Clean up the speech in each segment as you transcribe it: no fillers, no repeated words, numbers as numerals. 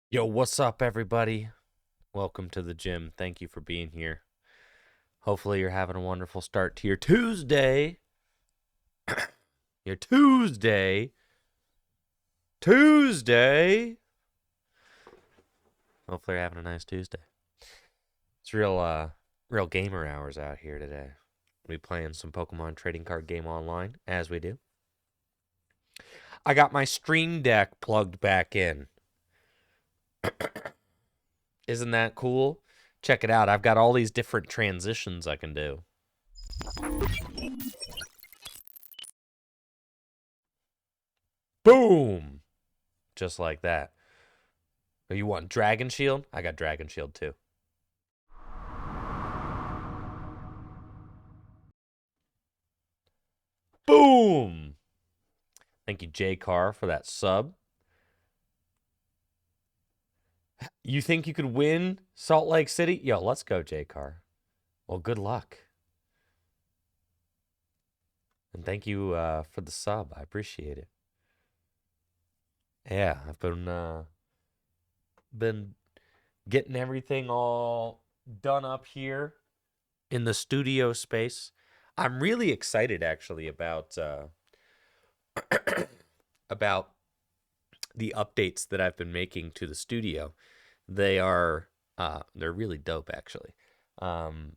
Yo, what's up, everybody? Welcome to the gym. Thank you for being here. Hopefully, you're having a wonderful start to your Tuesday. Your Tuesday. Tuesday. Hopefully, you're having a nice Tuesday. It's real gamer hours out here today. We'll be playing some Pokemon trading card game online, as we do. I got my Stream Deck plugged back in. Isn't that cool? Check it out. I've got all these different transitions I can do. Boom! Just like that. Oh, you want Dragon Shield? I got Dragon Shield too. Boom! Thank you, J Car, for that sub. You think you could win Salt Lake City? Yo, let's go, J Car. Well, good luck. And thank you for the sub. I appreciate it. Yeah, I've been getting everything all done up here in the studio space. I'm really excited actually about the updates that I've been making to the studio. They're really dope actually. Um,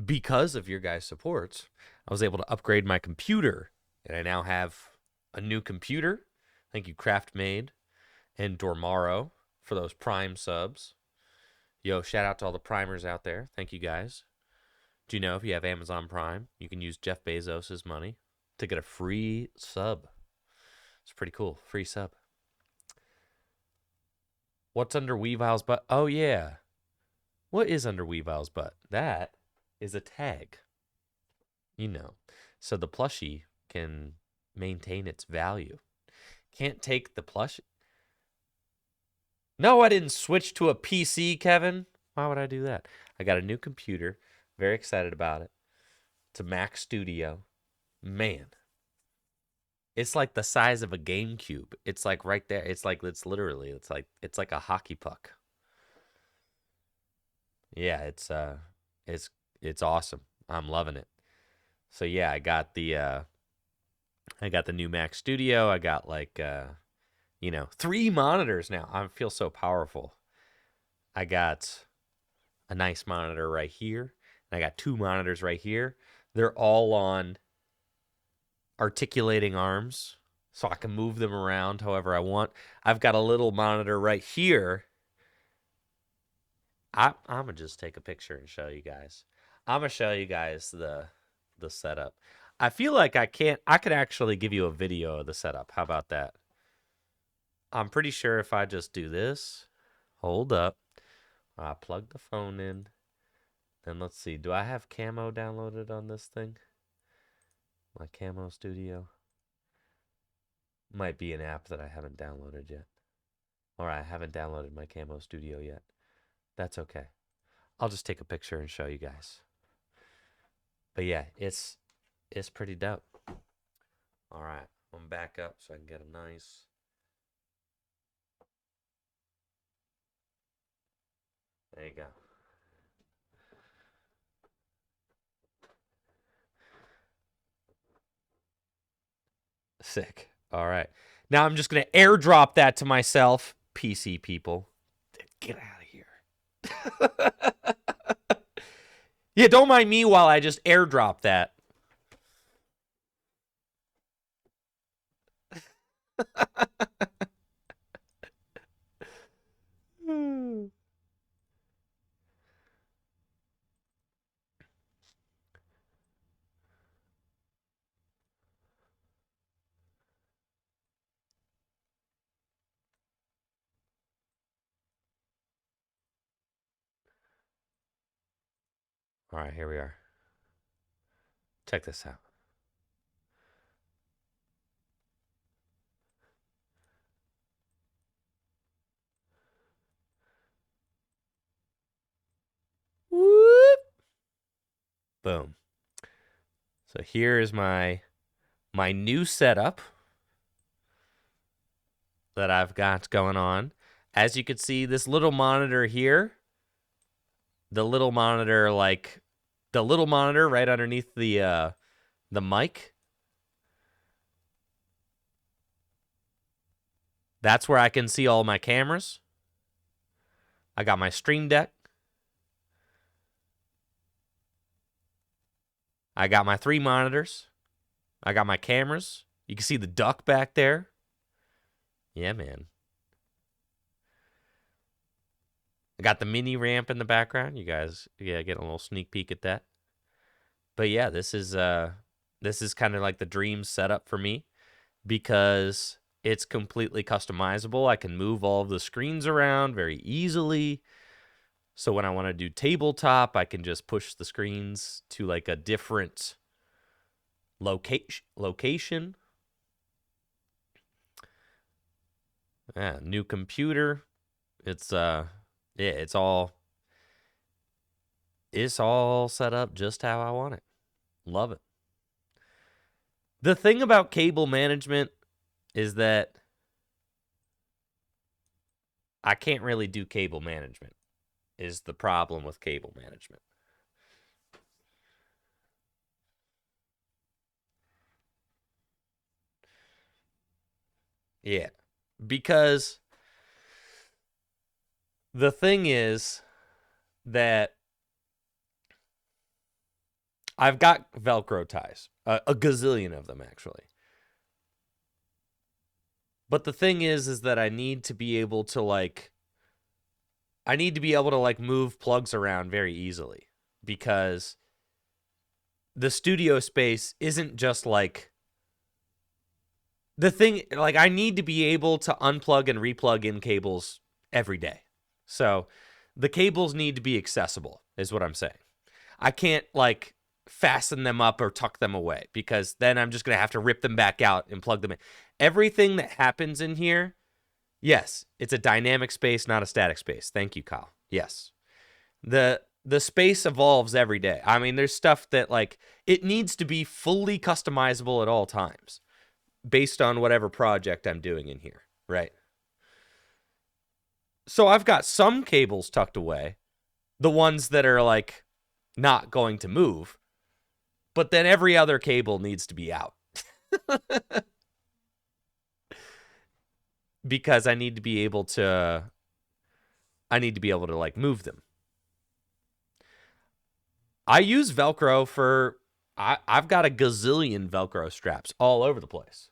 because of your guys' support, I was able to upgrade my computer, and I now have a new computer. Thank you, CraftMade and Dormaro, for those Prime subs. Yo, shout out to all the primers out there. Thank you guys. Do you know if you have Amazon Prime, you can use Jeff Bezos' money to get a free sub? It's pretty cool. Free sub. What's under Weavile's butt? Oh, yeah. What is under Weavile's butt? That is a tag. You know. So the plushie can maintain its value. Can't take the plushie. No, I didn't switch to a PC, Kevin. Why would I do that? I got a new computer. Very excited about it. It's a Mac Studio. Man, it's like the size of a GameCube. It's like right there. It's like a hockey puck. Yeah, it's it's awesome. I'm loving it. So yeah, I got the new Mac Studio. I got three monitors now. I feel so powerful. I got a nice monitor right here, and I got two monitors right here. They're all on articulating arms, so I can move them around however I want. I've got a little monitor right here. I'm gonna just take a picture and show you guys. I'm gonna show you guys the setup. I feel like I can't. I could actually give you a video of the setup. How about that? I'm pretty sure if I just do this, hold up, I plug the phone in, then let's see. Do I have Camo downloaded on this thing? My Camo Studio might be an app that I haven't downloaded yet. Or I haven't downloaded my Camo Studio yet. That's okay. I'll just take a picture and show you guys. But yeah, it's pretty dope. All right, I'm back up so I can get a nice. There you go. Sick. All right. Now I'm just going to airdrop that to myself, PC people. Get out of here. Yeah, don't mind me while I just airdrop that. All right, here we are. Check this out. Whoop. Boom. So here is my new setup. that I've got going on. As you can see, this little monitor here, the little monitor, like the little monitor right underneath the mic. That's where I can see all my cameras. I got my Stream Deck. I got my 3 monitors. I got my cameras. You can see the duck back there. Yeah, man. I got the mini ramp in the background. You guys, yeah, get a little sneak peek at that. But yeah, this is kind of like the dream setup for me because it's completely customizable. I can move all of the screens around very easily. So when I want to do tabletop, I can just push the screens to like a different location. Yeah, new computer. It's it's all set up just how I want it. Love it. The thing about cable management is that I can't really do cable management. Is the problem with cable management. Yeah. Because the thing is that I've got Velcro ties, a gazillion of them actually. But the thing is that I need to be able to like move plugs around very easily because the studio space isn't just like the thing. Like I need to be able to unplug and replug in cables every day. So the cables need to be accessible is what I'm saying. I can't like fasten them up or tuck them away because then I'm just going to have to rip them back out and plug them in. Everything that happens in here, yes, it's a dynamic space, not a static space. Thank you, Kyle. Yes. The space evolves every day. I mean, there's stuff that like it needs to be fully customizable at all times based on whatever project I'm doing in here, right? So I've got some cables tucked away, the ones that are like not going to move, but then every other cable needs to be out. Because I need to be able to like move them. I use Velcro for I've got a gazillion Velcro straps all over the place.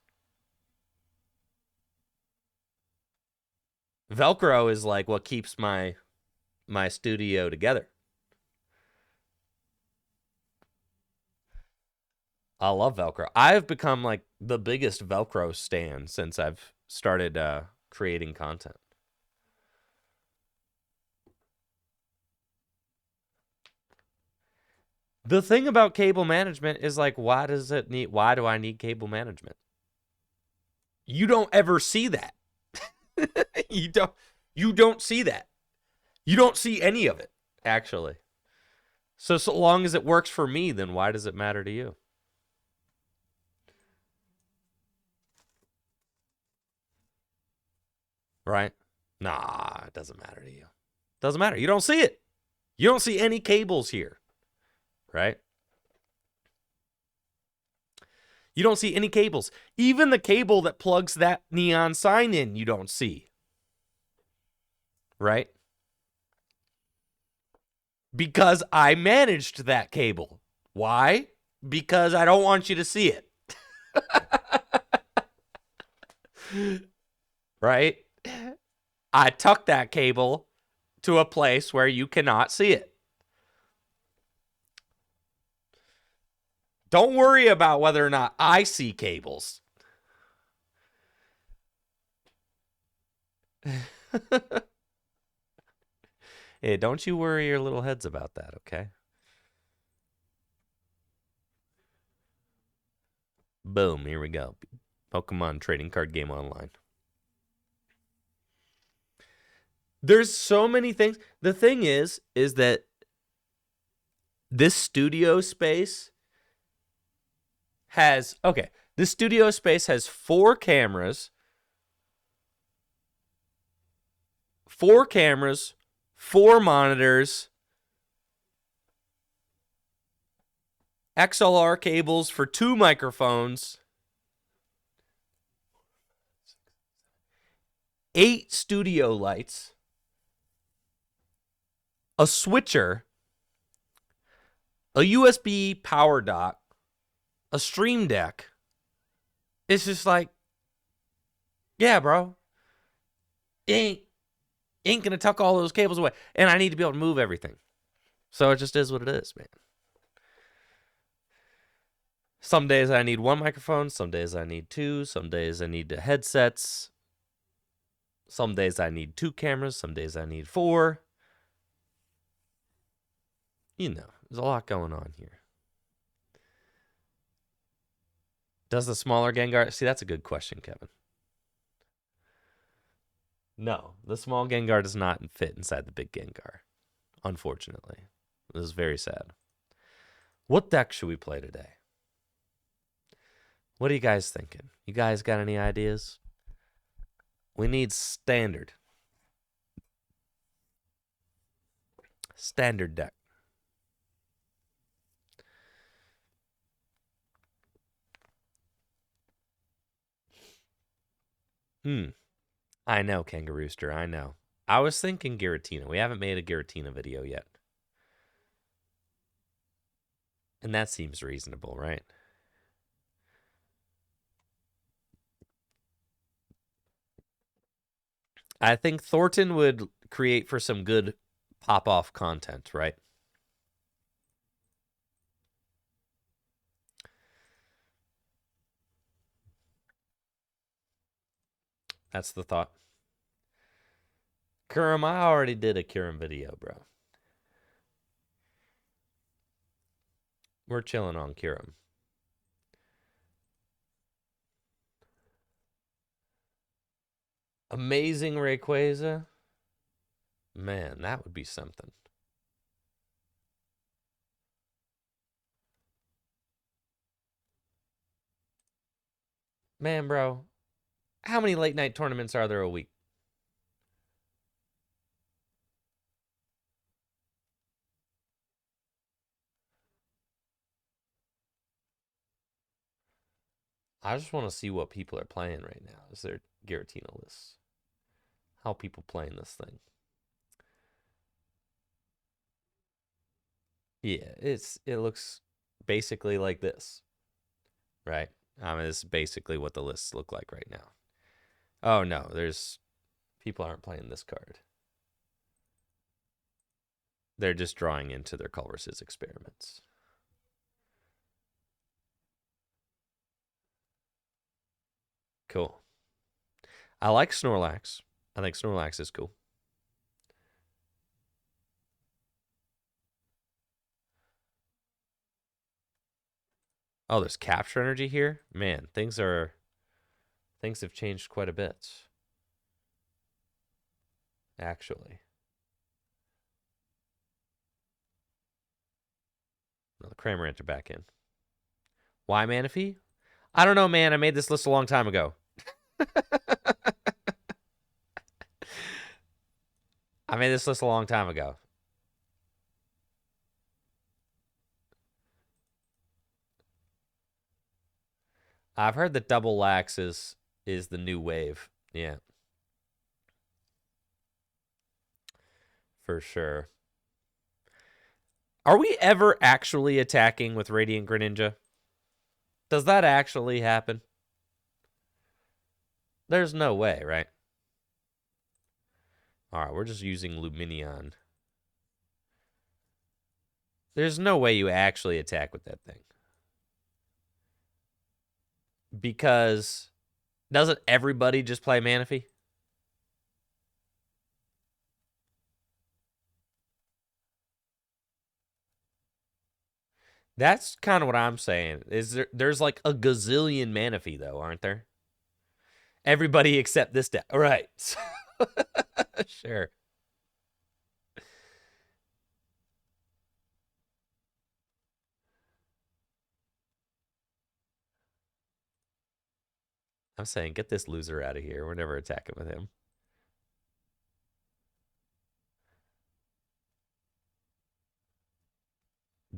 Velcro is like what keeps my studio together. I love Velcro. I've become like the biggest Velcro stan since I've started creating content. The thing about cable management is like, why do I need cable management? You don't ever see that. you don't see that. You don't see any of it, actually. So long as it works for me, then why does it matter to you? Right? Nah, it doesn't matter to you. Doesn't matter. You don't see it. You don't see any cables here. Right? You don't see any cables. Even the cable that plugs that neon sign in, you don't see. Right? Because I managed that cable. Why? Because I don't want you to see it. Right? I tuck that cable to a place where you cannot see it. Don't worry about whether or not I see cables. Hey, don't you worry your little heads about that, okay? Boom, here we go. Pokemon trading card game online. There's so many things. The thing is that this studio space has, okay, this studio space has 4 cameras, 4 cameras, 4 monitors, XLR cables for 2 microphones, 8 studio lights, a switcher, a USB power dock, a stream deck. It's just like, yeah, bro. It ain't gonna tuck all those cables away. And I need to be able to move everything. So it just is what it is, man. Some days I need 1 microphone, some days I need 2, some days I need the headsets. Some days I need 2 cameras, some days I need 4. You know, there's a lot going on here. Does the smaller Gengar... See, that's a good question, Kevin. No, the small Gengar does not fit inside the big Gengar, unfortunately. This is very sad. What deck should we play today? What are you guys thinking? You guys got any ideas? We need standard. Standard deck. I know, Kangarooster, I know. I was thinking Giratina. We haven't made a Giratina video yet. And that seems reasonable, right? I think Thornton would create for some good pop-off content, right? That's the thought. Kurum, I already did a Kurum video, bro. We're chilling on Kurum. Amazing Rayquaza. Man, that would be something. Man, bro, how many late night tournaments are there a week? I just want to see what people are playing right now. Is there Giratina lists? How people playing this thing? Yeah, it looks basically like this, right? I mean, this is basically what the lists look like right now. Oh no, there's people aren't playing this card. They're just drawing into their Culver's experiments. Cool. I like Snorlax. I think Snorlax is cool. Oh, there's capture energy here? Man, things have changed quite a bit. Actually. No, the Cramorant are back in. Why Manaphy? I don't know, man. I made this list a long time ago. I made this list a long time ago. I've heard that double lax is the new wave. Yeah. For sure. Are we ever actually attacking with Radiant Greninja? Does that actually happen? There's no way, right? Alright, we're just using Lumineon. There's no way you actually attack with that thing. Because doesn't everybody just play Manaphy? That's kind of what I'm saying. There's like a gazillion Manaphy though, aren't there? Everybody except this deck. All right. Sure. I'm saying get this loser out of here. We're never attacking with him.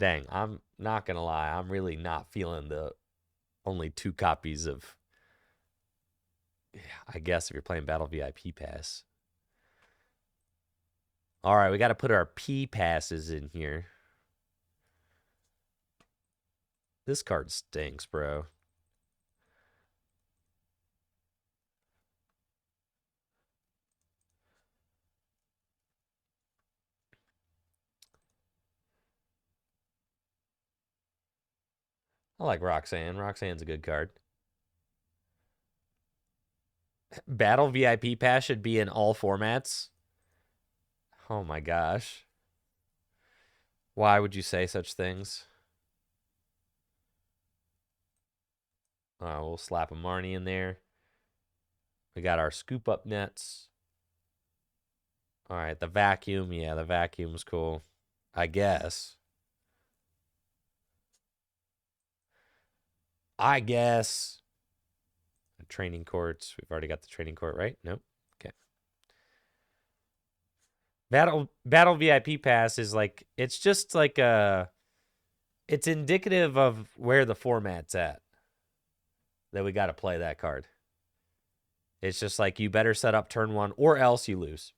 Dang, I'm not gonna lie. I'm really not feeling the only 2 copies of. I guess if you're playing Battle VIP Pass. All right, we got to put our P passes in here. This card stinks, bro. I like Roxanne. Roxanne's a good card. Battle VIP Pass should be in all formats. Oh my gosh. Why would you say such things? We'll slap a Marnie in there. We got our scoop up nets. All right, the vacuum. Yeah, the vacuum's cool. I guess. I guess. Training courts. We've already got the training court, right? Nope. Okay. Battle VIP Pass is like it's just like it's indicative of where the format's at. That we got to play that card. It's just like you better set up turn 1 or else you lose.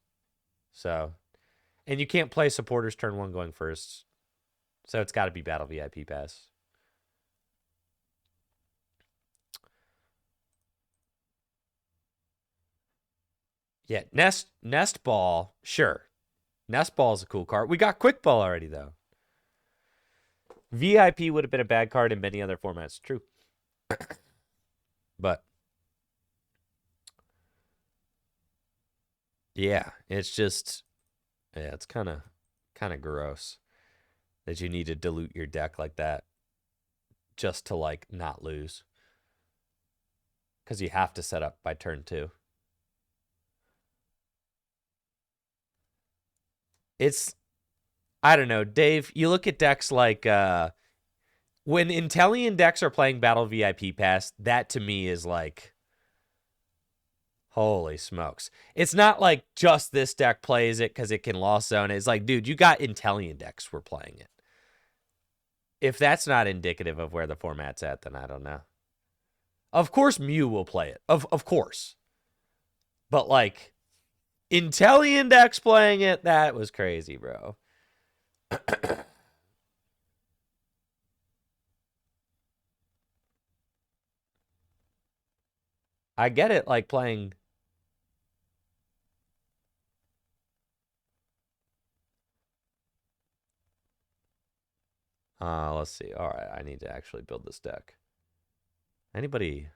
So, and you can't play supporters turn 1 going first. So it's got to be Battle VIP Pass. Yeah, Nest Ball, sure. Nest Ball is a cool card. We got Quick Ball already though. VIP would have been a bad card in many other formats. True. But yeah, it's just it's kind of gross that you need to dilute your deck like that just to like not lose. Cuz you have to set up by turn 2. It's I don't know, Dave, you look at decks like when Intellian decks are playing Battle VIP Pass, that to me is like holy smokes. It's not like just this deck plays it because it can lost zone. It's like, dude, you got Intellian decks were playing it. If that's not indicative of where the format's at, then I don't know. Of course, Mew will play it. Of course. But like, Intellian decks playing it, that was crazy, bro. I get it, like playing. Let's see. All right, I need to actually build this deck. Anybody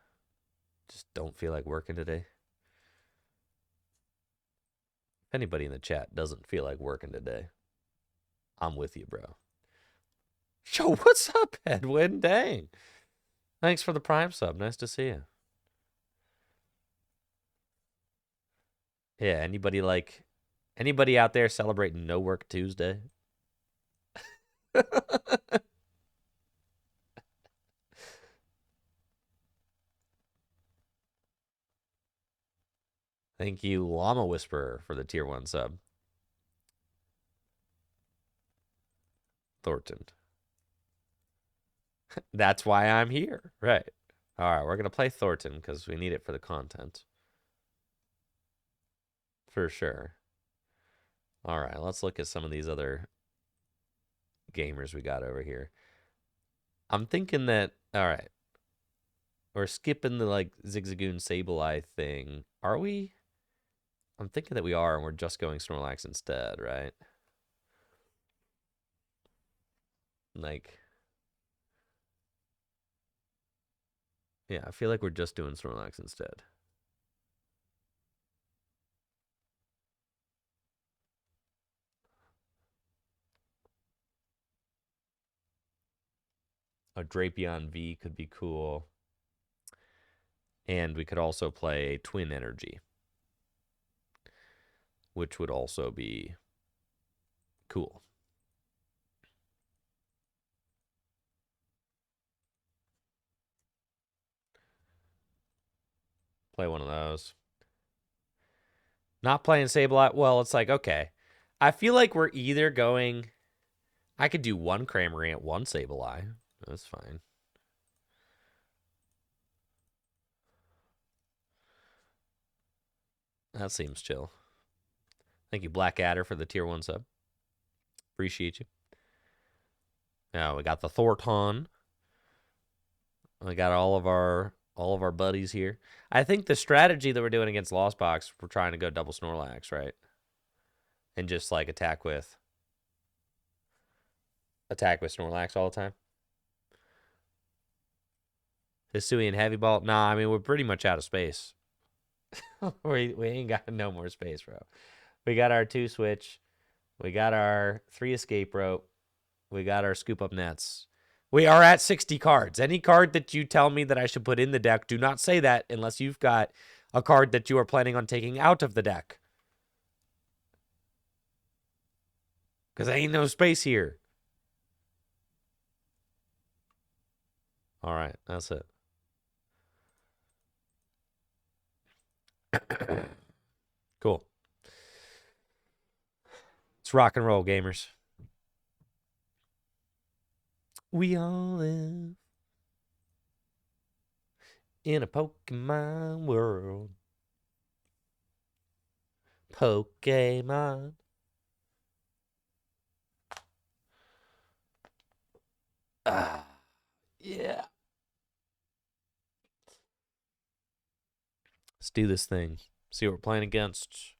just don't feel like working today? If anybody in the chat doesn't feel like working today, I'm with you, bro. Yo, what's up, Edwin? Dang. Thanks for the Prime sub. Nice to see you. Yeah, anybody out there celebrating No Work Tuesday? Thank you, Llama Whisperer, for the tier 1 sub. Thornton. That's why I'm here. Right. All right, we're going to play Thornton because we need it for the content. For sure. All right, let's look at some of these other gamers we got over here. I'm thinking that, all right, we're skipping the like Zigzagoon Sableye thing. Are we? I'm thinking that we are, and we're just going Snorlax instead, right? Like, yeah, I feel like we're just doing Snorlax instead. A Drapion V could be cool. And we could also play Twin Energy, which would also be cool. Play one of those. Not playing Sableye. Well, it's like, okay. I feel like we're either going I could do one Cramorant, one Sableye. That's fine. That seems chill. Thank you, Blackadder, for the tier 1 sub. Appreciate you. Now we got the Thorton. We got all of our buddies here. I think the strategy that we're doing against Lost Box, we're trying to go double Snorlax, right? And just like attack with Snorlax all the time. Hisuian Heavy Ball. Nah, I mean we're pretty much out of space. we ain't got no more space, bro. We got our 2 switch. We got our 3 escape rope. We got our scoop up nets. We are at 60 cards. Any card that you tell me that I should put in the deck, do not say that unless you've got a card that you are planning on taking out of the deck. Because there ain't no space here. All right, that's it. Cool. It's rock and roll, gamers. We all live in a Pokemon world. Pokemon. Yeah. Let's do this thing. See what we're playing against.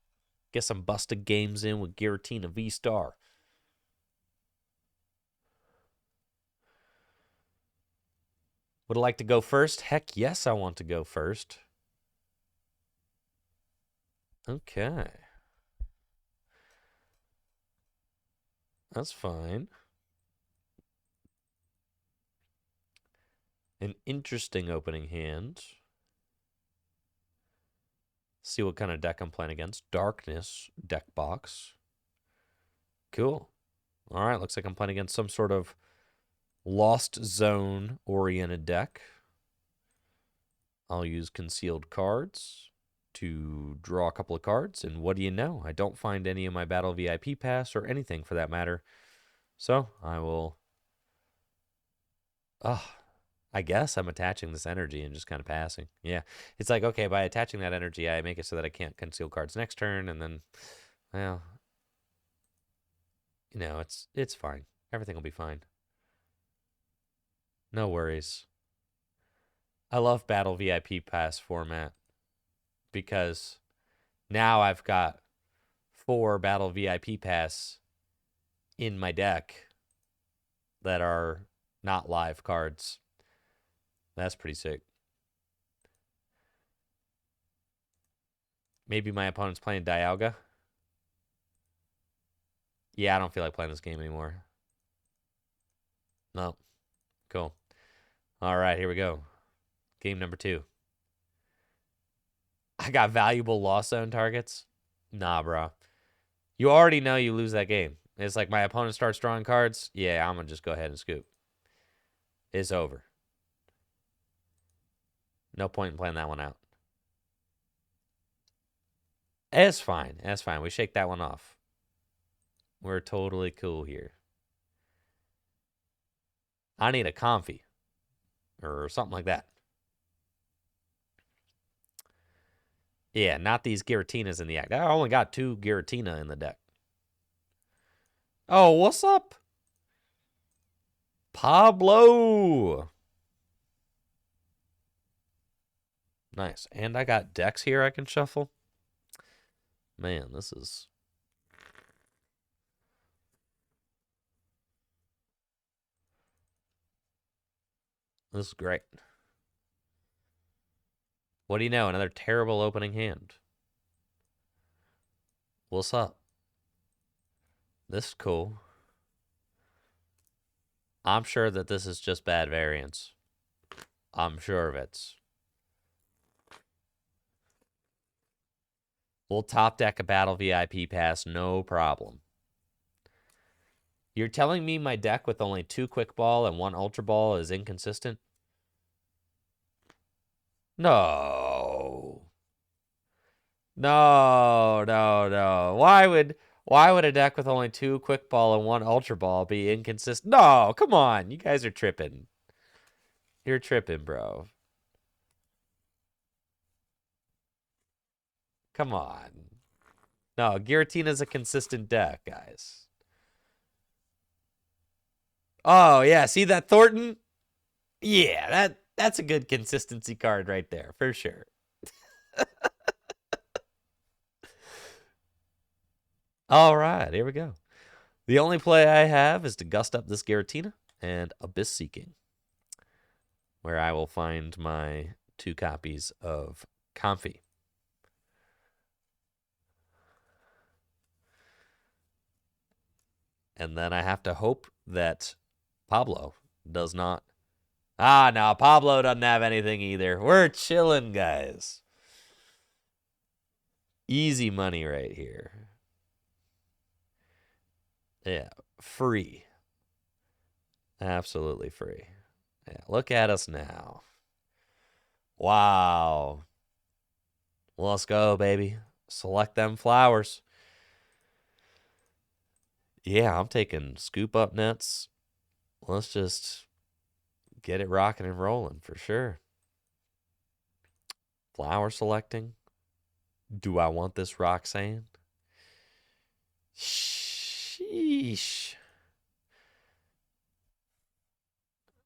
Get some busted games in with Giratina V-Star. Would I like to go first? Heck yes, I want to go first. Okay. That's fine. An interesting opening hand. See what kind of deck I'm playing against. Darkness deck box. Cool. All right, looks like I'm playing against some sort of Lost Zone oriented deck. I'll use concealed cards to draw a couple of cards, and what do you know? I don't find any of my Battle VIP pass or anything for that matter. So I will... I guess I'm attaching this energy and just kind of passing. Yeah. It's like, okay, by attaching that energy, I make it so that I can't conceal cards next turn, and then, well, you know, it's fine. Everything will be fine. No worries. I love Battle VIP Pass format because now I've got 4 Battle VIP Pass in my deck that are not live cards. That's pretty sick. Maybe my opponent's playing Dialga. Yeah, I don't feel like playing this game anymore. No. Cool. All right, here we go. Game number 2. I got valuable Lost Zone targets. Nah, bro. You already know you lose that game. It's like my opponent starts drawing cards. Yeah, I'm going to just go ahead and scoop. It's over. No point in playing that one out. It's fine. That's fine. We shake that one off. We're totally cool here. I need a Comfy. Or something like that. Yeah, not these Giratinas in the deck. I only got 2 Giratina in the deck. Oh, what's up? Pablo. Nice. And I got decks here I can shuffle. Man, this is... This is great. What do you know? Another terrible opening hand. What's up? This is cool. I'm sure that this is just bad variance. I'm sure of it. We'll top deck a Battle VIP pass, no problem. You're telling me my deck with only 2 Quick Ball and 1 Ultra Ball is inconsistent? No. No. Why Why would a deck with only 2 Quick Ball and 1 Ultra Ball be inconsistent? No, come on. You guys are tripping. You're tripping, bro. Come on. No, Giratina's a consistent deck, guys. Oh, yeah. See that Thornton? Yeah, that's a good consistency card right there, for sure. All right, here we go. The only play I have is to gust up this Giratina and Abyss Seeking, where I will find my 2 copies of Comfy. And then I have to hope that Pablo does not. Ah, no, Pablo doesn't have anything either. We're chilling, guys. Easy money right here. Yeah, free. Absolutely free. Yeah, look at us now. Wow. Let's go, baby. Select them flowers. Yeah, I'm taking scoop up nets. Let's just get it rocking and rolling for sure. Flower selecting. Do I want this Roxanne? Sheesh.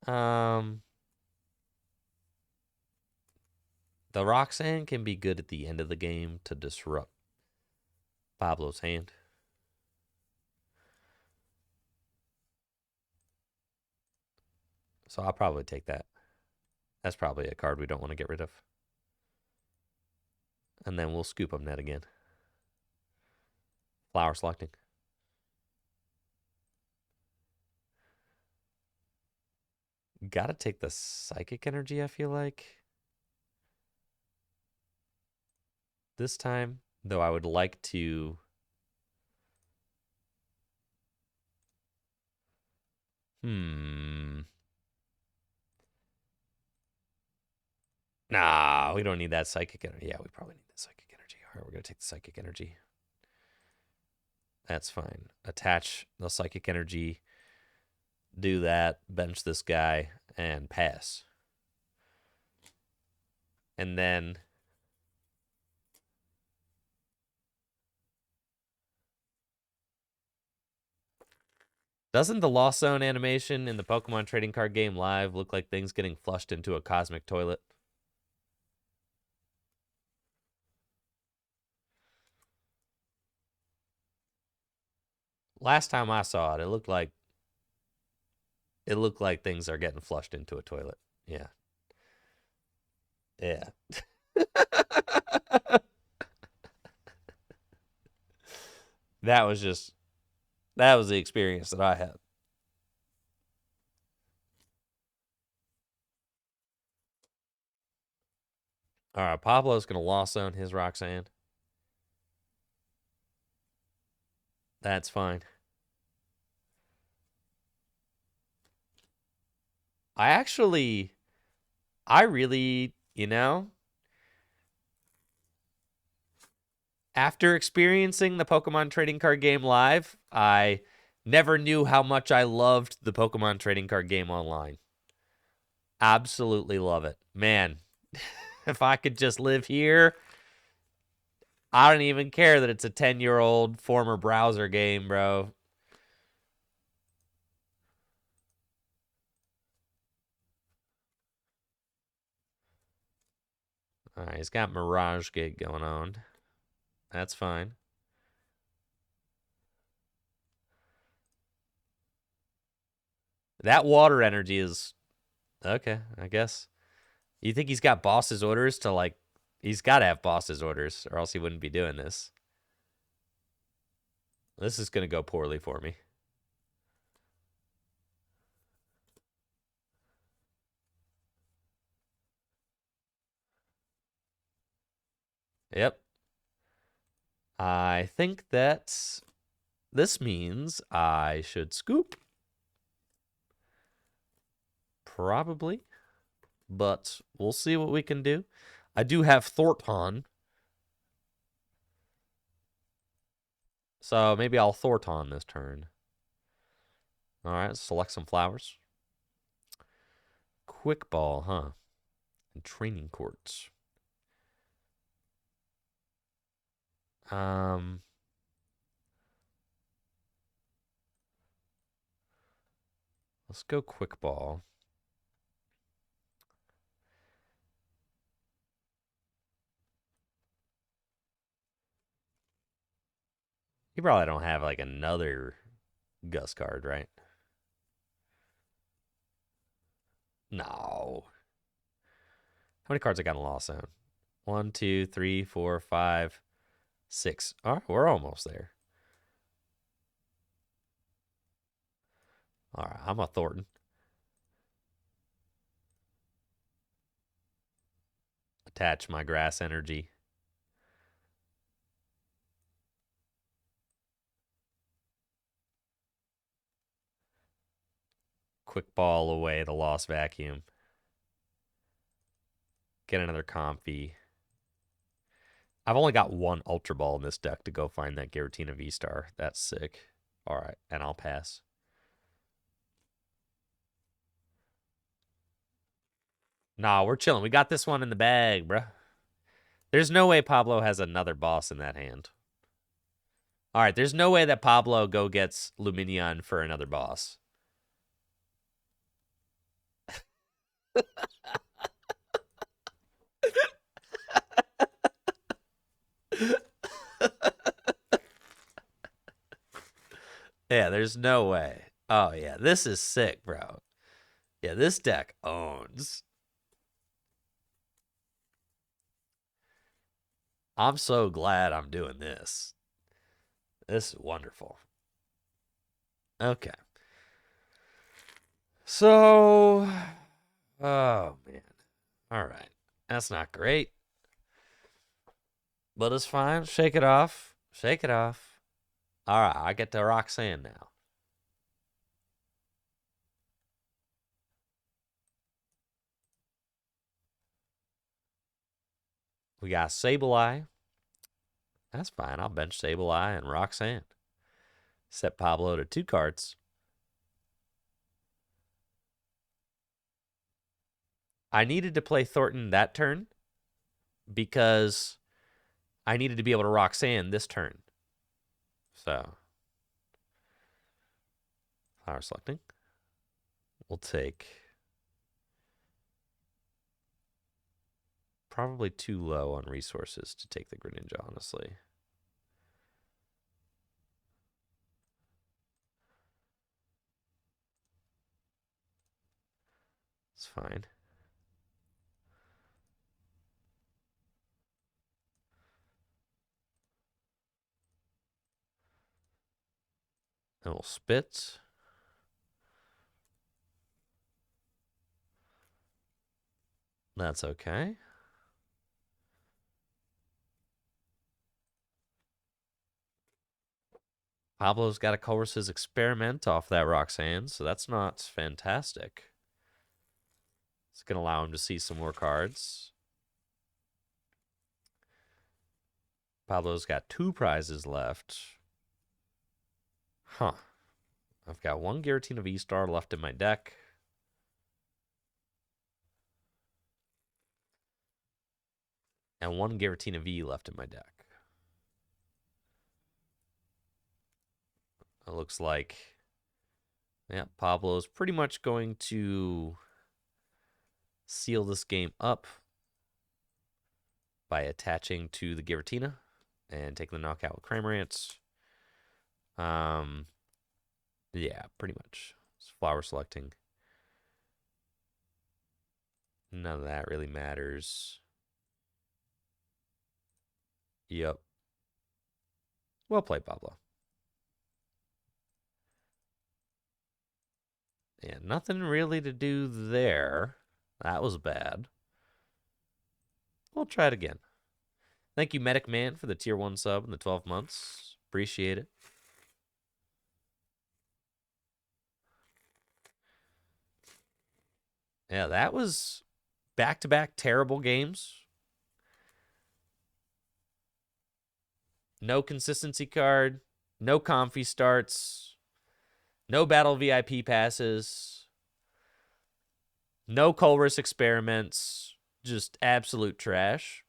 The Roxanne can be good at the end of the game to disrupt Pablo's hand. So I'll probably take that. That's probably a card we don't want to get rid of. And then we'll scoop them net again. Flower selecting. Gotta take the psychic energy, I feel like. This time, though I would like to... Nah, we don't need that psychic energy. Yeah, we probably need that psychic energy. All right, we're going to take the psychic energy. That's fine. Attach the psychic energy. Do that. Bench this guy. And pass. And then... Doesn't the Lost Zone animation in the Pokemon trading card game live look like things getting flushed into a cosmic toilet? Last time I saw it, it looked like things are getting flushed into a toilet. Yeah. Yeah. That was the experience that I had. All right, Pablo's going to Lost Zone his Roxanne. That's fine. I really, after experiencing the Pokemon trading card game live, I never knew how much I loved the Pokemon trading card game online. Absolutely love it. Man, if I could just live here, I don't even care that it's a 10-year-old former browser game, bro. All right, he's got Mirage Gate going on. That's fine. That water energy is okay, I guess. You think he's got boss's orders to like he's got to have boss's orders or else he wouldn't be doing this. This is going to go poorly for me. Yep. I think that this means I should scoop. Probably. But we'll see what we can do. I do have Thorton. So maybe I'll Thorton this turn. All right, select some flowers. Quick ball, huh? And training courts. Um, let's go quick ball. You probably don't have like another Gus card, right? No. How many cards I got in Lost Zone? 1, 2, 3, 4, 5, 6. All right, we're almost there. All right, I'm a Thornton. Attach my grass energy. Quick ball away the Lost Vacuum. Get another Comfy. I've only got one Ultra Ball in this deck to go find that Giratina V-Star. That's sick. All right, and I'll pass. Nah, we're chilling. We got this one in the bag, bruh. There's no way Pablo has another boss in that hand. All right, there's no way that Pablo go gets Luminion for another boss. Yeah, there's no way. Oh, yeah, this is sick, bro. Yeah, this deck owns. I'm so glad I'm doing this. This is wonderful. Okay. So, oh, man. All right. That's not great. But it's fine. Shake it off. Shake it off. All right, I get to Roxanne now. We got Sableye. That's fine. I'll bench Sableye and Roxanne. Set Pablo to 2 cards. I needed to play Thornton that turn because I needed to be able to Roxanne this turn. So, flower selecting. We'll take probably too low on resources to take the Greninja, honestly. It's fine. And we'll spit. That's okay. Pablo's got to course his experiment off that Roxanne, so that's not fantastic. It's going to allow him to see some more cards. Pablo's got 2 prizes left. Huh. I've got 1 Giratina V-Star left in my deck. And 1 Giratina V left in my deck. It looks like, yeah, Pablo's pretty much going to seal this game up by attaching to the Giratina and taking the knockout with Cramorant. Yeah, pretty much. It's flower selecting. None of that really matters. Yep. Well played, Pablo. Yeah, nothing really to do there. That was bad. We'll try it again. Thank you, Medic Man, for the tier 1 sub in the 12 months. Appreciate it. Yeah, that was back-to-back terrible games. No consistency card. No Comfy starts. No Battle VIP passes. No Colress experiments. Just absolute trash.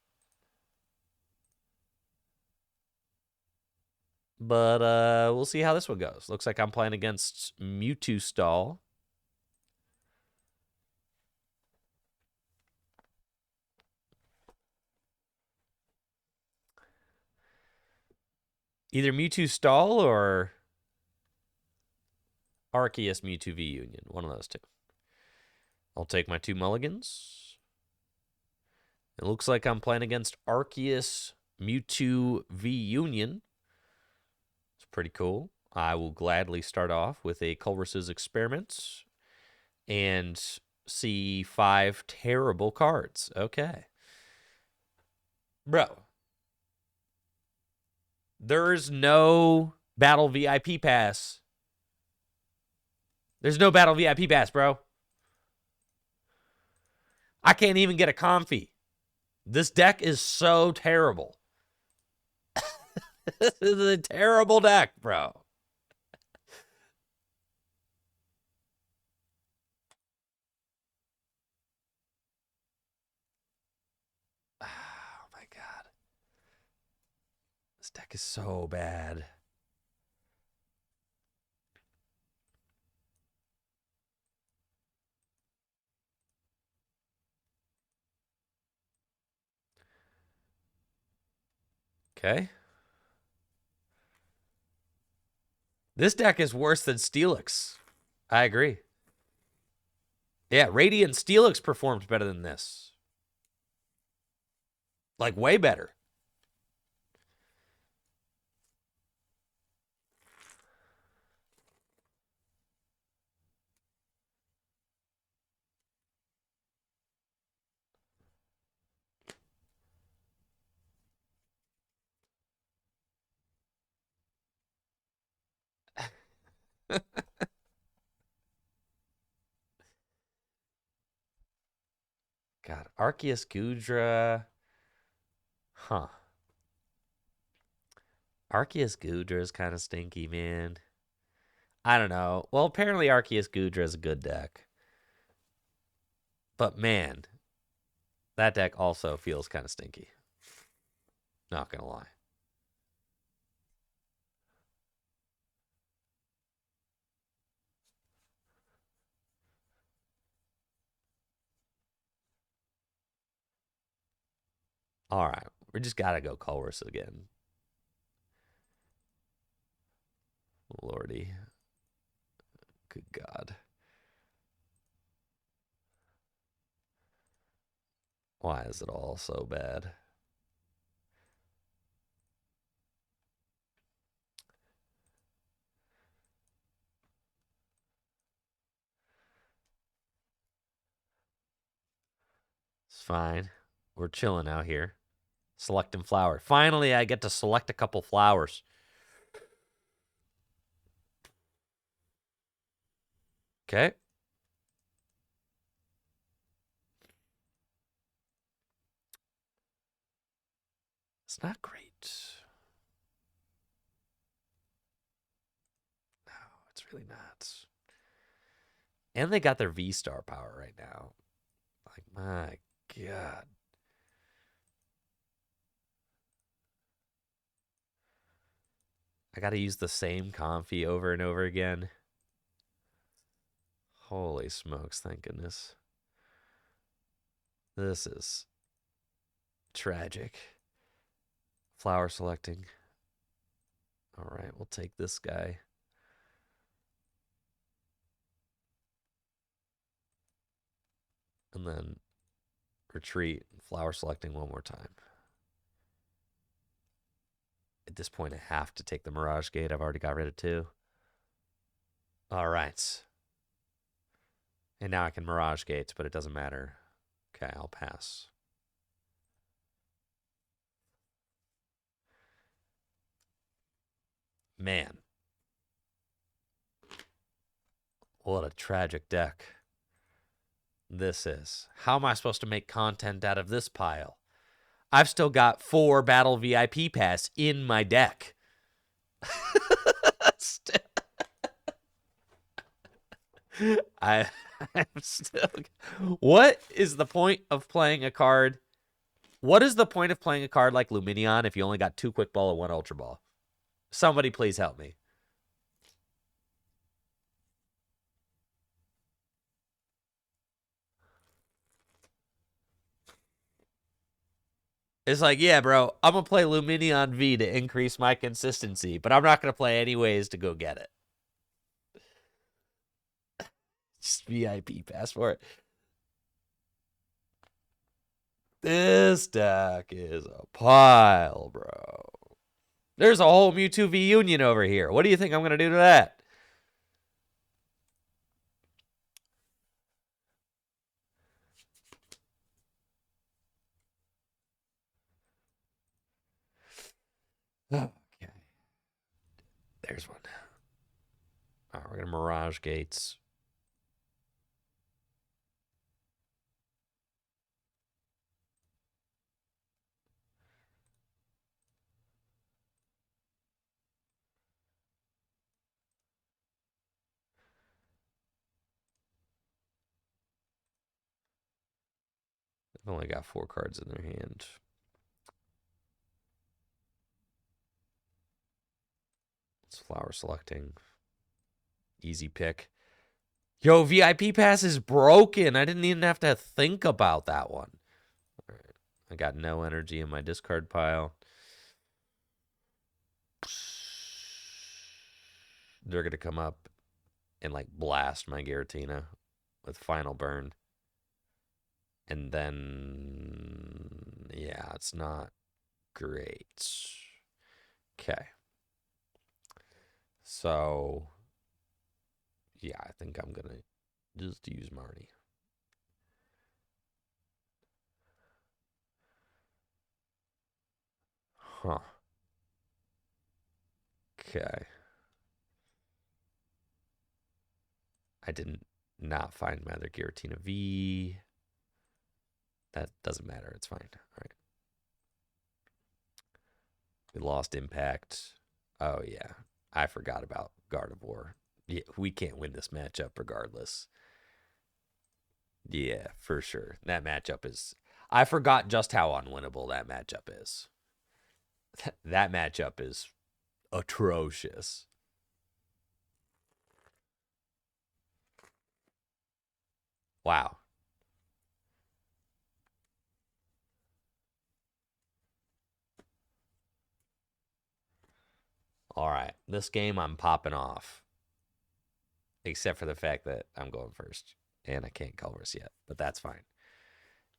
But we'll see how this one goes. Looks like I'm playing against Mewtwo Stall. Either Mewtwo Stall or Arceus Mewtwo V Union. One of those two. I'll take my 2 mulligans. It looks like I'm playing against Arceus Mewtwo V Union. It's pretty cool. I will gladly start off with a Colress's Experiments and see 5 terrible cards. Okay. Bro. There's no Battle VIP pass. There's no Battle VIP pass, bro. I can't even get a Comfy. This deck is so terrible. This is a terrible deck, bro. Oh my god. This deck is so bad. Okay. This deck is worse than Steelix. I agree. Yeah, Radiant Steelix performed better than this. Like, way better. God, Arceus Goodra. Huh. Arceus Goodra is kind of stinky, man. I don't know. Well, apparently Arceus Goodra is a good deck. But man, that deck also feels kind of stinky. Not gonna lie. All right, we just gotta go Colress again. Lordy. Good God. Why is it all so bad? It's fine. We're chilling out here. Selecting flower. Finally, I get to select a couple flowers. Okay. It's not great. No, it's really not. And they got their V-Star power right now. Like, my God. I gotta use the same Comfy over and over again. Holy smokes, thank goodness. This is tragic. Flower selecting. All right, we'll take this guy. And then retreat, flower selecting one more time. At this point, I have to take the Mirage Gate. I've already got rid of 2. All right. And now I can Mirage Gate, but it doesn't matter. Okay, I'll pass. Man. What a tragic deck this is. How am I supposed to make content out of this pile? I've still got 4 Battle VIP Pass in my deck. I, I'm still. What is the point of playing a card? What is the point of playing a card like Luminion if you only got 2 Quick Ball and 1 Ultra Ball? Somebody please help me. It's like, yeah, bro, I'm going to play Luminion V to increase my consistency, but I'm not going to play any ways to go get it. Just VIP passport. This deck is a pile, bro. There's a whole Mewtwo V Union over here. What do you think I'm going to do to that? Okay. There's one. All right, we're going to Mirage Gates. They've only got 4 cards in their hand. It's flower selecting. Easy pick. Yo, VIP pass is broken. I didn't even have to think about that one. All right. I got no energy in my discard pile. They're going to come up and like blast my Giratina with final burn. And then, yeah, it's not great. Okay. So, yeah, I think I'm going to just use Marnie. Huh. Okay. I didn't not find my other Giratina V. That doesn't matter. It's fine. All right. We lost impact. Oh, yeah. I forgot about Gardevoir. Yeah, we can't win this matchup regardless. Yeah, for sure. That matchup is... I forgot just how unwinnable that matchup is. That matchup is atrocious. Wow. All right. This game I'm popping off. Except for the fact that I'm going first. And I can't colorless yet. But that's fine.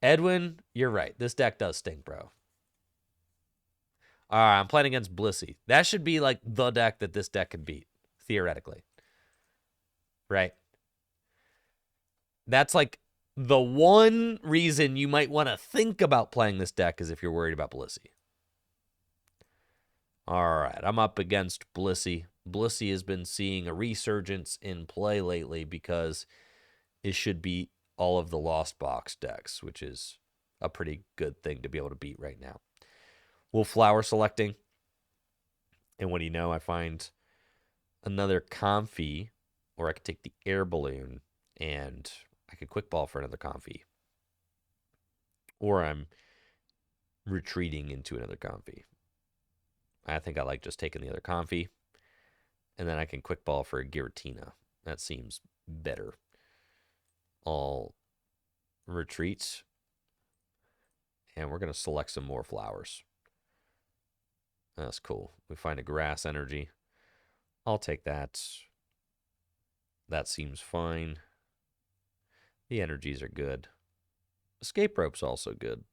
Edwin, you're right. This deck does stink, bro. All right, I'm playing against Blissey. That should be like the deck that this deck can beat, theoretically. Right? That's like the one reason you might want to think about playing this deck is if you're worried about Blissey. All right, I'm up against Blissey. Blissey has been seeing a resurgence in play lately because it should beat all of the Lost Box decks, which is a pretty good thing to be able to beat right now. We'll flower selecting. And what do you know? I find another Comfy, or I could take the Air Balloon and I could quick ball for another Comfy. Or I'm retreating into another Comfy. I think I like just taking the other Comfy. And then I can quick ball for a Giratina. That seems better. I'll retreat. And we're going to select some more flowers. That's cool. We find a grass energy. I'll take that. That seems fine. The energies are good. Escape rope's also good.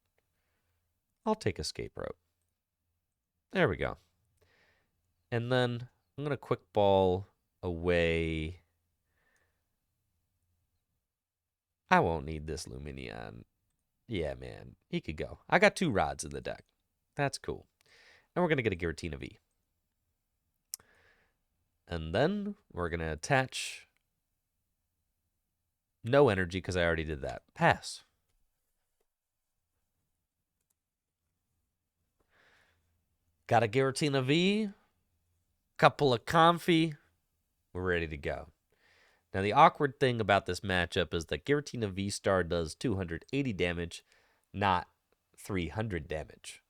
I'll take escape rope. There we go. And then I'm going to quick ball away. I won't need this Luminion. Yeah, man. He could go. I got 2 rods in the deck. That's cool. And we're going to get a Giratina V. And then we're going to attach no energy because I already did that. Pass. Got a Giratina V. Couple of Comfy. We're ready to go. Now, the awkward thing about this matchup is that Giratina V-Star does 280 damage, not 300 damage.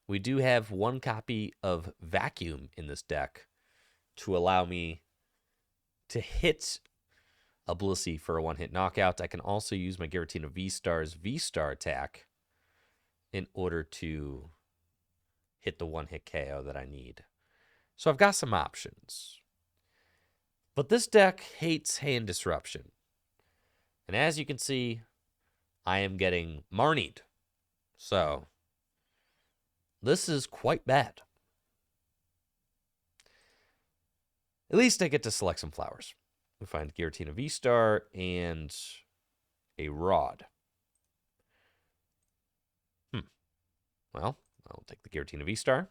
We do have one copy of Vacuum in this deck to allow me to hit a Blissey for a one-hit knockout. I can also use my Giratina V-Star's V-Star attack in order to hit the one-hit KO that I need. So I've got some options. But this deck hates hand disruption. And as you can see, I am getting Marnied. So this is quite bad. At least I get to select some flowers. We find Giratina V-Star and a Rod. Well, I'll take the Giratina V-Star.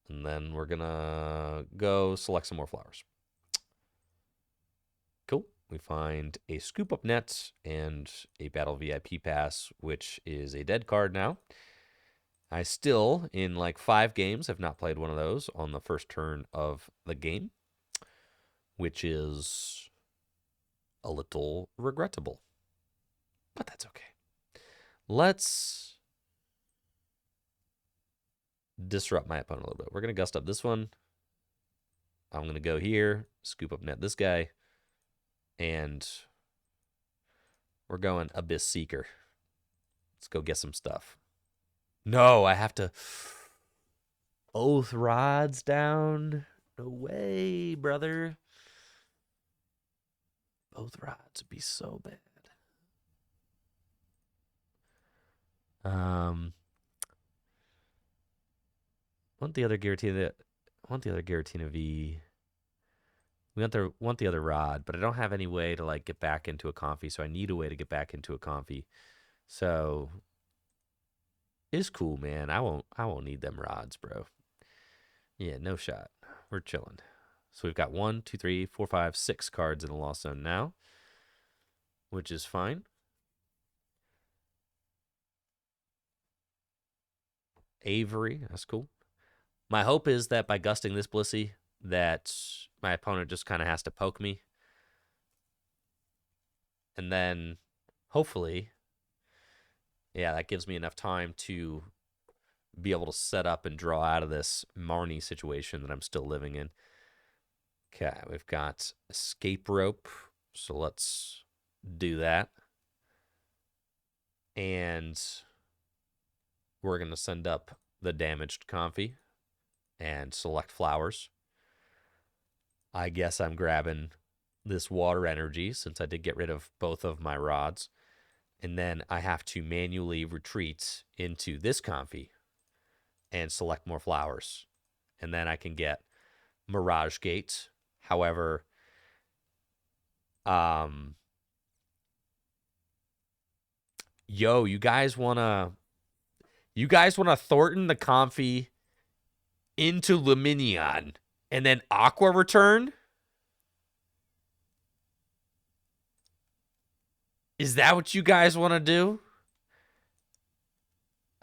And then we're going to go select some more flowers. Cool. We find a Scoop Up Net and a Battle VIP Pass, which is a dead card now. I still, in like 5 games, have not played one of those on the first turn of the game, which is a little regrettable. But that's okay. Let's disrupt my opponent a little bit. We're going to gust up this one. I'm going to go here, Scoop Up Net this guy, and we're going Abyss Seeker. Let's go get some stuff. No, I have to both rods down. No way, brother. Both rods would be so bad. Want the other Giratina V. We want the other rod, but I don't have any way to like get back into a Comfy, so I need a way to get back into a Comfy. So it's cool, man. I won't need them rods, bro. Yeah, no shot. We're chilling. So we've got 1, 2, 3, 4, 5, 6 cards in the Lost Zone now, which is fine. Avery, that's cool. My hope is that by gusting this Blissey, that my opponent just kind of has to poke me. And then, hopefully, yeah, that gives me enough time to be able to set up and draw out of this Marnie situation that I'm still living in. Okay, we've got Escape Rope, so let's do that. And we're going to send up the damaged Comfy and select flowers. I guess I'm grabbing this Water Energy since I did get rid of both of my rods. And then I have to manually retreat into this Comfy and select more flowers. And then I can get Mirage Gate. However, you guys wanna Thornton the Comfy into Luminion and then Aqua return? Is that what you guys want to do?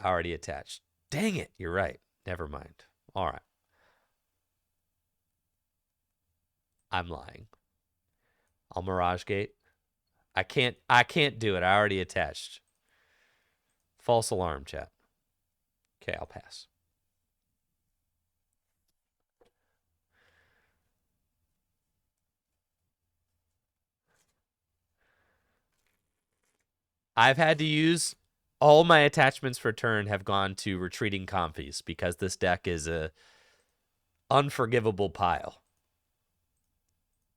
Already attached. Dang it, you're right. Never mind. All right. I'm lying. I'll Mirage Gate. I can't do it. I already attached. False alarm, chat. Okay, I'll pass. I've had to use all my attachments for turn have gone to retreating Comfies because this deck is a unforgivable pile.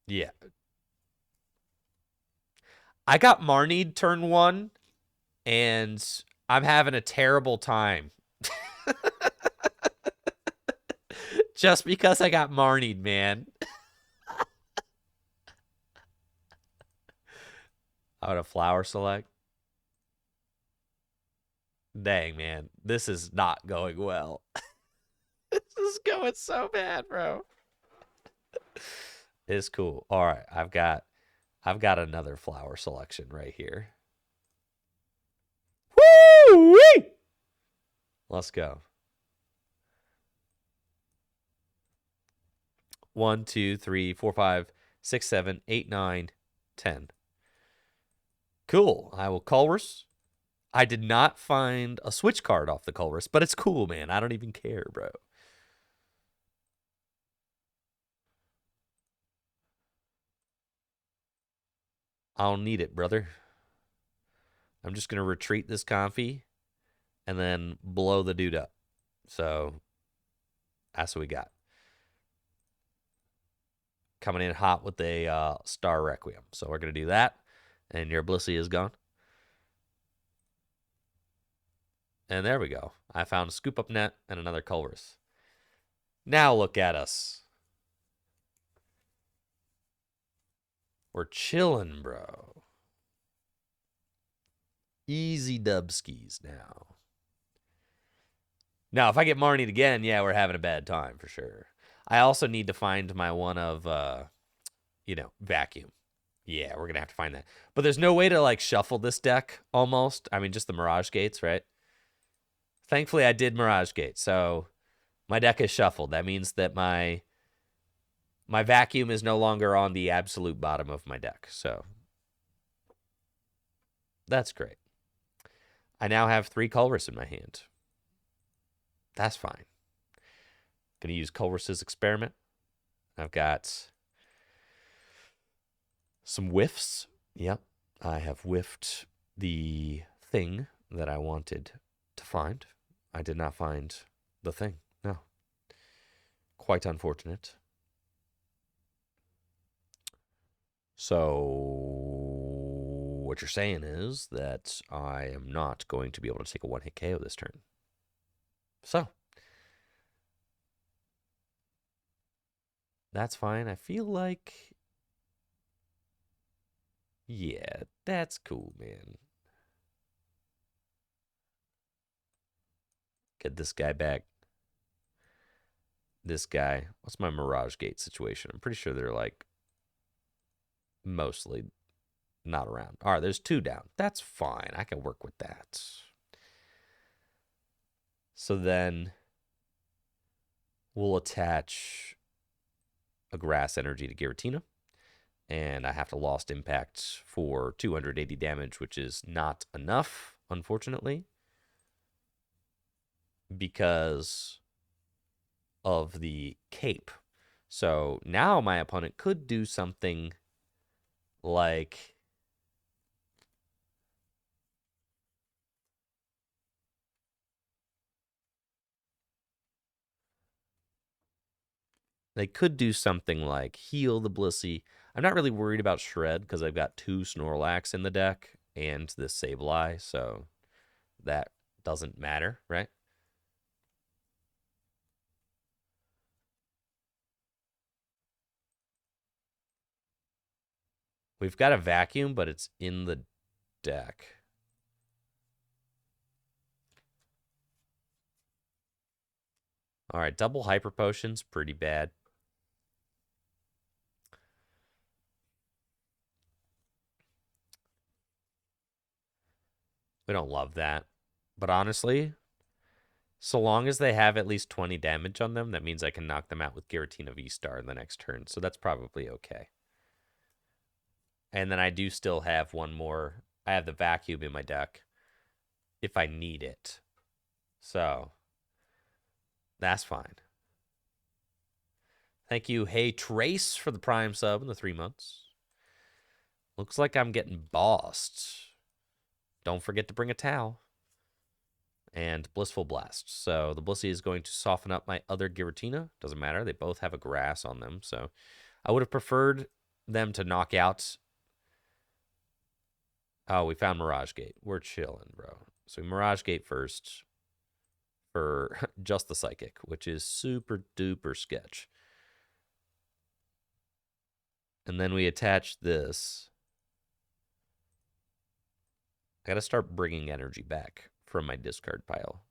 Yeah. I got Marnied turn 1, and I'm having a terrible time. Just because I got Marnied, man. I would have flower select. Dang, man. This is not going well. This is going so bad, bro. It's cool. All right, I've got another flower selection right here. Woo-wee! Let's go. 1, 2, 3, 4, 5, 6, 7, 8, 9, 10. Cool. I will Colress. I did not find a switch card off the Colress, but it's cool, man. I don't even care, bro. I don't need it, brother. I'm just going to retreat this Comfy and then blow the dude up. So that's what we got. Coming in hot with a Star Requiem. So we're going to do that. And your Blissey is gone. And there we go. I found a Scoop Up Net and another Colress. Now look at us. We're chilling, bro. Easy dubskis now. Now, if I get Marnied again, yeah, we're having a bad time for sure. I also need to find my one of, Vacuum. Yeah, we're going to have to find that. But there's no way to, like, shuffle this deck, almost. I mean, just the Mirage Gates, right? Thankfully, I did Mirage Gate, so my deck is shuffled. That means that my Vacuum is no longer on the absolute bottom of my deck, so that's great. I now have 3 Colress in my hand. That's fine. Gonna use Colress's Experiment. I've got some whiffs. Yep, I have whiffed the thing that I wanted to find. I did not find the thing. No. Quite unfortunate. So what you're saying is that I am not going to be able to take a one-hit KO this turn. So that's fine. I feel like, yeah, that's cool, man. Get this guy back. This guy. What's my Mirage Gate situation? I'm pretty sure they're like mostly not around. All right, there's 2 down. That's fine. I can work with that. So then we'll attach a Grass Energy to Giratina. And I have to Lost Impact for 280 damage, which is not enough, unfortunately, because of the cape. So now my opponent could do something like heal the Blissey. I'm not really worried about Shred because I've got 2 Snorlax in the deck and this Sableye, so that doesn't matter, right? We've got a Vacuum, but it's in the deck. All right, double Hyper Potions, pretty bad. We don't love that. But honestly, so long as they have at least 20 damage on them, that means I can knock them out with Giratina V-Star in the next turn. So that's probably okay. And then I do still have one more. I have the Vacuum in my deck if I need it. So that's fine. Thank you, Hey Trace, for the Prime sub in the 3 months. Looks like I'm getting bossed. Don't forget to bring a towel. And Blissful Blast. So the Blissey is going to soften up my other Giratina. Doesn't matter. They both have a grass on them. So I would have preferred them to knock out. Oh, we found Mirage Gate. We're chilling, bro. So Mirage Gate first for just the Psychic, which is super duper sketch. And then we attach this. I got to start bringing energy back from my discard pile.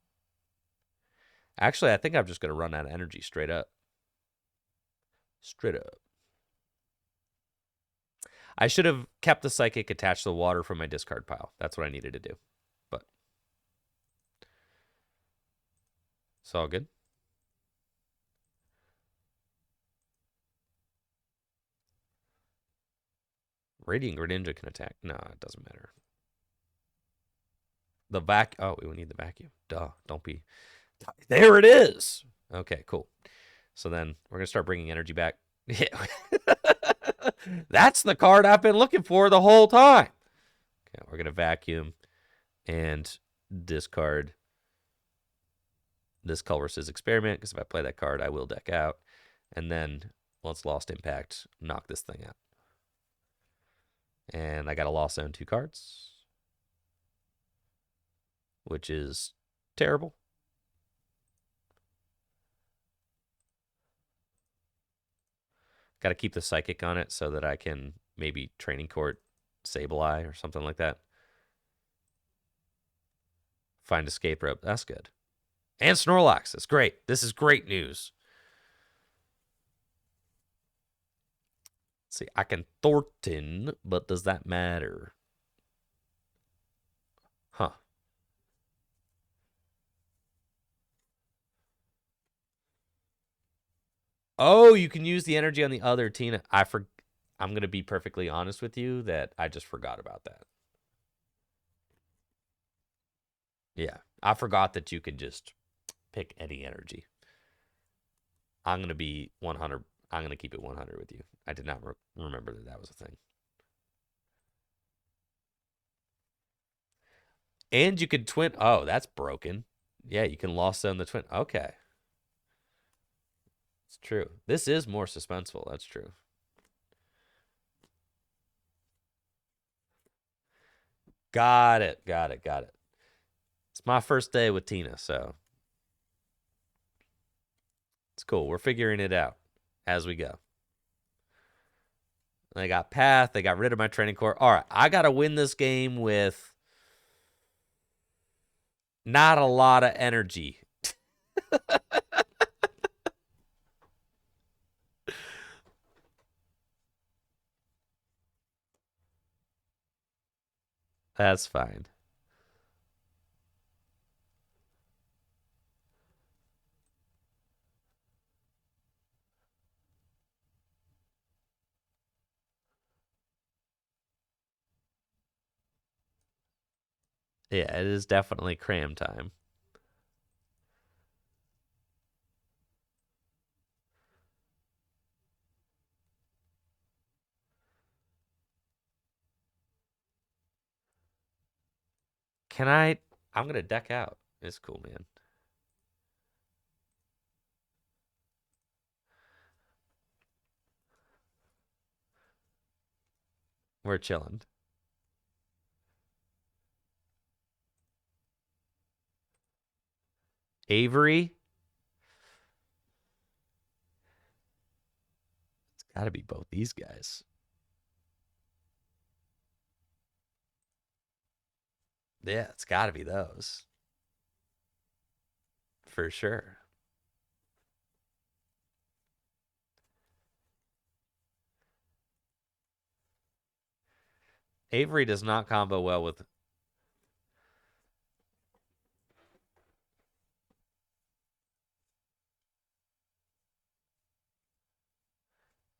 Actually, I think I'm just going to run out of energy straight up. Straight up. I should have kept the Psychic attached to the water from my discard pile. That's what I needed to do. But it's all good. Radiant Greninja can attack. No, it doesn't matter. The vac. Oh, we need the vacuum. Duh. Don't be. There it is. Okay, cool. So then we're gonna start bringing energy back. Yeah. That's the card I've been looking for the whole time. Okay, we're gonna vacuum and discard this Culver's experiment, because if I play that card, I will deck out. And then once Lost Impact, knock this thing out. And I got a Lost Zone 2 cards, which is terrible. Got to keep the Psychic on it so that I can maybe Training Court Sableye or something like that. Find Escape Rope. That's good. And Snorlax. That's great. This is great news. Let's see, I can Thornton, but does that matter? Huh. Oh, you can use the energy on the other Tina. I'm going to be perfectly honest with you that I just forgot about that. Yeah, I forgot that you could just pick any energy. I'm going to be 100. I'm going to keep it 100 with you. I did not remember that was a thing. And you could twin. Oh, that's broken. Yeah, you can Lost Zone the twin. Okay. It's true. This is more suspenseful. That's true. Got it. Got it. Got it. It's my first day with Tina, so it's cool. We're figuring it out as we go. They got Path. They got rid of my Training Core. All right, I got to win this game with not a lot of energy. That's fine. Yeah, it is definitely cram time. Can I? I'm going to deck out. It's cool, man. We're chilling. Avery? It's got to be both these guys. Yeah, it's got to be those. For sure. Avery does not combo well with.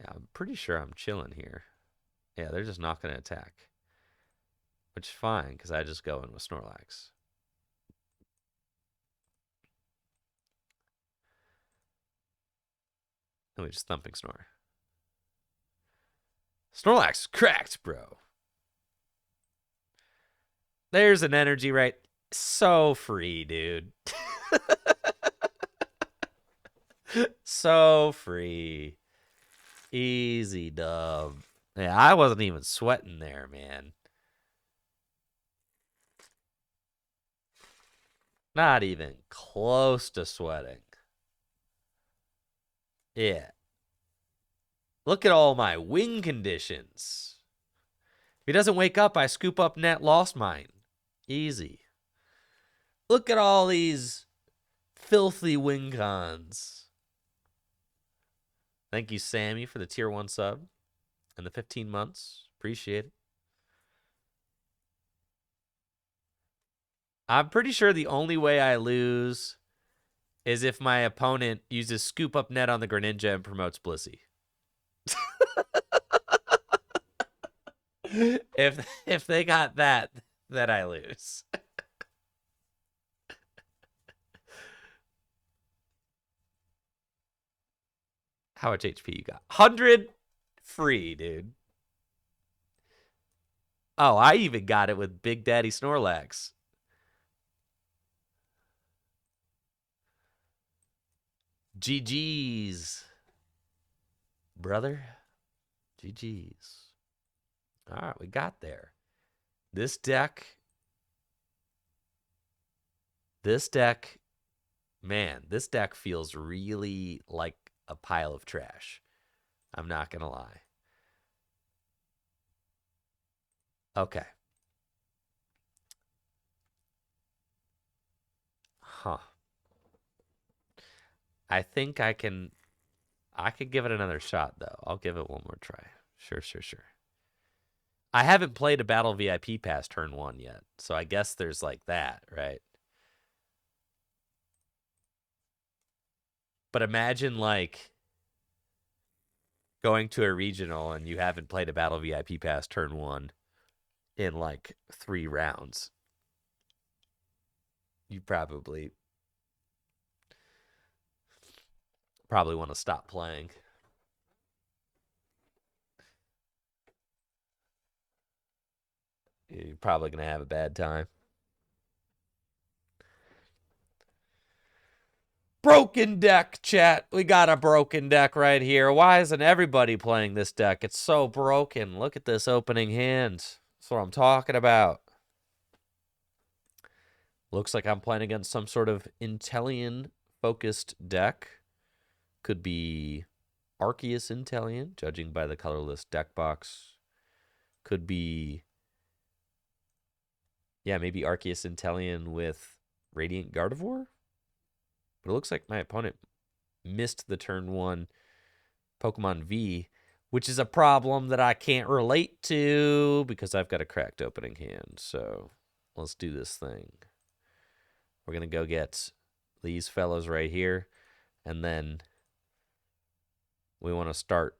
Yeah, I'm pretty sure I'm chilling here. Yeah, they're just not going to attack. Which is fine, because I just go in with Snorlax. And we just Thumping Snore. Snorlax cracked, bro. There's an energy right. So free, dude. So free. Easy dub. Yeah, I wasn't even sweating there, man. Not even close to sweating. Yeah. Look at all my wing conditions. If he doesn't wake up, I scoop up net, lost mine. Easy. Look at all these filthy wing cons. Thank you, Sammy, for the tier 1 sub and the 15 months. Appreciate it. I'm pretty sure the only way I lose is if my opponent uses Scoop Up Net on the Greninja and promotes Blissey. If they got that, then I lose. How much HP you got? 100 free, dude. Oh, I even got it with Big Daddy Snorlax. GG's, brother. GG's. All right, we got there. This deck, man, this deck feels really like a pile of trash. I'm not going to lie. Okay. Huh. I think I could give it another shot though. I'll give it one more try. Sure. I haven't played a Battle VIP past turn 1 yet. So I guess there's like that, right? But imagine like going to a regional and you haven't played a Battle VIP past turn 1 in like 3 rounds. You probably want to stop playing. You're probably going to have a bad time. Broken deck, chat. We got a broken deck right here. Why isn't everybody playing this deck? It's so broken. Look at this opening hand. That's what I'm talking about. Looks like I'm playing against some sort of Inteleon-focused deck. Could be Arceus Inteleon, judging by the colorless deck box. Could be, yeah, maybe Arceus Inteleon with Radiant Gardevoir. But it looks like my opponent missed the turn 1 Pokemon V, which is a problem that I can't relate to because I've got a cracked opening hand. So let's do this thing. We're going to go get these fellows right here. And then we want to start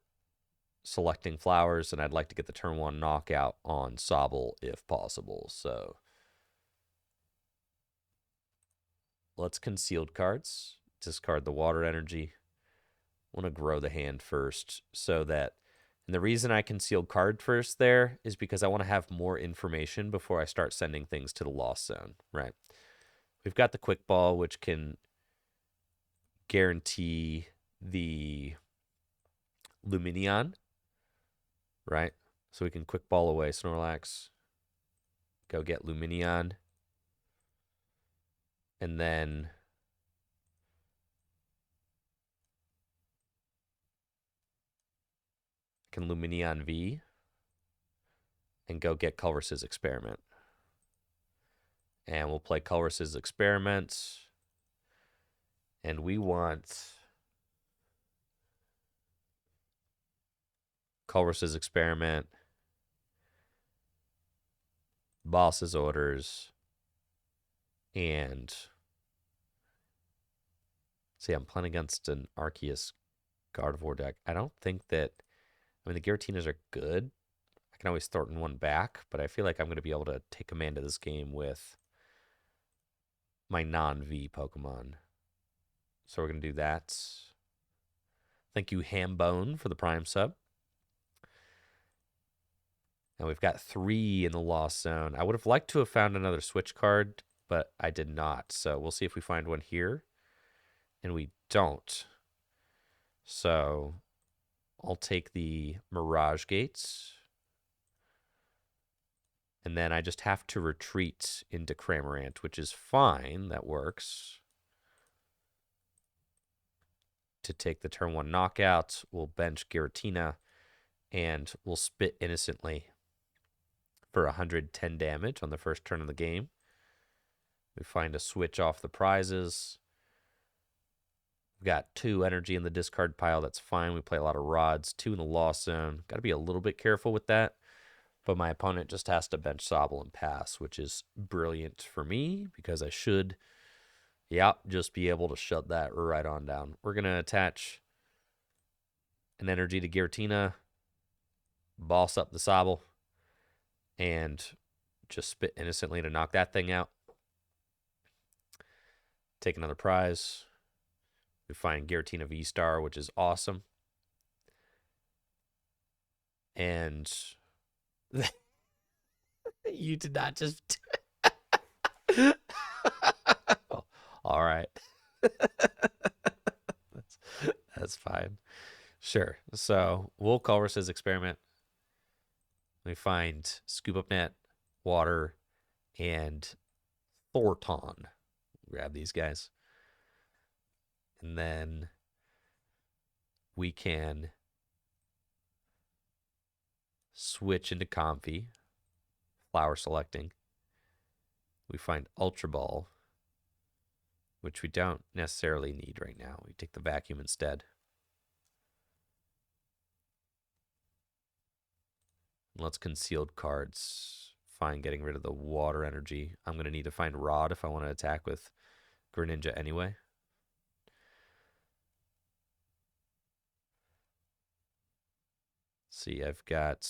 selecting flowers. And I'd like to get the turn 1 knockout on Sobble if possible. So let's concealed cards. Discard the water energy. I want to grow the hand first so that, and the reason I concealed card first there is because I want to have more information before I start sending things to the lost zone, right? We've got the quick ball, which can guarantee the Lumineon, right? So we can quick ball away Snorlax, go get Lumineon, and then can Lumineon V and go get Culver's Experiment. And we'll play Culver's Experiment. And we want Culver's Experiment, Boss's Orders, and see, I'm playing against an Arceus Gardevoir deck. I don't think that, I mean, the Giratinas are good. I can always throw one back, but I feel like I'm going to be able to take command of this game with my non-V Pokemon. So we're going to do that. Thank you, Hambone, for the Prime sub. And we've got 3 in the Lost Zone. I would have liked to have found another switch card, but I did not. So we'll see if we find one here. And we don't. So I'll take the Mirage Gates. And then I just have to retreat into Cramorant, which is fine. That works. To take the turn 1 knockout, we'll bench Giratina, and we'll spit Innocently for 110 damage on the first turn of the game. We find a switch off the prizes. We've got 2 energy in the discard pile. That's fine. We play a lot of rods. 2 in the lost zone. Got to be a little bit careful with that. But my opponent just has to bench Sobble and pass, which is brilliant for me because I should, just be able to shut that right on down. We're going to attach an energy to Giratina, boss up the Sobble, and just spit innocently to knock that thing out. Take another prize. We find Giratina V-Star, which is awesome. And you did not just... All right. that's fine. Sure. So we'll Culver's experiment. We find Scoop Up Net, Water, and Thorton. Grab these guys. And then we can switch into Comfy, flower selecting. We find Ultra Ball, which we don't necessarily need right now. We take the vacuum instead. Let's concealed cards. Fine, getting rid of the water energy. I'm going to need to find Rod if I want to attack with Greninja anyway. See, I've got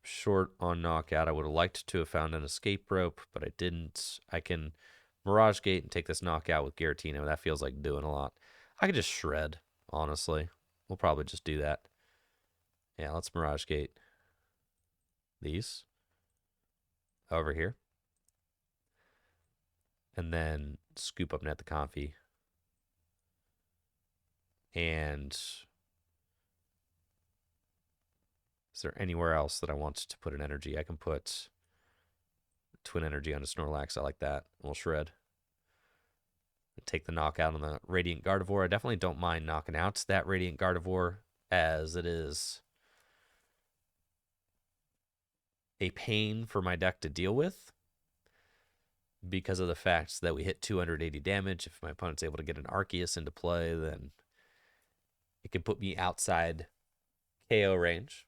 short on knockout. I would have liked to have found an escape rope, but I didn't. I can Mirage Gate and take this knockout with Giratina. That feels like doing a lot. I could just shred, honestly. We'll probably just do that. Yeah, let's Mirage Gate these over here. And then Scoop Up Net the Comfy. And is there anywhere else that I want to put an energy? I can put Twin Energy onto Snorlax. I like that. We'll shred. Take the knockout on the Radiant Gardevoir. I definitely don't mind knocking out that Radiant Gardevoir, as it is a pain for my deck to deal with because of the fact that we hit 280 damage. If my opponent's able to get an Arceus into play, then it can put me outside KO range.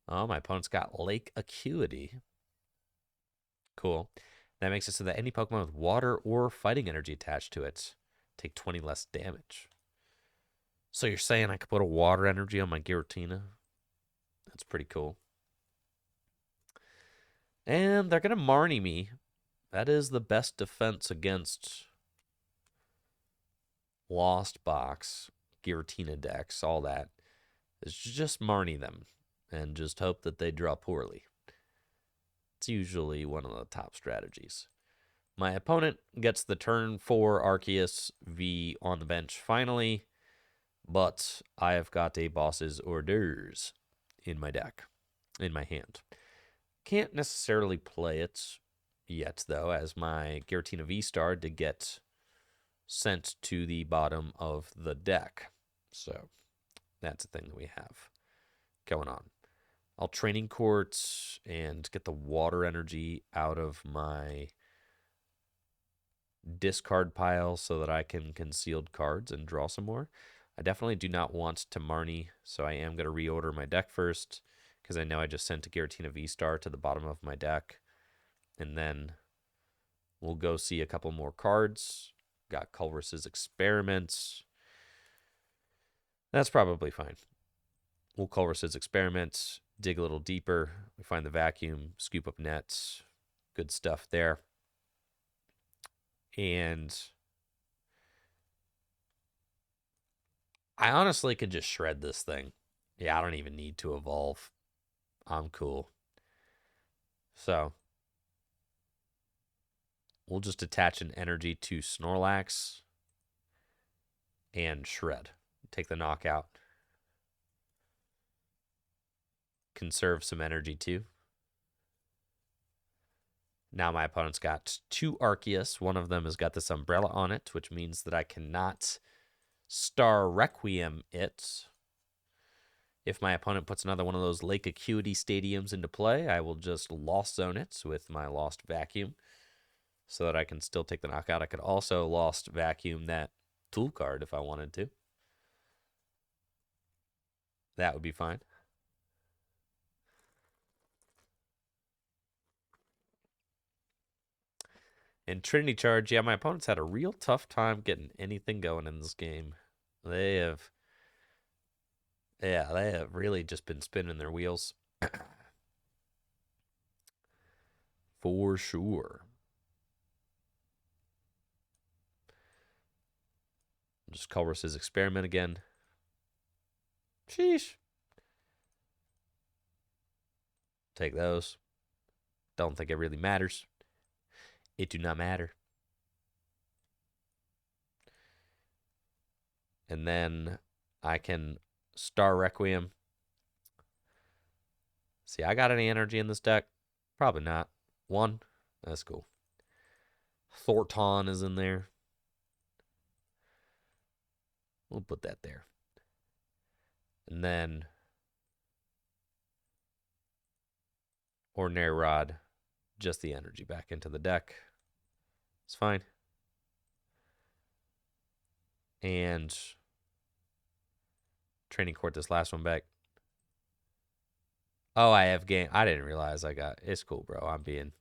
Oh, my opponent's got Lake Acuity. Cool. That makes it so that any Pokemon with water or fighting energy attached to it take 20 less damage. So you're saying I could put a water energy on my Giratina? That's pretty cool. And they're going to Marnie me. That is the best defense against Lost Box, Giratina decks, all that. Is just Marnie them and just hope that they draw poorly. It's usually one of the top strategies. My opponent gets the turn 4 Arceus V on the bench finally, but I have got a boss's orders in my deck, in my hand. Can't necessarily play it yet, though, as my Giratina V-Star did get sent to the bottom of the deck. So that's the thing that we have going on. I'll Training Court and get the water energy out of my discard pile so that I can concealed cards and draw some more. I definitely do not want to Marnie, so I am going to reorder my deck first because I know I just sent a Giratina V-Star to the bottom of my deck. And then we'll go see a couple more cards. Got Culver's Experiments. That's probably fine. We'll Culver's Experiments, dig a little deeper. We find the vacuum, Scoop Up Nets. Good stuff there. And I honestly could just shred this thing. Yeah, I don't even need to evolve. I'm cool. So we'll just attach an energy to Snorlax and shred. Take the knockout. Conserve some energy too. Now my opponent's got 2 Arceus. One of them has got this umbrella on it, which means that I cannot Star Requiem it. If my opponent puts another one of those Lake Acuity stadiums into play, I will just Lost Zone it with my Lost Vacuum so that I can still take the knockout. I could also Lost Vacuum that tool card if I wanted to. That would be fine. And Trinity Charge, yeah, my opponent's had a real tough time getting anything going in this game. They have really just been spinning their wheels. For sure. Just Culver's experiment again. Sheesh. Take those. Don't think it really matters. It do not matter. And then I can Star Requiem. See, I got any energy in this deck? Probably not. One. That's cool. Thorton is in there. We'll put that there. And then Ordinary Rod. Just the energy back into the deck. It's fine. And Training Court this last one back. Oh, I have game. I didn't realize I got. It's cool, bro. I'm being.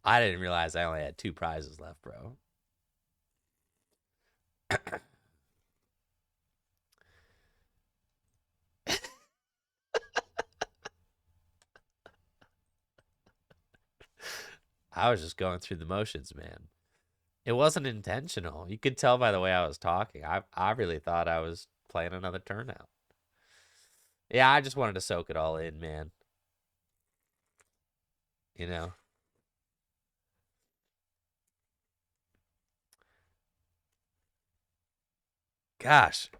I didn't realize I only had 2 prizes left, bro. I was just going through the motions, man. It wasn't intentional. You could tell by the way I was talking. I really thought I was playing another turnout. Yeah, I just wanted to soak it all in, man. You know? Gosh.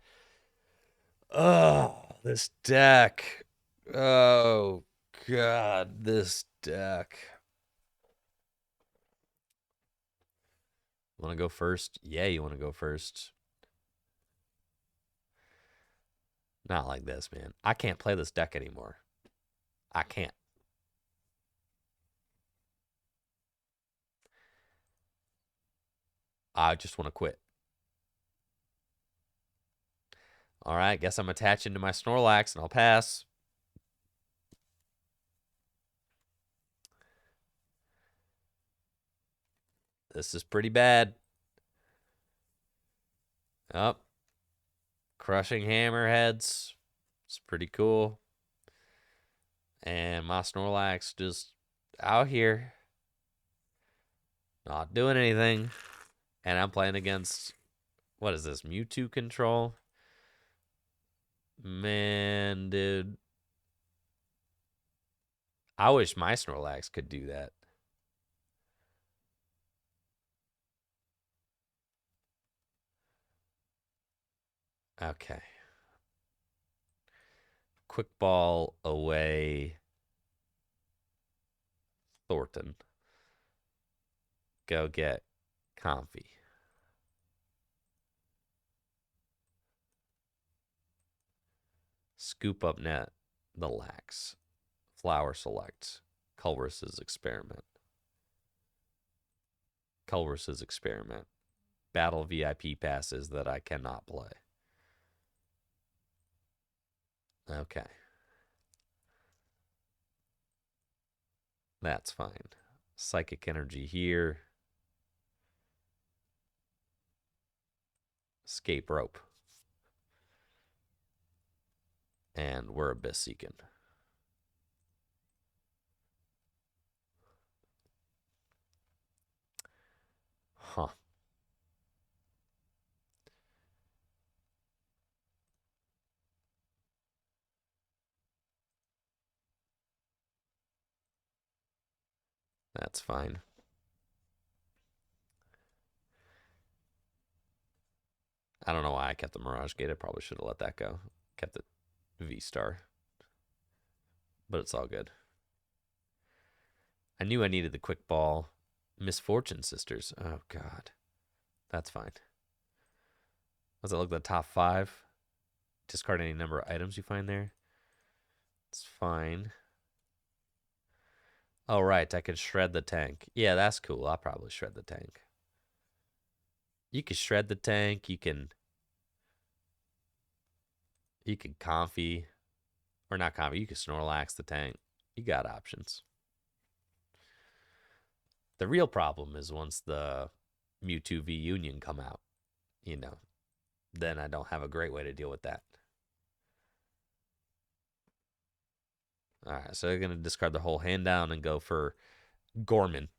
Oh, this deck. Oh, God, this deck. Want to go first? Yeah, you want to go first. Not like this, man. I can't play this deck anymore. I can't. I just want to quit. All right, guess I'm attaching to my Snorlax and I'll pass. This is pretty bad. Up. Oh. Crushing Hammerheads. It's pretty cool. And my Snorlax just out here. Not doing anything. And I'm playing against, what is this, Mewtwo control? Man, dude. I wish my Snorlax could do that. Okay. Quick ball away. Thornton. Go get Comfy. Scoop up net. The Lax. Flower select. Culver's experiment. Culver's experiment. Battle VIP passes that I cannot play. Okay. That's fine. Psychic energy here. Escape rope. And we're Abyss Seeking. Huh. That's fine. I don't know why I kept the Mirage Gate. I probably should have let that go. Kept the V-Star. But it's all good. I knew I needed the quick ball. Misfortune Sisters. Oh, God. That's fine. Does it look at the top 5? Discard any number of items you find there. It's fine. Oh, right. I can shred the tank. Yeah, that's cool. I'll probably shred the tank. You can shred the tank. You can Comfy. Or not Comfy. You can Snorlax the tank. You got options. The real problem is once the Mewtwo V Union come out, you know, then I don't have a great way to deal with that. All right, so they're going to discard the whole hand down and go for Gorman.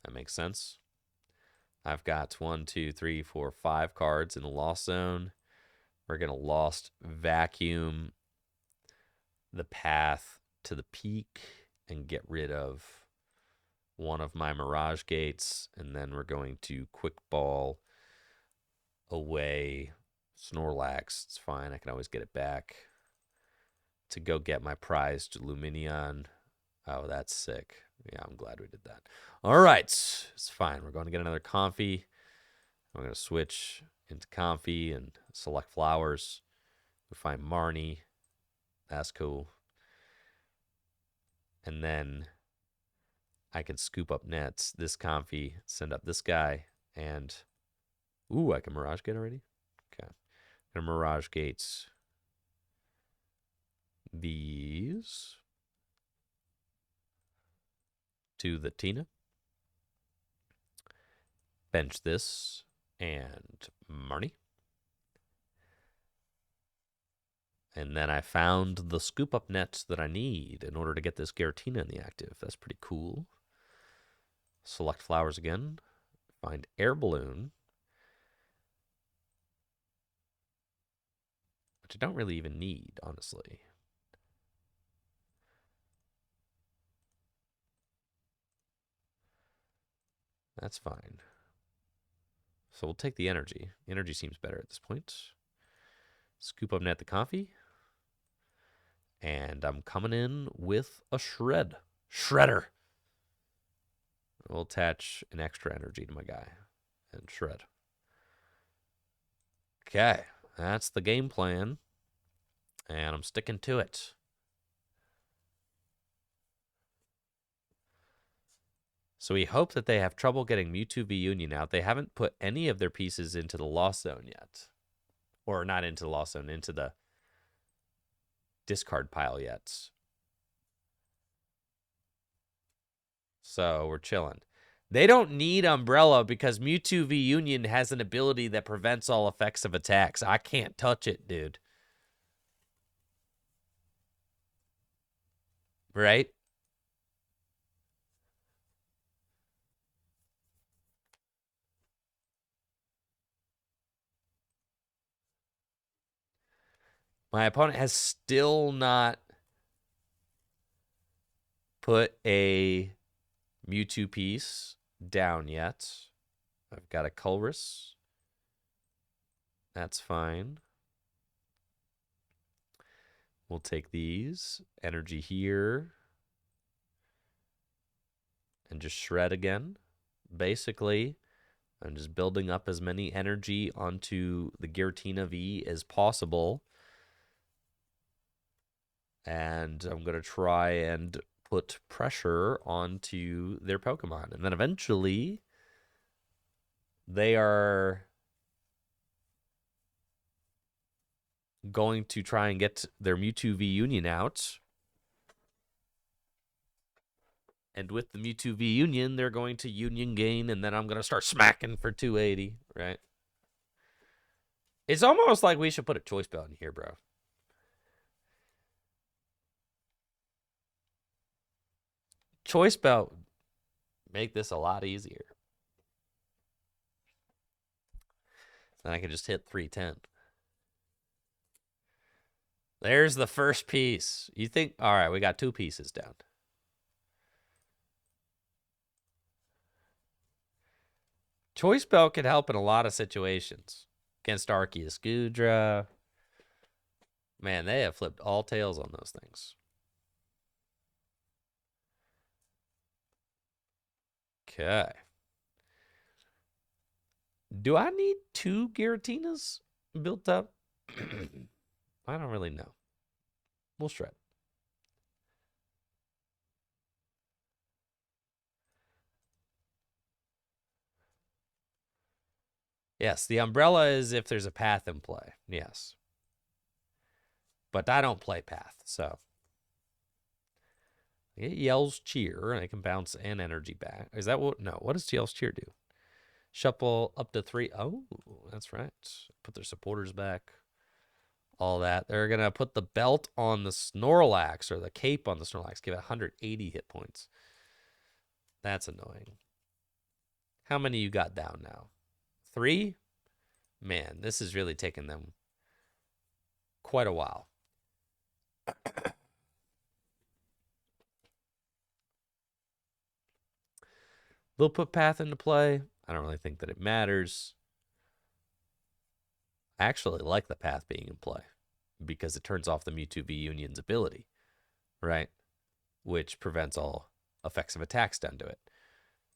That makes sense. I've got 1, 2, 3, 4, 5 cards in the Lost Zone. We're going to Lost Vacuum the path to the peak and get rid of one of my Mirage Gates. And then we're going to Quick Ball away Snorlax. It's fine. I can always get it back to go get my prized Luminion. Oh, that's sick. Yeah, I'm glad we did that. All right. It's fine. We're going to get another Comfy. I'm going to switch into Comfy and select flowers. We find Marnie. That's cool. And then I can scoop up nets, this Comfy, send up this guy, and ooh, I can Mirage Gate already? Okay. I'm gonna Mirage Gates these to the Tina. Bench this and Marnie. And then I found the scoop up nets that I need in order to get this Giratina in the active. That's pretty cool. Select flowers again. Find air balloon. Which I don't really even need, honestly. That's fine. So we'll take the energy. Energy seems better at this point. Scoop up net the coffee. And I'm coming in with a Shredder. We'll attach an extra energy to my guy and shred. Okay, that's the game plan. And I'm sticking to it. So we hope that they have trouble getting Mewtwo V Union out. They haven't put any of their pieces into the Lost Zone yet. Or not into the Lost Zone, into the discard pile yet. So we're chilling. They don't need Umbrella because Mewtwo V Union has an ability that prevents all effects of attacks. I can't touch it, dude. Right? My opponent has still not put a Mewtwo piece down yet. I've got a Colress. That's fine. We'll take these. Energy here. And just shred again. Basically, I'm just building up as many energy onto the Giratina V as possible. And I'm going to try and put pressure onto their Pokemon. And then eventually, they are going to try and get their Mewtwo V Union out. And with the Mewtwo V Union, they're going to Union Gain, and then I'm going to start smacking for 280, right? It's almost like we should put a choice belt in here, bro. Choice belt make this a lot easier. Then I can just hit 310. There's the first piece. You think, all right, we got 2 pieces down. Choice belt can help in a lot of situations. Against Arceus Goodra. Man, they have flipped all tails on those things. Okay. Do I need 2 Giratinas built up? I don't really know. We'll shred. Yes, the umbrella is if there's a path in play. Yes. But I don't play path, so. It yells cheer, and I can bounce and energy back. Is that what? No. What does yells cheer do? Shuffle up to 3. Oh, that's right. Put their supporters back. All that. They're going to put the belt on the Snorlax or the cape on the Snorlax. Give it 180 hit points. That's annoying. How many you got down now? 3? Man, this is really taking them quite a while. They'll put Path into play. I don't really think that it matters. I actually like the Path being in play because it turns off the Mewtwo V Union's ability, right? Which prevents all effects of attacks done to it.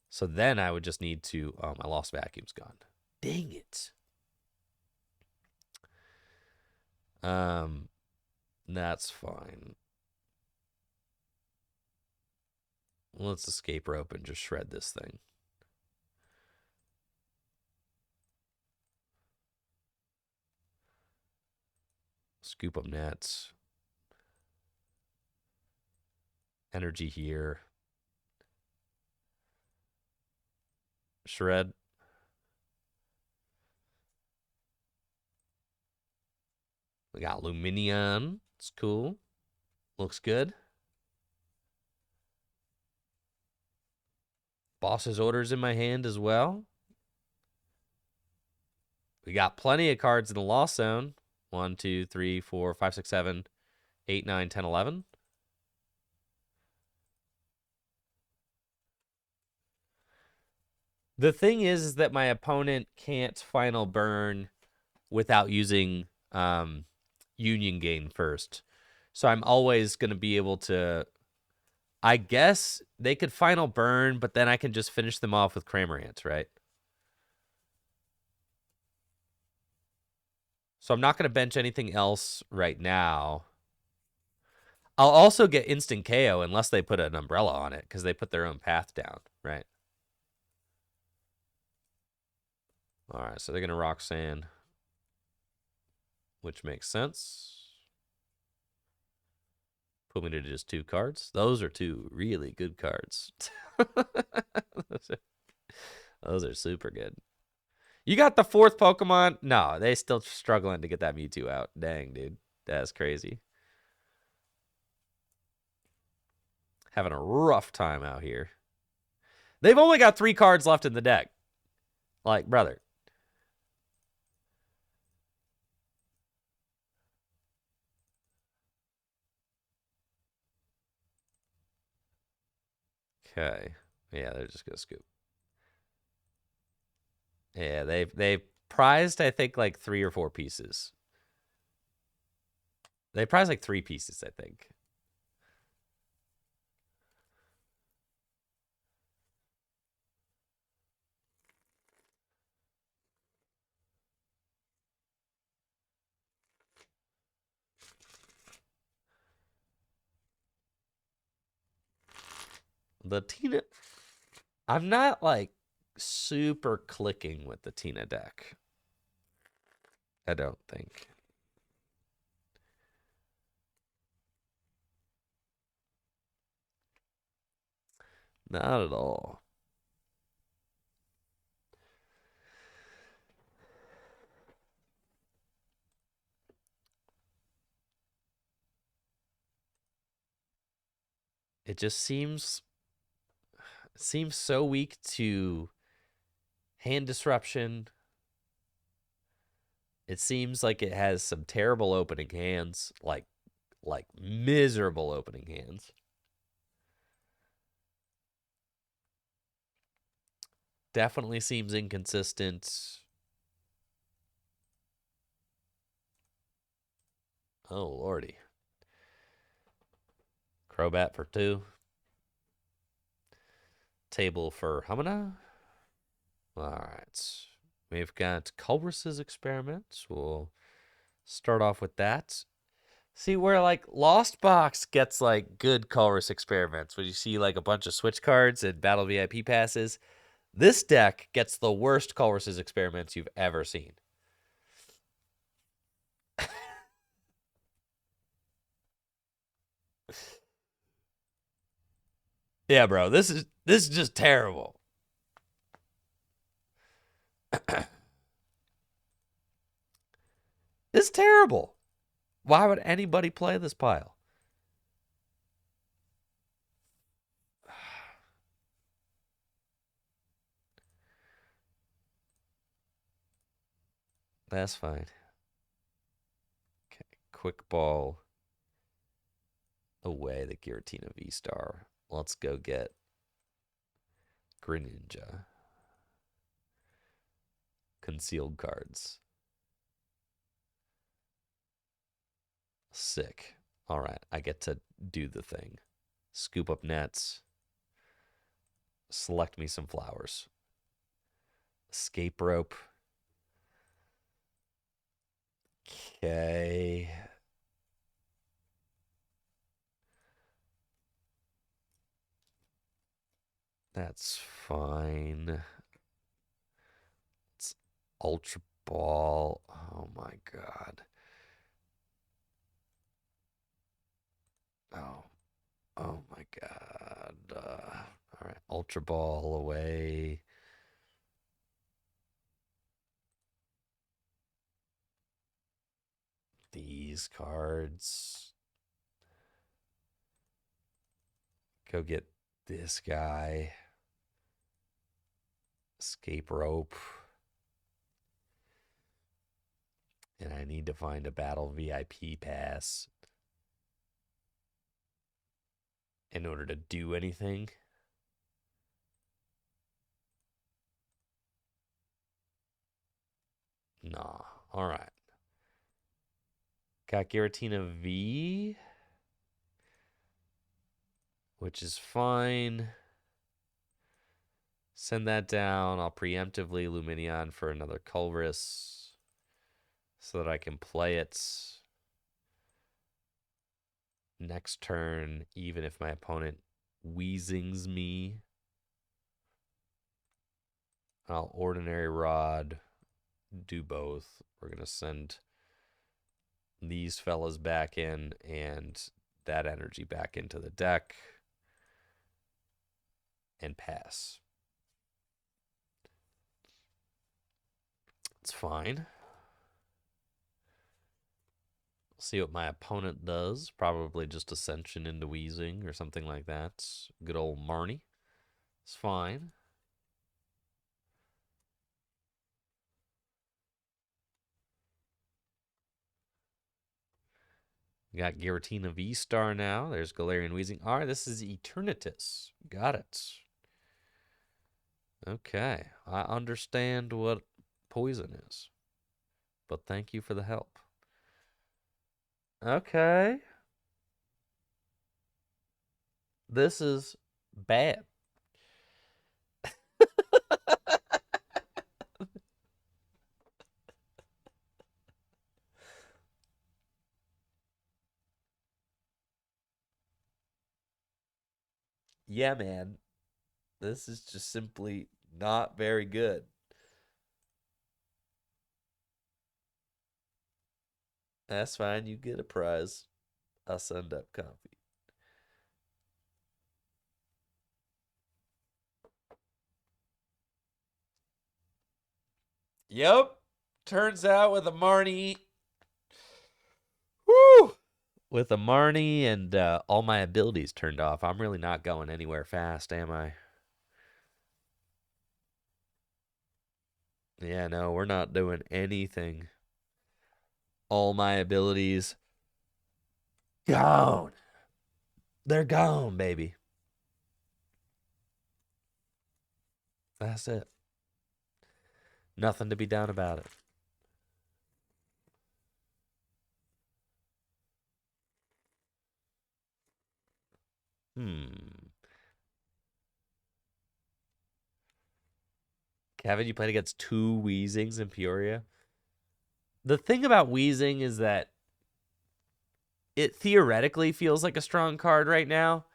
So then I would just need to... Oh, my Lost Vacuum's gone. Dang it. That's fine. Let's escape rope and just shred this thing. Scoop up nets. Energy here. Shred. We got Luminion. It's cool. Looks good. Boss's orders in my hand as well. We got plenty of cards in the Lost Zone. 1, 2, 3, 4, 5, 6, 7, 8, 9, 10, 11. The thing is that my opponent can't final burn without using Union Gain first. So I'm always going to be able to... I guess they could final burn, but then I can just finish them off with Cramorant, right? So I'm not going to bench anything else right now. I'll also get instant KO unless they put an umbrella on it because they put their own path down, right? All right, so they're going to Roxanne, which makes sense. Put me to just 2 cards. Those are 2 really good cards. Those are super good. You got the 4th Pokemon? No, they still struggling to get that Mewtwo out. Dang, dude. That's crazy. Having a rough time out here. They've only got 3 cards left in the deck. Like, brother. Okay. Yeah, they're just gonna scoop. Yeah, they've prized, I think, like 3 or 4 pieces. They prized like 3 pieces, I think. The Tina... I'm not, like, super clicking with the Tina deck. I don't think. Not at all. It just seems so weak to hand disruption. It seems like it has some terrible opening hands, like miserable opening hands. Definitely seems inconsistent. Oh, lordy. Crobat for 2. Table for Humana. All right. We've got Culberus's experiments. We'll start off with that. See, where like Lost Box gets like good Culberus experiments, when you see like a bunch of switch cards and Battle VIP passes, this deck gets the worst Culberus's experiments you've ever seen. Yeah, bro. This is just terrible. It's terrible. Why would anybody play this pile? That's fine. Okay, quick ball away the Giratina V Star. Let's go get Greninja. Concealed cards. Sick. All right, I get to do the thing. Scoop up nets. Select me some flowers. Escape rope. Okay. That's fine. It's Ultra Ball. Oh my god. Oh. Oh my god. All right. Ultra Ball away. These cards. Go get this guy. Escape rope. And I need to find a battle VIP pass in order to do anything. Nah. All right. Got Giratina V, which is fine. Send that down. I'll preemptively Luminion for another Culverus so that I can play it next turn, even if my opponent Weezings me. I'll Ordinary Rod, do both. We're going to send these fellas back in and that energy back into the deck and pass. It's fine. See what my opponent does. Probably just Ascension into Weezing or something like that. Good old Marnie. It's fine. We got Giratina V-Star now. There's Galarian Weezing. All right, this is Eternatus. Got it. Okay. I understand what poison is. But thank you for the help. Okay. This is bad. Yeah, man. This is just simply not very good. That's fine. You get a prize. I'll send up coffee. Yep. Turns out with a Marnie. Woo! With a Marnie and all my abilities turned off, I'm really not going anywhere fast, am I? Yeah, no, we're not doing anything. All my abilities gone. They're gone, baby. That's it. Nothing to be done about it. Hmm. Kevin, you played against two Weezings in Peoria. The thing about Weezing is that it theoretically feels like a strong card right now.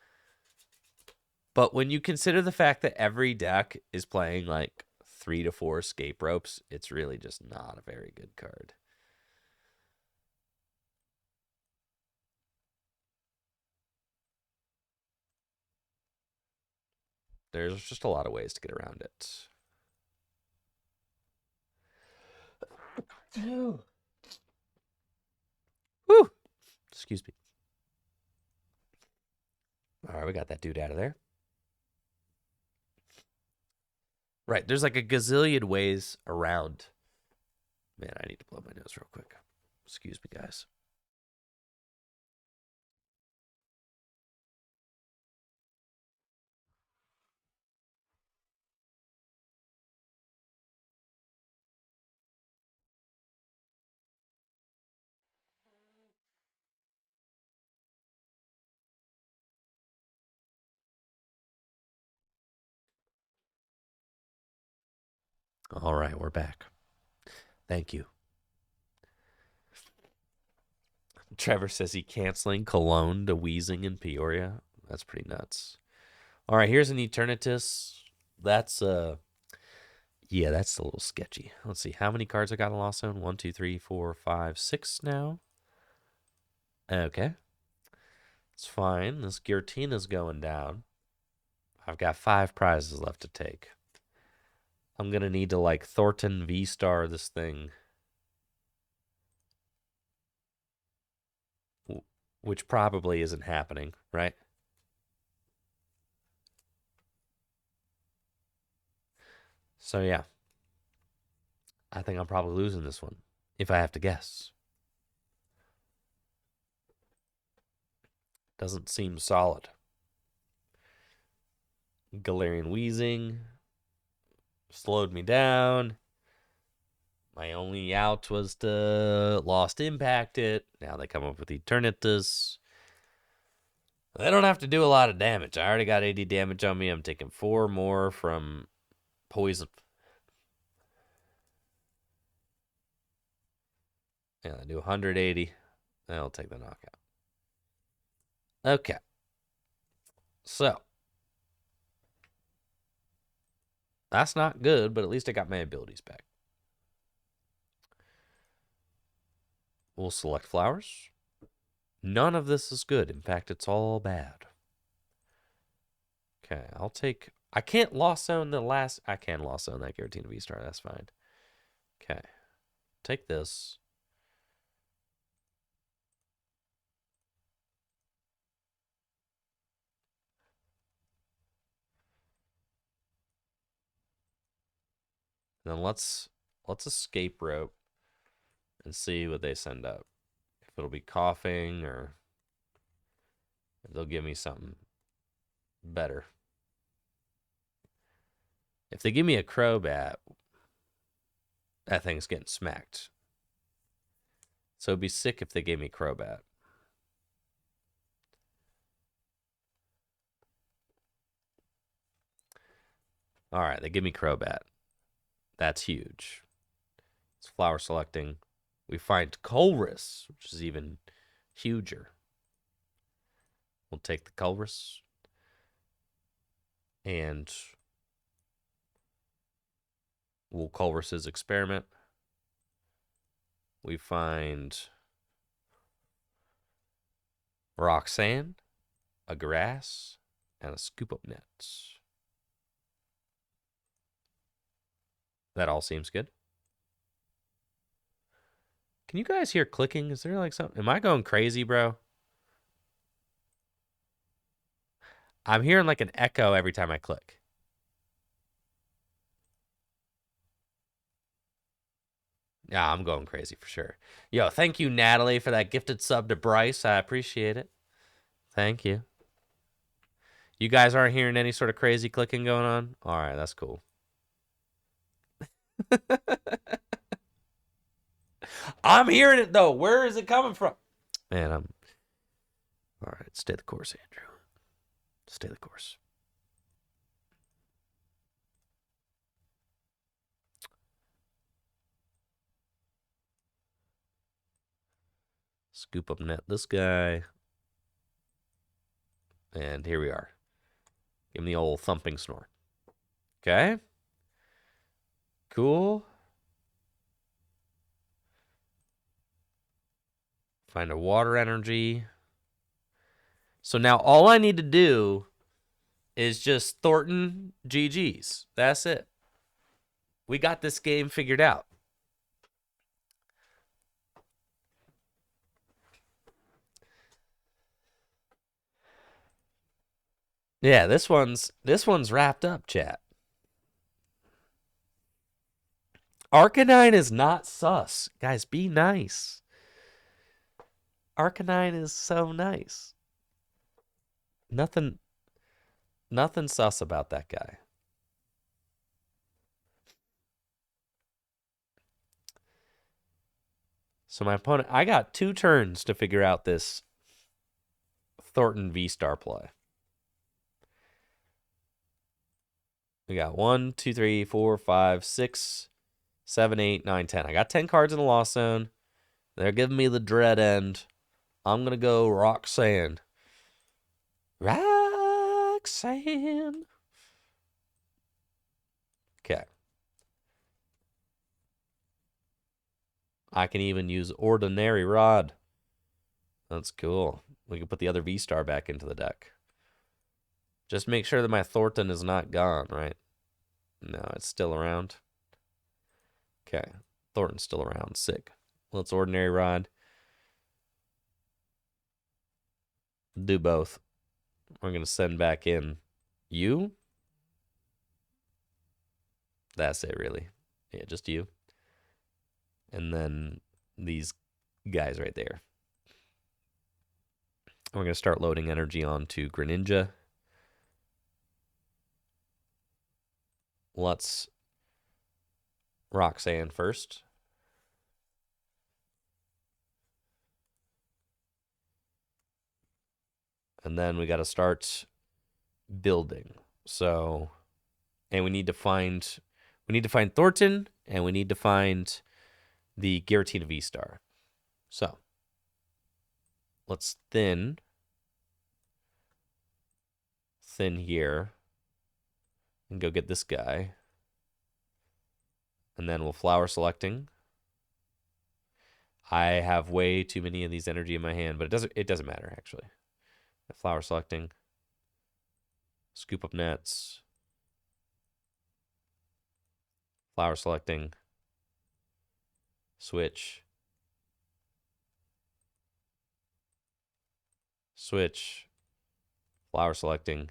But when you consider the fact that every deck is playing like 3 to 4 escape ropes, it's really just not a very good card. There's just a lot of ways to get around it. Whew. Excuse me. All right, we got that dude out of there. Right, there's like a gazillion ways around. Man, I need to blow my nose real quick. Excuse me, guys. All right, we're back. Thank you. Trevor says he canceling Cologne to Wheezing in Peoria. That's pretty nuts. All right, here's an Eternatus. That's yeah, that's a little sketchy. Let's see how many cards I got in Lost Zone. 1, 2, 3, 4, 5, 6 now. Okay, it's fine. This Giratina's going down. I've got 5 prizes left to take. I'm gonna need to like Thornton V-Star this thing, which probably isn't happening, right? So yeah, I think I'm probably losing this one, if I have to guess. Doesn't seem solid. Galarian Wheezing slowed me down. My only out was to Lost Impact it. Now they come up with Eternatus. They don't have to do a lot of damage. I already got 80 damage on me. I'm taking 4 more from poison. Yeah, I do 180. I'll take the knockout. Okay. So. That's not good, but at least I got my abilities back. We'll select flowers. None of this is good. In fact, it's all bad. Okay, I'll take... I can't Lost Zone the last... I can Lost Zone that Giratina V-Star. That's fine. Okay. Take this. And then let's escape rope and see what they send up. If it'll be coughing or if they'll give me something better. If they give me a Crobat, that thing's getting smacked. So it'd be sick if they gave me Crobat. All right, they give me Crobat. That's huge. It's flower selecting. We find Colress, which is even huger. We'll take the Colress. And we'll Colress's experiment. We find Roxanne, a grass, and a scoop up nets. That all seems good. Can you guys hear clicking? Is there like something? Am I going crazy, bro? I'm hearing like an echo every time I click. Yeah, I'm going crazy for sure. Yo, thank you, Natalie, for that gifted sub to Bryce. I appreciate it. Thank you. You guys aren't hearing any sort of crazy clicking going on? All right, that's cool. I'm hearing it, though. Where is it coming from? Man, I'm... All right, stay the course, Andrew. Stay the course. Scoop up net this guy. And here we are. Give him the old thumping snore. Okay. Cool. Find a water energy. So now all I need to do is just Thornton GG's. That's it. We got this game figured out. Yeah, this one's wrapped up, chat. Arcanine is not sus. Guys, be nice. Arcanine is so nice. Nothing sus about that guy. So my opponent, I got 2 turns to figure out this Thornton V-Star play. We got 1, 2, 3, 4, 5, 6, 7, 8, 9, 10. I got 10 cards in the Lost Zone. They're giving me the dread end. I'm going to go Roxanne. Roxanne. Okay. I can even use Ordinary Rod. That's cool. We can put the other V-Star back into the deck. Just make sure that my Thornton is not gone, right? No, it's still around. Okay. Thornton's still around. Sick. Let's Ordinary Rod. Do both. We're going to send back in you. That's it, really. Yeah, just you. And then these guys right there. We're going to start loading energy onto Greninja. Let's Roxanne first. And then we got to start building. So, and we need to find Thornton, and we need to find the Giratina V-Star. So, let's thin here and go get this guy. And then we'll flower selecting. I have way too many of these energy in my hand, but it doesn't matter actually. Flower selecting. Scoop up nets. Flower selecting. Switch. Switch. Flower selecting.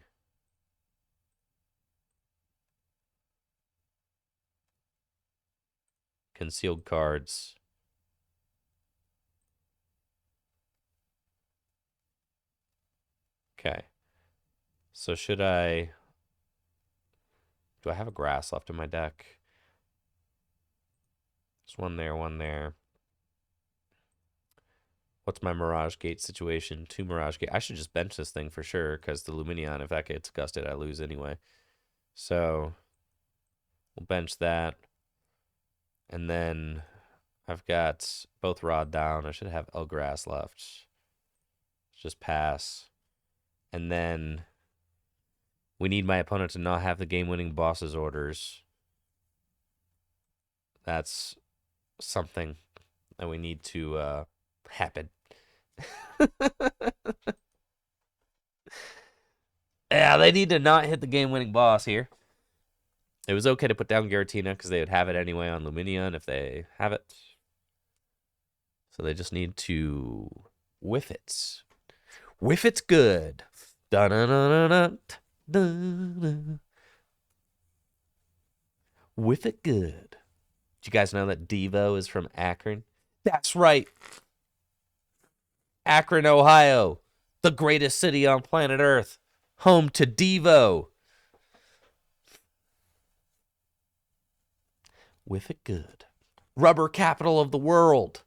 Concealed cards. Okay. So do I have a grass left in my deck? There's one there, one there. What's my Mirage Gate situation? 2 Mirage Gate. I should just bench this thing for sure, because the Luminion, if that gets gusted, I lose anyway. So we'll bench that. And then I've got both Rod down. I should have Elgrass left. Just pass. And then we need my opponent to not have the game-winning boss's orders. That's something that we need to happen. Yeah, they need to not hit the game-winning boss here. It was okay to put down Giratina because they would have it anyway on Luminion if they have it. So they just need to whiff it. Whiff it's good. Da-na-na-na-na. Whiff it good. Did you guys know that Devo is from Akron? That's right. Akron, Ohio. The greatest city on planet Earth. Home to Devo. Whiff it good. Rubber capital of the world.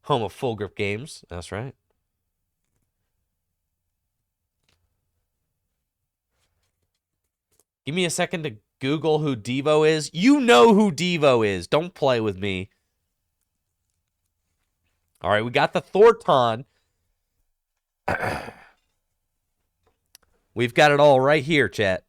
Home of full grip games. That's right. Give me a second to Google who Devo is. You know who Devo is. Don't play with me. All right, we got the Thornton. We've got it all right here, chat.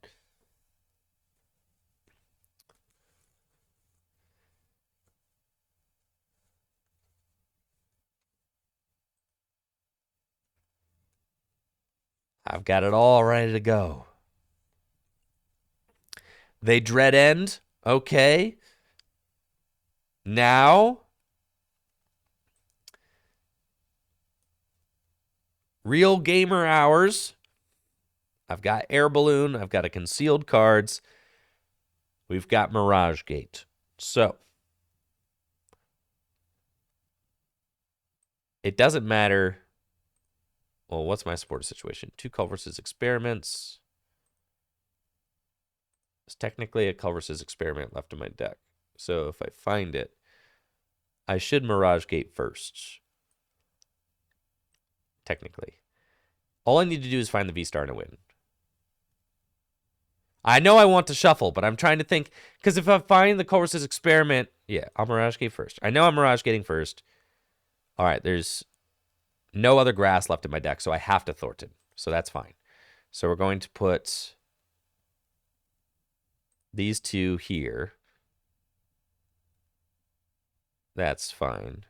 I've got it all ready to go. They dread end. Okay. Now, real gamer hours. I've got air balloon. I've got a concealed cards. We've got Mirage Gate. So, it doesn't matter. Well, what's my supporter situation? 2 Cull versus Experiments. There's technically a Cull versus Experiment left in my deck. So if I find it, I should Mirage Gate first. Technically. All I need to do is find the V-Star and a win. I know I want to shuffle, but I'm trying to think. Because if I find the Cull versus Experiment, yeah, I'll Mirage Gate first. I know I'm Mirage Gating first. All right, there's no other grass left in my deck, so I have to Thornton. So that's fine. So we're going to put these 2 here. That's fine.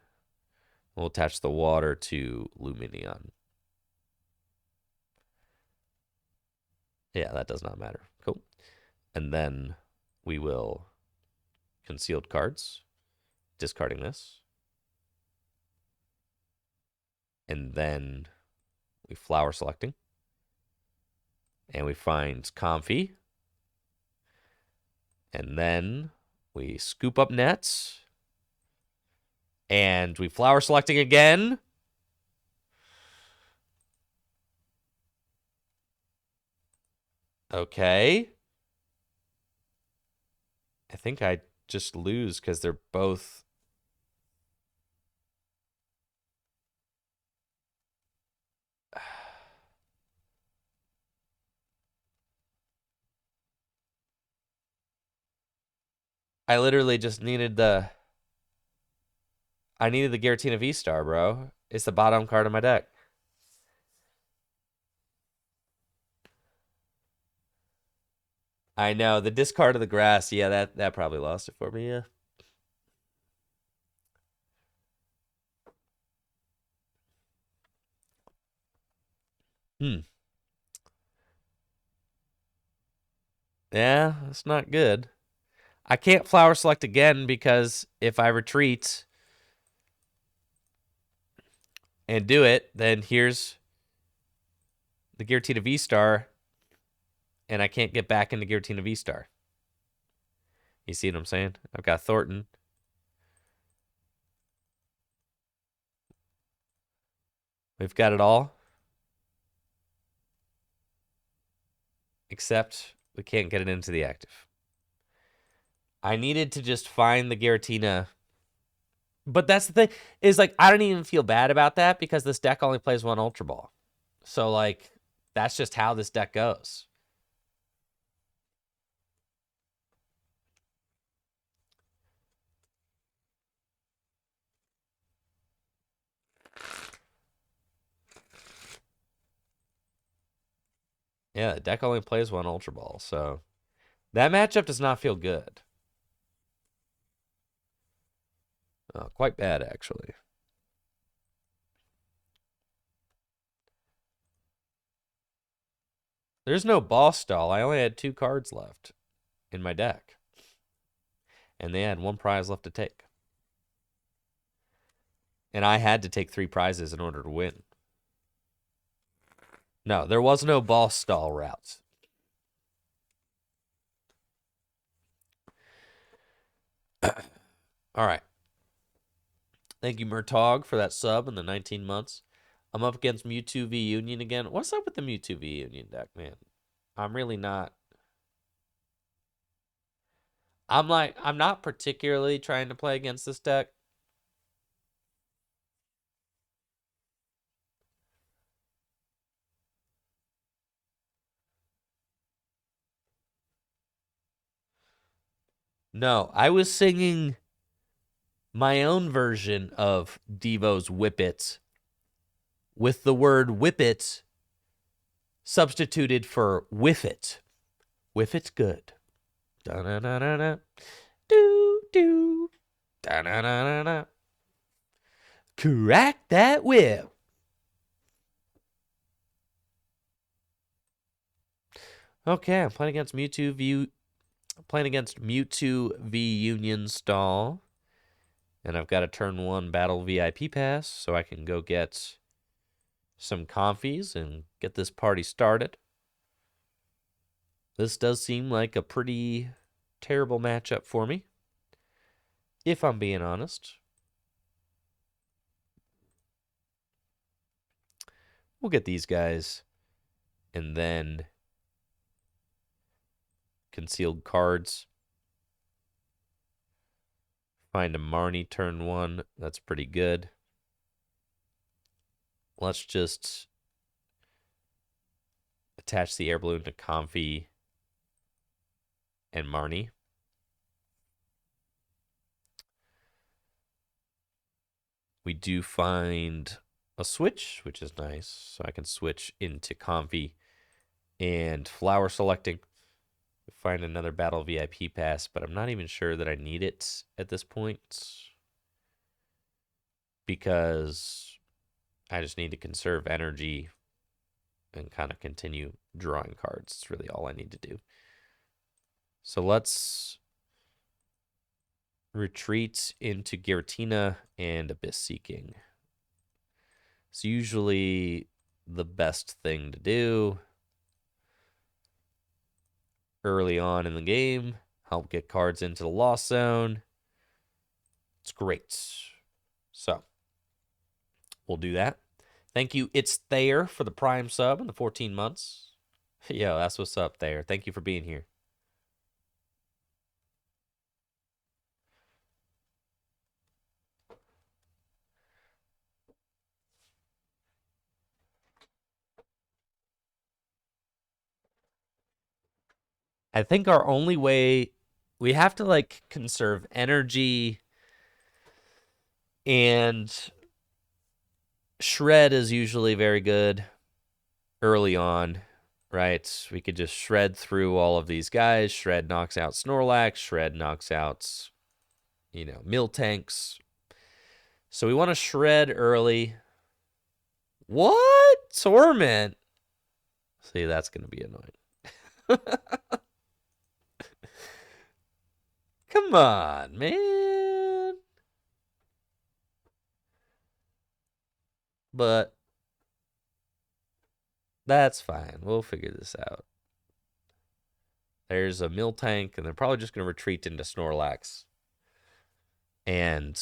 We'll attach the water to Luminion. Yeah, that does not matter. Cool. And then we will concealed cards, discarding this. And then we flower selecting. And we find Comfy. And then we scoop up nets. And we flower selecting again. Okay. I think I just lose because they're both... I literally just needed the... I needed the Giratina V-Star, bro. It's the bottom card of my deck. I know. The discard of the grass. Yeah, that probably lost it for me, yeah. Yeah, that's not good. I can't flower select again because if I retreat and do it, then here's the Giratina V-Star, and I can't get back into Giratina V-Star. You see what I'm saying? I've got Thornton. We've got it all. Except we can't get it into the active. I needed to just find the Giratina. But that's the thing, is like, I don't even feel bad about that because this deck only plays 1 Ultra Ball. So, like, that's just how this deck goes. Yeah, the deck only plays 1 Ultra Ball, so that matchup does not feel good. Quite bad, actually. There's no boss stall. I only had 2 cards left in my deck. And they had 1 prize left to take. And I had to take 3 prizes in order to win. No, there was no boss stall route. All right. Thank you, Murtog, for that sub in the 19 months. I'm up against Mewtwo v Union again. What's up with the Mewtwo v Union deck, man? I'm really not... I'm not particularly trying to play against this deck. No, I was singing my own version of Devo's Whip It with the word whip it substituted for whiff it. Whiff it's good. Da-na-na-na-na. Do-do. Da-na-na-na-na. Crack that whip. Okay, I'm playing against Mewtwo v Union Stall. And I've got a turn 1 battle VIP pass, so I can go get some confies and get this party started. This does seem like a pretty terrible matchup for me, if I'm being honest. We'll get these guys, and then concealed cards. Find a Marnie turn 1. That's pretty good. Let's just attach the air balloon to Comfy and Marnie. We do find a switch, which is nice. So I can switch into Comfy and flower selecting. Find another battle VIP pass, but I'm not even sure that I need it at this point because I just need to conserve energy and kind of continue drawing cards. It's really all I need to do. So let's retreat into Giratina and Abyss Seeking. It's usually the best thing to do early on in the game. Help get cards into the lost zone. It's great. So we'll do that. Thank you, It's Thayer, for the Prime sub and the 14 months. Yo, that's what's up, Thayer. Thank you for being here. I think our only way, we have to like conserve energy, and shred is usually very good early on, right? We could just shred through all of these guys. Shred knocks out Snorlax. Shred knocks out, Miltanks. So we want to shred early. What? Torment? See, that's going to be annoying. Come on, man. But that's fine. We'll figure this out. There's a Miltank, and they're probably just going to retreat into Snorlax and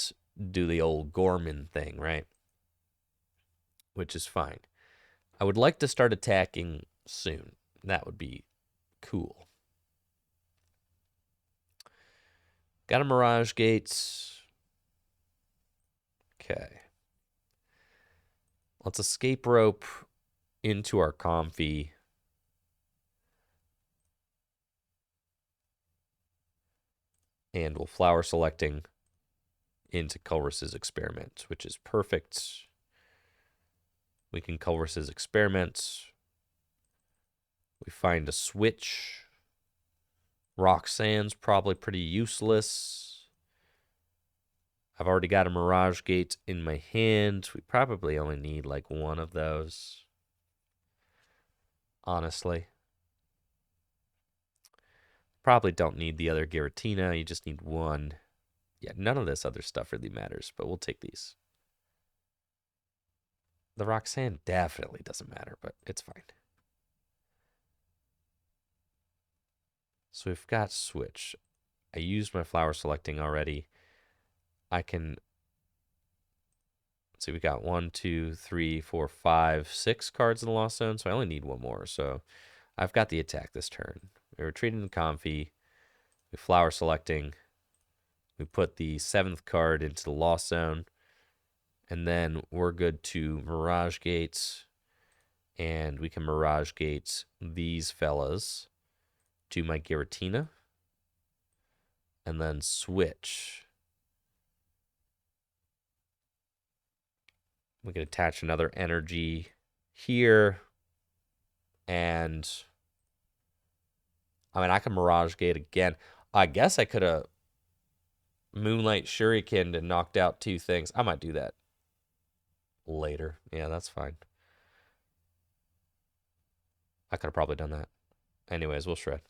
do the old Gorman thing, right? Which is fine. I would like to start attacking soon. That would be cool. Got a Mirage Gates. Okay. Let's escape rope into our Comfy. And we'll flower selecting into Culrus's Experiment, which is perfect. We can Culrus's Experiment. We find a switch. Roxanne's probably pretty useless. I've already got a Mirage Gate in my hand. We probably only need like one of those, honestly. Probably don't need the other Giratina. You just need one. Yeah, none of this other stuff really matters, but we'll take these. The Roxanne definitely doesn't matter, but it's fine. So we've got switch. I used my flower selecting already. I can see we got 1, 2, 3, 4, 5, 6 cards in the lost zone, so I only need one more. So I've got the attack this turn. We retreat into Comfy. We flower selecting. We put the 7th card into the lost zone. And then we're good to Mirage Gates. And we can Mirage Gates these fellas to my Giratina. And then switch. We can attach another energy here. And I mean, I can Mirage Gate again. I guess I could have Moonlight Shuriken and knocked out 2 things. I might do that later. Yeah, that's fine. I could have probably done that. Anyways, we'll shred.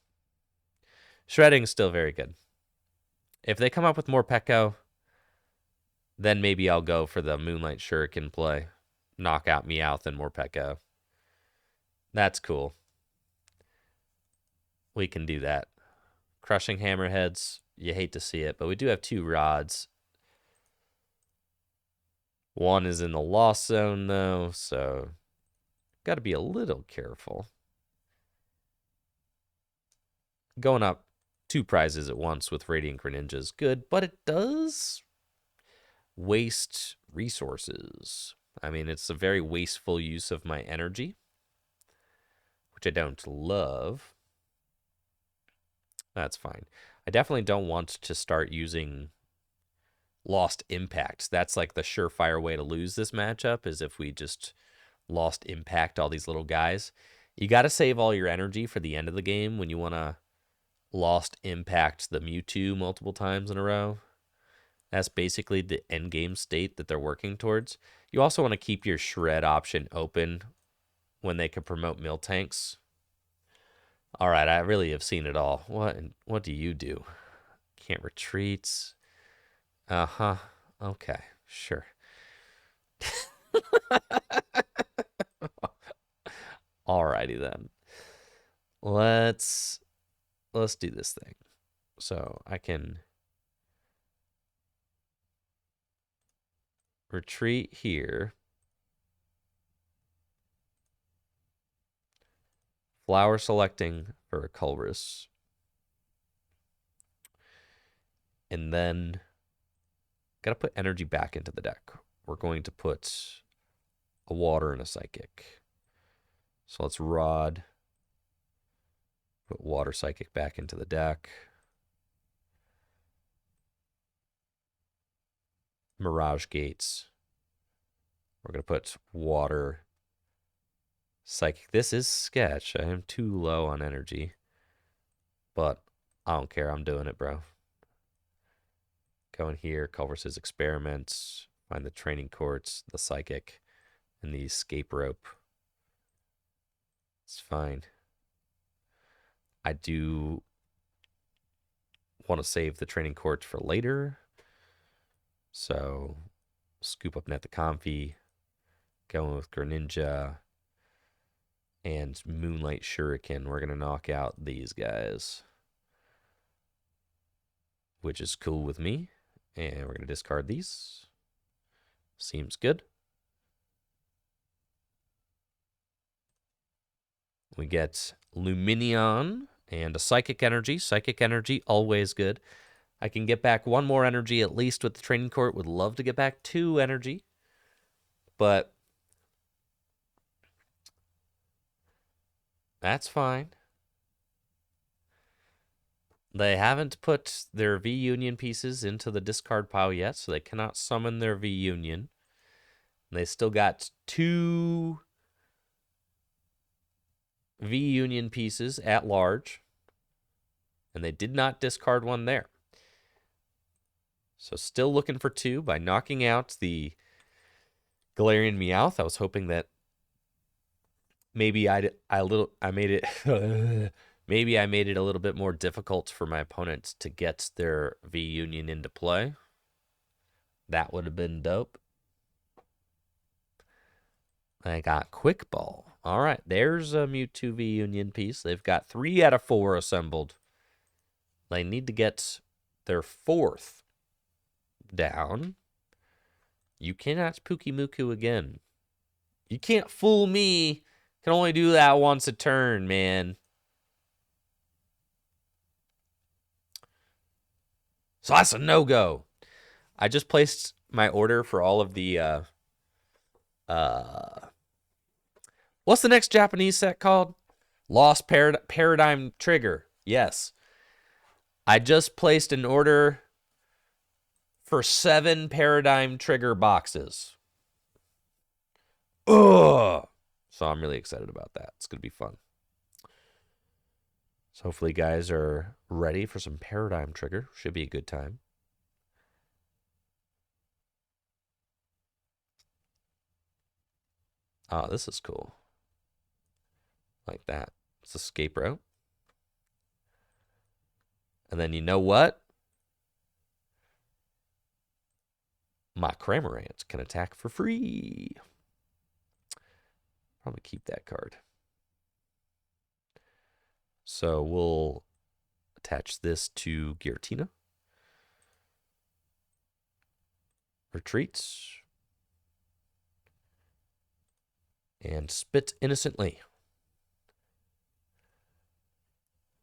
Shredding's still very good. If they come up with more Pekko, then maybe I'll go for the Moonlight Shuriken play. Knock out Meowth and more Pekko. That's cool. We can do that. Crushing Hammerheads, you hate to see it, but we do have 2 rods. One is in the Lost Zone, though, so got to be a little careful. Going up 2 prizes at once with Radiant Greninja is good, but it does waste resources. I mean, it's a very wasteful use of my energy, which I don't love. That's fine. I definitely don't want to start using Lost Impact. That's like the surefire way to lose this matchup, is if we just Lost Impact all these little guys. You got to save all your energy for the end of the game when you want to Lost Impact the Mewtwo multiple times in a row. That's basically the end game state that they're working towards. You also want to keep your Shred option open when they can promote Miltanks. All right, I really have seen it all. What do you do? Can't retreat. Uh-huh. Okay, sure. Alrighty then. Let's do this thing. So I can retreat here. Flower selecting for a Culrus. And then got to put energy back into the deck. We're going to put a water and a psychic. So let's Rod. Put water psychic back into the deck. Mirage Gates. We're going to put water psychic. This is sketch. I am too low on energy. But I don't care. I'm doing it, bro. Go in here. Culver's experiments. Find the training courts, the psychic, and the escape rope. It's fine. I do want to save the training court for later. So scoop up Net the Comfy, going with Greninja, and Moonlight Shuriken. We're going to knock out these guys, which is cool with me. And we're going to discard these. Seems good. We get Lumineon and a Psychic Energy. Psychic Energy, always good. I can get back 1 more energy at least with the training court. Would love to get back 2 energy. But that's fine. They haven't put their V-Union pieces into the discard pile yet, so they cannot summon their V-Union. They still got 2 V-Union pieces at large, and they did not discard 1 there. So still looking for 2 by knocking out the Galarian Meowth. I was hoping that maybe I made it maybe I made it a little bit more difficult for my opponents to get their V-Union into play. That would have been dope. I got Quick Ball. All right, there's a Mewtwo V-Union piece. They've got 3 out of 4 assembled. They need to get their 4th down. You cannot Pukimuku again. You can't fool me. Can only do that once a turn, man. So that's a no-go. I just placed my order for all of the what's the next Japanese set called? Lost Paradigm Trigger. Yes. I just placed an order for 7 Paradigm Trigger boxes. Ugh. So I'm really excited about that. It's going to be fun. So hopefully you guys are ready for some Paradigm Trigger. Should be a good time. Oh, this is cool. Like that. It's escape route. And then you know what? My Cramorant can attack for free. Probably keep that card. So we'll attach this to Giratina. Retreats. And spit innocently.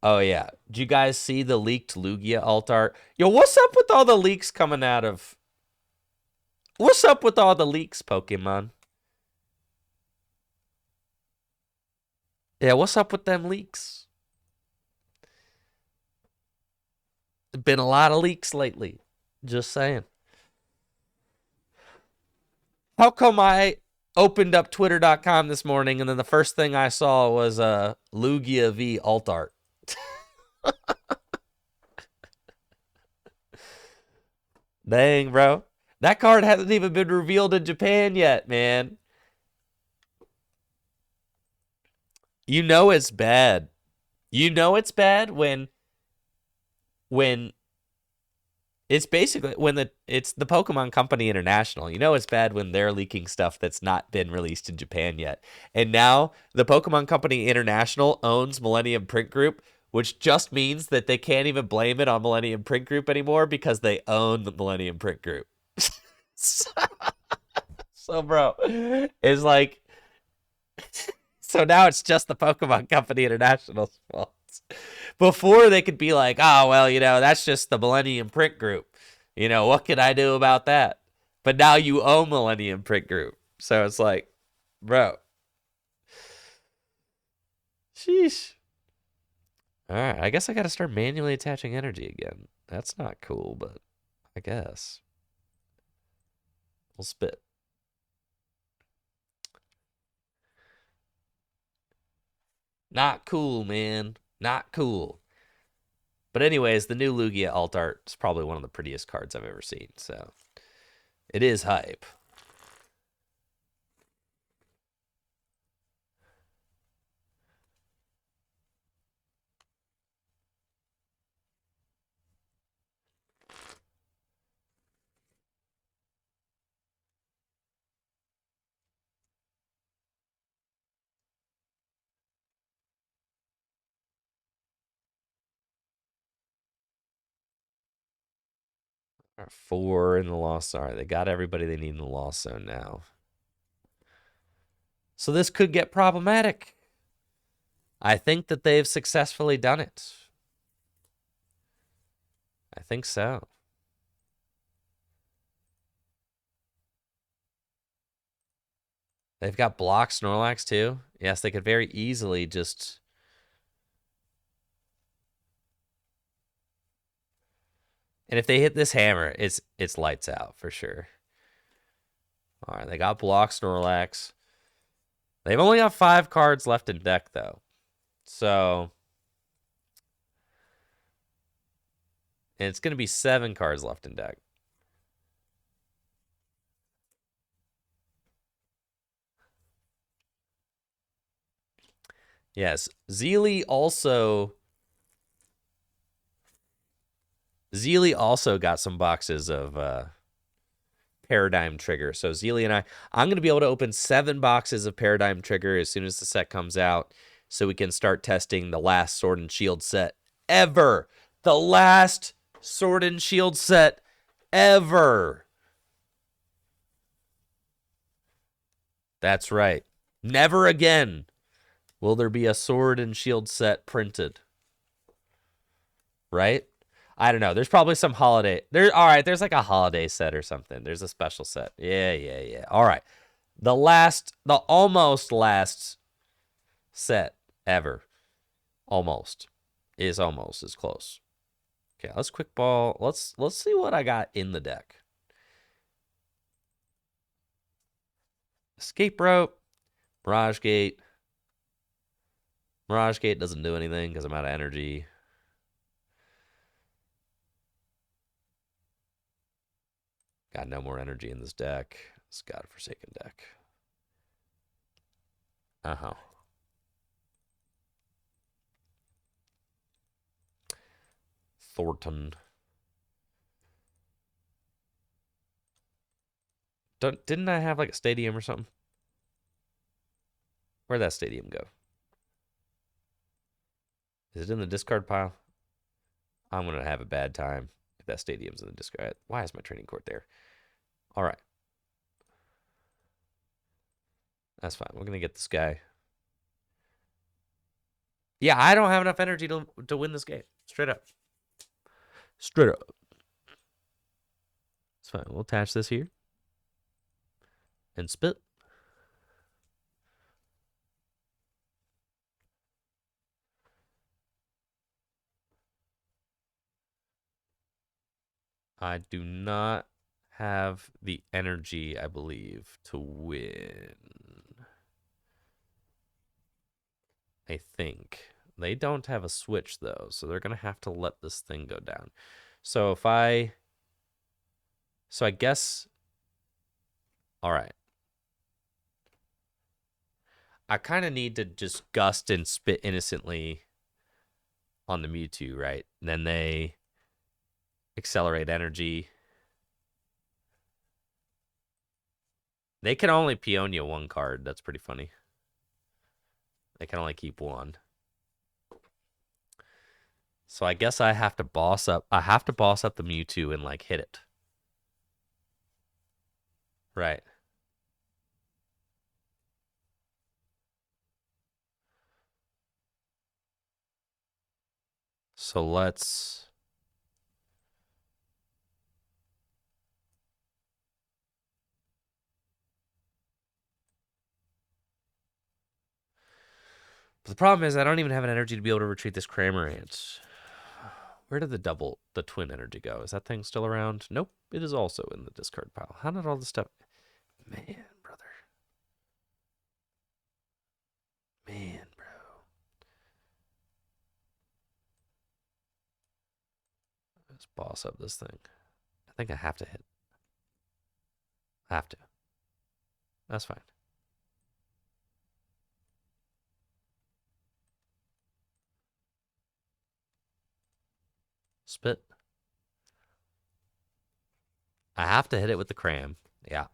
Oh, yeah. Did you guys see the leaked Lugia alt art? Yo, what's up with all the leaks coming out of... What's up with all the leaks, Pokemon? Yeah, what's up with them leaks? Been a lot of leaks lately. Just saying. How come I opened up Twitter.com this morning and then the first thing I saw was Lugia V alt art? Dang, bro. That card hasn't even been revealed in Japan yet, man. You know it's bad. You know it's bad when it's basically when it's the Pokemon Company International. You know it's bad when they're leaking stuff that's not been released in Japan yet. And now the Pokemon Company International owns Millennium Print Group, which just means that they can't even blame it on Millennium Print Group anymore because they own the Millennium Print Group. So, bro, it's like, so now it's just the Pokemon Company International's fault. Before they could be like, oh, well, you know, that's just the Millennium Print Group. You know, what can I do about that? But now you own Millennium Print Group. So it's like, bro. Sheesh. All right, I guess I got to start manually attaching energy again. That's not cool, but I guess. We'll spit. Not cool, man. Not cool. But anyways, the new Lugia alt art is probably one of the prettiest cards I've ever seen. So it is hype. All right, 4 in the lost zone. All right, they got everybody they need in the lost zone now. So this could get problematic. I think that they've successfully done it. I think so. They've got block Snorlax too. Yes, they could very easily just... And if they hit this hammer, it's lights out for sure. All right, they got block Snorlax. They've only got 5 cards left in deck, though. So... And it's going to be 7 cards left in deck. Yes, Zeely also got some boxes of Paradigm Trigger. So Zeely and I'm going to be able to open 7 boxes of Paradigm Trigger as soon as the set comes out so we can start testing the last Sword and Shield set ever. The last Sword and Shield set ever. That's right. Never again will there be a Sword and Shield set printed. Right? I don't know. There's probably some holiday. All right, there's like a holiday set or something. There's a special set. Yeah. All right. The almost last set ever. Almost is close. Okay, let's quick ball. Let's see what I got in the deck. Escape rope, Mirage Gate. Mirage Gate doesn't do anything because I'm out of energy. Got no more energy in this deck. It's godforsaken deck. Uh-huh. Thornton. Didn't I have like a stadium or something? Where'd that stadium go? Is it in the discard pile? I'm going to have a bad time if that stadium's in the discard. Why is my training court there? All right. That's fine. We're going to get this guy. Yeah, I don't have enough energy to win this game. Straight up. Straight up. It's fine. We'll attach this here. And spit. I do not have the energy, I believe, to win. I think. They don't have a switch, though, so they're going to have to let this thing go down. So if I... So I guess... All right. I kind of need to just gust and spit innocently on the Mewtwo, right? And then they accelerate energy. They can only Peonia one card. That's pretty funny. They can only keep one. So I guess I have to boss up. I have to boss up the Mewtwo and like hit it. Right. So let's... But the problem is I don't even have an energy to be able to retreat this Cramorant. Where did the twin energy go? Is that thing still around? Nope. It is also in the discard pile. How did all this stuff... Man, brother. Man, bro. Let's boss up this thing. I think I have to hit. I have to. That's fine. Spit. I have to hit it with the cram. Yeah.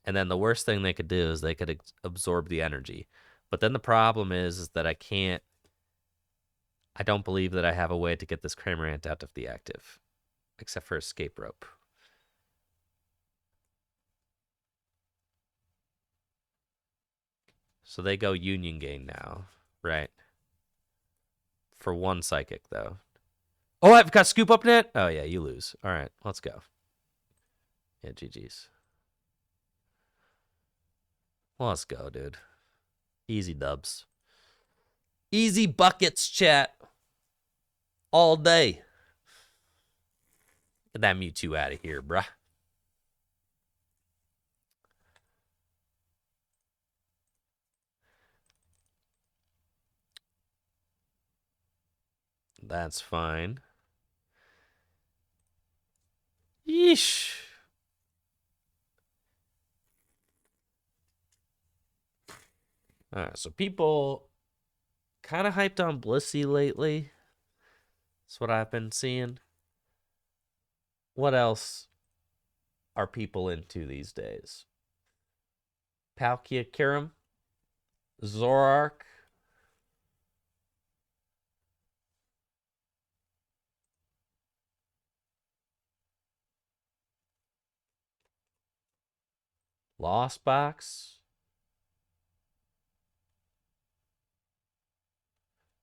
And then the worst thing they could do is they could absorb the energy. But then the problem is that I can't... I don't believe that I have a way to get this Cramorant out of the active. Except for escape rope. So they go Union Gain now. Right. For one Psychic, though. Oh, I've got Scoop Up Net? Oh, yeah, you lose. All right, let's go. Yeah, GG's. Let's go, dude. Easy dubs. Easy buckets, chat. All day. Get that Mewtwo out of here, bruh. That's fine. Yeesh. All right, so people kind of hyped on Blissey lately. That's what I've been seeing. What else are people into these days? Palkia Kirim, Zoroark. Lost Box.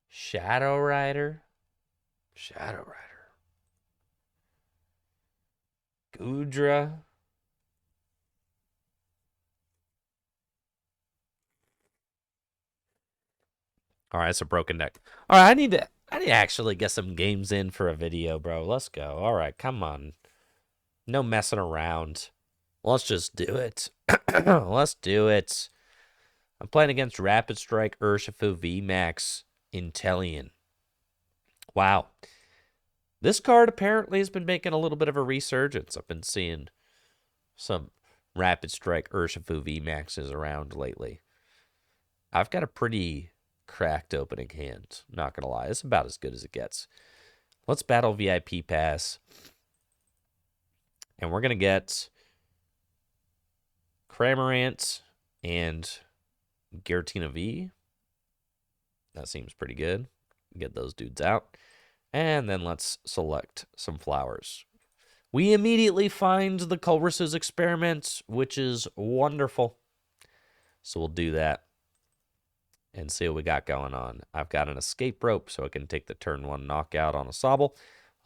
Shadow Rider. Shadow Rider. Goodra. All right, it's a broken deck. All right, I need to actually get some games in for a video, bro. Let's go. All right, come on. No messing around. Let's just do it. Let's do it. I'm playing against Rapid Strike Urshifu VMAX Intellion. Wow. This card apparently has been making a little bit of a resurgence. I've been seeing some Rapid Strike Urshifu VMAXs around lately. I've got a pretty cracked opening hand, not gonna lie. It's about as good as it gets. Let's battle VIP pass. And we're going to get Cramorant and Giratina V. That seems pretty good. Get those dudes out. And then let's select some flowers. We immediately find the Culver's experiment, which is wonderful. So we'll do that and see what we got going on. I've got an escape rope, so I can take the turn 1 knockout on a Sobble.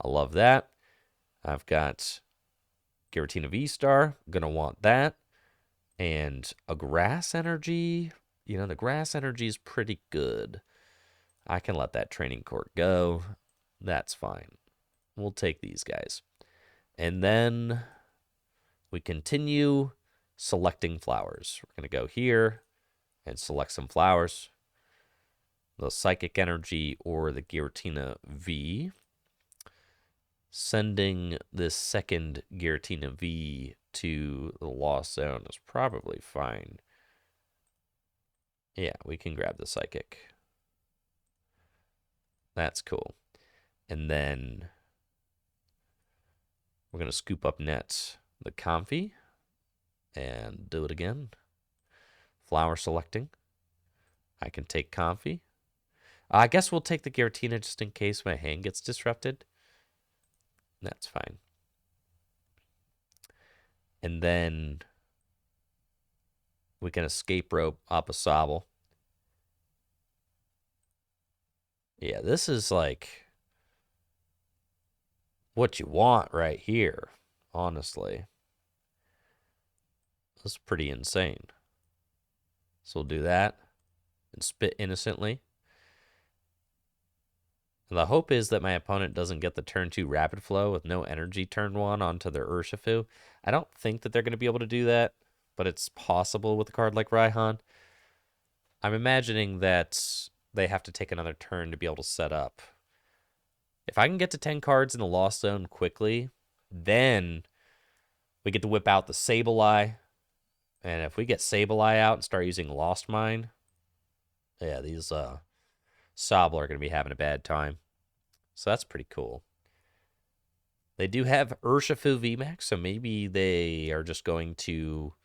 I love that. I've got Giratina V-Star. Gonna want that. And a Grass Energy. You know, the Grass Energy is pretty good. I can let that training court go. That's fine. We'll take these guys. And then we continue selecting flowers. We're going to go here and select some flowers. The Psychic Energy or the Giratina V. Sending this second Giratina V to the Lost Zone is probably fine. Yeah, we can grab the Psychic. That's cool. And then we're going to scoop up next the Comfy and do it again. Flower selecting. I can take Comfy. I guess we'll take the Giratina just in case my hand gets disrupted. That's fine. And then we can escape rope up a Sobble. Yeah, this is like what you want right here, honestly. This is pretty insane. So we'll do that and spit innocently. And the hope is that my opponent doesn't get the turn 2 rapid flow with no energy turn 1 onto their Urshifu. I don't think that they're going to be able to do that, but it's possible with a card like Raihan. I'm imagining that they have to take another turn to be able to set up. If I can get to 10 cards in the Lost Zone quickly, then we get to whip out the Sableye. And if we get Sableye out and start using Lost Mine, yeah, these Sobble are going to be having a bad time. So that's pretty cool. They do have Urshifu VMAX, so maybe they are just going to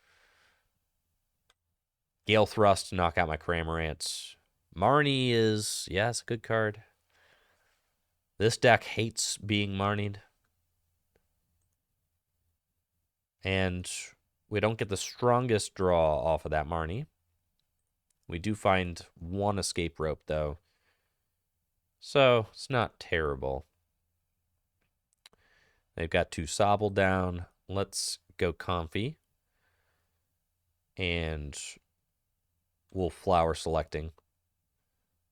Gale Thrust to knock out my Cramorant. Marnie is, yeah, it's a good card. This deck hates being Marnied. And we don't get the strongest draw off of that Marnie. We do find one escape rope, though. So it's not terrible. They've got 2 Sobble down. Let's go Comfy. And we'll flower selecting.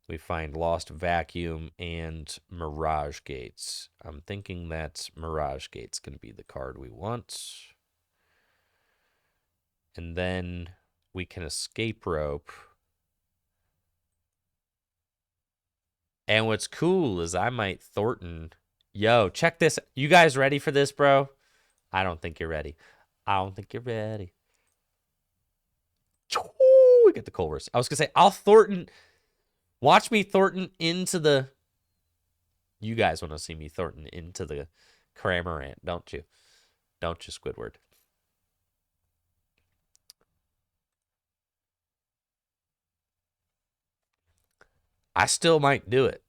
We find Lost Vacuum and Mirage Gates. I'm thinking that Mirage Gate's going to be the card we want. And then we can escape rope. And what's cool is I might Thornton. Yo, check this. You guys ready for this, bro? I don't think you're ready. I don't think you're ready. We get the Culver's. I was going to say, I'll Thornton. Watch me Thornton into the... You guys want to see me Thornton into the Cramorant, don't you? Don't you, Squidward? I still might do it.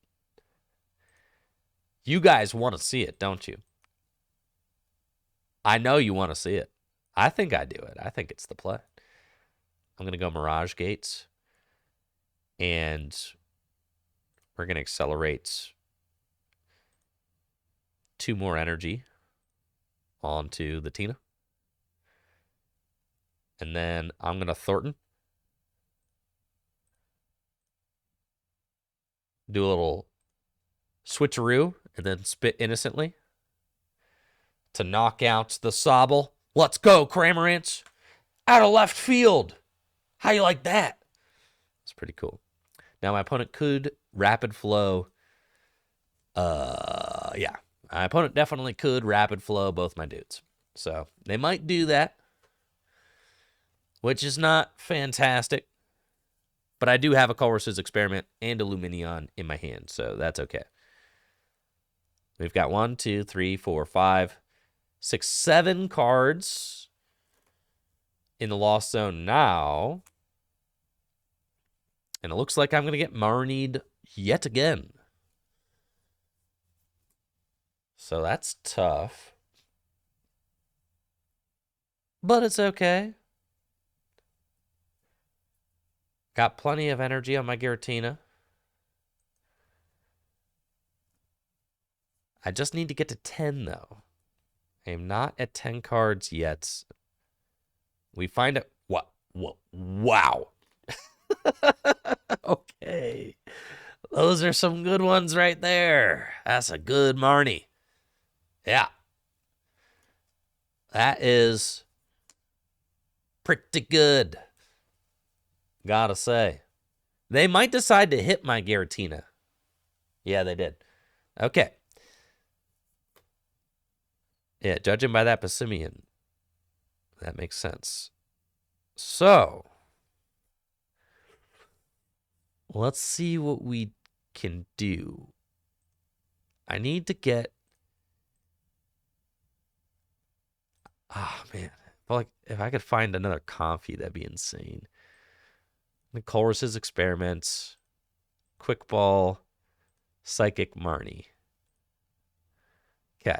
You guys want to see it, don't you? I know you want to see it. I think I do it. I think it's the play. I'm going to go Mirage Gates. And we're going to accelerate 2 more energy onto the Tina. And then I'm going to Thornton. Do a little switcheroo and then spit innocently to knock out the Sobble. Let's go, Cramorant. Out of left field. How you like that? It's pretty cool. Now, my opponent could rapid flow. Yeah. My opponent definitely could rapid flow both my dudes. So, they might do that, which is not fantastic. But I do have a Culver's Experiment and a Luminion in my hand, so that's okay. We've got 1, 2, 3, 4, 5, 6, 7 cards in the Lost Zone now. And it looks like I'm going to get Marnied yet again. So that's tough. But it's okay. Got plenty of energy on my Giratina. I just need to get to 10, though. I am not at 10 cards yet. We find it. What? Wow. Okay. Those are some good ones right there. That's a good Marnie. Yeah. That is pretty good. Gotta say. They might decide to hit my Giratina. Yeah, they did. Okay. Yeah, judging by that Pessimian, that makes sense. So, let's see what we can do. I need to get... Ah, man. Like, if I could find another Comfy, that'd be insane. The Colress's Experiments, Quick Ball, Psychic Marnie. Okay.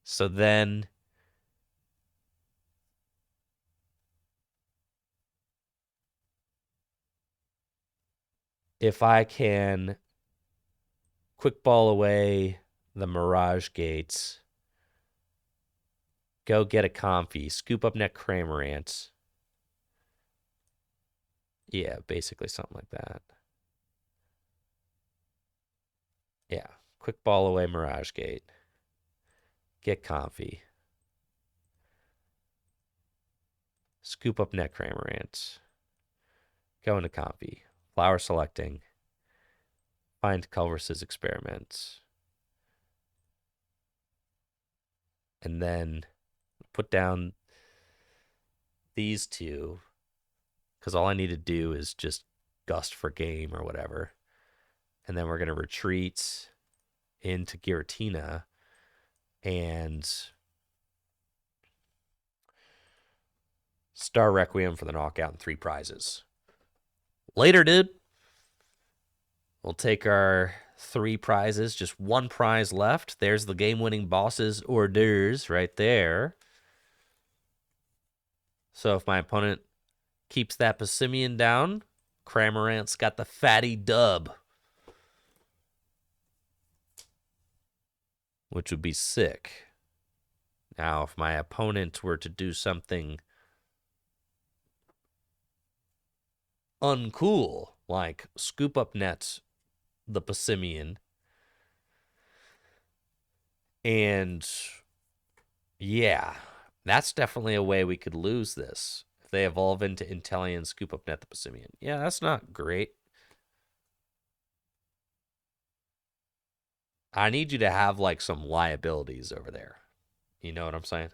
So then... if I can Quick Ball away the Mirage Gates, go get a Comfy, scoop up Net Cramorant. Yeah, basically something like that. Yeah, Quick Ball away Mirage Gate. Get Comfy. Scoop up Net Cramorant. Go into Comfy. Flower selecting. Find Culver's Experiments. And then put down these two. Because all I need to do is just Gust for game or whatever. And then we're going to retreat into Giratina. And Star Requiem for the knockout and 3 prizes. Later, dude. We'll take our 3 prizes. Just 1 prize left. There's the game-winning boss's hors d'oeuvres right there. So if my opponent keeps that Pessimian down, Cramorant's got the fatty dub. Which would be sick. Now, if my opponent were to do something uncool, like scoop up net the Pessimian, and yeah, that's definitely a way we could lose this. If they evolve into Inteleon, scoop up net the Pessimian. Yeah, that's not great. I need you to have like some liabilities over there. You know what I'm saying?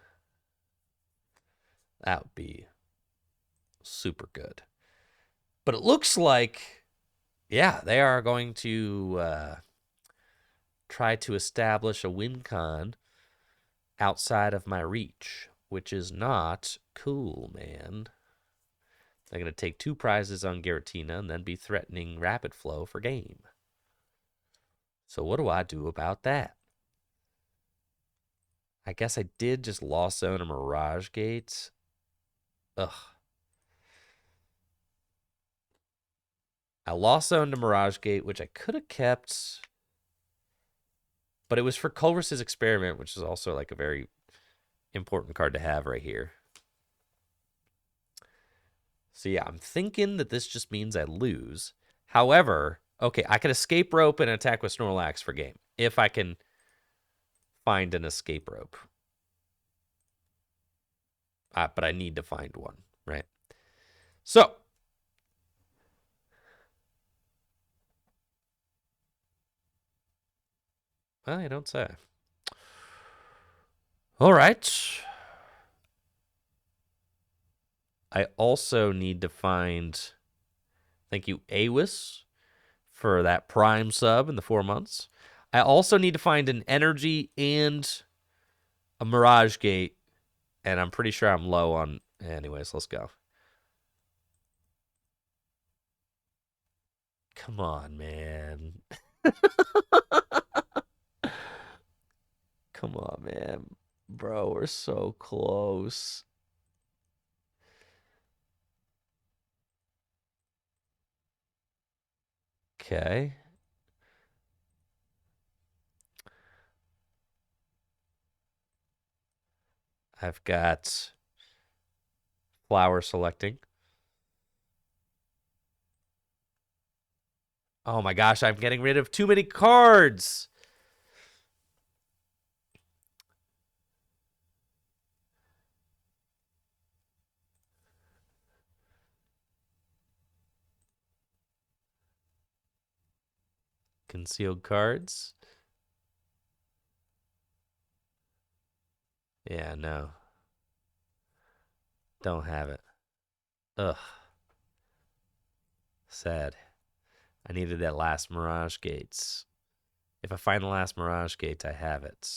That would be super good. But it looks like, yeah, they are going to try to establish a win con outside of my reach, which is not cool, man. They're going to take 2 prizes on Giratina and then be threatening Rapid Flow for game. So what do I do about that? I guess I did just Lost Zone a Mirage Gate. Ugh. I Lost Zone to Mirage Gate, which I could have kept, but it was for Culver's Experiment, which is also like a very important card to have right here. So yeah, I'm thinking that this just means I lose. However, okay, I can escape rope and attack with Snorlax for game if I can find an escape rope. But I need to find one, right? So, well, you don't say. All right. I also need to find, thank you, Awis, for that Prime sub in the 4 months. I also need to find an energy and a Mirage Gate, and I'm pretty sure I'm low on. Anyways, let's go. Come on, man. Come on, man. Bro, we're so close. Okay. I've got flower selecting. Oh my gosh, I'm getting rid of too many cards. Concealed cards. Yeah, no. Don't have it. Ugh. Sad. I needed that last Mirage Gates. If I find the last Mirage Gate, I have it.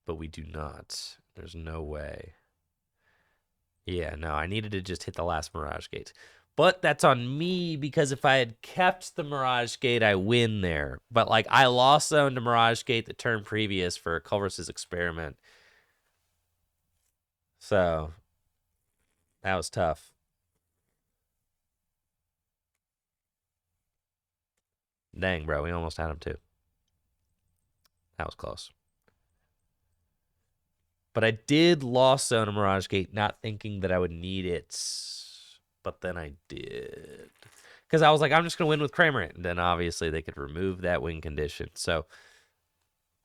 But we do not. There's no way. Yeah, no, I needed to just hit the last Mirage Gate. But that's on me because if I had kept the Mirage Gate, I win there. But like I lost zone to Mirage Gate the turn previous for Culver's experiment. So that was tough. Dang, bro, we almost had him too. That was close. But I did lost zone a Mirage Gate, not thinking that I would need it. But then I did. Because I was like, I'm just going to win with Cramorant. And then obviously they could remove that win condition. So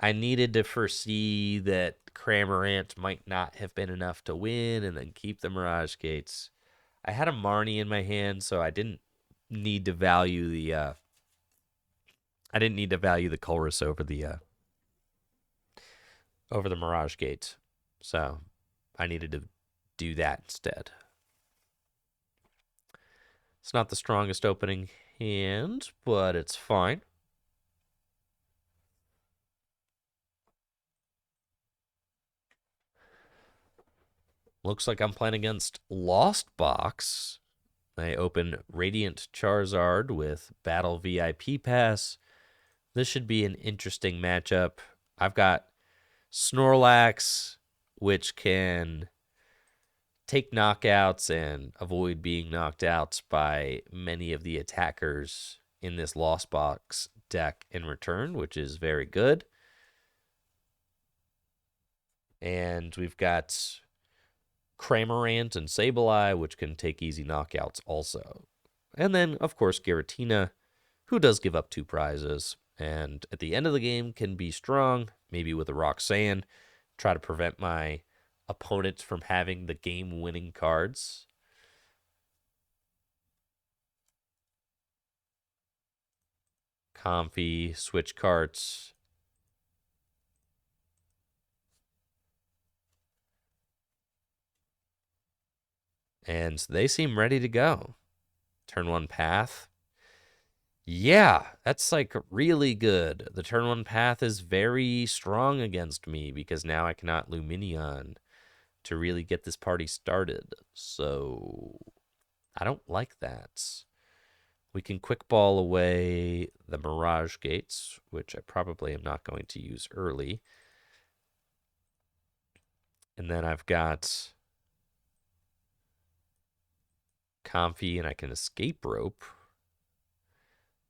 I needed to foresee that Cramorant might not have been enough to win and then keep the Mirage Gates. I had a Marnie in my hand, so I didn't need to value the I didn't need to value the Colress over the Mirage Gate. So I needed to do that instead. It's not the strongest opening hand, but it's fine. Looks like I'm playing against Lost Box. I open Radiant Charizard with Battle VIP Pass. This should be an interesting matchup. I've got Snorlax, which can take knockouts and avoid being knocked out by many of the attackers in this Lost Box deck in return, which is very good. And we've got Cramorant and Sableye, which can take easy knockouts also. And then, of course, Giratina, who does give up 2 prizes. And at the end of the game can be strong, maybe with a Roxanne, try to prevent my opponents from having the game-winning cards. Comfy, switch carts. And they seem ready to go. Turn 1 path. Yeah, that's like really good. The turn 1 path is very strong against me because now I cannot Lumineon to really get this party started. So I don't like that. We can quick ball away the Mirage Gates, which I probably am not going to use early. And then I've got Comfy, and I can Escape Rope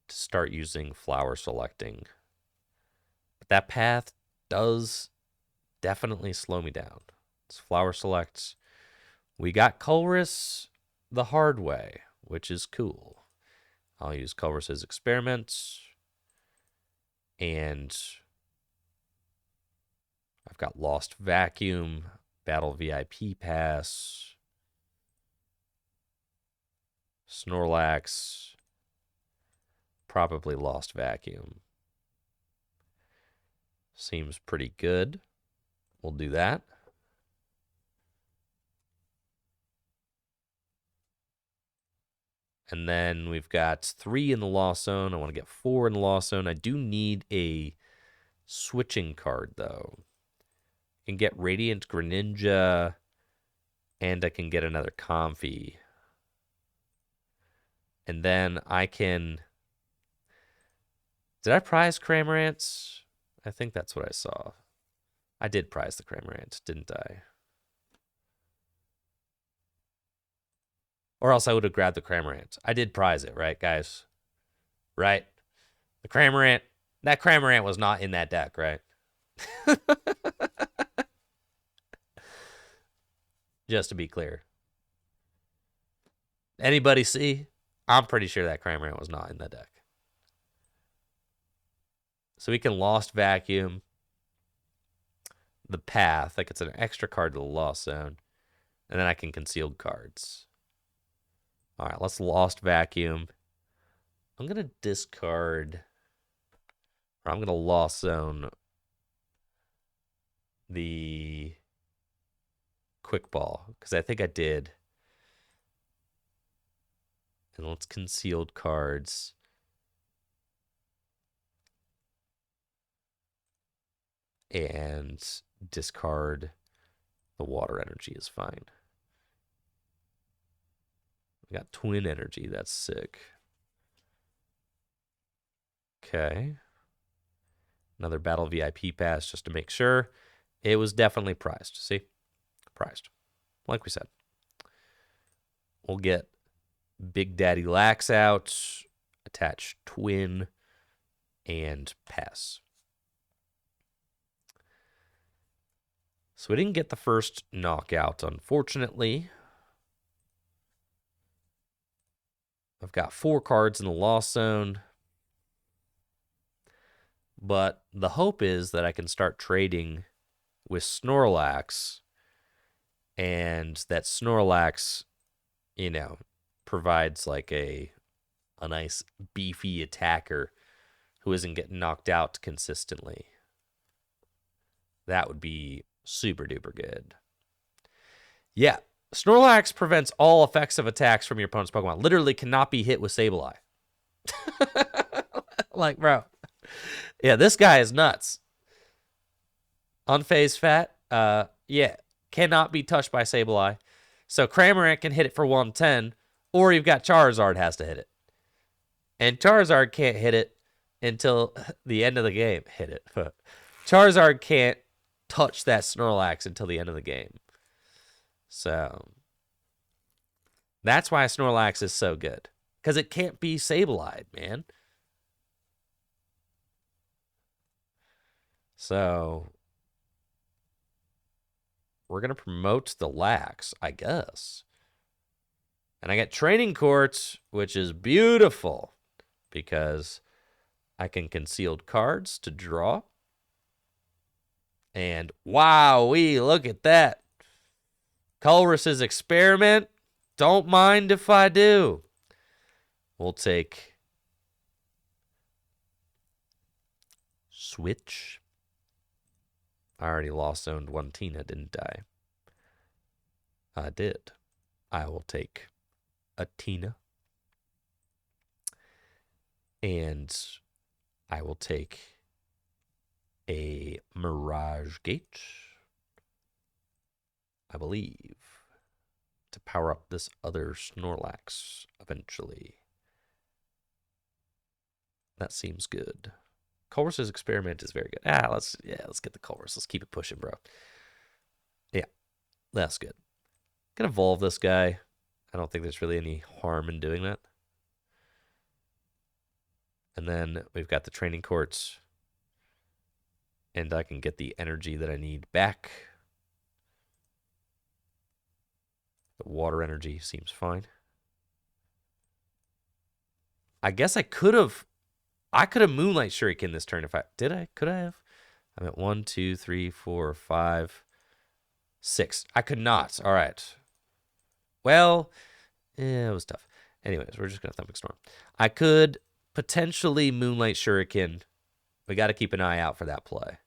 to start using Flower Selecting. But that path does definitely slow me down. It's Flower Selects. We got Colress the hard way, which is cool. I'll use Colress's experiments. And I've got Lost Vacuum, Battle VIP Pass, Snorlax, probably Lost Vacuum. Seems pretty good. We'll do that. And then we've got 3 in the Lost Zone. I want to get 4 in the Lost Zone. I do need a switching card, though. I can get Radiant Greninja, and I can get another Comfy. And then I can... Did I prize Cramorant? I think that's what I saw. I did prize the Cramorant, didn't I? Or else I would have grabbed the Cramorant. I did prize it, right, guys? Right? The Cramorant, that Cramorant was not in that deck, right? Just to be clear. Anybody see? I'm pretty sure that Cramorant was not in the deck. So we can Lost Vacuum the Path. Like it's an extra card to the Lost Zone. And then I can Concealed cards. All right, let's Lost Vacuum. I'm going to discard... Or I'm going to Lost Zone the Quick Ball. Because I think I did. And let's Concealed cards. And discard the Water Energy is fine. We got Twin Energy. That's sick. Okay. Another Battle VIP pass just to make sure. It was definitely prized. See? Prized. Like we said. We'll get Big Daddy Lax out, attach Twin, and pass. So we didn't get the first knockout, unfortunately. I've got 4 cards in the Lost Zone. But the hope is that I can start trading with Snorlax. And that Snorlax, you know, provides like a nice beefy attacker who isn't getting knocked out consistently. That would be super duper good. Yeah, Snorlax prevents all effects of attacks from your opponent's Pokemon. Literally cannot be hit with Sableye. Like, bro. Yeah, this guy is nuts. Unfazed Fat. Yeah, cannot be touched by Sableye. So Cramorant can hit it for 110, or you've got Charizard has to hit it. And Charizard can't hit it until the end of the game. Hit it. Charizard can't touch that Snorlax until the end of the game. So that's why Snorlax is so good. Because it can't be Sableye, man. So we're going to promote the Lax, I guess. And I get Training Court, which is beautiful. Because I can Concealed cards to draw. And wow-wee, look at that. Colress's Experiment. Don't mind if I do. We'll take Switch. I already Lost Zoned one Tina, didn't I? I did. I will take a Tina. And I will take a Mirage Gate, I believe, to power up this other Snorlax eventually. That seems good. Colress's Experiment is very good. Let's get the Colress. Let's keep it pushing, bro. Yeah, that's good. Can evolve this guy. I don't think there's really any harm in doing that. And then we've got the Training Courts. And I can get the energy that I need back. The Water Energy seems fine. I guess I could have Moonlight Shuriken this turn if I... Did I? Could I have? I'm at 1, 2, 3, 4, 5, 6. I could not. All right. Well, it was tough. Anyways, we're just going to Thump Storm. I could potentially Moonlight Shuriken. We got to keep an eye out for that play.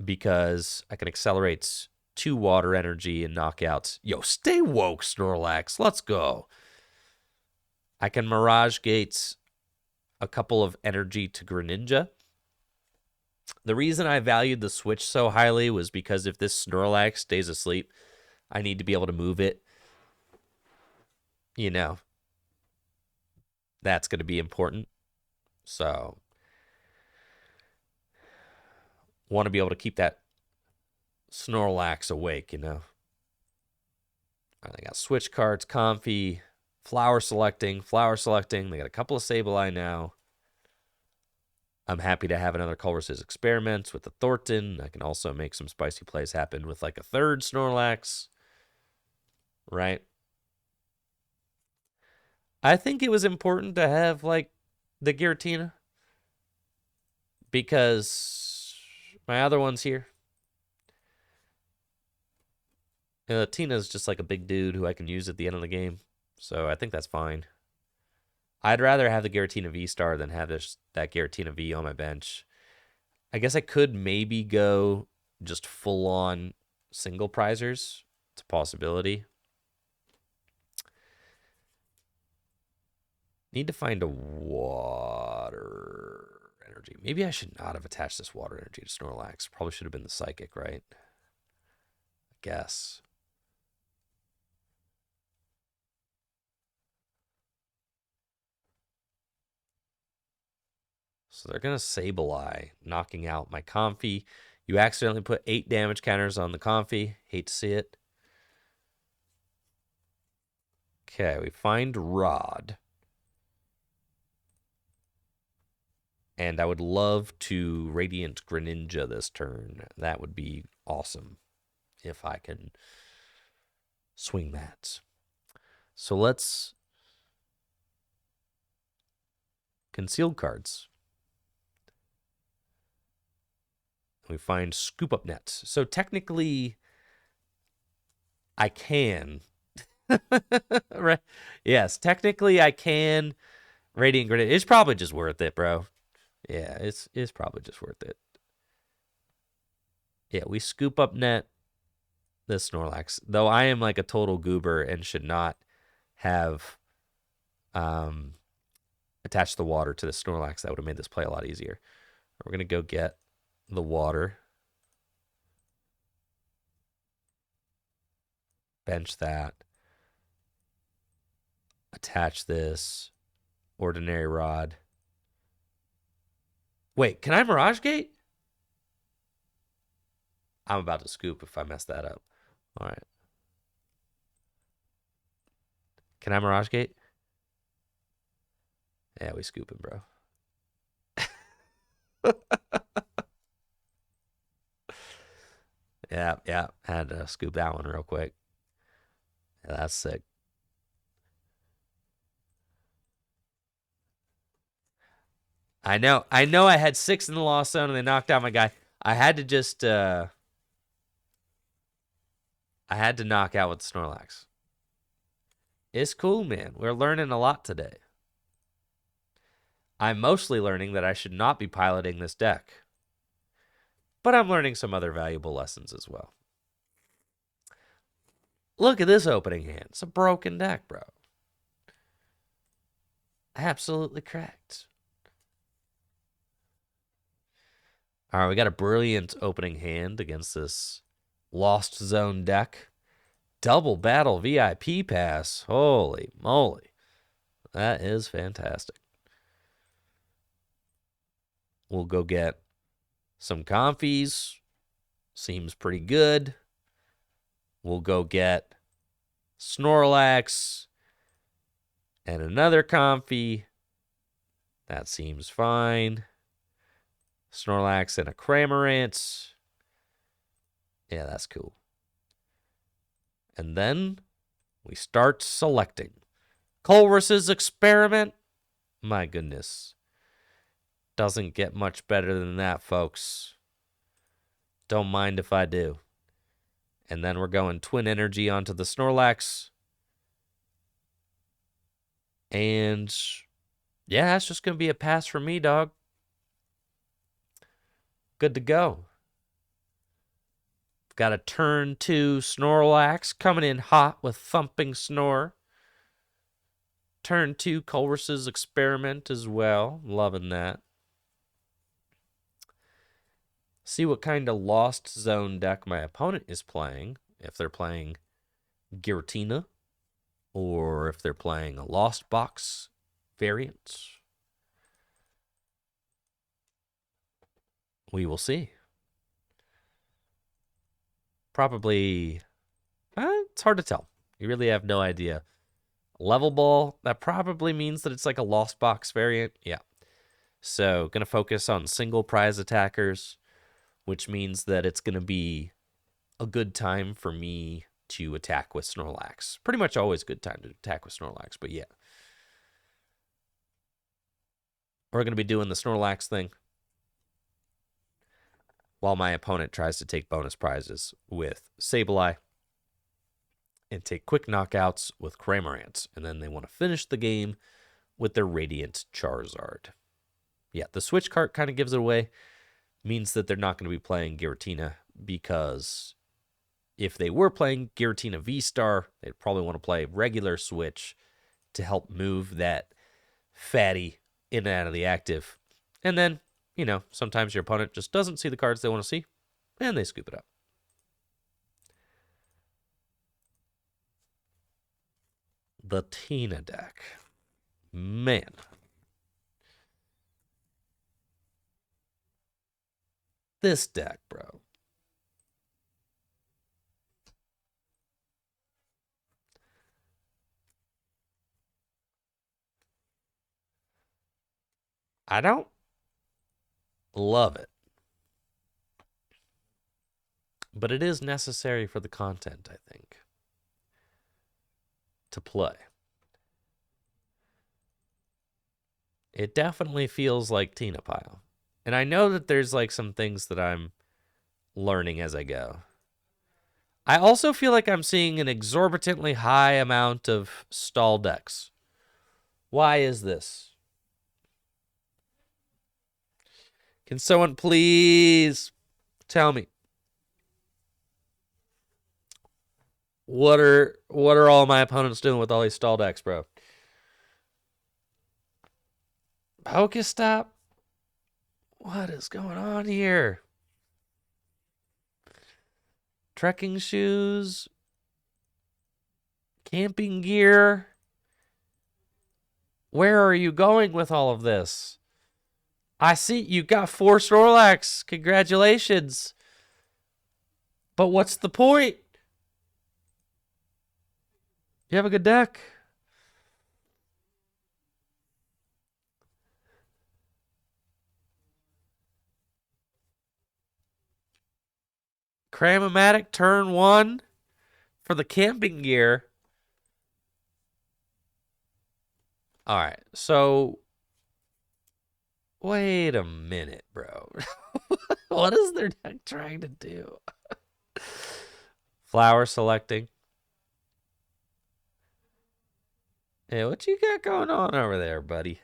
Because I can accelerate 2 Water Energy and knock out... Yo, stay woke, Snorlax. Let's go. I can Mirage Gates a couple of energy to Greninja. The reason I valued the switch so highly was because if this Snorlax stays asleep, I need to be able to move it. You know, that's going to be important. So, want to be able to keep that Snorlax awake, you know. All right, they got switch cards, Comfy, flower selecting. They got a couple of Sableye now. I'm happy to have another Culver's Experiments with the Thornton. I can also make some spicy plays happen with like a third Snorlax. Right? I think it was important to have like the Giratina because my other one's here. Tina's just like a big dude who I can use at the end of the game. So I think that's fine. I'd rather have the Giratina V-Star than have that Giratina V on my bench. I guess I could maybe go just full-on single prizers. It's a possibility. Need to find a water energy. Maybe I should not have attached this water energy to Snorlax. Probably should have been the psychic, right? I guess. So they're going to Sableye, knocking out my Comfy. You accidentally put 8 damage counters on the Comfy. Hate to see it. Okay, we find Rod. And I would love to Radiant Greninja this turn. That would be awesome if I can swing that. So let's concealed cards. We find Scoop Up Nets. So technically, I can. Right? Yes, technically I can Radiant Greninja. It's probably just worth it, bro. Yeah, it's probably just worth it. Yeah, we Scoop Up Net this Snorlax. Though I am like a total goober and should not have attached the water to the Snorlax. That would have made this play a lot easier. We're going to go get the water. Bench that. Attach this. Ordinary Rod. Wait, can I Mirage Gate? I'm about to scoop if I mess that up. All right. Can I Mirage Gate? Yeah, we scooping, bro. Yeah. Had to scoop that one real quick. Yeah, that's sick. I know I had 6 in the Lost Zone and they knocked out my guy. I had to just I had to knock out with Snorlax. It's cool, man. We're learning a lot today. I'm mostly learning that I should not be piloting this deck. But I'm learning some other valuable lessons as well. Look at this opening hand. It's a broken deck, bro. Absolutely correct. All right, we got a brilliant opening hand against this Lost Zone deck. Double Battle VIP pass. Holy moly. That is fantastic. We'll go get some Comfies. Seems pretty good. We'll go get Snorlax and another Comfy. That seems fine. Snorlax and a Cramorant. Yeah, that's cool. And then we start selecting. Culver's Experiment. My goodness. Doesn't get much better than that, folks. Don't mind if I do. And then we're going Twin Energy onto the Snorlax. And yeah, that's just going to be a pass for me, dog. Good to go. Got a turn 2 Snorlax coming in hot with Thumping Snore. turn 2 Culver's Experiment as well. Loving that. See what kind of Lost Zone deck my opponent is playing. If they're playing Giratina, or if they're playing a Lost Box variant. We will see. Probably, it's hard to tell. You really have no idea. Level Ball, that probably means that it's like a Lost Box variant. Yeah. So, going to focus on single prize attackers, which means that it's going to be a good time for me to attack with Snorlax. Pretty much always a good time to attack with Snorlax, but yeah. We're going to be doing the Snorlax thing while my opponent tries to take bonus prizes with Sableye and take quick knockouts with Cramorant. And then they want to finish the game with their Radiant Charizard. Yeah, the switch card kind of gives it away. Means that they're not going to be playing Giratina, because if they were playing Giratina V-Star, they'd probably want to play regular switch to help move that fatty in and out of the active. And then, sometimes your opponent just doesn't see the cards they want to see, and they scoop it up. The Tina deck. Man. This deck, bro. I don't love it, but it is necessary for the content, I think, to play. It definitely feels like Tina Pile. And I know that there's like some things that I'm learning as I go. I also feel like I'm seeing an exorbitantly high amount of stall decks. Why is this? Can someone please tell me? What are all my opponents doing with all these stall decks, bro? Pokestop? What is going on here? Trekking shoes? Camping gear? Where are you going with all of this? I see you got 4 Snorlax. Congratulations. But what's the point? You have a good deck. Cramomatic turn 1 for the camping gear. All right, so wait a minute, bro. What is their deck trying to do? Flower selecting. Hey, what you got going on over there, buddy?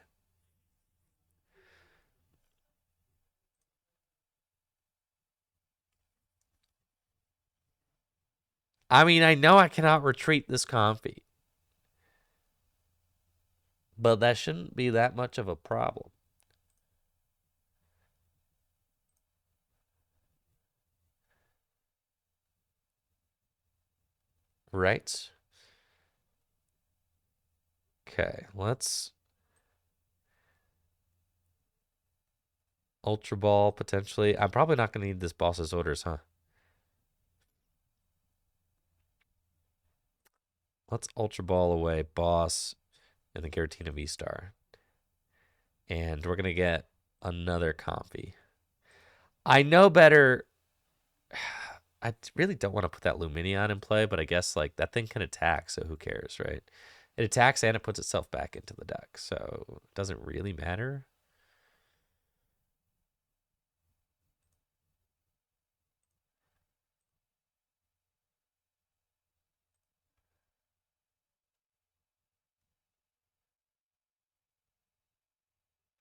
I mean, I know I cannot retreat this Comfy, but that shouldn't be that much of a problem. Right? Okay, let's Ultra Ball potentially. I'm probably not going to need this boss's orders, huh? Let's Ultra Ball away boss and the Giratina V-Star. And we're going to get another Comfy. I know better. I really don't want to put that Lumineon in play, but I guess like that thing can attack, so who cares, right? It attacks and it puts itself back into the deck, so it doesn't really matter.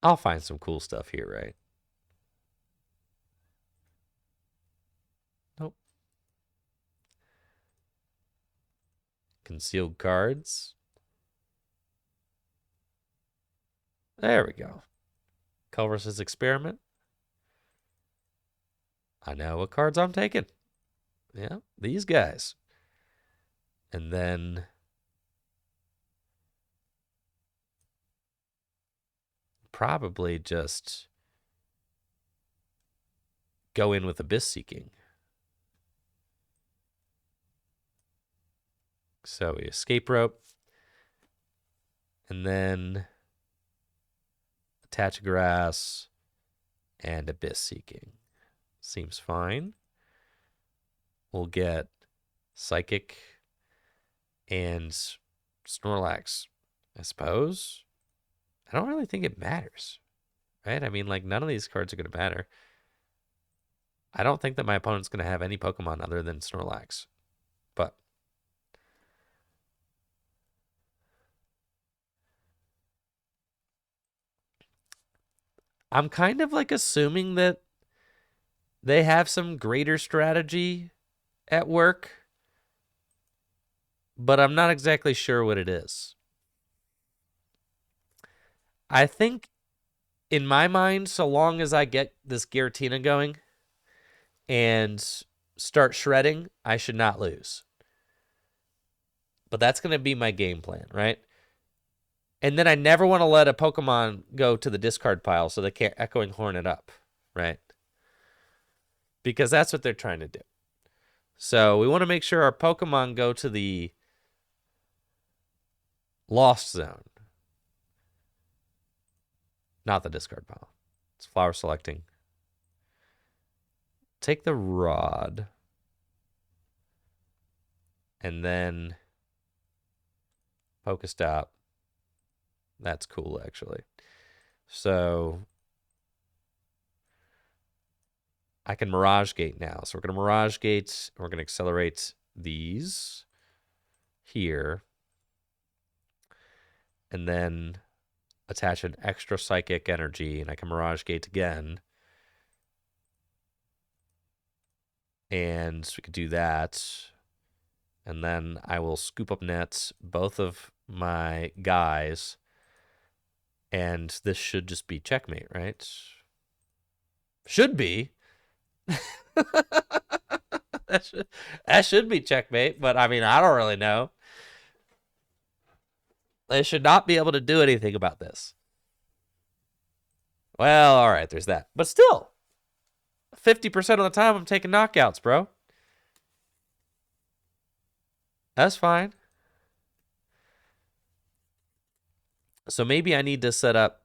I'll find some cool stuff here, right? Nope. Concealed cards. There we go. Culver's experiment. I know what cards I'm taking. Yeah, these guys. And then probably just go in with Abyss Seeking. So we escape rope. And then attach grass and Abyss Seeking. Seems fine. We'll get Psychic and Snorlax, I suppose. I don't really think it matters, right? I mean, like, none of these cards are going to matter. I don't think that my opponent's going to have any Pokemon other than Snorlax. But I'm kind of like assuming that they have some greater strategy at work, but I'm not exactly sure what it is. I think, in my mind, so long as I get this Giratina going and start shredding, I should not lose. But that's going to be my game plan, right? And then I never want to let a Pokemon go to the discard pile so they can't Echoing Horn it up, right? Because that's what they're trying to do. So we want to make sure our Pokemon go to the Lost Zone. Not the discard pile. It's flower selecting. Take the rod. And then Pokestop. That's cool, actually. So I can Mirage Gate now. So we're going to Mirage Gate. We're going to accelerate these here. And then attach an extra Psychic Energy. And I can Mirage Gate again. And we could do that. And then I will scoop up nets, both of my guys. And this should just be checkmate, right? Should be. that should be checkmate, but I mean, I don't really know. They should not be able to do anything about this. Well, all right, there's that. But still, 50% of the time I'm taking knockouts, bro. That's fine. So maybe I need to set up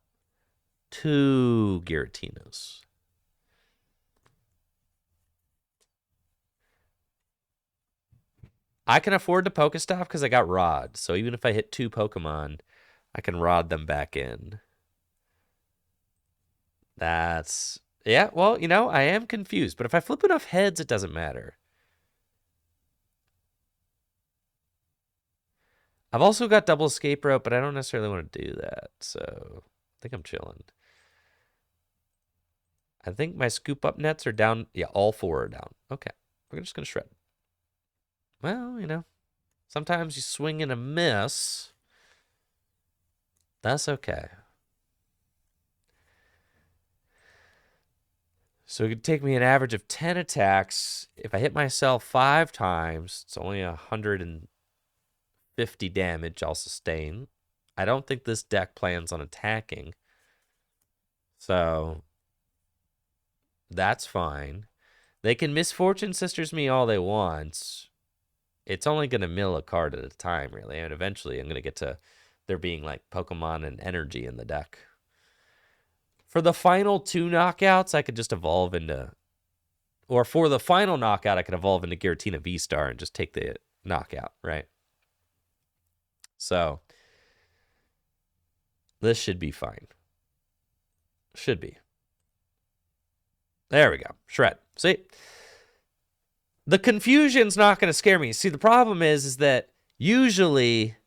2 Giratinas. I can afford to Pokestop because I got Rod. So even if I hit 2 Pokemon, I can Rod them back in. That's... Yeah, well, you know, I am confused. But if I flip enough heads, it doesn't matter. I've also got double escape rope, but I don't necessarily want to do that. So I think I'm chilling. I think my scoop up nets are down. Yeah, all 4 are down. Okay, we're just going to shred. Well, you know, sometimes you swing and a miss. That's okay. So it could take me an average of 10 attacks. If I hit myself 5 times, it's only 150 damage I'll sustain. I don't think this deck plans on attacking. So that's fine. They can Misfortune Sisters me all they want. It's only going to mill a card at a time, really. And eventually I'm going to get to there being like Pokemon and energy in the deck. For the final 2 knockouts, I could just evolve into... Or for the final knockout, I could evolve into Giratina V-Star and just take the knockout, right? So, this should be fine. Should be. There we go. Shred. See? The confusion's not going to scare me. See, the problem is that usually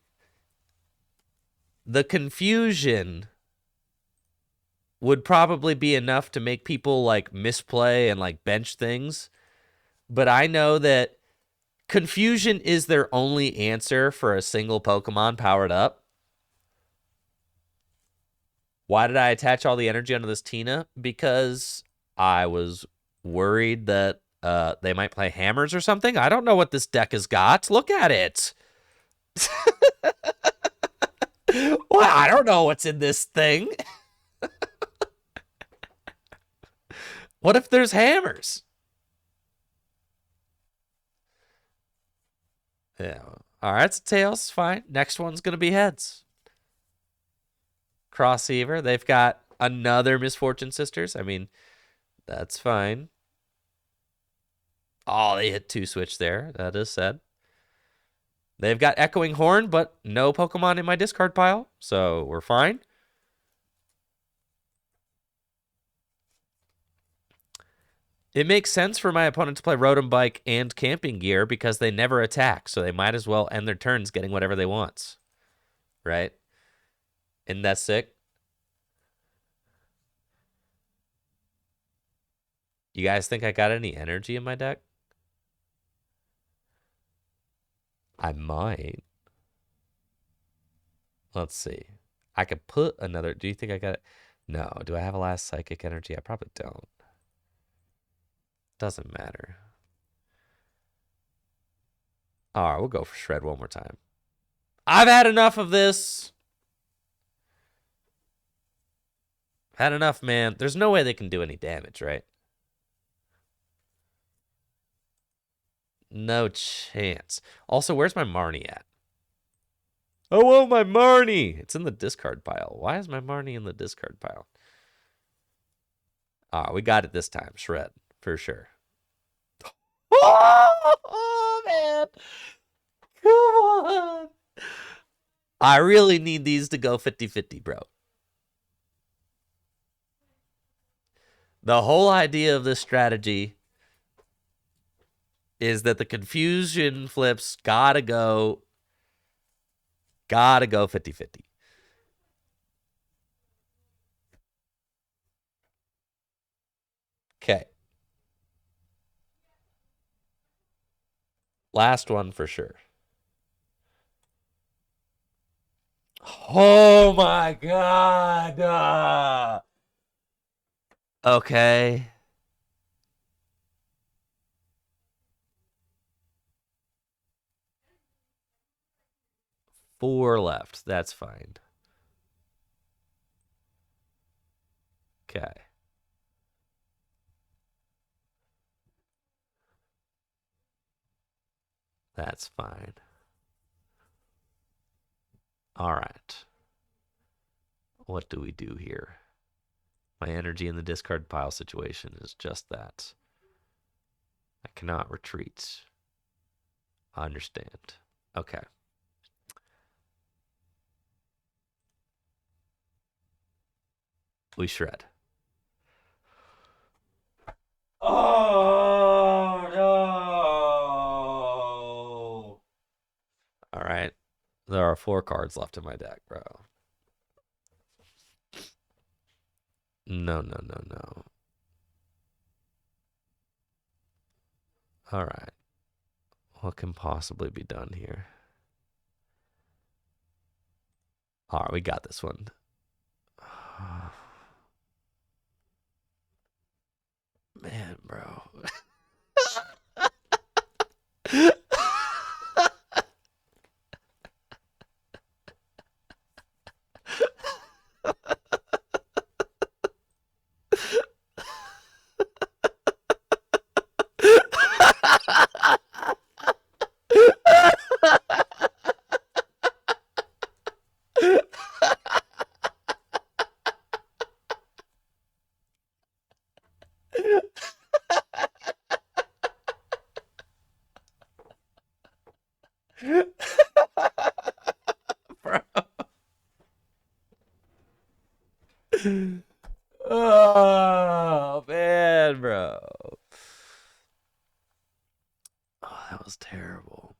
the confusion would probably be enough to make people like misplay and like bench things. But I know that confusion is their only answer for a single Pokemon powered up. Why did I attach all the energy onto this Tina? Because I was worried that they might play hammers or something. I don't know what this deck has got. Look at it. Well, I don't know what's in this thing. What if there's hammers? Yeah. All right, it's tails. Fine. Next one's going to be heads. Crosshaver. They've got another Misfortune Sisters. I mean, that's fine. Oh, they hit 2 switch there. That is sad. They've got Echoing Horn, but no Pokemon in my discard pile, so we're fine. It makes sense for my opponent to play Rotom Bike and Camping Gear because they never attack, so they might as well end their turns getting whatever they want. Right? Isn't that sick? You guys think I got any energy in my deck? I might. Let's see. I could put another. Do you think I got it? No. Do I have a last psychic energy? I probably don't. Doesn't matter. All right, we'll go for Shred one more time. I've had enough of this. Had enough, man. There's no way they can do any damage, right? No chance. Also, where's my Marnie at? I want my Marnie. It's in the discard pile. Why is my Marnie in the discard pile? Ah, we got it this time. Shred, for sure. Oh, man. Come on. I really need these to go 50-50, bro. The whole idea of this strategy is that the confusion flips gotta go 50-50. Okay. Last one for sure. Oh my god. Okay. 4 left. That's fine. Okay. That's fine. All right. What do we do here? My energy in the discard pile situation is just that. I cannot retreat. I understand. Okay. We shred. Oh, no. All right. There are 4 cards left in my deck, bro. No, no, no, no. All right. What can possibly be done here? All right, we got this one. Man, bro. Bro. Oh, man, bro. Oh, that was terrible.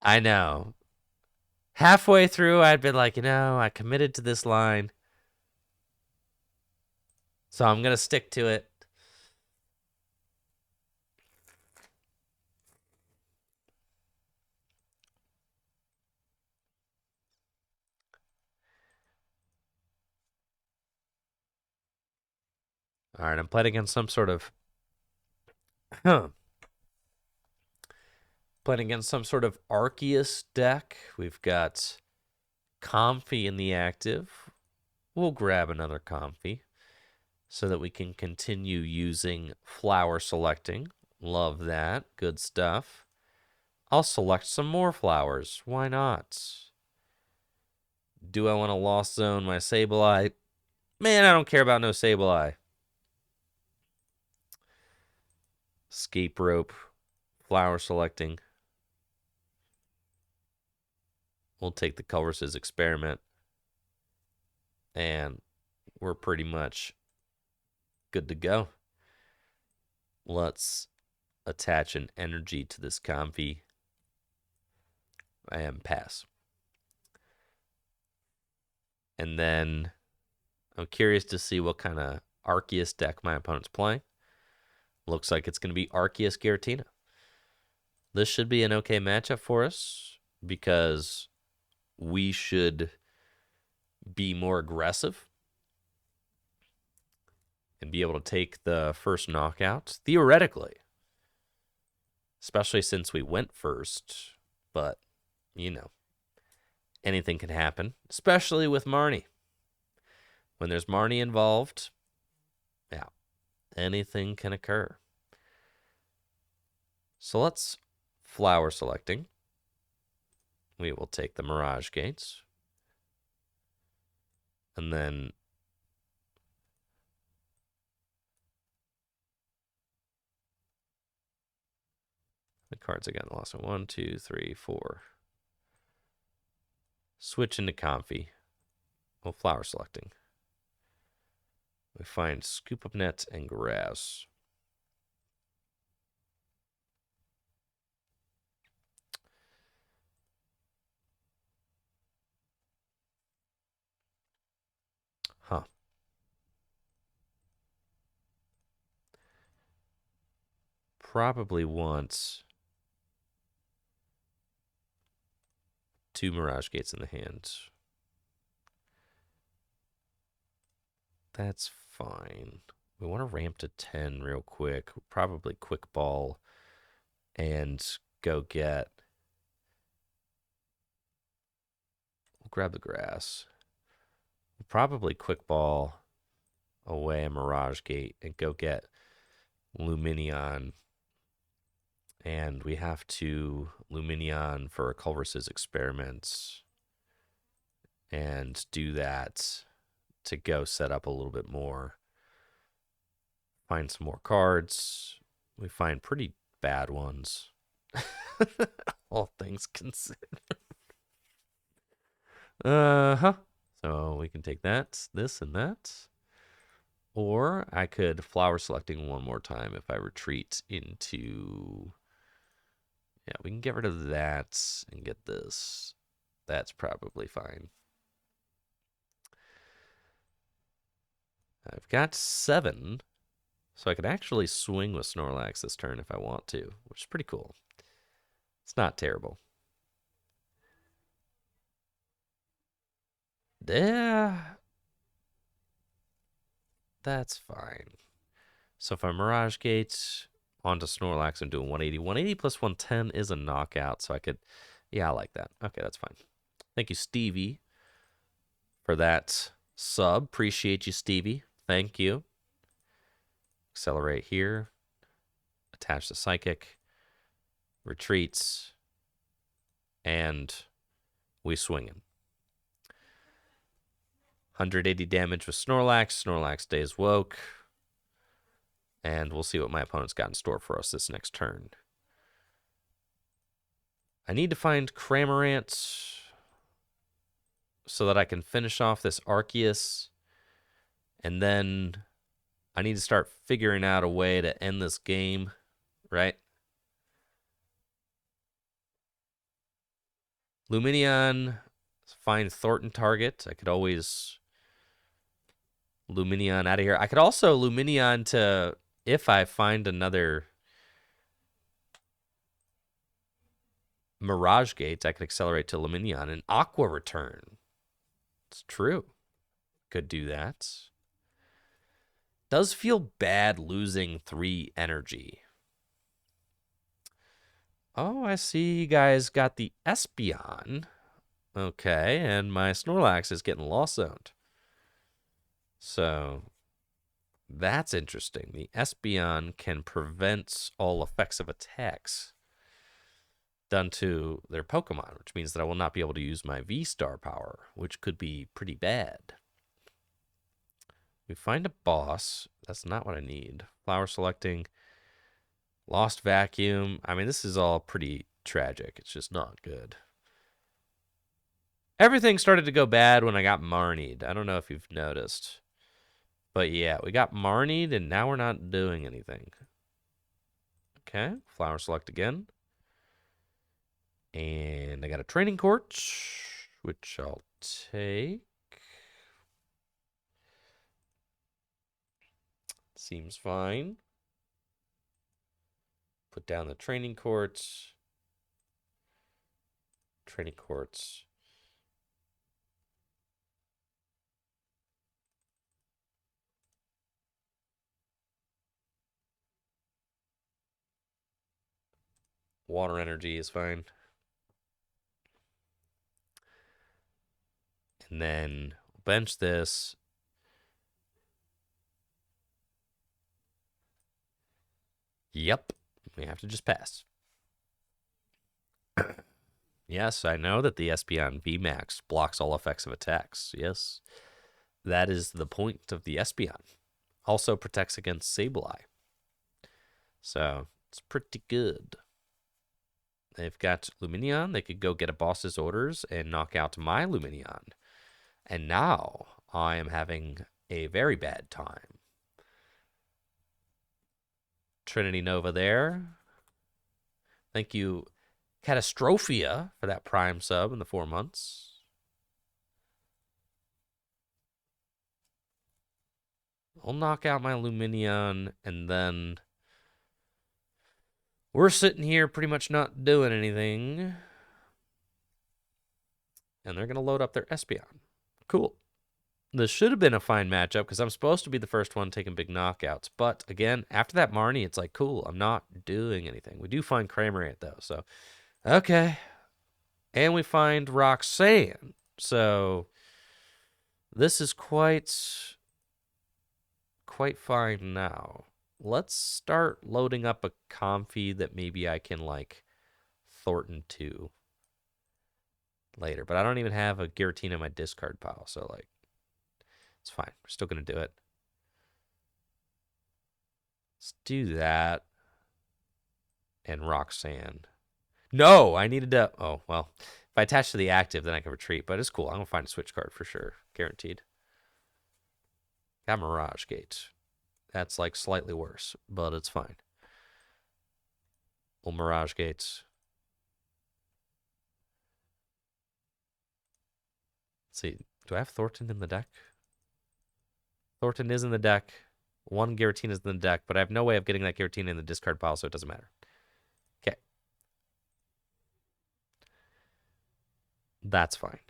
I know. Halfway through, I'd been like, I committed to this line, so I'm going to stick to it. All right, I'm playing against some sort of playing against some sort of Arceus deck. We've got Comfy in the active. We'll grab another Comfy so that we can continue using flower selecting. Love that. Good stuff. I'll select some more flowers. Why not? Do I want to Lost Zone my Sableye? Man, I don't care about no Sableye. Escape Rope. Flower selecting. We'll take the Culver's Experiment. And we're pretty much good to go. Let's attach an energy to this Comfy and pass. And then I'm curious to see what kind of Arceus deck my opponent's playing. Looks like it's going to be Arceus Giratina. This should be an okay matchup for us because we should be more aggressive and be able to take the first knockout, theoretically. Especially since we went first. But, anything can happen, especially with Marnie. When there's Marnie involved, anything can occur. So let's flower selecting. We will take the Mirage Gates. And then the cards again. The last one. 1, 2, 3, 4. Switch into Comfy. Well, flower selecting. We find Scoop Up Net and Grass. Huh. Probably wants 2 Mirage Gates in the hand. That's fine. We want to ramp to 10 real quick. Probably Quick Ball and go get... We'll grab the Grass. We'll probably Quick Ball away a Mirage Gate and go get Lumineon. And we have to Lumineon for Culver's Experiments and do that to go set up a little bit more. Find some more cards. We find pretty bad ones. All things considered. So we can take that, this, and that. Or I could flower selecting one more time if I retreat into... Yeah, we can get rid of that and get this. That's probably fine. I've got 7, so I could actually swing with Snorlax this turn if I want to, which is pretty cool. It's not terrible. Yeah, that's fine. So if I Mirage Gate onto Snorlax, I'm doing 180. 180 plus 110 is a knockout, so I could... Yeah, I like that. Okay, that's fine. Thank you, Stevie, for that sub. Appreciate you, Stevie. Thank you. Accelerate here. Attach the Psychic. Retreats. And we swing him. 180 damage with Snorlax. Snorlax stays woke. And we'll see what my opponent's got in store for us this next turn. I need to find Cramorant so that I can finish off this Arceus. And then I need to start figuring out a way to end this game, right? Lumineon find Thornton target. I could always Lumineon out of here. I could also Lumineon to, if I find another Mirage Gate, I could accelerate to Lumineon and Aqua Return. It's true. Could do that. Does feel bad losing 3 energy. Oh, I see you guys got the Espeon. Okay, and my Snorlax is getting lost zoned. So that's interesting. The Espeon can prevent all effects of attacks done to their Pokemon, which means that I will not be able to use my V-Star power, which could be pretty bad. We find a boss. That's not what I need. Flower selecting. Lost vacuum. I mean, this is all pretty tragic. It's just not good. Everything started to go bad when I got Marnied. I don't know if you've noticed. But yeah, we got Marnied, and now we're not doing anything. Okay, flower select again. And I got a training court, which I'll take. Seems fine. Put down the training courts. Training courts. Water energy is fine. And then bench this. Yep, we have to just pass. Yes, I know that the Espeon VMAX blocks all effects of attacks. Yes, that is the point of the Espeon. Also protects against Sableye. So it's pretty good. They've got Lumineon. They could go get a boss's orders and knock out my Lumineon. And now I am having a very bad time. Trinity Nova there. Thank you, Catastrophia, for that Prime sub in the 4 months. I'll knock out my Lumineon, and then we're sitting here pretty much not doing anything. And they're going to load up their Espeon. Cool. This should have been a fine matchup because I'm supposed to be the first one taking big knockouts. But again, after that Marnie, it's like, cool, I'm not doing anything. We do find Cramorant, though. So, okay. And we find Roxanne. So, this is quite fine now. Let's start loading up a Comfy that maybe I can, like, Thornton to later. But I don't even have a Giratina in my discard pile. So, like, it's fine. We're still going to do it. Let's do that. And Roxanne. No, I needed to... Oh, well. If I attach to the active, then I can retreat. But it's cool. I'm going to find a switch card for sure. Guaranteed. Got Mirage Gate. That's like slightly worse, but it's fine. Well, Mirage Gates. Let's see. Do I have Thornton in the deck? Thornton is in the deck. One Giratina is in the deck, but I have no way of getting that Giratina in the discard pile, so it doesn't matter. Okay. That's fine.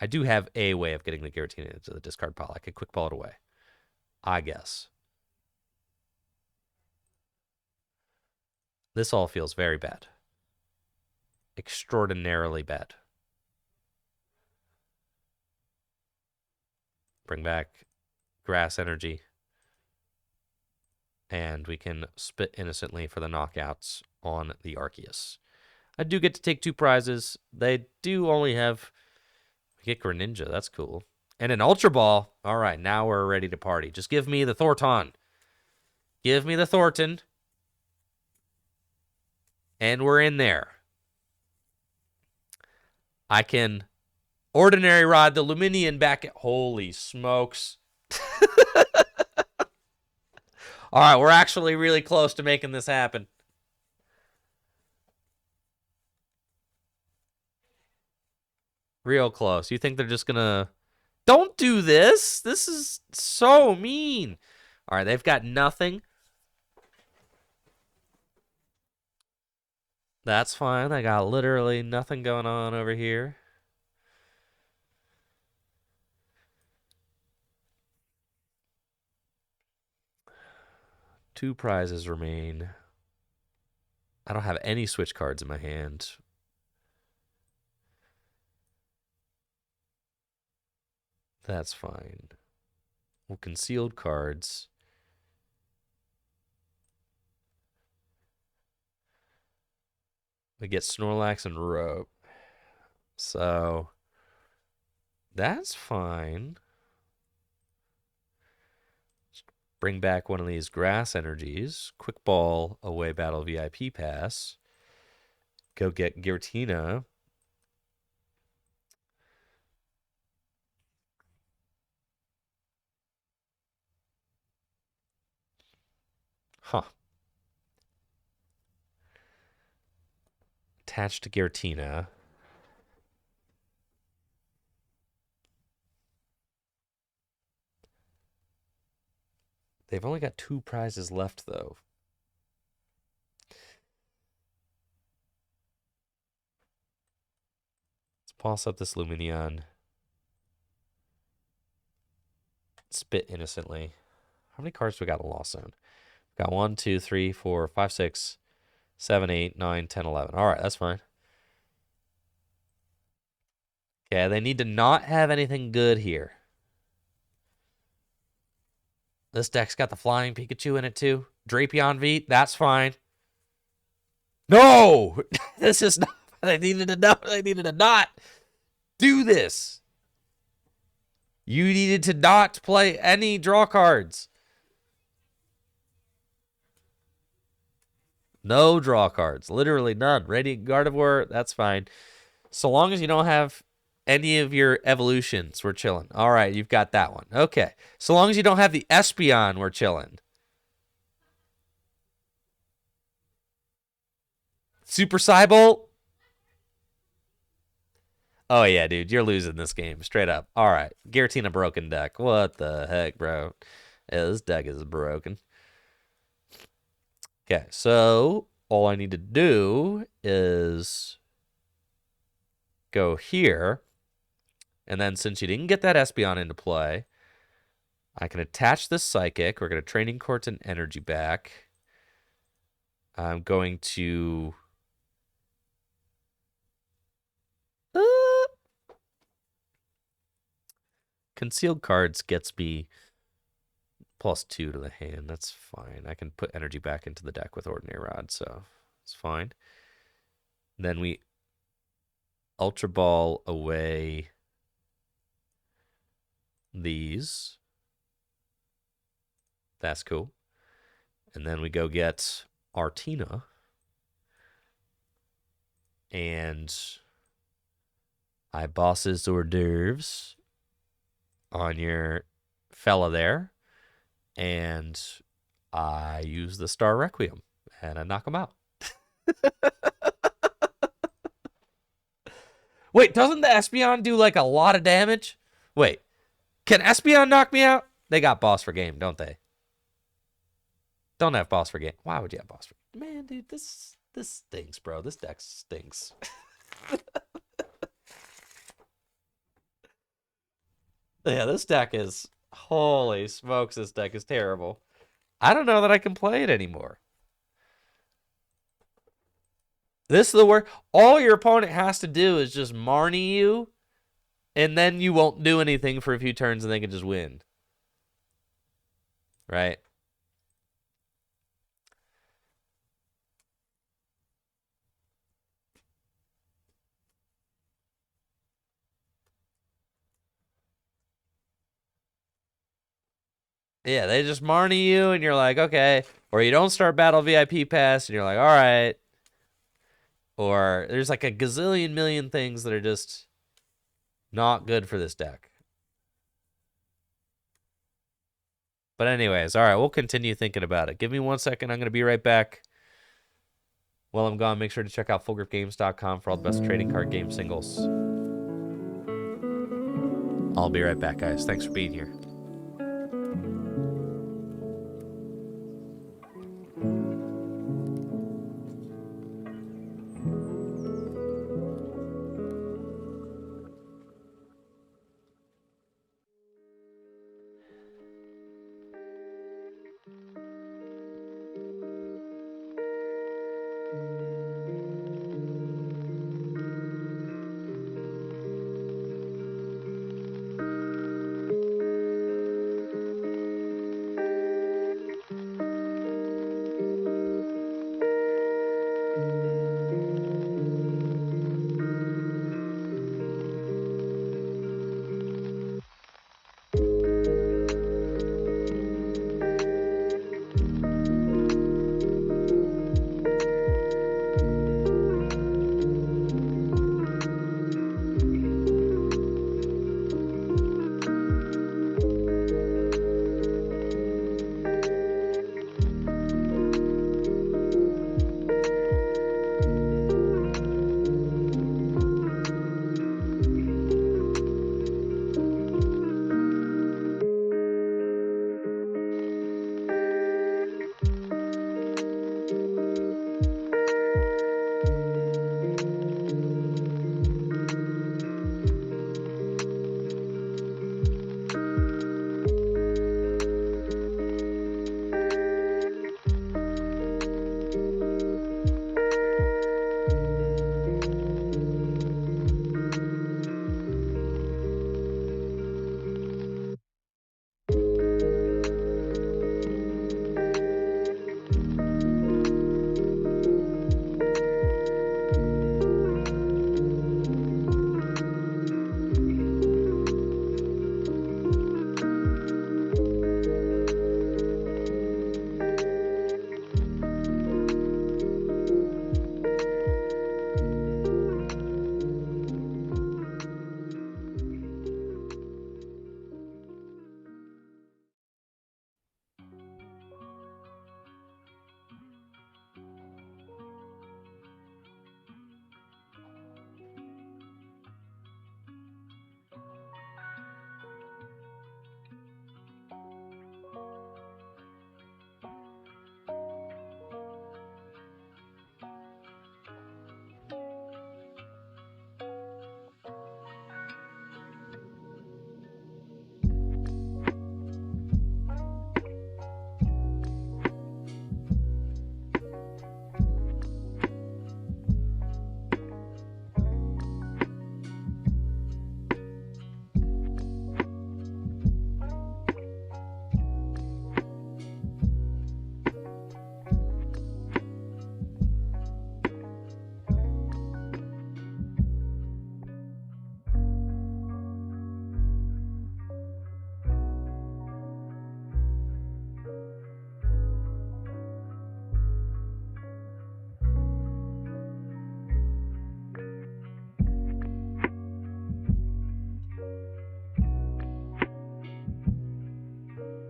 I do have a way of getting the Giratina into the discard pile. I could quick ball it away, I guess. This all feels very bad. Extraordinarily bad. Bring back grass energy. And we can spit innocently for the knockouts on the Arceus. I do get to take 2 prizes. They do only have... We get Greninja. That's cool. And an Ultra Ball. All right, now we're ready to party. Just give me the Thornton. Give me the Thornton. And we're in there. I can ordinary rod the Lumineon back at... Holy smokes. All right, we're actually really close to making this happen. Real close. You think they're just gonna... Don't do this! This is so mean. All right, they've got nothing. That's fine. I got literally nothing going on over here. Two prizes remain. I don't have any switch cards in my hand. That's fine. Well, concealed cards. We get Snorlax and Rope. So that's fine. Bring back one of these grass energies. Quick Ball away battle VIP pass. Go get Giratina. Huh. Attached to Giratina. They've only got 2 prizes left, though. Let's toss up this Lumineon. Spit innocently. How many cards do we got in Lost Zone? Got 1, 2, 3, 4, 5, 6, 7, 8, 9, 10, 11. All right, that's fine. Okay, they need to not have anything good here. This deck's got the Flying Pikachu in it, too. Drapion V, that's fine. No! This is not... They needed to not do this. You needed to not play any draw cards. No draw cards. Literally none. Radiant Gardevoir, that's fine. So long as you don't have any of your evolutions, we're chilling. All right, you've got that one. Okay. So long as you don't have the Espeon, we're chilling. Super Cybolt. Oh, yeah, dude. You're losing this game. Straight up. All right. Giratina broken deck. What the heck, bro? Yeah, this deck is broken. Okay, so all I need to do is go here. And then since you didn't get that Espeon into play, I can attach this Psychic. We're going to Training Court and Energy back. I'm going to... Concealed cards gets me +2 to the hand. That's fine. I can put energy back into the deck with Ordinary Rod, so it's fine. Then we Ultra Ball away these. That's cool. And then we go get Artina. And I bosses hors d'oeuvres on your fella there. And I use the Star Requiem. And I knock him out. Wait, doesn't the Espeon do like a lot of damage? Wait, can Espeon knock me out? They got boss for game, don't they? Don't have boss for game. Why would you have boss for game? Man, dude, this stinks, bro. This deck stinks. Yeah, this deck is... Holy smokes, this deck is terrible. I don't know that I can play it anymore. This is the worst. All your opponent has to do is just Marnie you, and then you won't do anything for a few turns, and they can just win. Right? Yeah, they just Marnie you, and you're like, okay. Or you don't start Battle VIP Pass, and you're like, all right. Or there's like a gazillion million things that are just not good for this deck. But anyways, all right, we'll continue thinking about it. Give me 1 second. I'm going to be right back. While I'm gone, make sure to check out fullgripgames.com for all the best trading card game singles. I'll be right back, guys. Thanks for being here.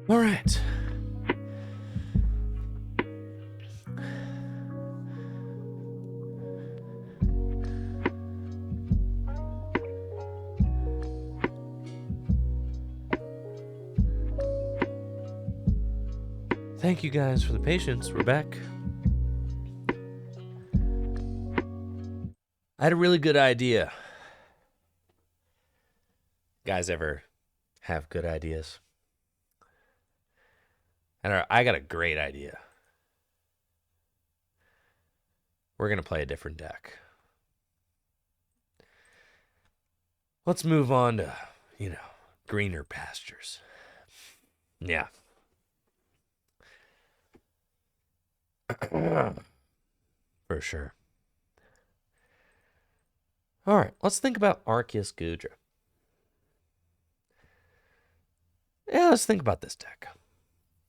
All right. Thank you guys for the patience. We're back. I had a really good idea. Guys ever have good ideas? And I got a great idea. We're going to play a different deck. Let's move on to, greener pastures. Yeah. For sure. All right, let's think about Arceus Goodra. Yeah, let's think about this deck.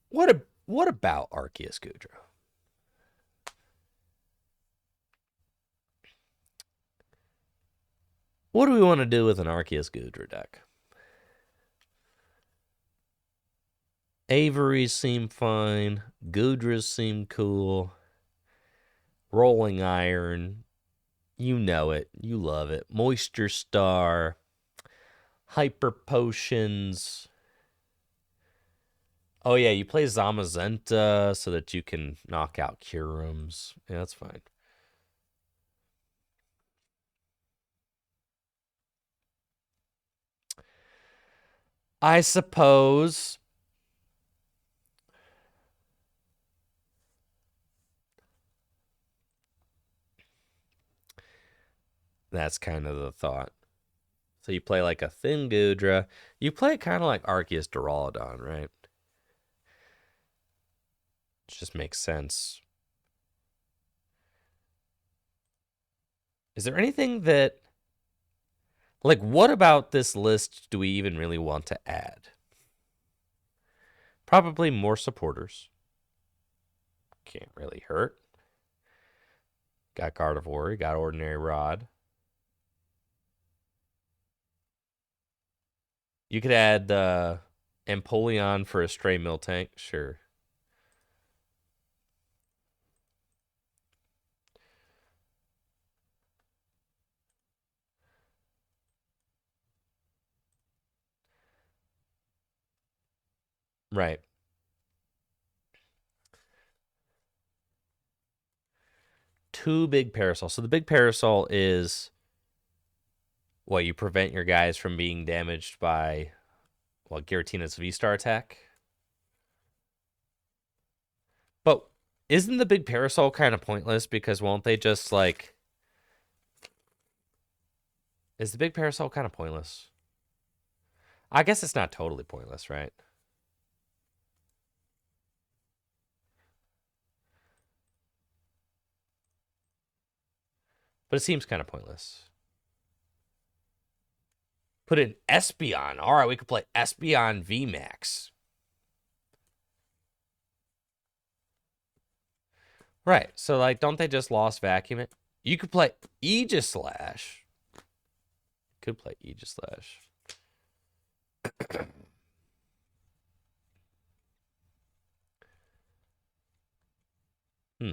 What about Arceus Goodra? What do we want to do with an Arceus Goodra deck? Avery's seem fine. Goodras seem cool. Rolling Iron. You know it. You love it. Moisture Star. Hyper potions. Oh yeah, you play Zamazenta so that you can knock out Curums. Yeah, that's fine. I suppose that's kind of the thought. So you play like a thin Goodra. You play kind of like Arceus Duraludon, right? It just makes sense. Is there anything that, like, what about this list do we even really want to add? Probably more supporters. Can't really hurt. Got Gardevoir, got Ordinary Rod. You could add Empoleon for a stray Miltank, sure. Right. Two big Parasol. So the big Parasol is what you prevent your guys from being damaged by, well, Giratina's V-Star attack. But isn't the big Parasol kind of pointless because won't they just like? Is the big Parasol kind of pointless? I guess it's not totally pointless, right? But it seems kind of pointless. Put in Espeon. All right, we could play Espeon VMAX. Right. So like, don't they just lost vacuum it? You could play Aegislash. Could play Aegislash. Hmm.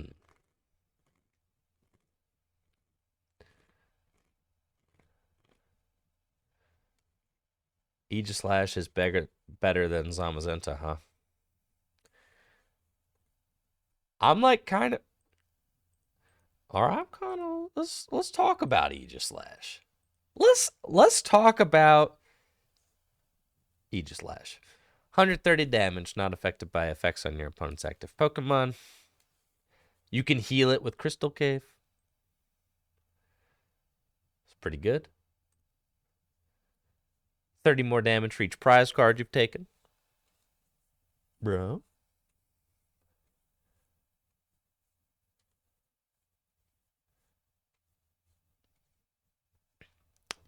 Aegislash is better than Zamazenta, huh? I'm like kind of. All right, I'm kind of. Let's talk about Aegislash. Let's talk about Aegislash. 130 damage, not affected by effects on your opponent's active Pokemon. You can heal it with Crystal Cave. It's pretty good. 30 more damage for each prize card you've taken. Bro.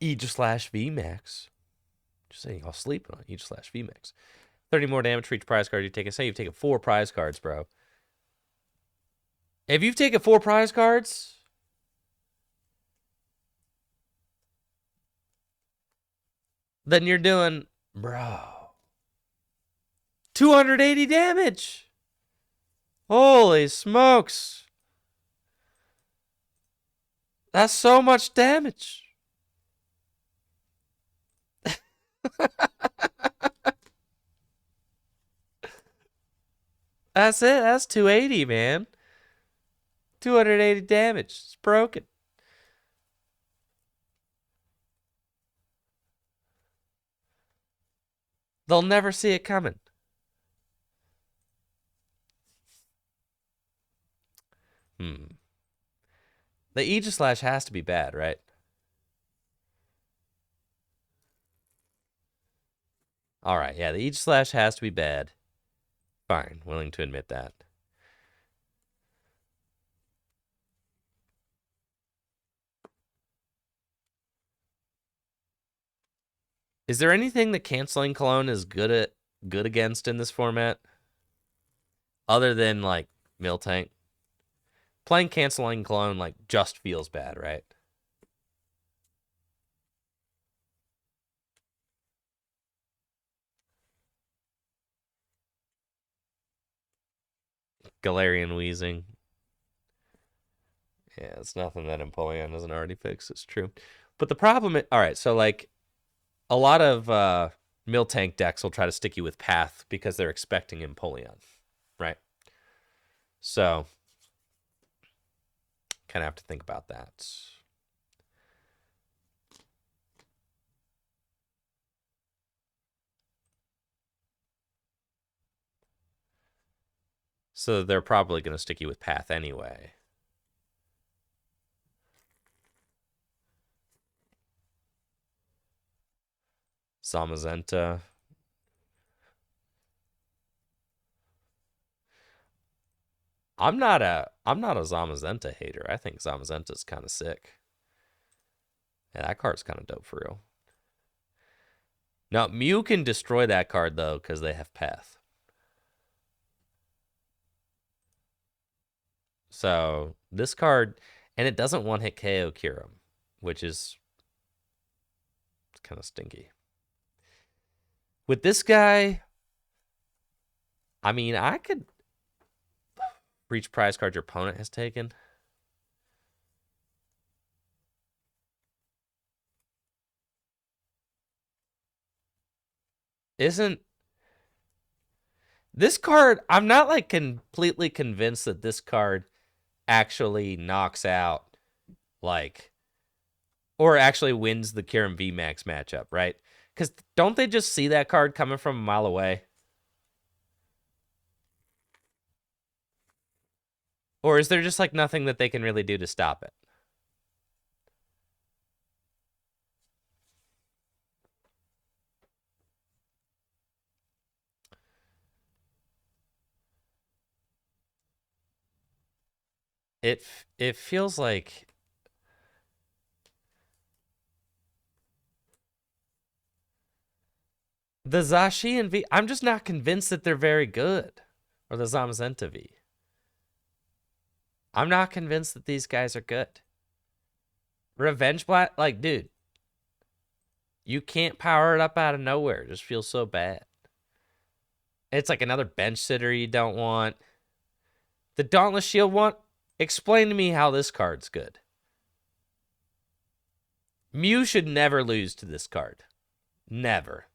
Aegislash VMAX. Just saying, I'll sleep on Aegislash VMAX. 30 more damage for each prize card you've taken. Say you've taken 4 prize cards, bro. If you've taken 4 prize cards, then you're doing, bro, 280 damage. Holy smokes. That's so much damage. That's it. That's 280, man. 280 damage. It's broken. They'll never see it coming. Hmm. The Aegislash has to be bad, right? All right, yeah, the Aegislash has to be bad. Fine, willing to admit that. Is there anything that canceling clone is good against in this format? Other than like Miltank? Playing canceling clone like just feels bad, right? Galarian wheezing. Yeah, it's nothing that Empoleon doesn't already fix. It's true. But the problem is, all right, so like A lot of Miltank decks will try to stick you with Path because they're expecting Empoleon, right? So, kind of have to think about that. So they're probably going to stick you with Path anyway. Zamazenta. I'm not a Zamazenta hater. I think Zamazenta's kind of sick. Yeah, that card's kind of dope for real. Now, Mew can destroy that card though because they have Path. So this card, and it doesn't one hit KO Kyurem, which is kind of stinky. With this guy, I mean, I could reach prize card your opponent has taken. Isn't this card? I'm not like completely convinced that this card actually knocks out like or actually wins the Kyurem VMAX matchup, right? Because don't they just see that card coming from a mile away? Or is there just like nothing that they can really do to stop it? It feels like the Zacian V. I'm just not convinced that they're very good, or the Zamazenta V. I'm not convinced that these guys are good. Revenge Blast, like, dude, you can't power it up out of nowhere. It just feels so bad. It's like another bench sitter you don't want. The Dauntless Shield one. Explain to me how this card's good. Mew should never lose to this card. Never.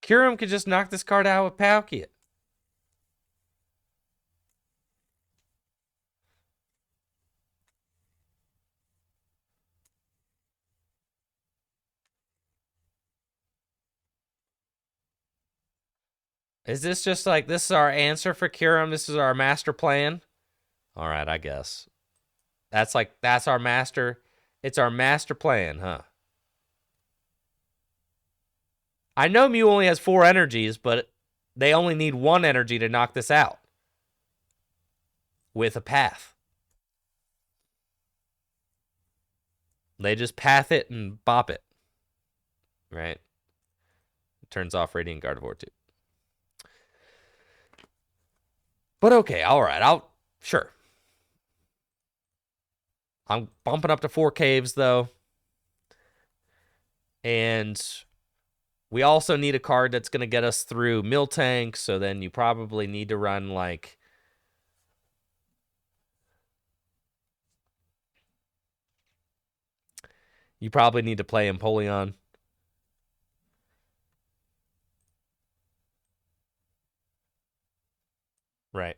Kyurem could just knock this card out with Palkia. Is this just like, this is our answer for Kyurem? This is our master plan? All right, I guess. That's our master. It's our master plan, huh? I know Mew only has 4 energies, but they only need 1 energy to knock this out. With a path. They just path it and bop it. Right? It turns off Radiant Gardevoir too. But okay, alright, sure. I'm bumping up to 4 caves though. And we also need a card that's going to get us through Miltank, so then you probably need to run like you probably need to play Empoleon. Right.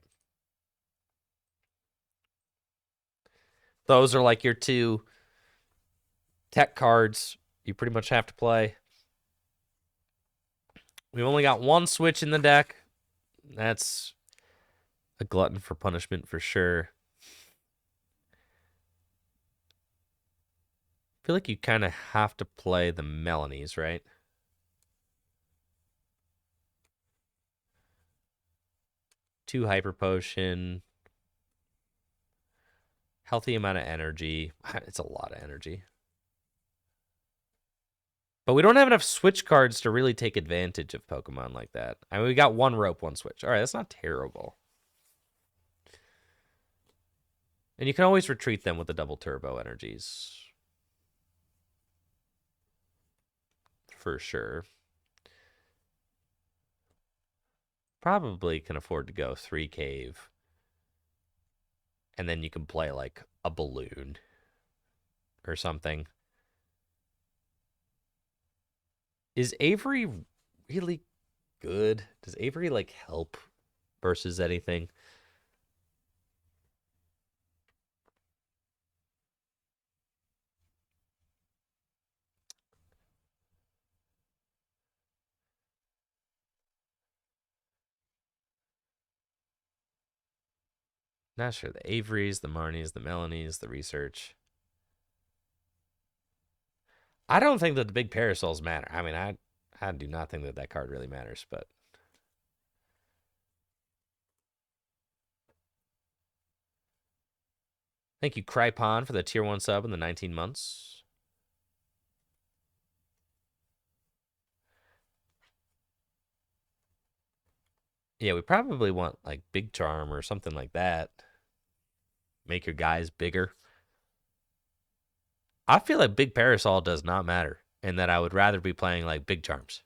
Those are like your 2 tech cards you pretty much have to play. We've only got 1 switch in the deck. That's a glutton for punishment for sure. I feel like you kind of have to play the Melanies, right? Two Hyper Potion. Healthy amount of energy. It's a lot of energy. But we don't have enough switch cards to really take advantage of Pokemon like that. I mean, we got 1 rope, 1 switch. All right, that's not terrible. And you can always retreat them with the double turbo energies. For sure. Probably can afford to go 3 cave. And then you can play like a balloon or something. Is Avery really good? Does Avery like help versus anything? Not sure. The Averys, the Marnies, the Melanies, the research. I don't think that the big parasols matter. I mean, I do not think that that card really matters, but thank you, Crypon, for the tier 1 sub in the 19 months. Yeah, we probably want like Big Charm or something like that. Make your guys bigger. I feel like Big Parasol does not matter, and that I would rather be playing like Big Charms.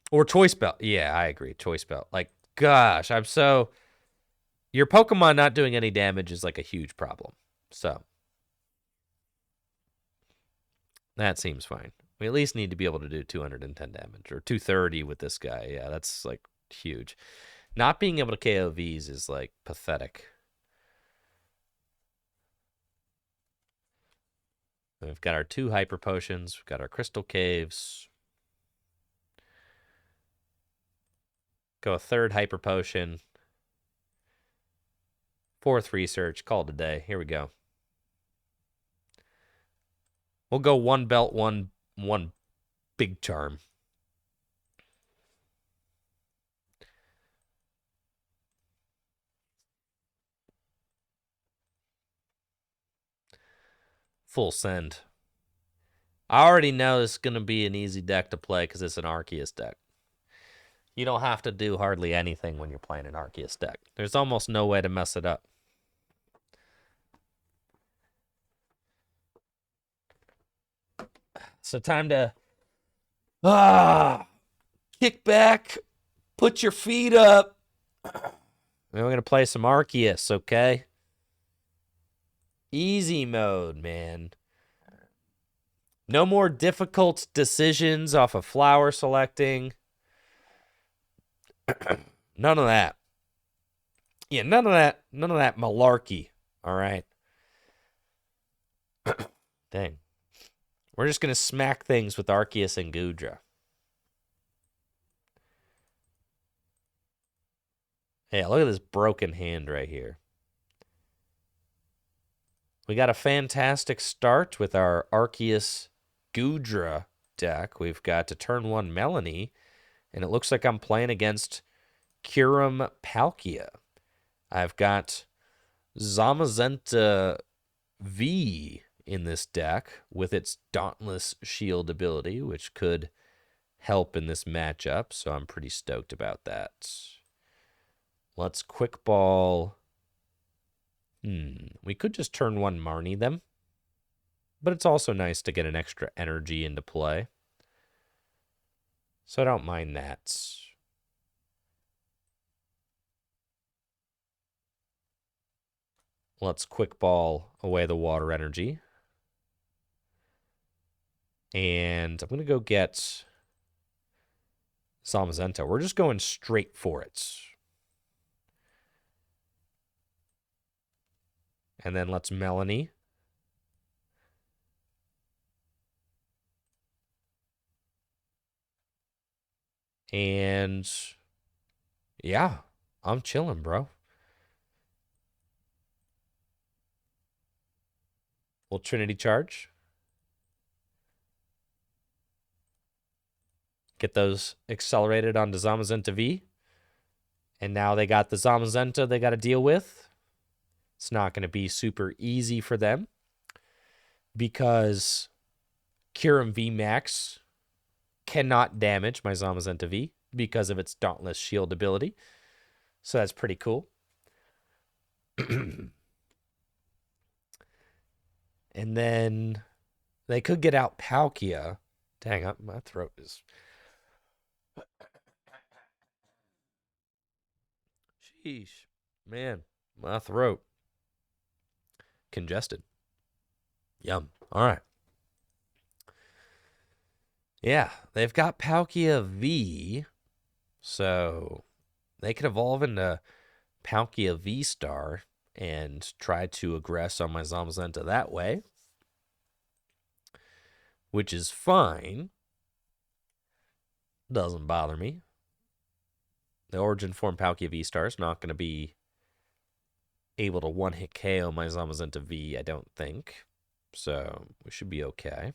Or Choice Belt. Yeah, I agree. Choice Belt. Like, gosh, I'm so. Your Pokemon not doing any damage is like a huge problem. So, that seems fine. We at least need to be able to do 210 damage or 230 with this guy. Yeah, that's like huge. Not being able to KO Vs is like pathetic. We've got our 2 Hyper Potions. We've got our Crystal Caves. Go a 3rd Hyper Potion. 4th Research. Call it a day. Here we go. We'll go 1 Belt, 1 Big Charm. Full send. I already know this is going to be an easy deck to play because it's an Arceus deck. You don't have to do hardly anything when you're playing an Arceus deck. There's almost no way to mess it up. So time to kick back, put your feet up. We're going to play some Arceus, okay? Easy mode, man. No more difficult decisions off of flower selecting. None of that. Yeah, none of that malarkey. All right. Dang. We're just going to smack things with Arceus and Goodra. Yeah, look at this broken hand right here. We got a fantastic start with our Arceus Goodra deck. We've got a turn 1 Melanie, and it looks like I'm playing against Kyurem Palkia. I've got Zamazenta V in this deck with its Dauntless Shield ability, which could help in this matchup, so I'm pretty stoked about that. Let's quick ball. We could just turn 1 Marnie them, but it's also nice to get an extra energy into play. So I don't mind that. Let's quick ball away the water energy. And I'm going to go get Zamazenta. We're just going straight for it. And then let's Melanie. And yeah, I'm chilling, bro. We'll Trinity Charge. Get those accelerated onto Zamazenta V. And now they got the Zamazenta they got to deal with. It's not going to be super easy for them because Kyurem V Max cannot damage my Zamazenta V because of its Dauntless Shield ability. So that's pretty cool. And then they could get out Palkia. Dang, my throat is... Sheesh. Man, my throat. Congested. Yum. All right. Yeah, they've got Palkia V, so they could evolve into Palkia V-Star and try to aggress on my Zamazenta that way, which is fine. Doesn't bother me. The Origin form Palkia V-Star is not going to be able to one-hit KO my Zamazenta V, I don't think. So we should be okay.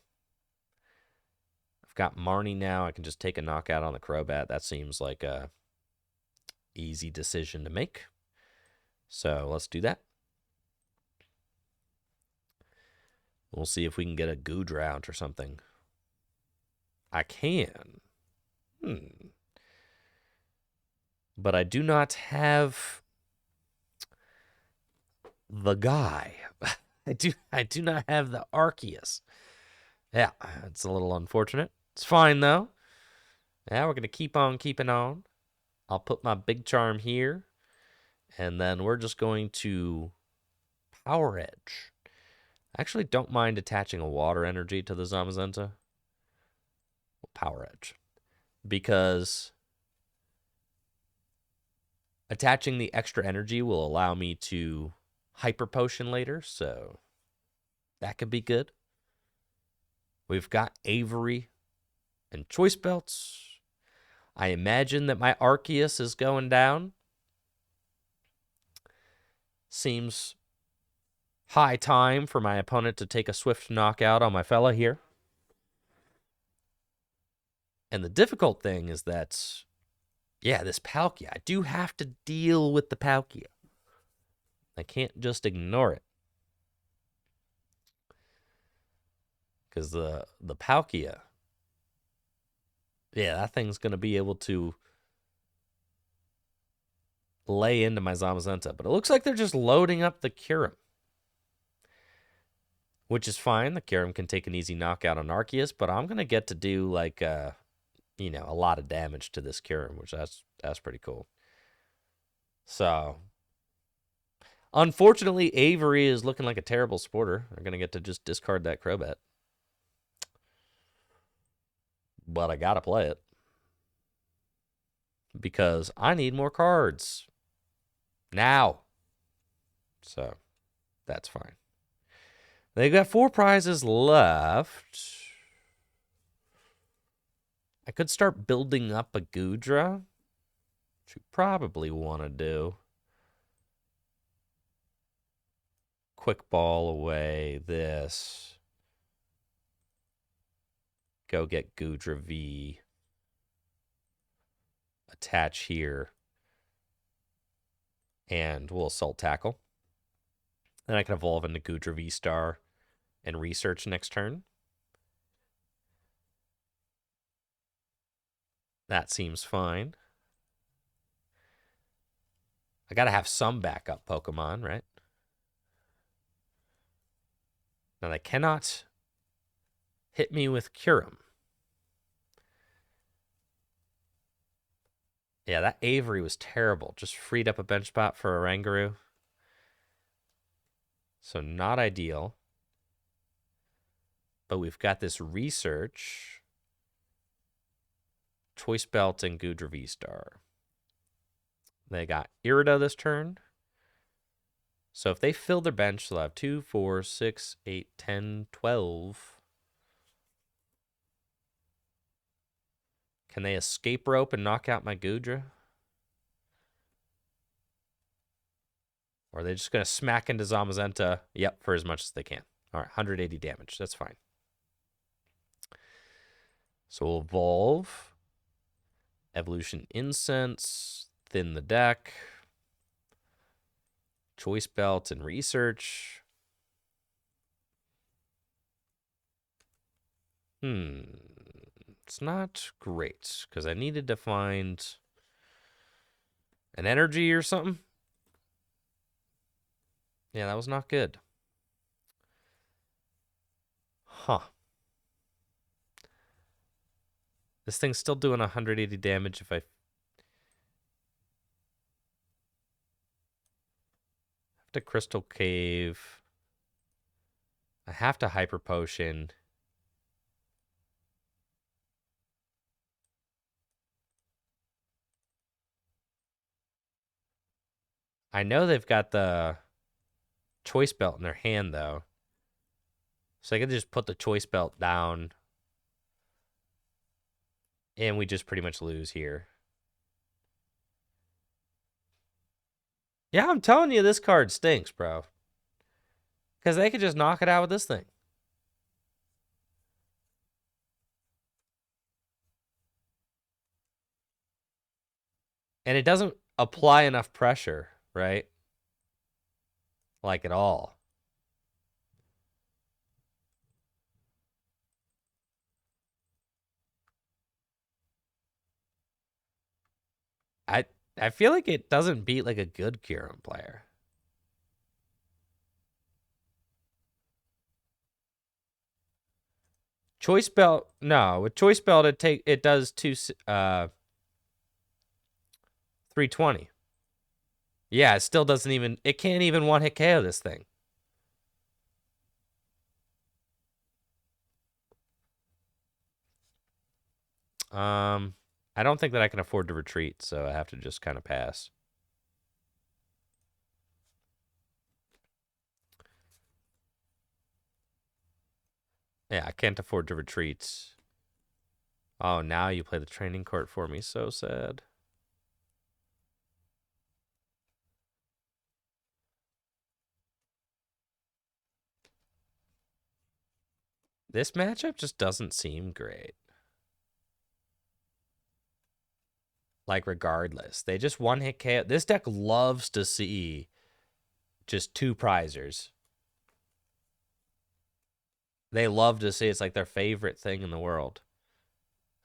I've got Marnie now. I can just take a knockout on the Crobat. That seems like a easy decision to make. So let's do that. We'll see if we can get a Goodra out or something. I can. But I do not have the guy. I do not have the Arceus. Yeah, it's a little unfortunate. It's fine though. Yeah, we're gonna keep on keeping on. I'll put my big charm here, and then we're just going to Power Edge. I actually don't mind attaching a water energy to the Zamazenta. Power Edge. Because attaching the extra energy will allow me to Hyper Potion later, so that could be good. We've got Avery and Choice Belts. I imagine that my Arceus is going down. Seems high time for my opponent to take a swift knockout on my fella here. And the difficult thing is that, yeah, this Palkia, I do have to deal with the Palkia. I can't just ignore it. Because the Palkia, yeah, that thing's going to be able to lay into my Zamazenta. But it looks like they're just loading up the Kyurem. Which is fine. The Kyurem can take an easy knockout on Arceus. But I'm going to get to do, like, a lot of damage to this Kyurem. Which that's pretty cool. So, unfortunately, Avery is looking like a terrible sporter. They're going to get to just discard that Crobat. But I got to play it. Because I need more cards. Now. So, that's fine. They've got 4 prizes left. I could start building up a Goodra, which you probably want to do. Quick ball away this. Go get Goodra V. Attach here. And we'll Assault Tackle. Then I can evolve into Goodra V-Star and research next turn. That seems fine. I gotta have some backup Pokemon, right? Now they cannot hit me with Kyurem. Yeah, that Avery was terrible. Just freed up a bench spot for a Oranguru. So not ideal. But we've got this research. Choice Belt and Goodra V-Star. They got Irida this turn. So if they fill their bench, they'll have 2, 4, 6, 8, 10, 12. Can they escape rope and knock out my Goodra? Or are they just going to smack into Zamazenta? Yep, for as much as they can. All right, 180 damage. That's fine. So we'll evolve. Evolution Incense. Thin the deck. Choice Belt and Research. It's not great, because I needed to find an energy or something. Yeah, that was not good. Huh. This thing's still doing 180 damage if I have to Crystal Cave. I have to Hyper Potion. I know they've got the Choice Belt in their hand, though. So I can just put the Choice Belt down. And we just pretty much lose here. Yeah, I'm telling you, this card stinks, bro. Because they could just knock it out with this thing. And it doesn't apply enough pressure, right? Like at all. I I feel like it doesn't beat like a good Kyurem player. Choice Belt, no. With Choice Belt, it does 320. Yeah, it still doesn't even. It can't even one hit KO this thing. I don't think that I can afford to retreat, so I have to just kind of pass. Yeah, I can't afford to retreat. Oh, now you play the training court for me. So sad. This matchup just doesn't seem great. Like, regardless, they just one hit KO. This deck loves to see just two prizers. They love to see it's like their favorite thing in the world.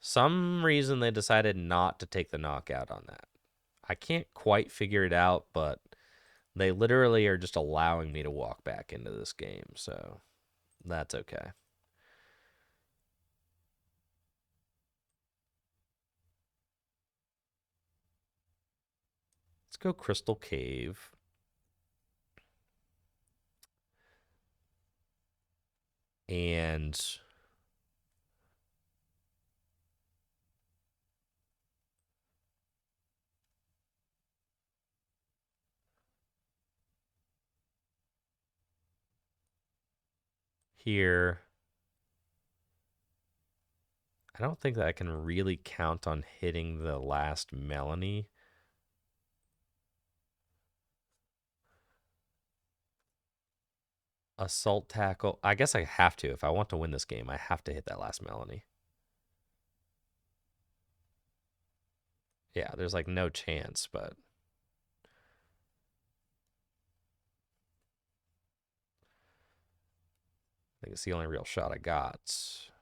Some reason they decided not to take the knockout on that. I can't quite figure it out, but they literally are just allowing me to walk back into this game, so that's okay. Let's go Crystal Cave. And here, I don't think that I can really count on hitting the last Melanie. Assault Tackle. I guess I have to. If I want to win this game, I have to hit that last Melanie. Yeah, there's like no chance, but I think it's the only real shot I got. So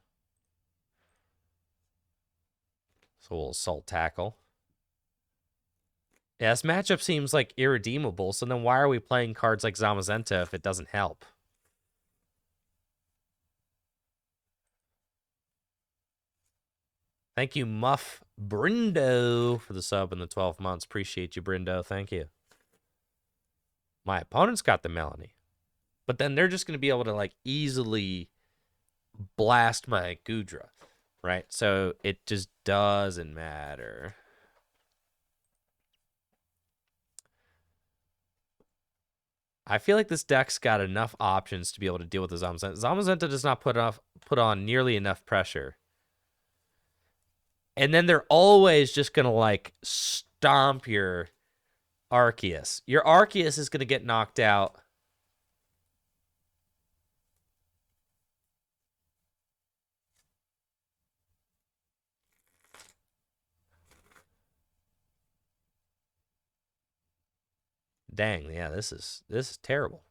we'll Assault Tackle. Yeah, this matchup seems like irredeemable, so then why are we playing cards like Zamazenta if it doesn't help? Thank you, Muff Brindo, for the sub in the 12 months. Appreciate you, Brindo. Thank you. My opponent's got the Melanie. But then they're just going to be able to, like, easily blast my Goodra, right? So it just doesn't matter. I feel like this deck's got enough options to be able to deal with the Zamazenta. Zamazenta does not put on nearly enough pressure. And then they're always just going to, like, stomp your Arceus. Your Arceus is going to get knocked out. Dang, yeah, this is terrible.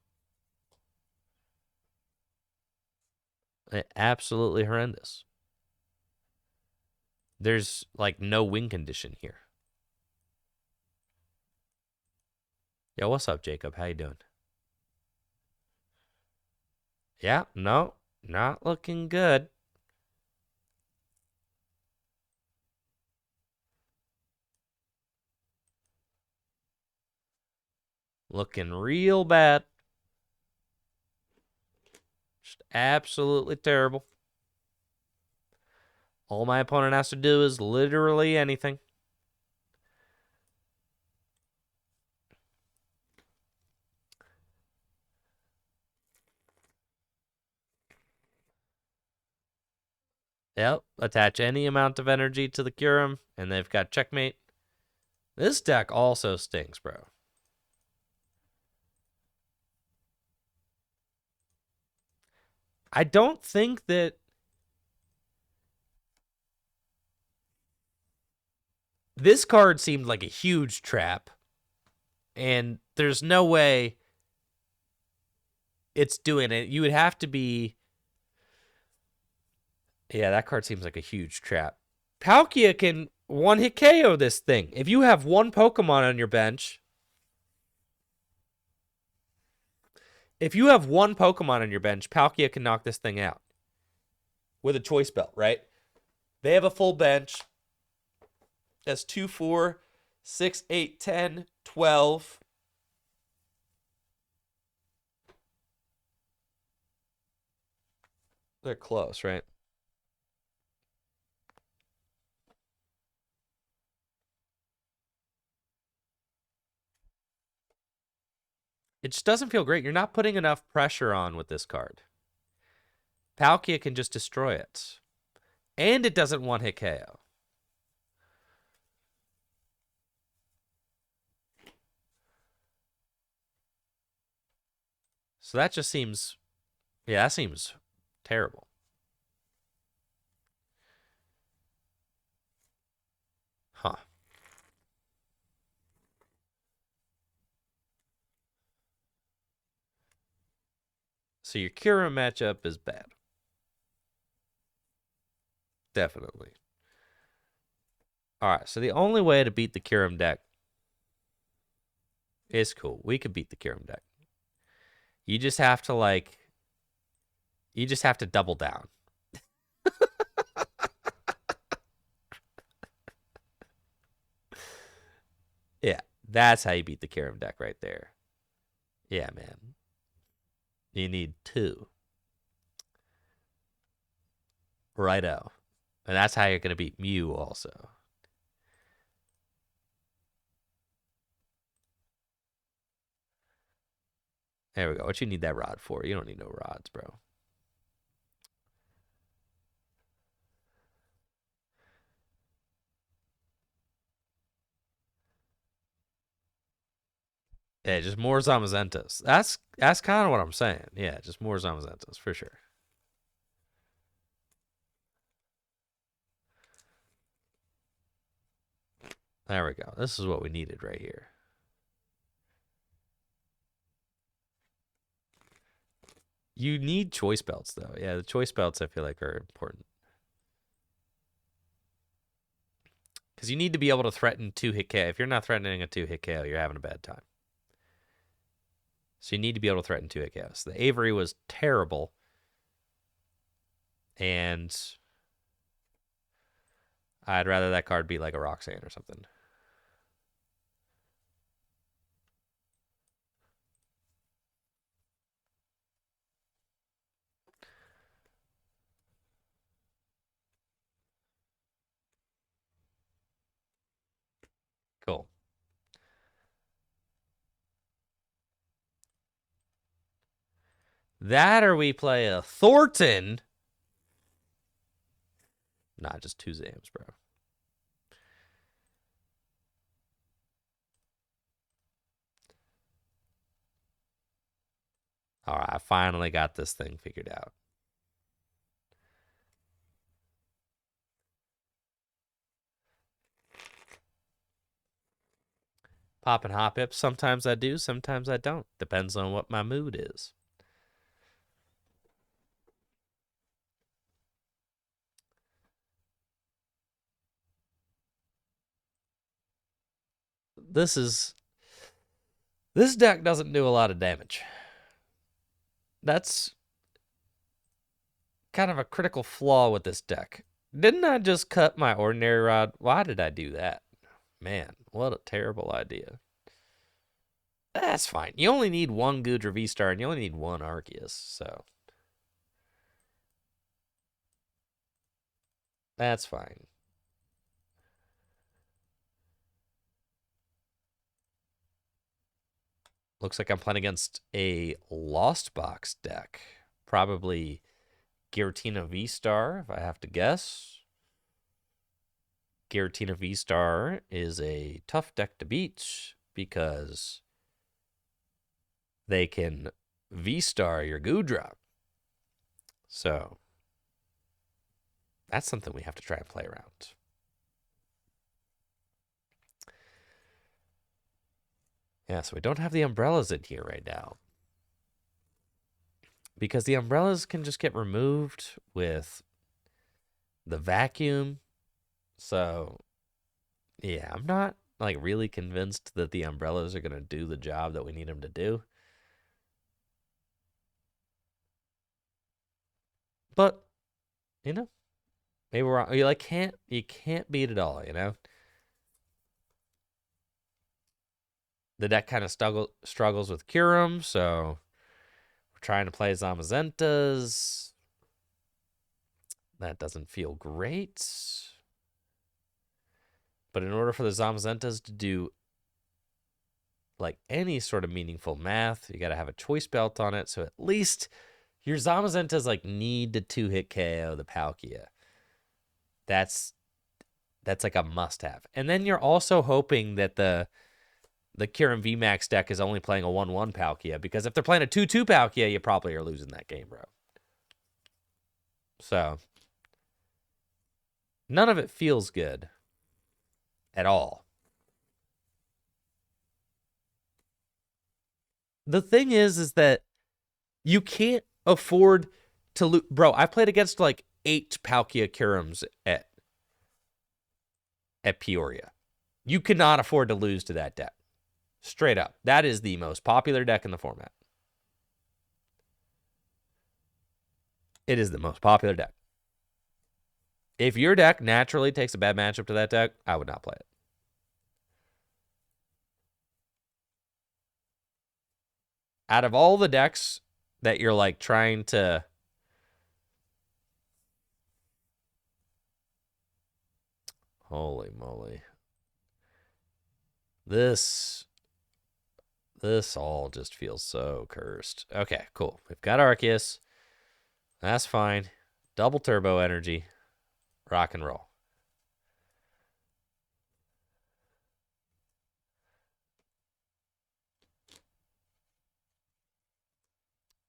Absolutely horrendous. There's like no win condition here. Yo, what's up, Jacob? How you doing? Yeah, no, not looking good. Looking real bad. Just absolutely terrible. All my opponent has to do is literally anything. Yep, attach any amount of energy to the Kyurem, and they've got checkmate. This deck also stinks, bro. I don't think that this card seemed like a huge trap, and there's no way it's doing it. You would have to be. Yeah, that card seems like a huge trap. Palkia can one hit KO this thing. If you have one Pokemon on your bench, Palkia can knock this thing out with a choice belt, right? They have a full bench. That's 2, 4, 6, 8, 10, 12. They're close, right? It just doesn't feel great. You're not putting enough pressure on with this card. Palkia can just destroy it. And it doesn't one hit KO. So that just seems, yeah, that seems terrible. Huh. So your Kira matchup is bad. Definitely. All right, so the only way to beat the Kyurem deck is cool. We could beat the Kyurem deck. You just have to double down. Yeah, that's how you beat the Kyurem deck right there. Yeah, man. You need 2. Righto. And that's how you're going to beat Mew also. There we go. What you need that rod for? You don't need no rods, bro. Yeah, just more Zamazentas. That's kind of what I'm saying. Yeah, just more Zamazentas for sure. There we go. This is what we needed right here. You need choice belts though. Yeah, the choice belts I feel like are important. Because you need to be able to threaten 2-hit KO. If you're not threatening a 2-hit KO, you're having a bad time. So you need to be able to threaten 2-hit KOs. The Avery was terrible. And I'd rather that card be like a Roxanne or something. Cool. That or we play a Thornton. Nah, just 2 Zams, bro. All right, I finally got this thing figured out. Pop and hop hips. Sometimes I do, sometimes I don't. Depends on what my mood is. This deck doesn't do a lot of damage. That's kind of a critical flaw with this deck. Didn't I just cut my ordinary rod? Why did I do that? Man, what a terrible idea. That's fine. You only need one Goodra V-Star and you only need one Arceus, so that's fine. Looks like I'm playing against a Lost Box deck. Probably Giratina V-Star, if I have to guess. Giratina V-Star is a tough deck to beat because they can V-Star your Goodra. So that's something we have to try and play around. Yeah, so we don't have the umbrellas in here right now. Because the umbrellas can just get removed with the vacuum. So, yeah, I'm not like really convinced that the umbrellas are going to do the job that we need them to do. But, you know, maybe we're wrong. You can't beat it all, you know? The deck kind of struggles with Kyurem, so we're trying to play Zamazentas. That doesn't feel great. But in order for the Zamazentas to do like any sort of meaningful math, you got to have a choice belt on it. So at least your Zamazentas like need to 2-hit KO the Palkia. That's like a must-have. And then you're also hoping that the Kyurem VMAX deck is only playing a 1-1 Palkia, because if they're playing a 2-2 Palkia, you probably are losing that game, bro. So none of it feels good at all. The thing is that you can't afford to lose. Bro, I played against like 8 Palkia Kyurems at Peoria. You cannot afford to lose to that deck. Straight up. That is the most popular deck in the format. It is the most popular deck. If your deck naturally takes a bad matchup to that deck, I would not play it. Out of all the decks that you're like trying to holy moly. This all just feels so cursed. Okay, cool. We've got Arceus. That's fine. Double turbo energy. Rock and roll.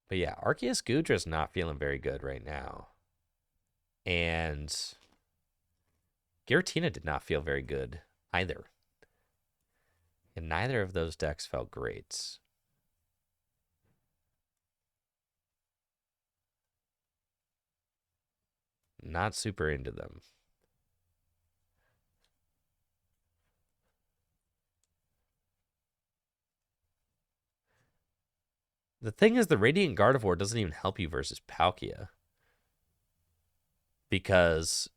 But yeah, Arceus Goodra is not feeling very good right now. And Giratina did not feel very good either. And neither of those decks felt great. Not super into them. The thing is, the Radiant Gardevoir doesn't even help you versus Palkia, because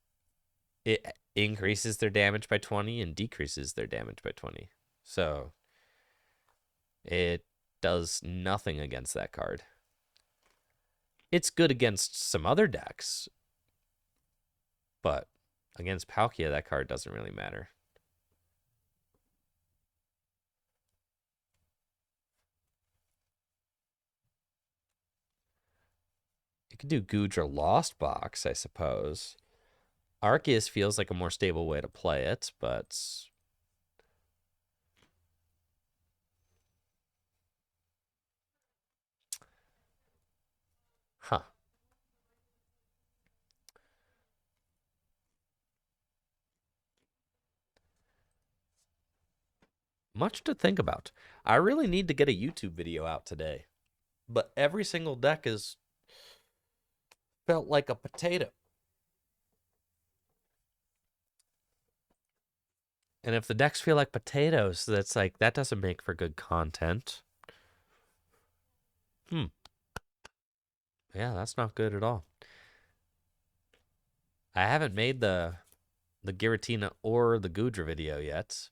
it increases their damage by 20 and decreases their damage by 20. So it does nothing against that card. It's good against some other decks, but against Palkia, that card doesn't really matter. You could do Goodra Lost Box, I suppose. Arceus feels like a more stable way to play it, but huh. Much to think about. I really need to get a YouTube video out today, but every single deck has felt like a potato. And if the decks feel like potatoes, that's like, that doesn't make for good content. Yeah, that's not good at all. I haven't made the Giratina or the Goodra video yet.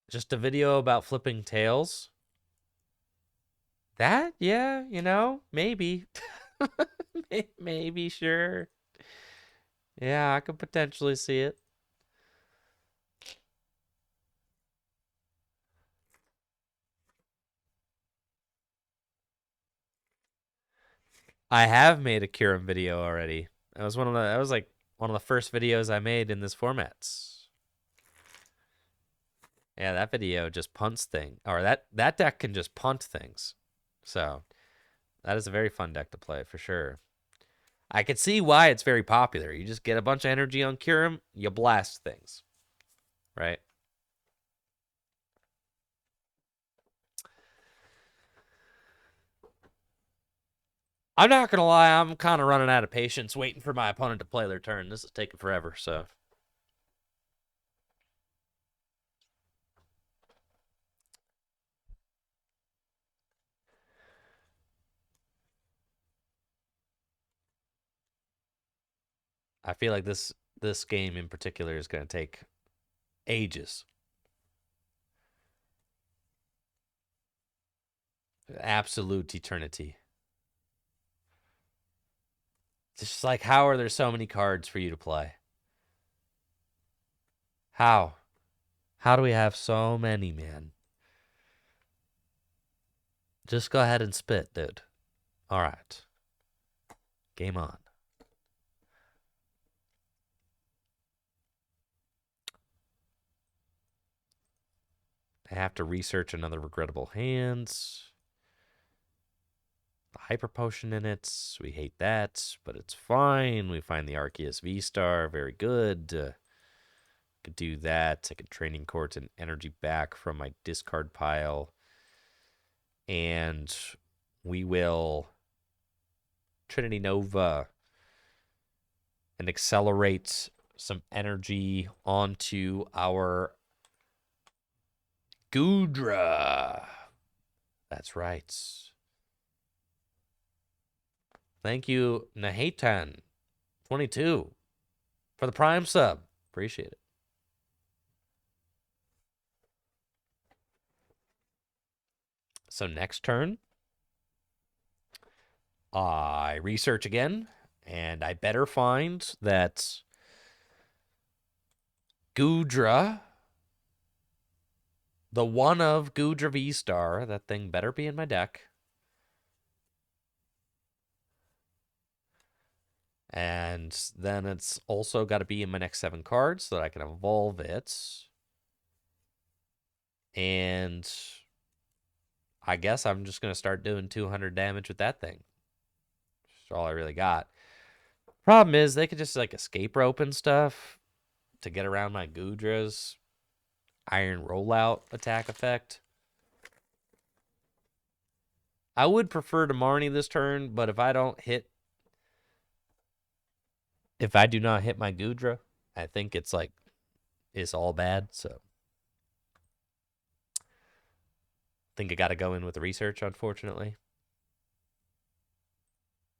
Just a video about flipping tails. That, yeah, maybe. Maybe, sure. Yeah, I could potentially see it. I have made a Kyurem video already. That was like one of the first videos I made in this format. Yeah, that video just punts thing, or that deck can just punt things. So that is a very fun deck to play for sure. I could see why it's very popular. You just get a bunch of energy on Kyurem, you blast things, right? I'm not gonna lie, I'm kind of running out of patience waiting for my opponent to play their turn. This is taking forever, so I feel like this game in particular is gonna take ages. Absolute eternity. It's just like, how are there so many cards for you to play? How? How do we have so many, man? Just go ahead and spit, dude. All right. Game on. I have to research another regrettable hands. The hyper potion in it. We hate that, but it's fine. We find the Arceus V Star. Very good. Could do that. Take a training court and energy back from my discard pile. And we will Trinity Nova and accelerate some energy onto our Goodra. That's right. Thank you, Nahatan22, for the Prime sub. Appreciate it. So next turn, I research again, and I better find that Goodra, the one of Goodra V-Star, that thing better be in my deck. And then it's also got to be in my next 7 cards so that I can evolve it. And I guess I'm just going to start doing 200 damage with that thing. That's all I really got. Problem is, they could just like escape rope and stuff to get around my Goodra's iron rollout attack effect. I would prefer to Marnie this turn, but if I do not hit my Goodra, I think it's all bad. So I think I got to go in with the research, unfortunately.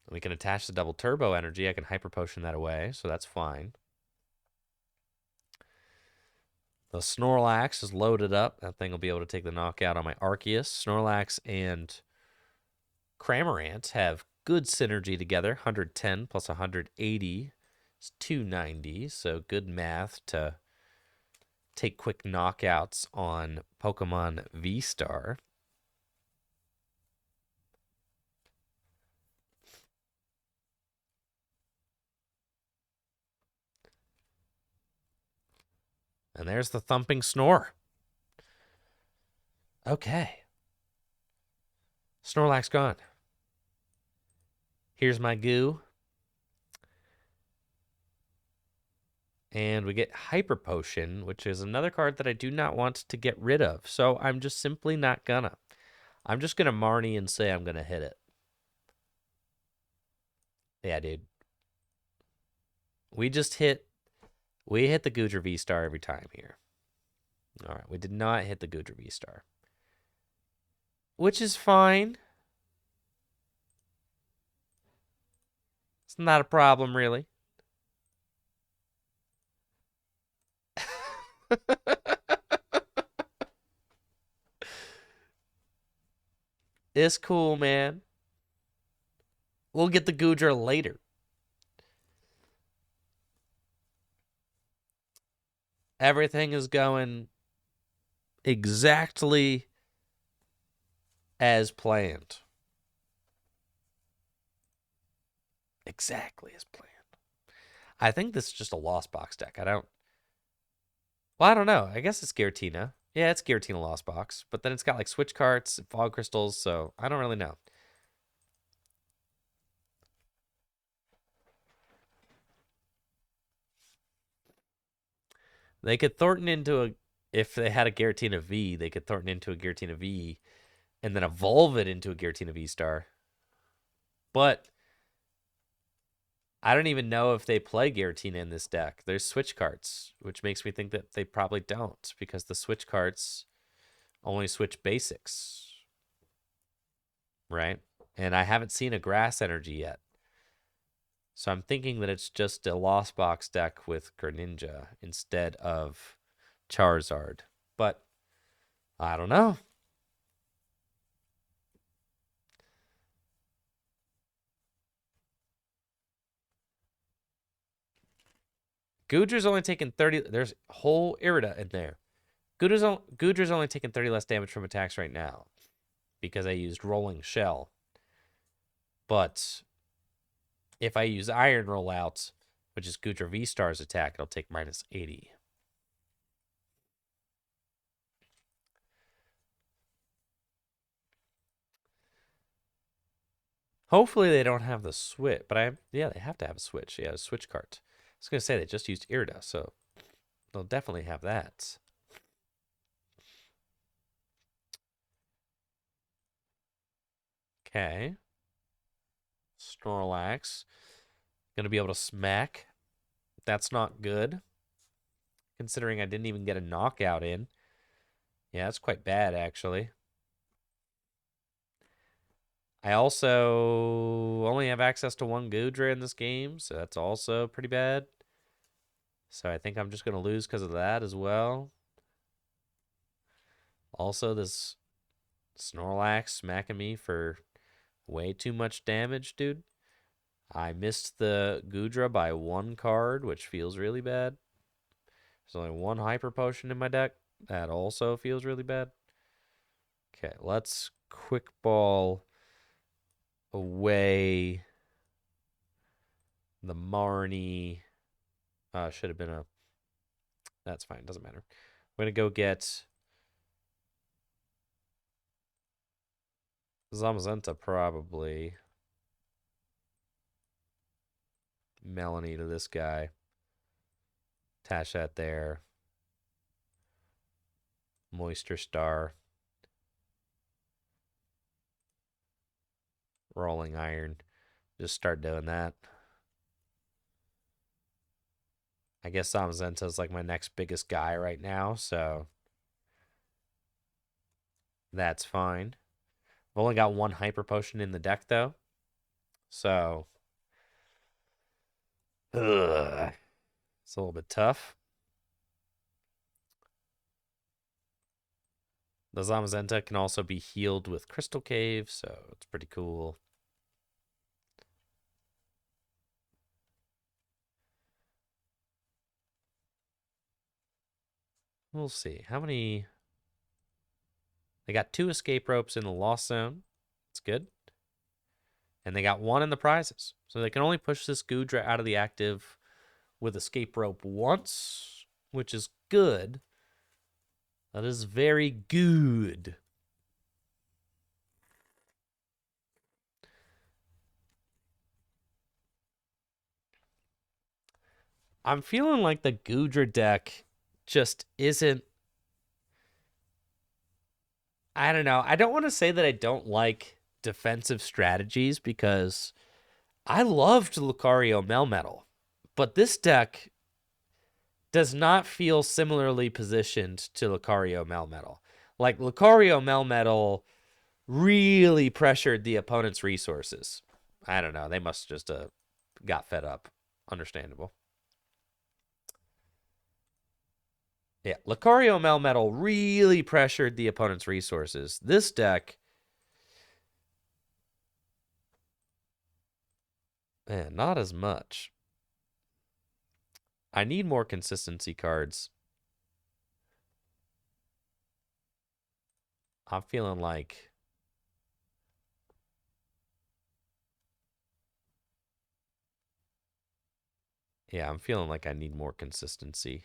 We can attach the double turbo energy. I can hyper potion that away, so that's fine. The Snorlax is loaded up. That thing will be able to take the knockout on my Arceus. Snorlax and Cramorant have good synergy together. 110 plus 180 is 290. So good math to take quick knockouts on Pokemon V-Star. And there's the thumping snore. Okay. Snorlax gone. Here's my goo. And we get Hyper Potion, which is another card that I do not want to get rid of. So I'm just simply not gonna. I'm just gonna Marnie and say I'm gonna hit it. Yeah, dude. We hit the Goodra V-Star every time here. All right, we did not hit the Goodra V-Star, which is fine. It's not a problem, really. It's cool, man. We'll get the Goodra later. Everything is going exactly as planned. Exactly as planned. I think this is just a Lost Box deck. Well, I don't know. I guess it's Giratina. Yeah, it's Giratina Lost Box. But then it's got like Switch Carts and Fog Crystals, so I don't really know. They could Thornton into a. If they had a Giratina V, they could Thornton into a Giratina V and then evolve it into a Giratina V Star. But I don't even know if they play Giratina in this deck. There's Switch Carts, which makes me think that they probably don't because the Switch Carts only switch basics, right? And I haven't seen a Grass Energy yet. So I'm thinking that it's just a Lost Box deck with Greninja instead of Charizard. But I don't know. Goodra's only taking 30. There's whole Irida in there. Goodra's only taking 30 less damage from attacks right now because I used Rolling Shell. But if I use Iron Rollout, which is Goodra V-Star's attack, it'll take minus 80. Hopefully they don't have the switch, but yeah, they have to have a switch. Yeah, a switch cart. I was gonna say they just used Irida, so they'll definitely have that. Okay. Snorlax. Gonna be able to smack. That's not good. Considering I didn't even get a knockout in. Yeah, that's quite bad, actually. I also only have access to one Goodra in this game, so that's also pretty bad. So I think I'm just going to lose because of that as well. Also, this Snorlax smacking me for way too much damage, dude. I missed the Goodra by one card, which feels really bad. There's only one Hyper Potion in my deck. That also feels really bad. Okay, let's Quick Ball away the Marnie. Should have been a. That's fine. Doesn't matter. We're going to go get Zamazenta, probably. Melanie to this guy. Attach that there. Moisture Star. Rolling Iron. Just start doing that. I guess Zamazenta is like my next biggest guy right now, so that's fine. I've only got one Hyper Potion in the deck, though. So, ugh, it's a little bit tough. The Zamazenta can also be healed with Crystal Cave, so it's pretty cool. We'll see. How many? They got 2 escape ropes in the Lost Zone. That's good. And they got 1 in the prizes. So they can only push this Goodra out of the active with escape rope once, which is good. That is very good. I'm feeling like the Goodra deck just isn't. I don't know. I don't want to say that I don't like defensive strategies because I loved Lucario Melmetal. But this deck does not feel similarly positioned to Lucario Melmetal. Like, Lucario Melmetal really pressured the opponent's resources. I don't know. They must just got fed up. Understandable. Yeah, Lucario Melmetal really pressured the opponent's resources. This deck, not as much. I need more consistency cards. I'm feeling like I'm feeling like I need more consistency.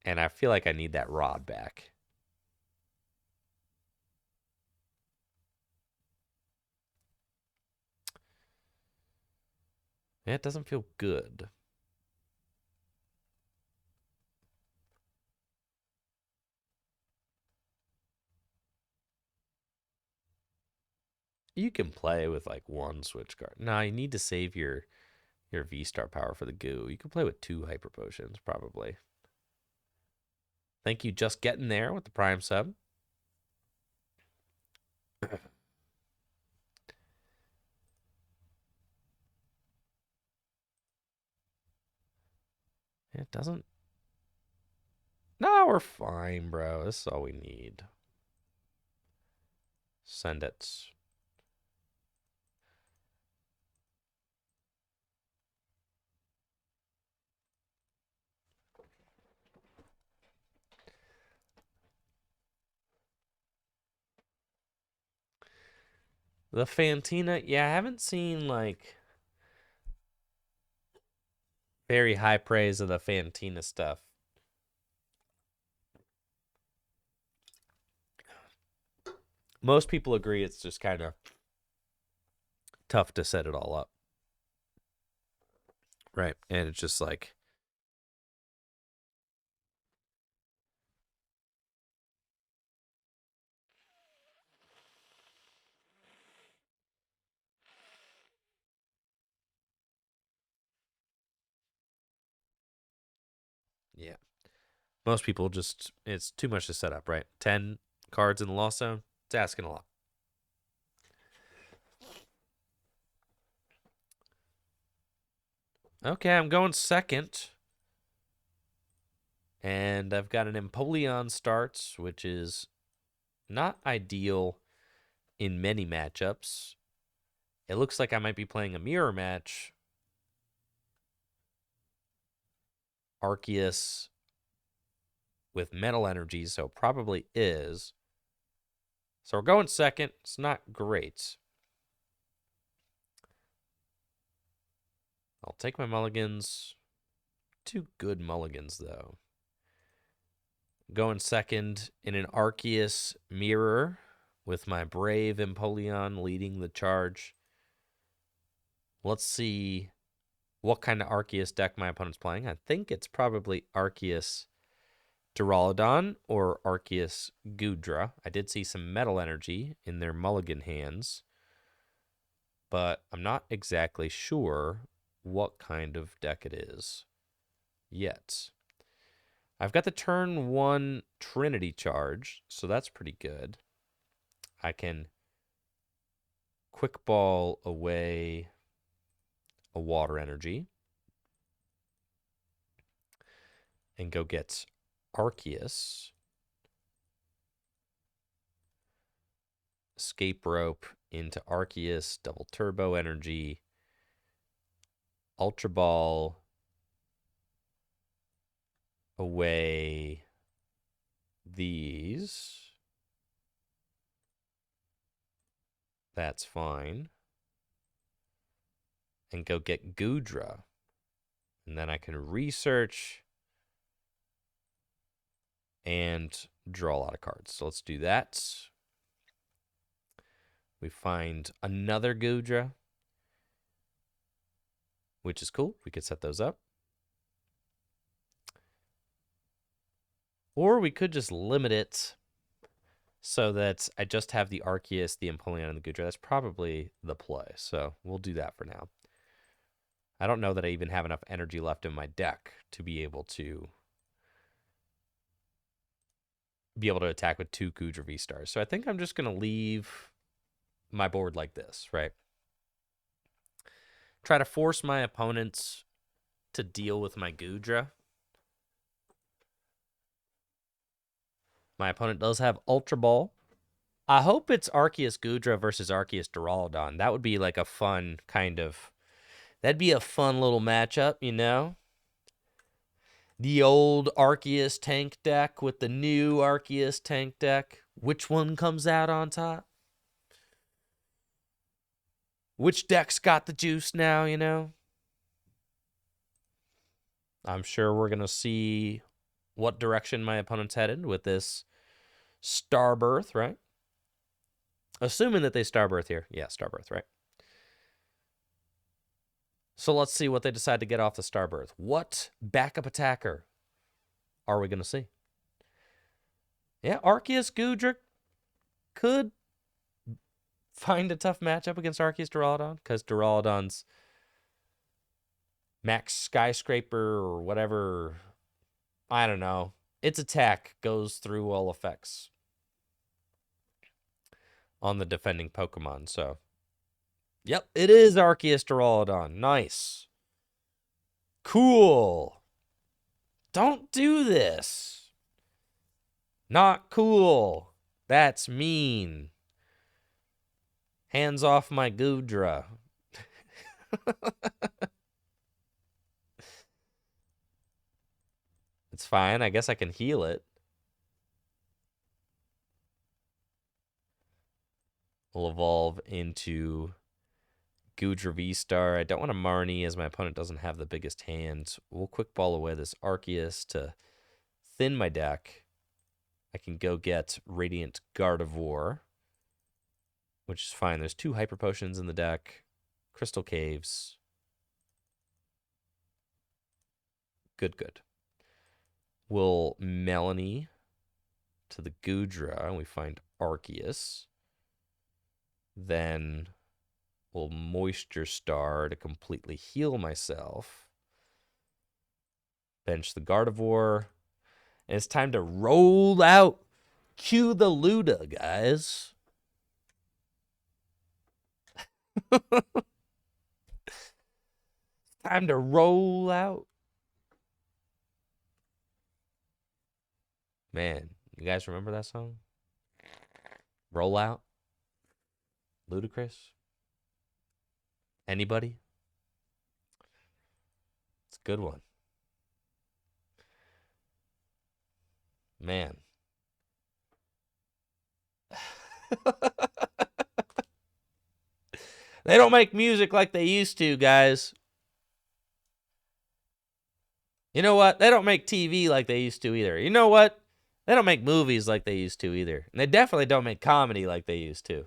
And I feel like I need that rod back. Yeah, it doesn't feel good. You can play with like one switch card. No, you need to save your V-Star power for the goo. You can play with 2 Hyper Potions, probably. Thank you, just getting there with the Prime sub. It doesn't. No, we're fine, bro. This is all we need. Send it. The Fantina, yeah, I haven't seen like very high praise of the Fantina stuff. Most people agree it's just kind of tough to set it all up. Right. And it's just like, yeah. Most people just, it's too much to set up, right? 10 cards in the Lost Zone, it's asking a lot. Okay, I'm going second. And I've got an Empoleon starts, which is not ideal in many matchups. It looks like I might be playing a mirror match. Arceus with metal energy, so probably is. So we're going second. It's not great. I'll take my mulligans. 2 good mulligans, though. Going second in an Arceus mirror with my brave Empoleon leading the charge. Let's see what kind of Arceus deck my opponent's playing. I think it's probably Arceus Duraludon or Arceus Goodra. I did see some metal energy in their mulligan hands, but I'm not exactly sure what kind of deck it is yet. I've got the turn 1 Trinity charge, so that's pretty good. I can quick ball away a water energy and go get Arceus. Escape rope into Arceus, double turbo energy, Ultra Ball away these. That's fine. And go get Goodra. And then I can research and draw a lot of cards. So let's do that. We find another Goodra, which is cool. We could set those up. Or we could just limit it so that I just have the Arceus, the Empoleon, and the Goodra. That's probably the play. So we'll do that for now. I don't know that I even have enough energy left in my deck to be able to attack with 2 Goodra V-Stars. So I think I'm just going to leave my board like this, right? Try to force my opponents to deal with my Goodra. My opponent does have Ultra Ball. I hope it's Arceus Goodra versus Arceus Duraludon. That would be like a fun kind of... That'd be a fun little matchup, you know? The old Arceus tank deck with the new Arceus tank deck. Which one comes out on top? Which deck's got the juice now, you know? I'm sure we're going to see what direction my opponent's headed with this Starbirth, right? Assuming that they Starbirth here. Yeah, Starbirth, right? So let's see what they decide to get off the Starbirth. What backup attacker are we going to see? Yeah, Arceus Goodra could find a tough matchup against Arceus Duraludon because Duraludon's Max Skyscraper or whatever, I don't know. Its attack goes through all effects on the defending Pokemon. So, yep, it is Arceus Duraludon. Nice. Cool. Don't do this. Not cool. That's mean. Hands off my Goodra. It's fine. I guess I can heal it. We'll evolve into Goodra V-Star. I don't want to Marnie as my opponent doesn't have the biggest hand. We'll quick ball away this Arceus to thin my deck. I can go get Radiant Gardevoir, which is fine. There's 2 Hyper Potions in the deck. Crystal Caves. Good, good. We'll Melanie to the Goodra, and we find Arceus. Then we'll Moisture Star to completely heal myself. Bench the Gardevoir. And it's time to roll out. Cue the Luda, guys. Time to roll out. Man, you guys remember that song? Roll Out? Ludacris? Anybody? It's a good one. Man. They don't make music like they used to, guys. You know what? They don't make TV like they used to either. You know what? They don't make movies like they used to either. And they definitely don't make comedy like they used to.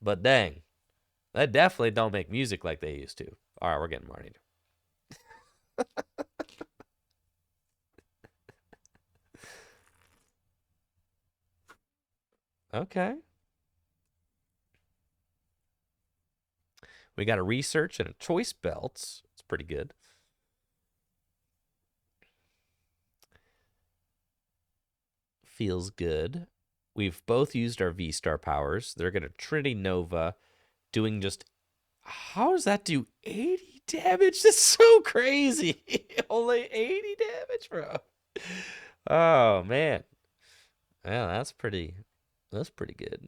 But dang, they definitely don't make music like they used to. All right, we're getting Marnied. Okay. We got a research and a choice belts. It's pretty good. Feels good. We've both used our V-Star powers. They're going to Trinity Nova, doing just... How does that do 80 damage? That's so crazy. Only 80 damage, bro. Oh, man. Yeah, that's pretty good.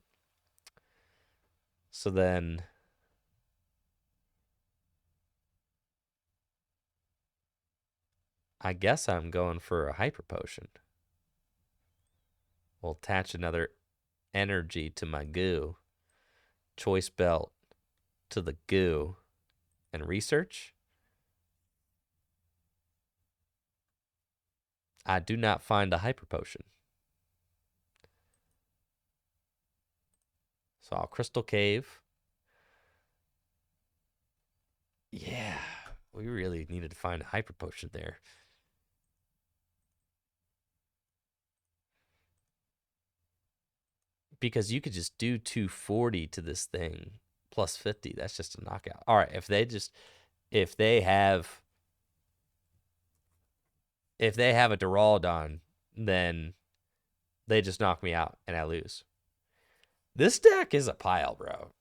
So then... I guess I'm going for a Hyper Potion. We'll attach another energy to my goo. Choice belt to the goo. And research. I do not find a Hyper Potion. So I'll Crystal Cave. Yeah, we really needed to find a Hyper Potion there. Because you could just do 240 to this thing plus 50. That's just a knockout. All right, if they just if they have a Duraludon, then they just knock me out and I lose. This deck is a pile, bro.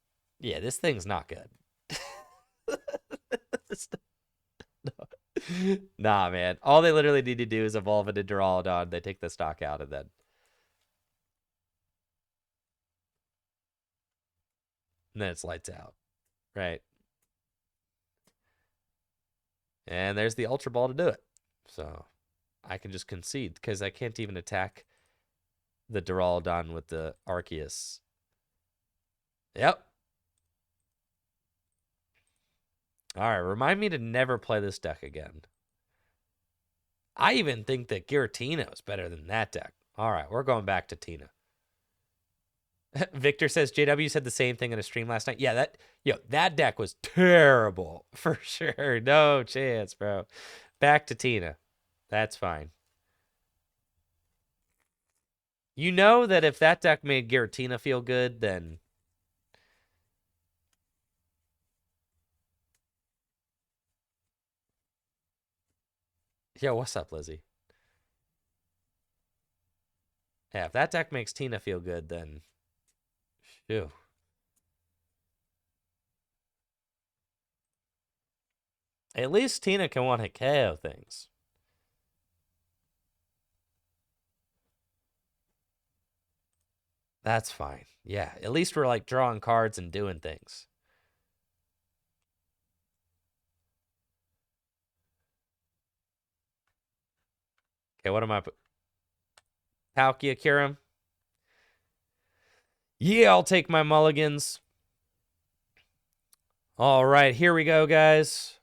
Yeah, this thing's not good. Nah, man. All they literally need to do is evolve into Duraludon. They take the stock out and then it's lights out. Right. And there's the Ultra Ball to do it. So I can just concede because I can't even attack the Duraludon with the Arceus. Yep. All right, remind me to never play this deck again. I even think that Giratina is better than that deck. All right, we're going back to Tina. Victor says JW said the same thing in a stream last night. Yeah, that deck was terrible for sure. No chance, bro. Back to Tina. That's fine. You know that if that deck made Giratina feel good, then yo, what's up, Lizzie? Yeah, if that deck makes Tina feel good, then phew. At least Tina can one hit KO things. That's fine. Yeah, at least we're like drawing cards and doing things. Okay, what am I? Palkia Kirim. Yeah, I'll take my mulligans. All right, here we go, guys.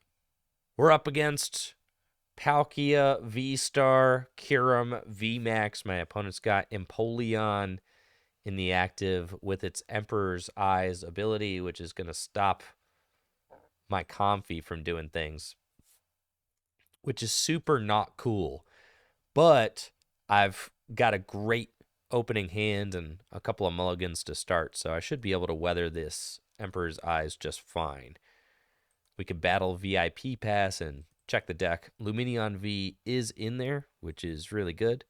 We're up against Palkia, V-Star, Kirim, V-Max. My opponent's got Empoleon in the active with its Emperor's Eyes ability, which is going to stop my Comfy from doing things, which is super not cool. But I've got a great opening hand and a couple of mulligans to start, so I should be able to weather this Emperor's Eyes just fine. We could battle VIP Pass and check the deck. Lumineon V is in there, which is really good.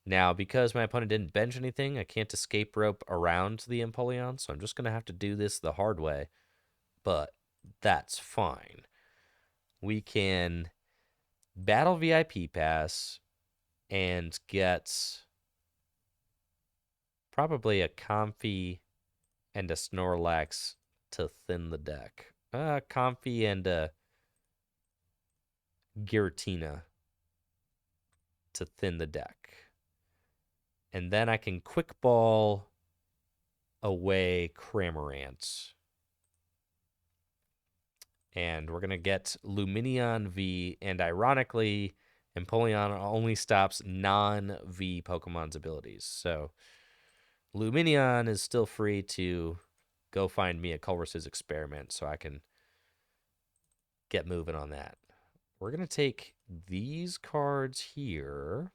Now, because my opponent didn't bench anything, I can't escape rope around the Empoleon, so I'm just going to have to do this the hard way. But that's fine. We can battle VIP Pass and get probably a Comfy and a Snorlax to thin the deck. Comfy and a Giratina to thin the deck. And then I can quick ball away Cramorant. And we're going to get Lumineon V. And ironically, Empoleon only stops non-V Pokemon's abilities. So Lumineon is still free to go find me a Culver's Experiment so I can get moving on that. We're going to take these cards here.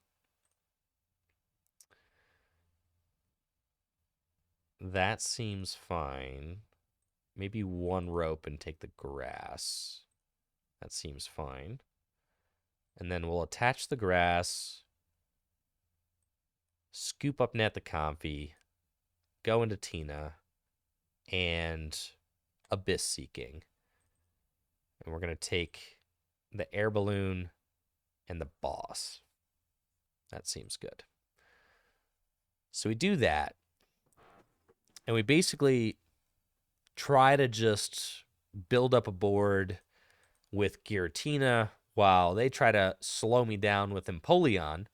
That seems fine. Maybe one rope and take the grass. That seems fine. And then we'll attach the grass, scoop up net the Comfy, go into Tina, and Abyss Seeking. And we're going to take the Air Balloon and the Boss. That seems good. So we do that. And we basically try to just build up a board with Giratina while they try to slow me down with Empoleon.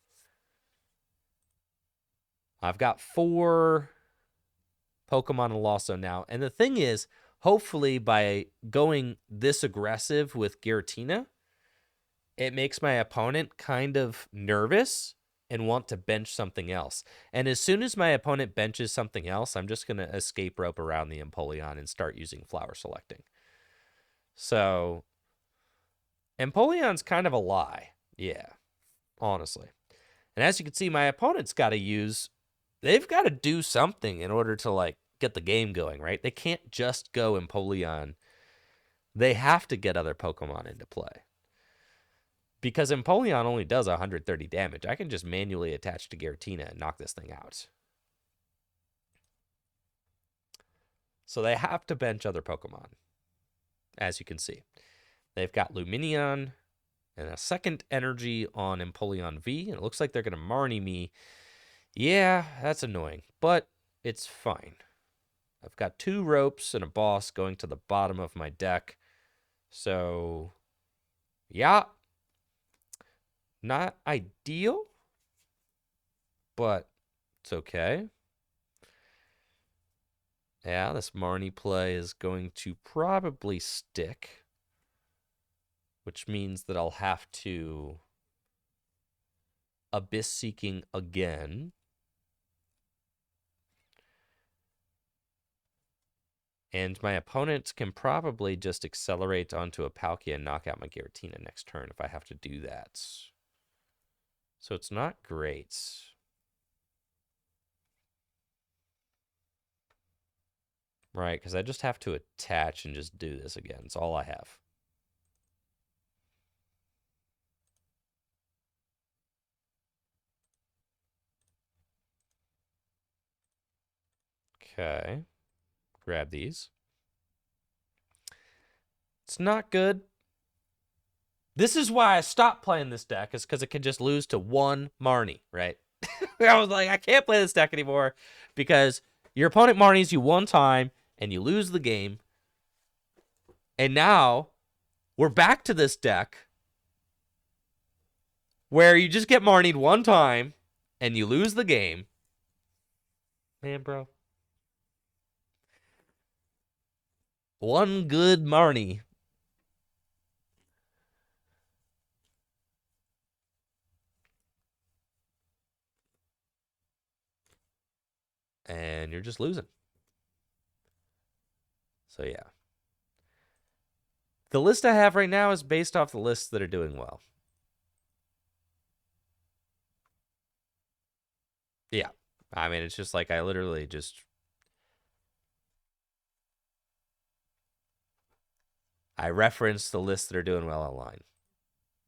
I've got 4 Pokemon in Losso now. And the thing is, hopefully by going this aggressive with Giratina, it makes my opponent kind of nervous and want to bench something else. And as soon as my opponent benches something else, I'm just going to escape rope around the Empoleon and start using flower selecting. So Empoleon's kind of a lie. Yeah, honestly. And as you can see, my opponent's got to they've got to do something in order to like get the game going, right? They can't just go Empoleon They have to get other Pokemon into play. Because Empoleon only does 130 damage. I can just manually attach to Giratina and knock this thing out. So they have to bench other Pokemon, as you can see. They've got Luminion and a second energy on Empoleon V, and it looks like they're going to Marnie me. Yeah, that's annoying, but it's fine. I've got 2 ropes and a boss going to the bottom of my deck. So, yeah, not ideal, but it's okay. Yeah, this Marnie play is going to probably stick, which means that I'll have to Abyss Seeking again. And my opponent can probably just accelerate onto a Palkia and knock out my Giratina next turn if I have to do that. So it's not great. Right, because I just have to attach and just do this again. It's all I have. Okay. Grab these. It's not good. This is why I stopped playing this deck, is because it can just lose to 1 Marnie, right? I was like, I can't play this deck anymore because your opponent Marnies you 1 time and you lose the game. And now we're back to this deck where you just get Marnied 1 time and you lose the game. Man, bro. 1 good Marnie. And you're just losing. So, yeah. The list I have right now is based off the lists that are doing well. Yeah. I mean, it's just like I literally just... I reference the lists that are doing well online.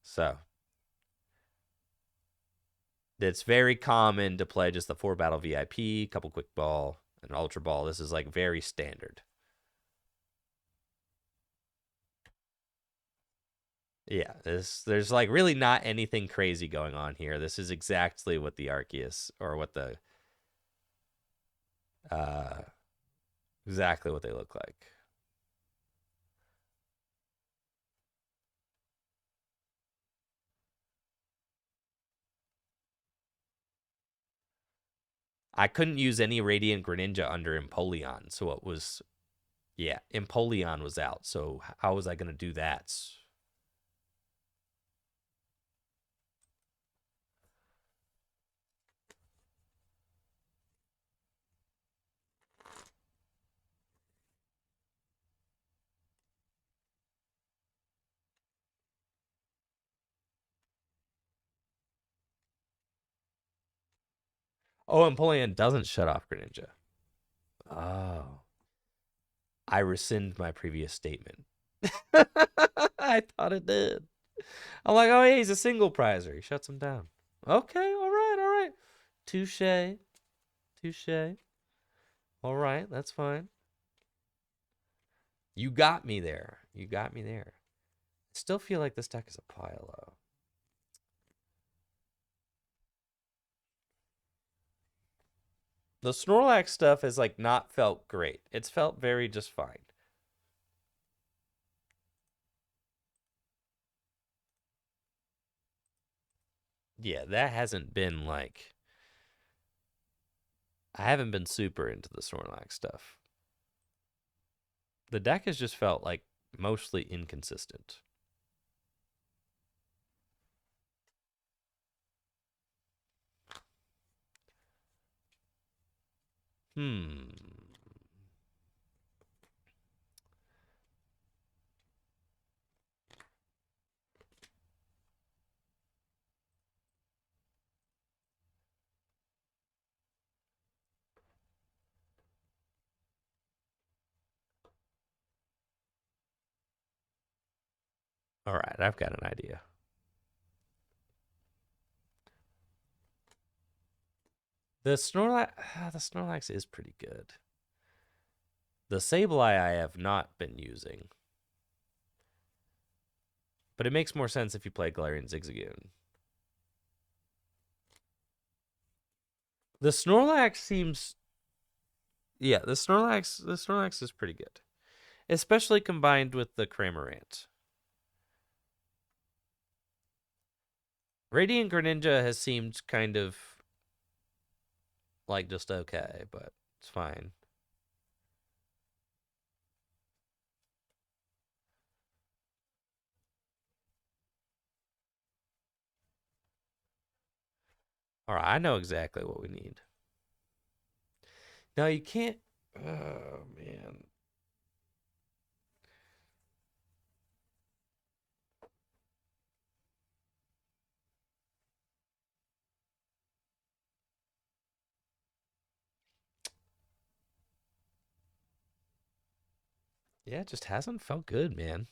So, it's very common to play just the 4 battle VIP, couple quick ball, and ultra ball. This is like very standard. Yeah, there's like really not anything crazy going on here. This is exactly what the Arceus, or what the uh exactly what they look like. I couldn't use any Radiant Greninja under Empoleon, so it was, yeah, Empoleon was out. So how was I going to do that? Oh, Empoleon doesn't shut off Greninja. Oh. I rescind my previous statement. I thought it did. I'm like, oh yeah, he's a single prizer. He shuts him down. Okay, all right, all right. Touche. Touche. All right, that's fine. You got me there. You got me there. I still feel like this deck is a pile of. The Snorlax stuff has like not felt great. It's felt very just fine. Yeah, that hasn't been like, I haven't been super into the Snorlax stuff. The deck has just felt like mostly inconsistent. Hmm. All right, I've got an idea. The Snorlax is pretty good. The Sableye I have not been using, but it makes more sense if you play Galarian Zigzagoon. The Snorlax seems, yeah, the Snorlax is pretty good, especially combined with the Cramorant. Radiant Greninja has seemed kind of like just okay, but it's fine. All right, I know exactly what we need. No, you can't. Oh man. Yeah, it just hasn't felt good, man.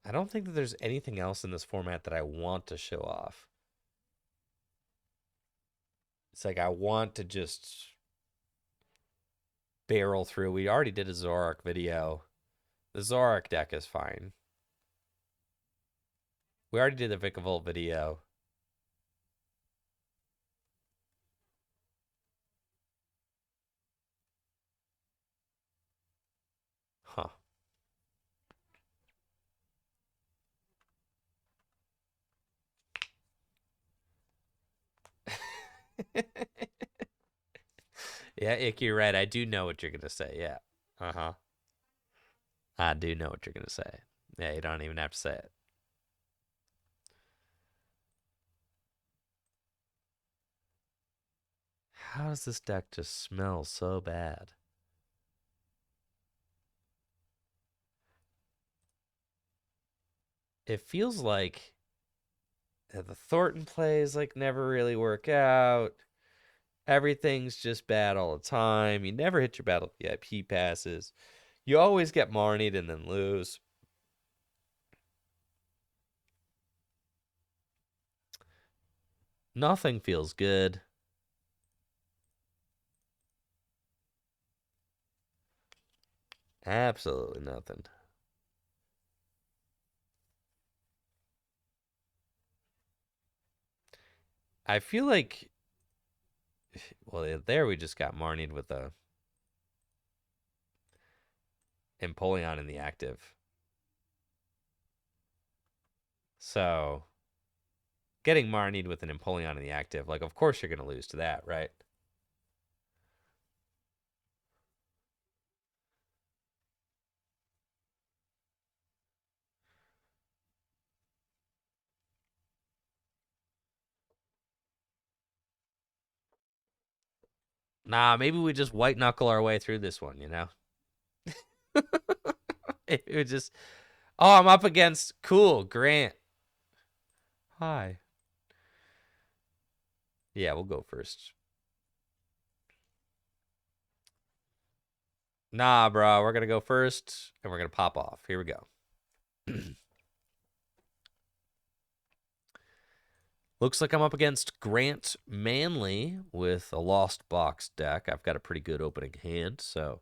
I don't think that there's anything else in this format that I want to show off. It's like I want to just barrel through. We already did a Zoroark video. The Zoroark deck is fine. We already did the Vikavolt video. Huh. Yeah, Ick, you're right. I do know what you're going to say. Yeah. Uh huh. I do know what you're going to say. Yeah, you don't even have to say it. How does this deck just smell so bad? It feels like the Thornton plays like never really work out. Everything's just bad all the time. You never hit your battle VIP passes. You always get Marnied and then lose. Nothing feels good. Absolutely nothing. I feel like, well, there we just got Marnied with a Empoleon in the active. So, getting Marnied with an Empoleon in the active, like, of course you're going to lose to that, right? Nah, maybe we just white knuckle our way through this one, you know? It would just, oh, I'm up against, cool, Grant. Hi. Yeah, we'll go first. Nah, bro, we're going to go first and we're going to pop off. Here we go. Looks like I'm up against Grant Manley with a Lost Box deck. I've got a pretty good opening hand, so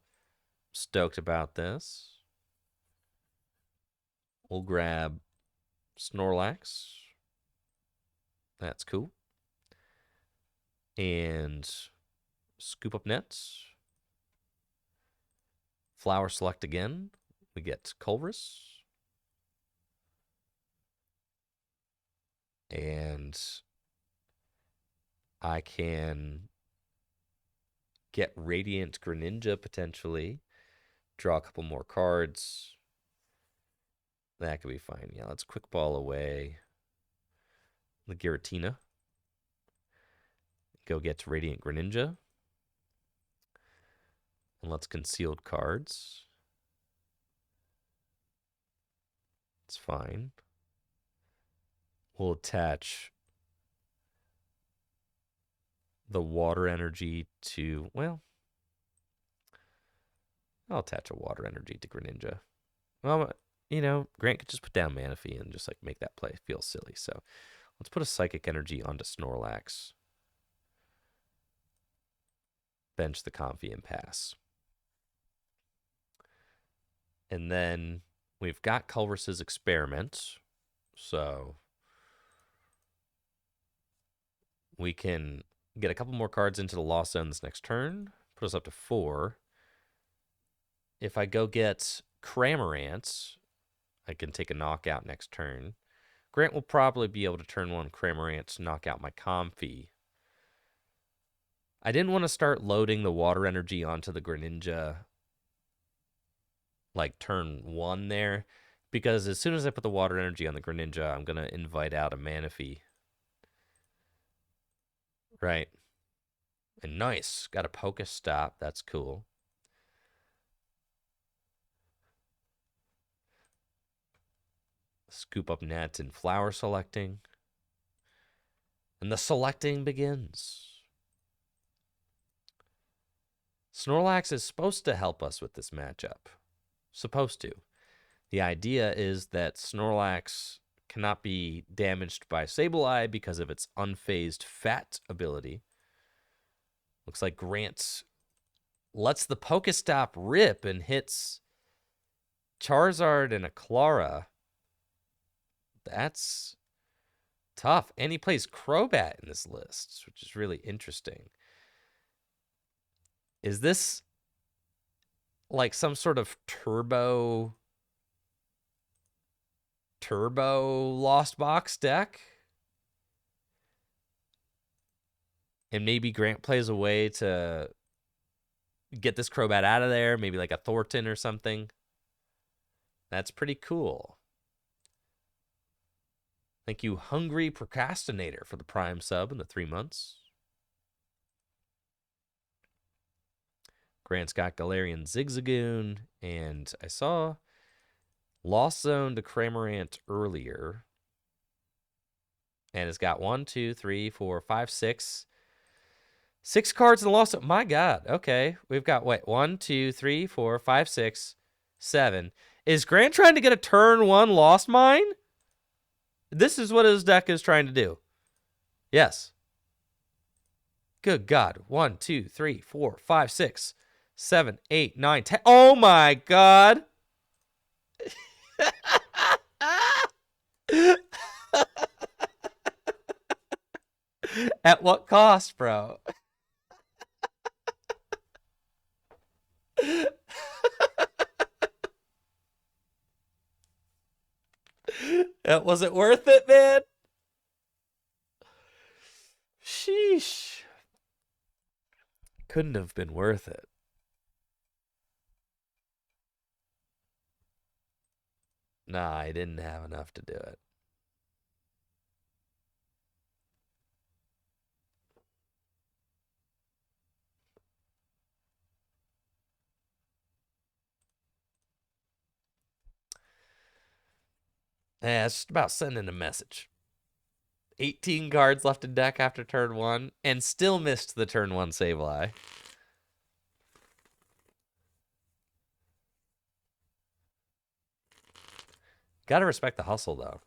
stoked about this. We'll grab Snorlax. That's cool. And scoop up nets. Flower select again. We get Culverus. And I can get Radiant Greninja potentially. Draw a couple more cards. That could be fine. Yeah, let's quick ball away the Giratina. Go get Radiant Greninja. And let's concealed cards. It's fine. We'll attach the water energy to, well, I'll attach a water energy to Greninja. Well, you know, Grant could just put down Manaphy and just like make that play feel silly. So let's put a psychic energy onto Snorlax. Bench the Comfy and pass. And then we've got Culver's Experiment. So we can get a couple more cards into the Lost Zone this next turn. Put us up to 4. If I go get Cramorant, I can take a knockout next turn. Grant will probably be able to turn 1 Cramorant to knock out my Comfy. I didn't want to start loading the water energy onto the Greninja like turn 1 there, because as soon as I put the water energy on the Greninja, I'm going to invite out a Manaphy. Right. And nice. Got a Pokestop. That's cool. Scoop up net and flower selecting. And the selecting begins. Snorlax is supposed to help us with this matchup. Supposed to. The idea is that Snorlax cannot be damaged by Sableye because of its unfazed fat ability. Looks like Grant lets the Pokestop rip and hits Charizard and a Clara. That's tough. And he plays Crobat in this list, which is really interesting. Is this like some sort of turbo Lost Box deck? And maybe Grant plays a way to get this Crobat out of there, maybe like a Thornton or something. That's pretty cool. Thank you, Hungry Procrastinator, for the Prime sub in the 3 months. Grant's got Galarian Zigzagoon, and I saw Lost Zone to Cramorant earlier. And it's got 1, 2, 3, 4, 5, 6. 6 cards in the Lost Zone. My God. Okay. We've got, wait, 1, 2, 3, 4, 5, 6, 7. Is Grant trying to get a turn 1 Lost Mine? This is what his deck is trying to do. Yes. Good God. 1, 2, 3, 4, 5, 6, 7, 8, 9, 10. Oh my God. At what cost, bro? Was it worth it, man? Sheesh. Couldn't have been worth it. Nah, I didn't have enough to do it. Yeah, it's just about sending a message. 18 cards left in deck after turn 1, and still missed the turn 1 Sableye. Gotta respect the hustle, though.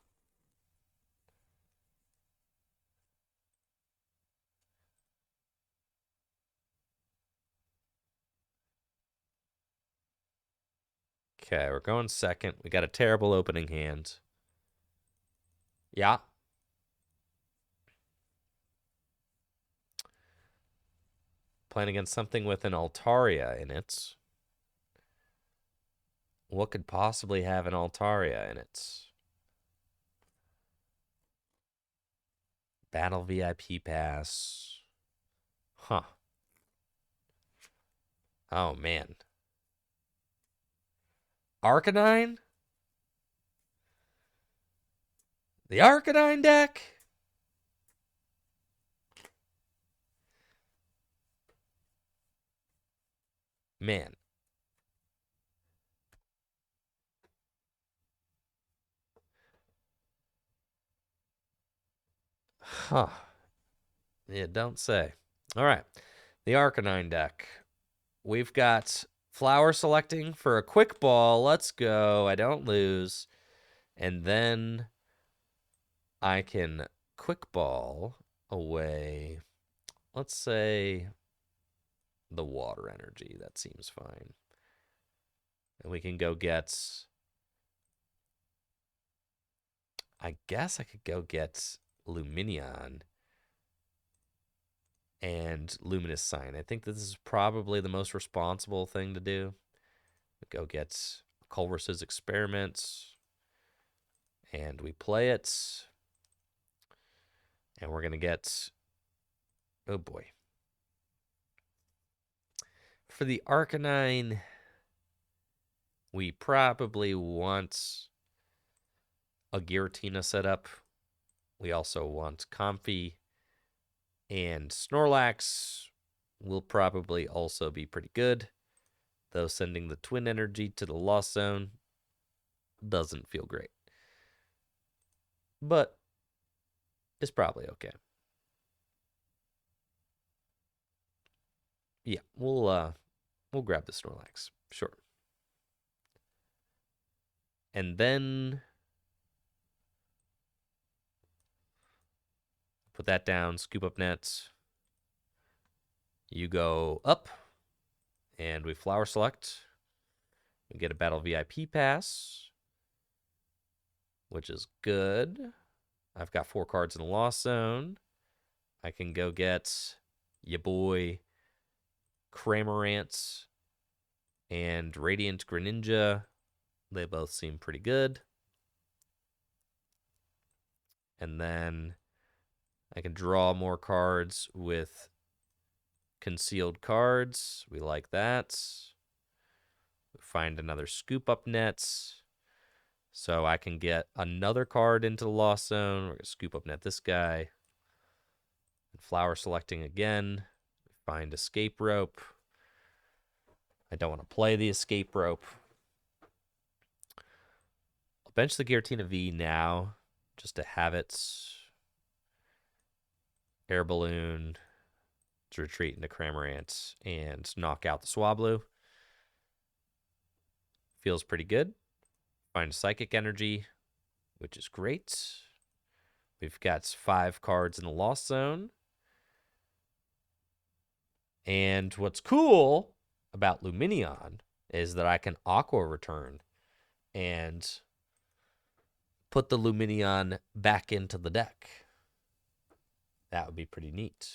Okay, we're going second. We got a terrible opening hand. Yeah. Playing against something with an Altaria in it. What could possibly have an Altaria in it? Battle VIP pass. Huh. Oh, man. Arcanine? The Arcanine deck? Man. Huh. Yeah, don't say. All right. The Arcanine deck. We've got flower selecting for a quick ball. Let's go. I don't lose. And then I can quick ball away. Let's say the water energy. That seems fine. And we can go get. I guess I could go get Luminion and Luminous Sign. I think this is probably the most responsible thing to do. Go get Culver's Experiments, and we play it. And we're going to get. Oh boy. For the Arcanine, we probably want a Giratina setup. We also want Comfy, and Snorlax will probably also be pretty good, though sending the Twin Energy to the Lost Zone doesn't feel great. But it's probably okay. Yeah, we'll grab the Snorlax. Sure. And then put that down, scoop up nets. You go up, and we flower select. We get a battle VIP pass, which is good. I've got 4 cards in the Lost Zone. I can go get ya boy Cramorant and Radiant Greninja. They both seem pretty good. And then I can draw more cards with concealed cards. We like that. Find another scoop up nets. So I can get another card into the Lost Zone. We're going to scoop up net this guy. Flower selecting again. Find escape rope. I don't want to play the escape rope. I'll bench the Giratina V now just to have it. Air Balloon to retreat into Cramorant and knock out the Swablu. Feels pretty good. Find Psychic Energy, which is great. We've got 5 cards in the Lost Zone. And what's cool about Luminion is that I can Aqua Return and put the Luminion back into the deck. That would be pretty neat.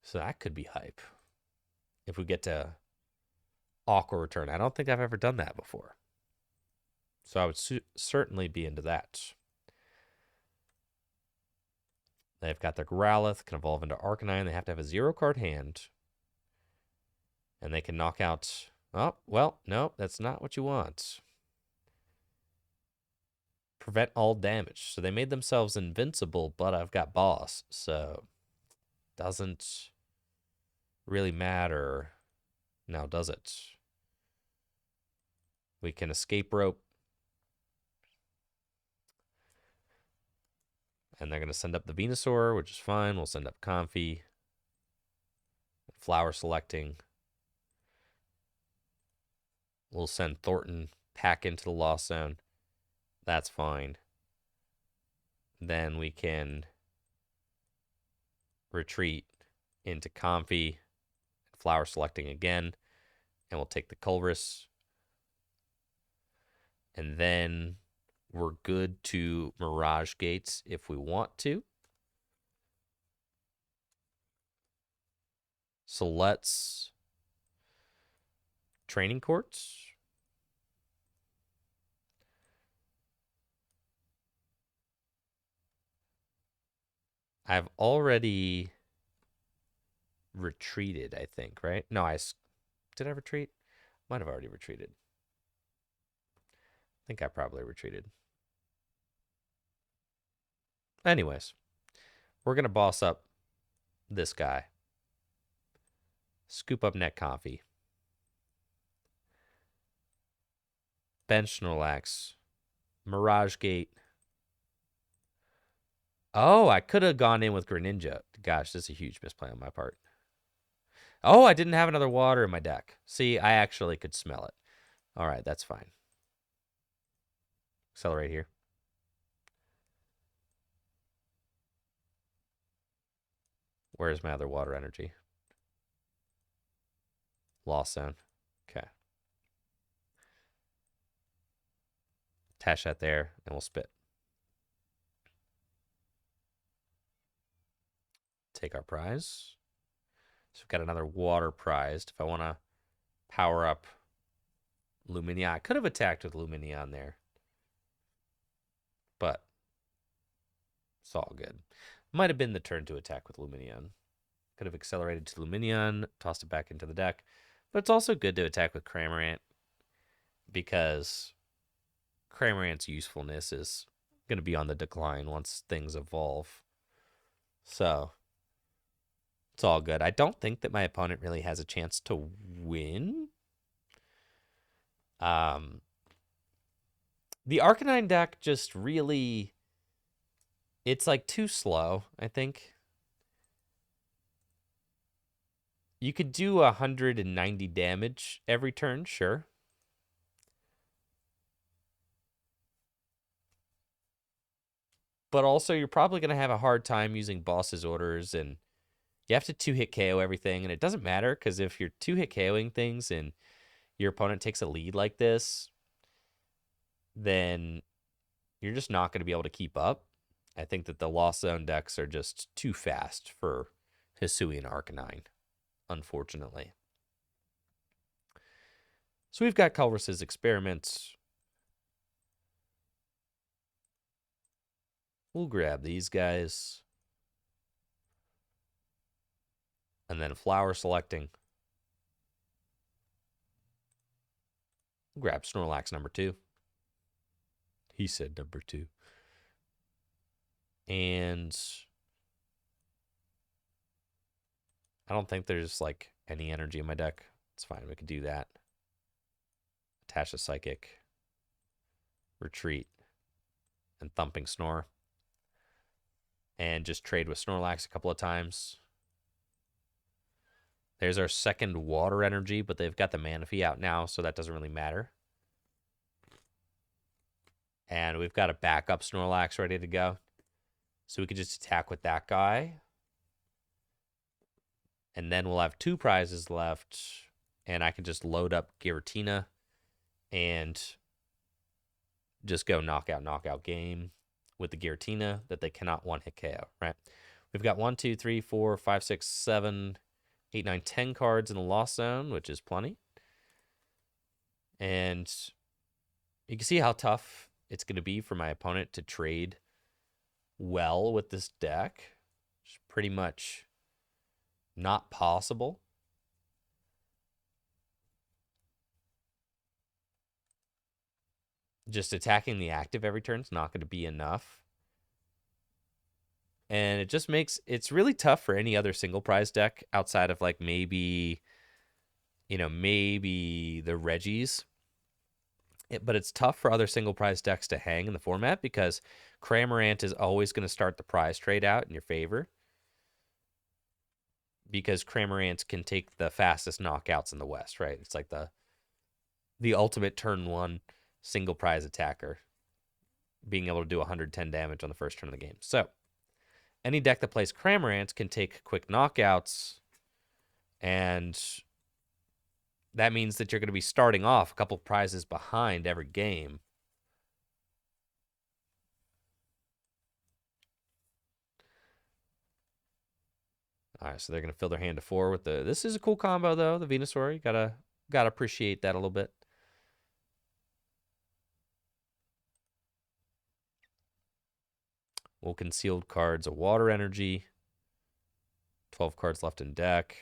So that could be hype. If we get to Aqua Return. I don't think I've ever done that before. So I would certainly be into that. They've got their Growlithe, can evolve into Arcanine. They have to have a 0-card hand. And they can knock out... Oh, well, no, that's not what you want. Prevent all damage. So they made themselves invincible, but I've got Boss. So doesn't really matter now, does it? We can escape rope. And they're going to send up the Venusaur, which is fine. We'll send up Comfy. Flower selecting. We'll send Thornton back into the Lost Zone. That's fine. Then we can retreat into Comfy. Flower selecting again. And we'll take the Culver's. And then we're good to Mirage Gates if we want to. So let's Training Courts. I've already retreated, I think, right? No, did I retreat? Might have already retreated. I think I probably retreated. Anyways, we're going to boss up this guy. Scoop up net Coffee. Bench Snorlax. Mirage Gate. Oh, I could have gone in with Greninja. Gosh, this is a huge misplay on my part. Oh, I didn't have another water in my deck. See, I actually could smell it. All right, that's fine. Accelerate here. Where's my other water energy? Lost zone. Okay. Attach that there, and we'll spit. Take our prize. So we've got another water prized. If I want to power up Lumineon, I could have attacked with Lumineon there. But it's all good. Might have been the turn to attack with Lumineon. Could have accelerated to Lumineon, tossed it back into the deck. But it's also good to attack with Cramorant because Cramorant's usefulness is going to be on the decline once things evolve. So it's all good. I don't think that my opponent really has a chance to win. The Arcanine deck just really, it's like too slow, I think. You could do 190 damage every turn, sure. But also, you're probably going to have a hard time using boss's orders, and you have to 2-hit KO everything, and it doesn't matter, because if you're 2-hit KOing things and your opponent takes a lead like this, then you're just not going to be able to keep up. I think that the Lost Zone decks are just too fast for Hisuian Arcanine, unfortunately. So we've got Culver's Experiments. We'll grab these guys. And then Flower Selecting. We'll grab Snorlax number 2. He said number 2. And I don't think there's like any energy in my deck. It's fine. We could do that. Attach a Psychic. Retreat. And Thumping Snore. And just trade with Snorlax a couple of times. There's our second water energy, but they've got the Manaphy out now, so that doesn't really matter. And we've got a backup Snorlax ready to go. So we could just attack with that guy. And then we'll have 2 prizes left. And I can just load up Giratina and just go knockout game with the Giratina that they cannot one-hit KO, right? We've got 1, 2, 3, 4, 5, 6, 7, 8, 9, 10 cards in the Lost Zone, which is plenty. And you can see how tough it's going to be for my opponent to trade well with this deck. It's pretty much not possible. Just attacking the active every turn is not going to be enough. And it just makes it's really tough for any other single prize deck outside of like maybe the Reggies. But it's tough for other single prize decks to hang in the format because Cramorant is always going to start the prize trade out in your favor. Because Cramorant can take the fastest knockouts in the West, right? It's like the ultimate turn 1 single prize attacker, being able to do 110 damage on the first turn of the game. So any deck that plays Cramorant can take quick knockouts, and that means that you're going to be starting off a couple prizes behind every game. All right, so they're going to fill their hand to 4 with the... This is a cool combo, though, the Venusaur. You gotta appreciate that a little bit. We'll concealed cards, a water energy. 12 cards left in deck.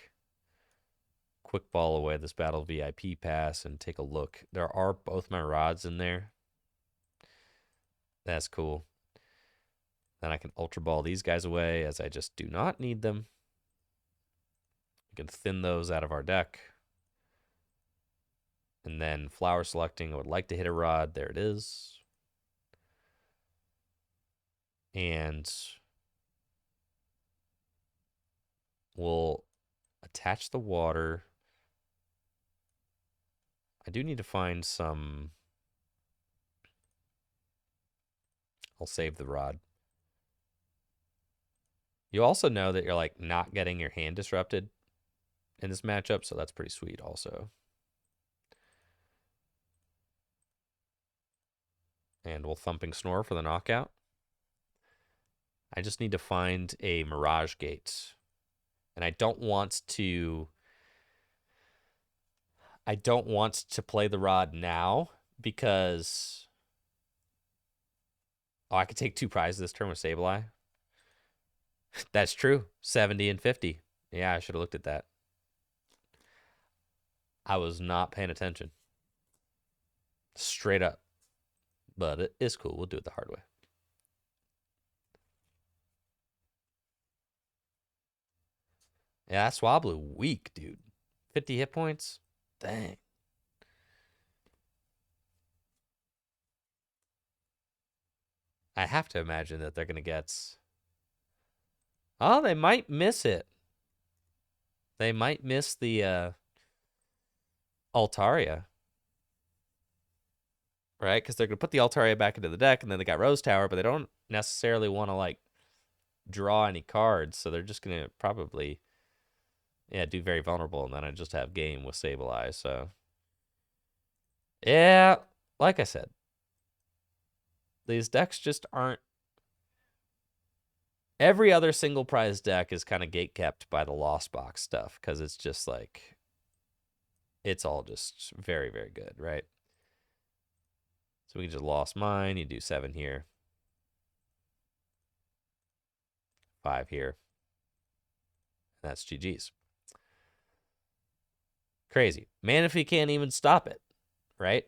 Quick ball away this battle VIP pass and take a look. There are both my rods in there. That's cool. Then I can Ultra Ball these guys away as I just do not need them. We can thin those out of our deck. And then Flower Selecting, I would like to hit a rod. There it is. And We'll attach the water. I do need to find some. I'll save the rod. You also know that you're like not getting your hand disrupted in this matchup, so that's pretty sweet also. And we'll Thumping Snore for the knockout. I just need to find a Mirage Gate. And I don't want to play the rod now because I could take 2 prizes this turn with Sableye. That's true. 70 and 50. Yeah, I should have looked at that. I was not paying attention. Straight up. But it is cool. We'll do it the hard way. Yeah, that Swablu weak, dude. 50 hit points? Dang. I have to imagine that they're going to get... Oh, they might miss it. They might miss the Altaria. Right? Because they're going to put the Altaria back into the deck, and then they got Rose Tower, but they don't necessarily want to, like, draw any cards, so they're just going to probably, do very vulnerable, and then I just have game with Sableye, so. Yeah, like I said, these decks just aren't. Every other single prize deck is kind of gatekept by the Lost Box stuff, because it's just like, it's all just very, very good, right? So we can just Lost Mine, you do 7 here. 5 here. That's GG's. Crazy. Manaphy can't even stop it, right?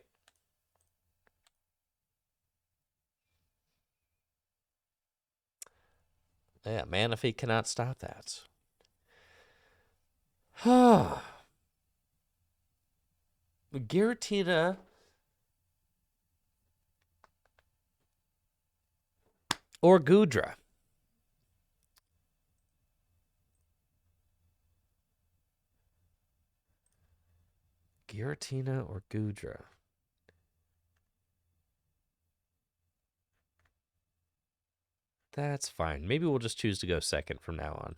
Yeah, Manaphy cannot stop that. Giratina or Goodra. Giratina or Goodra. That's fine. Maybe we'll just choose to go second from now on.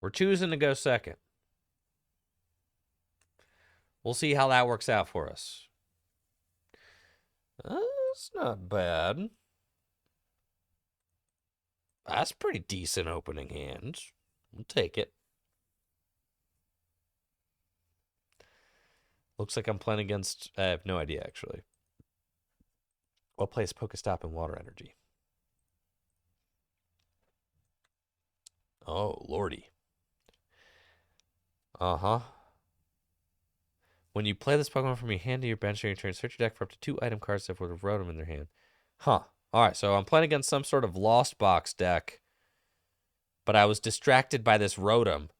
We're choosing to go second. We'll see how that works out for us. That's not bad. That's pretty decent opening hand. We'll take it. Looks like I'm playing against... I have no idea, actually. I'll place Pokestop and Water Energy. Oh, lordy. Uh-huh. When you play this Pokemon from your hand to your bench during your turn, search your deck for up to 2 item cards that would have Rotom in their hand. Huh. Alright, so I'm playing against some sort of Lost Box deck, but I was distracted by this Rotom.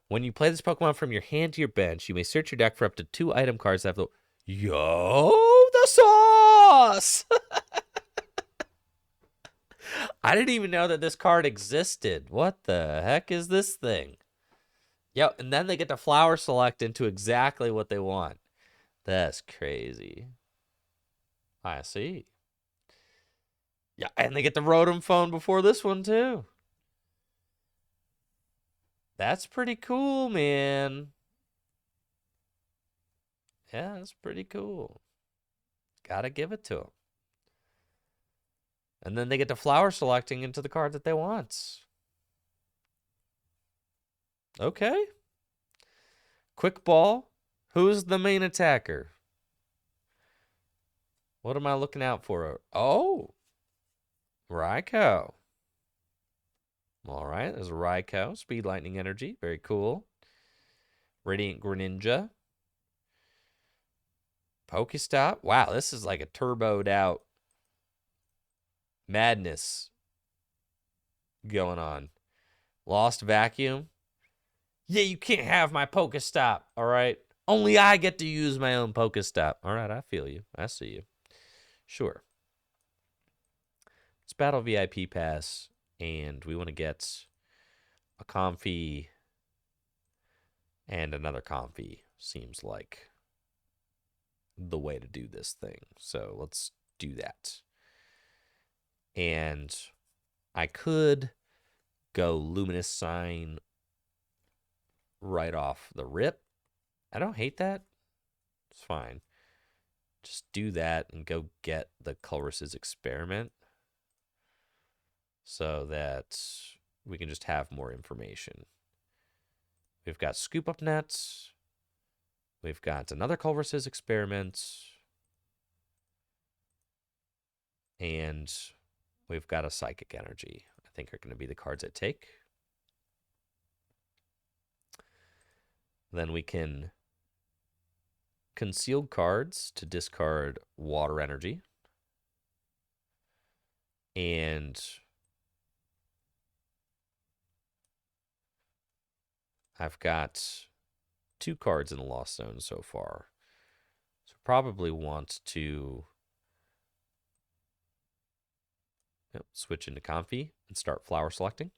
When you play this Pokemon from your hand to your bench, you may search your deck for up to 2 item cards that have the... Yo, the sauce! I didn't even know that this card existed. What the heck is this thing? Yep, and then they get to flower select into exactly what they want. That's crazy. I see. Yeah, and they get the Rotom phone before this one, too. That's pretty cool, man. Yeah, that's pretty cool. Gotta give it to them. And then they get to flower selecting into the card that they want. Okay. Quick ball. Who's the main attacker? What am I looking out for? Oh. Raikou. All right, there's a Raikou. Speed Lightning Energy. Very cool. Radiant Greninja. Pokestop. Wow, this is like a turboed out Madness going on. Lost Vacuum. Yeah, you can't have my Pokestop, all right? Only I get to use my own Pokestop. All right, I feel you. I see you. Sure. It's Battle VIP Pass, and we want to get a Comfy and another Comfy. Seems like the way to do this thing. So let's do that. And I could go Luminous Sign right off the rip. I don't hate that. It's fine. Just do that and go get the Colress's Experiment so that we can just have more information. We've got Scoop Up Nets. We've got another Colress's Experiment. And we've got a Psychic Energy. I think are going to be the cards I take. Then we can concealed cards to discard Water Energy. And I've got 2 cards in the Lost Zone so far. So probably want to switch into Comfy and start flower selecting.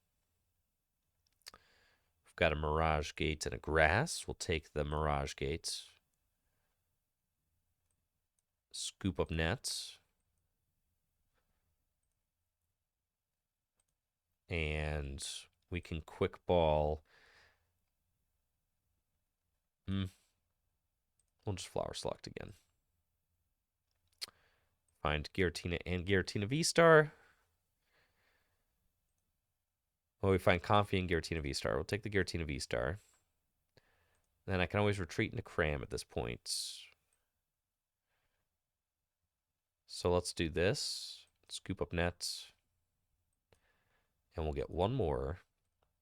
We've got a Mirage Gate and a Grass. We'll take the Mirage Gate. Scoop Up Nets. And we can Quick Ball. We'll just flower select again. Find Giratina and Giratina V-Star. Well, we find Comfy and Giratina V-Star. We'll take the Giratina V-Star. Then I can always retreat into Cram at this point. So let's do this. Scoop Up Nets. And we'll get one more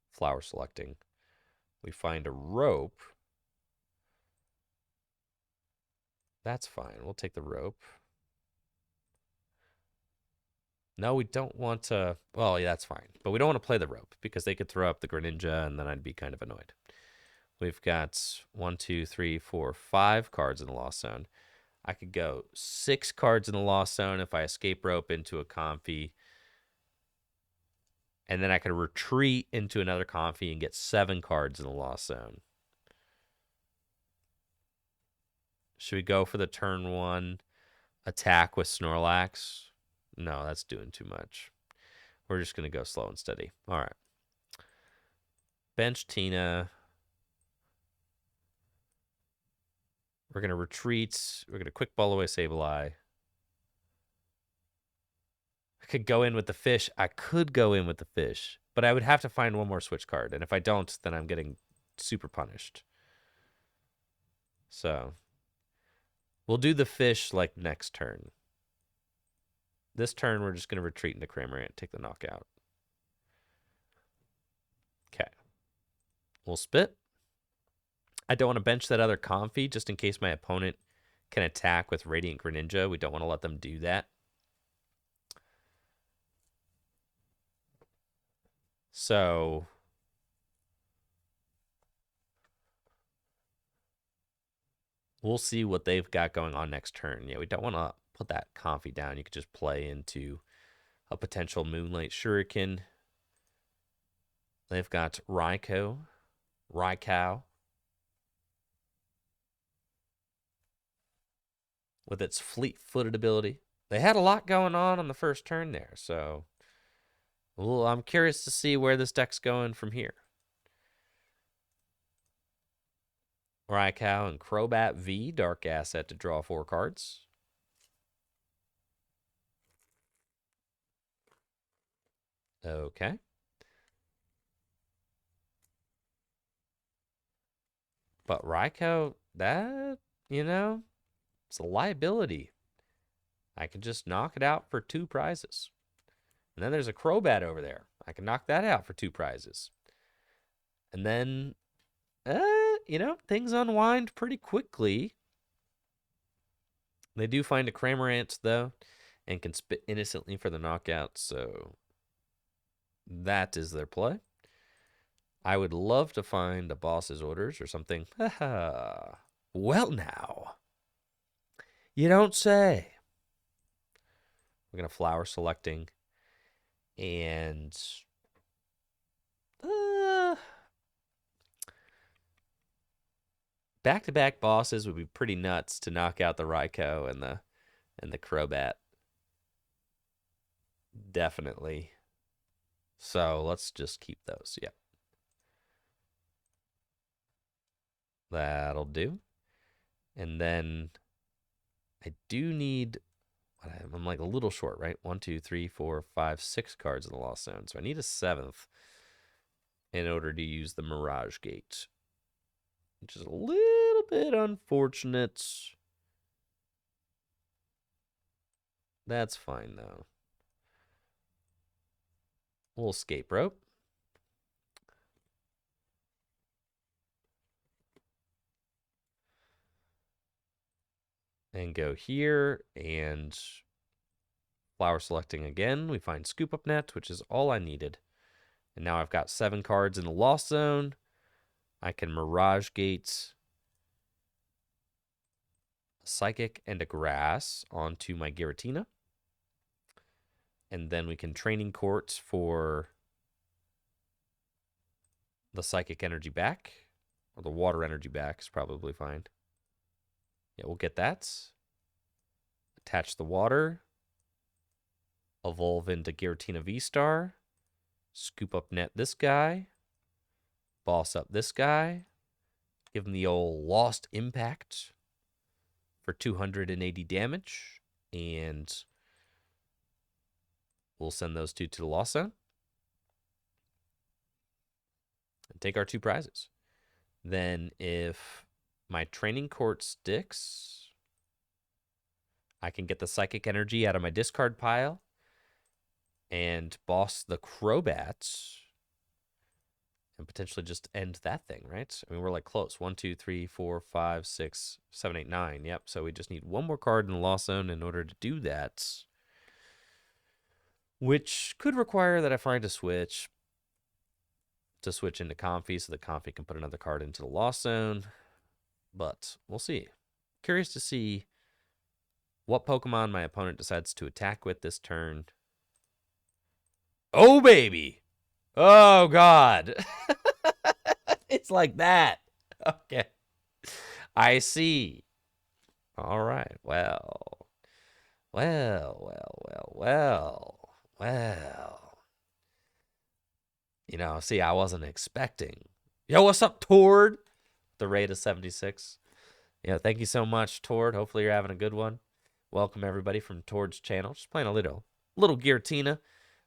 flower selecting. We find a Rope. That's fine. We'll take the Rope. No, we don't want to. Well, yeah, that's fine. But we don't want to play the Rope because they could throw up the Greninja and then I'd be kind of annoyed. We've got 1, 2, 3, 4, 5 cards in the Lost Zone. I could go 6 cards in the Lost Zone if I escape Rope into a Comfy. And then I could retreat into another Comfy and get 7 cards in the Lost Zone. Should we go for the turn 1 attack with Snorlax? No, that's doing too much. We're just going to go slow and steady. All right. Bench Tina. We're going to retreat. We're going to Quick Ball away Sableye. I could go in with the fish. I could go in with the fish, but I would have to find one more switch card. And if I don't, then I'm getting super punished. So we'll do the fish like next turn. This turn, we're just going to retreat into Cramorant, take the knockout. Okay. We'll spit. I don't want to bench that other Comfy just in case my opponent can attack with Radiant Greninja. We don't want to let them do that. So we'll see what they've got going on next turn. Yeah, we don't want to put that Comfy down. You could just play into a potential Moonlight Shuriken. They've got Raikou. With its fleet-footed ability. They had a lot going on the first turn there, so well, I'm curious to see where this deck's going from here. Raikou and Crobat V, Dark Asset to draw 4 cards. Okay. But Raikou, that, it's a liability. I can just knock it out for 2 prizes. And then there's a Crobat over there. I can knock that out for 2 prizes. And then, things unwind pretty quickly. They do find a Cramorant, though, and can spit innocently for the knockout, so That is their play. I would love to find a boss's orders or something. Well, now. You don't say. We're going to flower selecting. And back-to-back bosses would be pretty nuts to knock out the Raikou and the Crobat. Definitely. So let's just keep those. Yep. That'll do. And then I do need, I'm like a little short, right? 1, 2, 3, 4, 5, 6 cards in the Lost Zone. So I need a 7th in order to use the Mirage Gate, which is a little bit unfortunate. That's fine, though. We'll escape rope. And go here and flower selecting again. We find Scoop Up Net, which is all I needed. And now I've got 7 cards in the Lost Zone. I can Mirage Gate a Psychic and a Grass onto my Giratina. And then we can Training Court for the Psychic Energy back. Or the Water Energy back is probably fine. Yeah, we'll get that. Attach the Water. Evolve into Giratina V-Star. Scoop Up Net this guy. Boss up this guy. Give him the old Lost Impact for 280 damage. And we'll send those 2 to the Lost Zone. And take our 2 prizes. Then if my Training Court sticks, I can get the Psychic Energy out of my discard pile and boss the Crobats and potentially just end that thing, right? I mean, we're like close. 1, 2, 3, 4, 5, 6, 7, 8, 9. Yep, so we just need 1 more card in the Lost Zone in order to do that, which could require that I find a switch to switch into Comfy so that Comfy can put another card into the Lost Zone. But we'll see. Curious to see what Pokemon my opponent decides to attack with this turn. Oh, baby. Oh, God. It's like that. Okay. I see. All right. Well. You know, see, I wasn't expecting. Yo, what's up, Tord? The rate is 76. Yeah, thank you so much, Tord. Hopefully you're having a good one. Welcome, everybody, from Tord's channel. Just playing a little Giratina.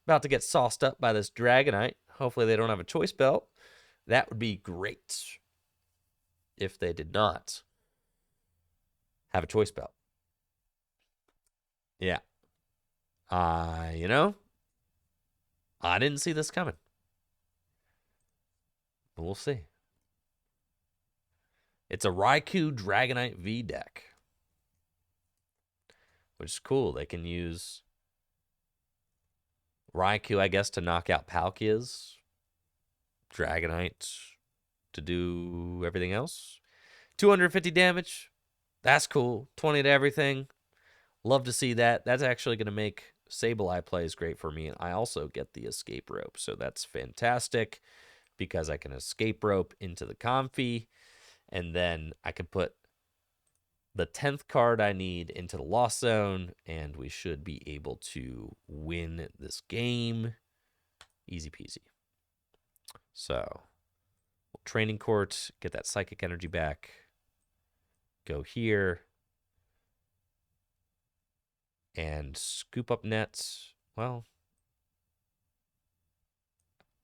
About to get sauced up by this Dragonite. Hopefully they don't have a choice belt. That would be great if they did not have a choice belt. Yeah. You know, I didn't see this coming. But we'll see. It's a Raikou Dragonite V deck, which is cool. They can use Raikou, I guess, to knock out Palkias. Dragonite to do everything else. 250 damage. That's cool. 20 to everything. Love to see that. That's actually going to make Sableye plays great for me. And I also get the escape rope. So that's fantastic because I can escape rope into the Comfy. And then I can put the 10th card I need into the Lost Zone. And we should be able to win this game. Easy peasy. So, Training Court, get that Psychic Energy back. Go here. And Scoop Up Nets. Well,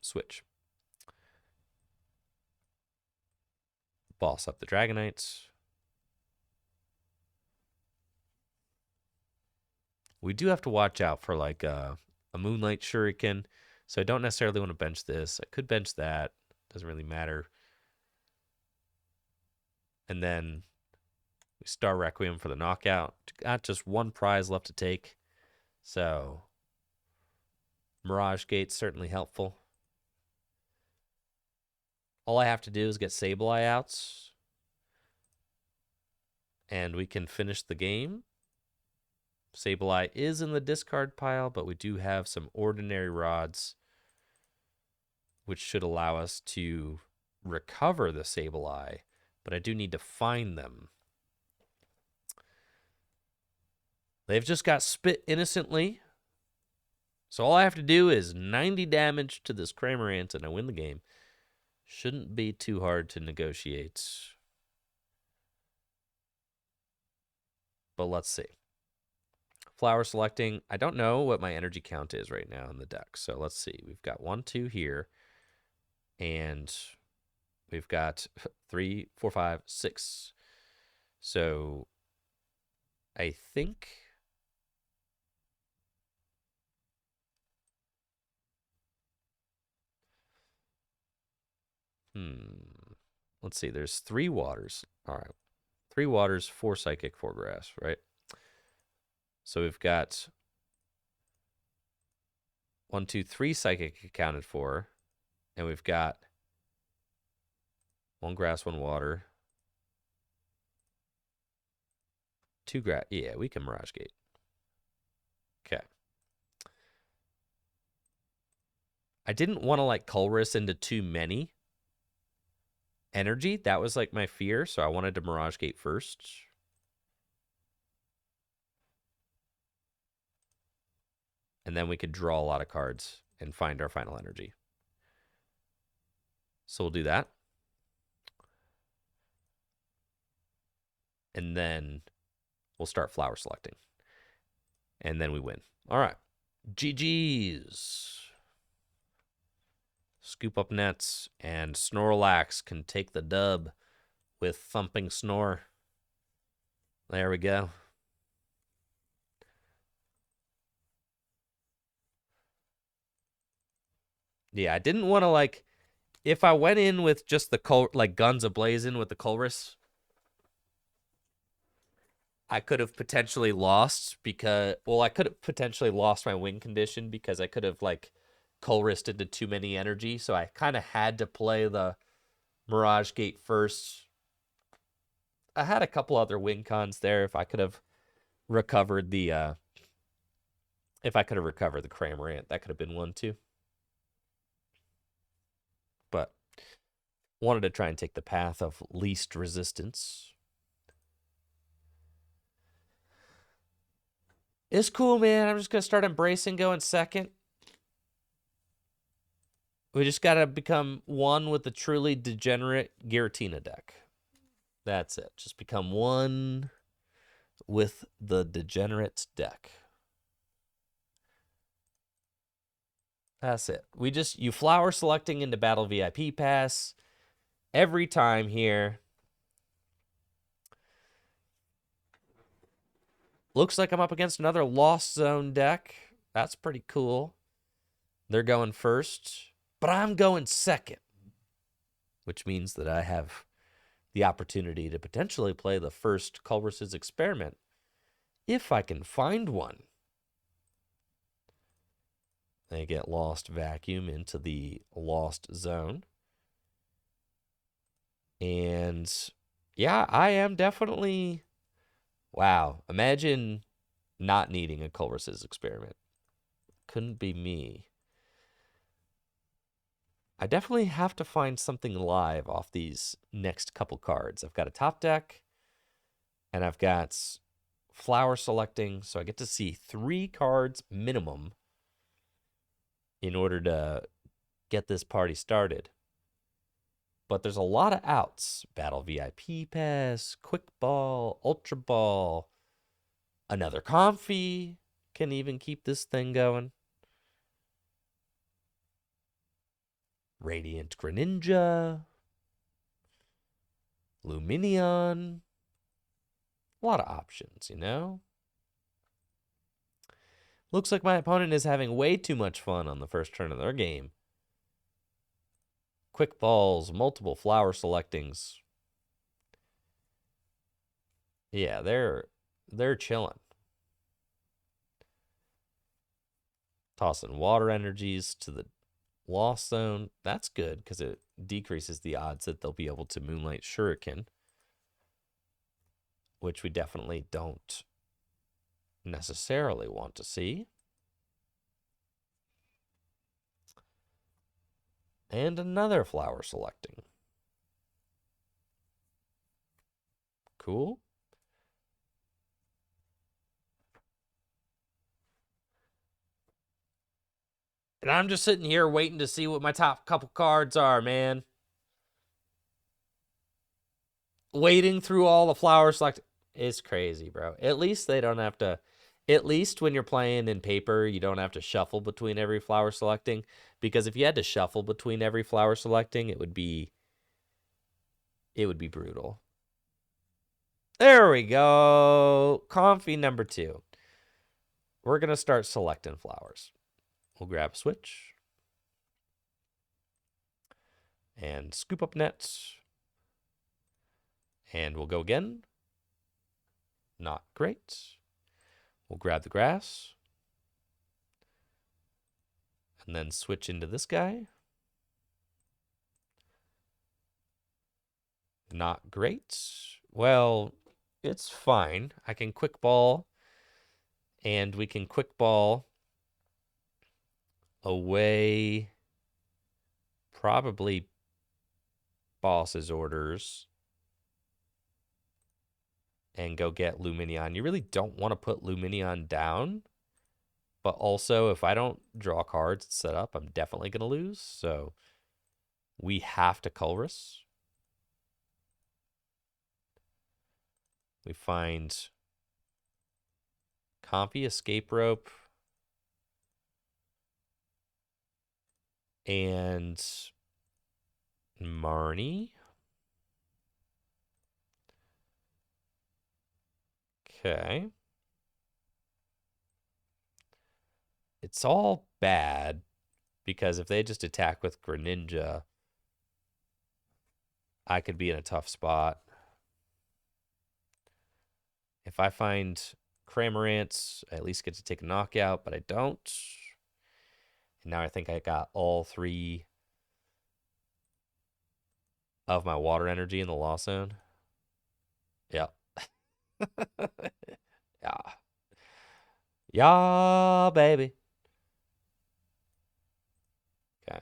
switch. Boss up the Dragonites. We do have to watch out for like a Moonlight Shuriken. So I don't necessarily want to bench this. I could bench that. Doesn't really matter. And then we Star Requiem for the knockout. Got just 1 prize left to take. So Mirage Gate's certainly helpful. All I have to do is get Sableye outs, and we can finish the game. Sableye is in the discard pile, but we do have some ordinary rods, which should allow us to recover the Sableye, but I do need to find them. They've just got spit innocently. So all I have to do is 90 damage to this Cramorant and I win the game. Shouldn't be too hard to negotiate. But let's see. Flower selecting. I don't know what my energy count is right now in the deck. So let's see. We've got 1, 2 here. And we've got 3, 4, 5, 6. So I think... Let's see. There's 3 waters. All right. 3 waters, 4 psychic, 4 grass, right? So we've got 1, 2, 3 psychic accounted for. And we've got 1 grass, 1 water. 2 grass. Yeah, we can Mirage Gate. Okay. I didn't want to like Colress into too many energy. That was like my fear. So I wanted to Mirage Gate first. And then we could draw a lot of cards and find our final energy. So we'll do that. And then we'll start flower selecting. And then we win. All right. GG's. Scoop up nets. And Snorlax can take the dub with Thumping Snore. There we go. Yeah, I didn't want to like... If I went in with just the like guns ablazing with the Colress, I could have potentially lost because, well, I could have potentially lost my win condition because I could have like Colressed into too many energy. So I kind of had to play the Mirage Gate first. I had a couple other win cons there. If I could have recovered the, Cramorant, that could have been one too. But wanted to try and take the path of least resistance. It's cool, man. I'm just going to start embracing going second. We just got to become one with the truly degenerate Giratina deck. That's it. Just become one with the degenerate deck. That's it. You flower selecting into Battle VIP Pass every time here. Looks like I'm up against another Lost Zone deck. That's pretty cool. They're going first, but I'm going second, which means that I have the opportunity to potentially play the first Culver's Experiment if I can find one. They get Lost Vacuum into the Lost Zone. And yeah, I am definitely... Wow, imagine not needing a Culver's Experiment. Couldn't be me. I definitely have to find something live off these next couple cards. I've got a top deck, and I've got flower selecting, so I get to see 3 cards minimum in order to get this party started. But there's a lot of outs. Battle VIP Pass, Quick Ball, Ultra Ball, another Comfy can even keep this thing going. Radiant Greninja, Lumineon. A lot of options, you know? Looks like my opponent is having way too much fun on the first turn of their game. Quick balls, multiple flower selectings. Yeah, they're chilling. Tossing water energies to the lost zone. That's good because it decreases the odds that they'll be able to Moonlight Shuriken, which we definitely don't necessarily want to see. And another flower selecting. Cool. And I'm just sitting here waiting to see what my top couple cards are, man. Waiting through all the flower select is crazy, bro. At least they don't have to. At least when you're playing in paper, you don't have to shuffle between every flower selecting. Because if you had to shuffle between every flower selecting, it would be brutal. There we go. Comfy number 2. We're gonna start selecting flowers. We'll grab a switch and scoop up nets. And we'll go again. Not great. We'll grab the grass. And then switch into this guy. Not great. Well, it's fine. I can quick ball. And we can quick ball away probably boss's orders and go get Luminion. You really don't want to put Luminion down. But also, if I don't draw cards set up, I'm definitely going to lose. So we have to Colress. We find Comfy, Escape Rope, and Marnie. Okay. It's all bad because if they just attack with Greninja, I could be in a tough spot. If I find Cramorant, I at least get to take a knockout, but I don't. And now I think I got all 3 of my water energy in the loss zone. Yep. Yeah. Yeah, baby. Okay.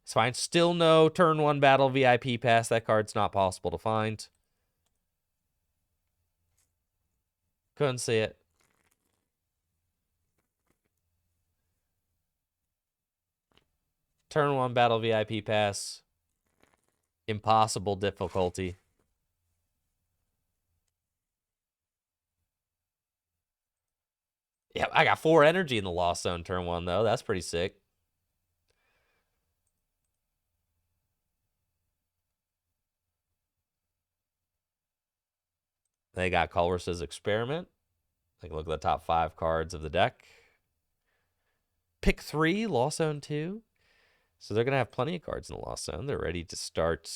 It's fine. Still no turn 1 battle VIP pass. That card's not possible to find. Couldn't see it. Turn 1 battle VIP pass. Impossible difficulty. Yeah, I got 4 energy in the lost zone turn 1, though. That's pretty sick. They got Colress's Experiment. Take a look at the top 5 cards of the deck. Pick 3, lost zone 2. So they're going to have plenty of cards in the lost zone. They're ready to start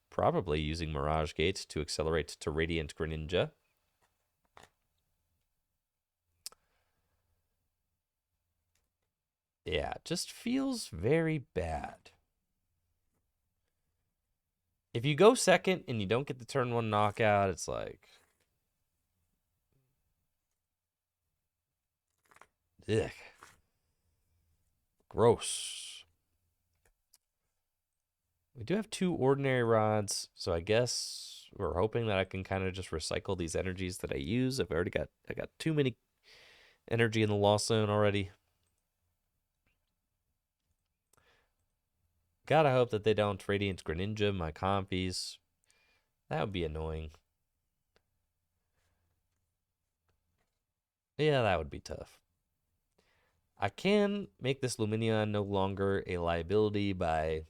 probably using Mirage Gate to accelerate to Radiant Greninja. Yeah, it just feels very bad. If you go second and you don't get the turn 1 knockout, it's like... ugh. Gross. We do have 2 ordinary rods, so I guess we're hoping that I can kind of just recycle these energies that I use. I got too many energy in the lost zone already. Gotta hope that they don't Radiant Greninja my compies. That would be annoying. Yeah, that would be tough. I can make this Luminion no longer a liability by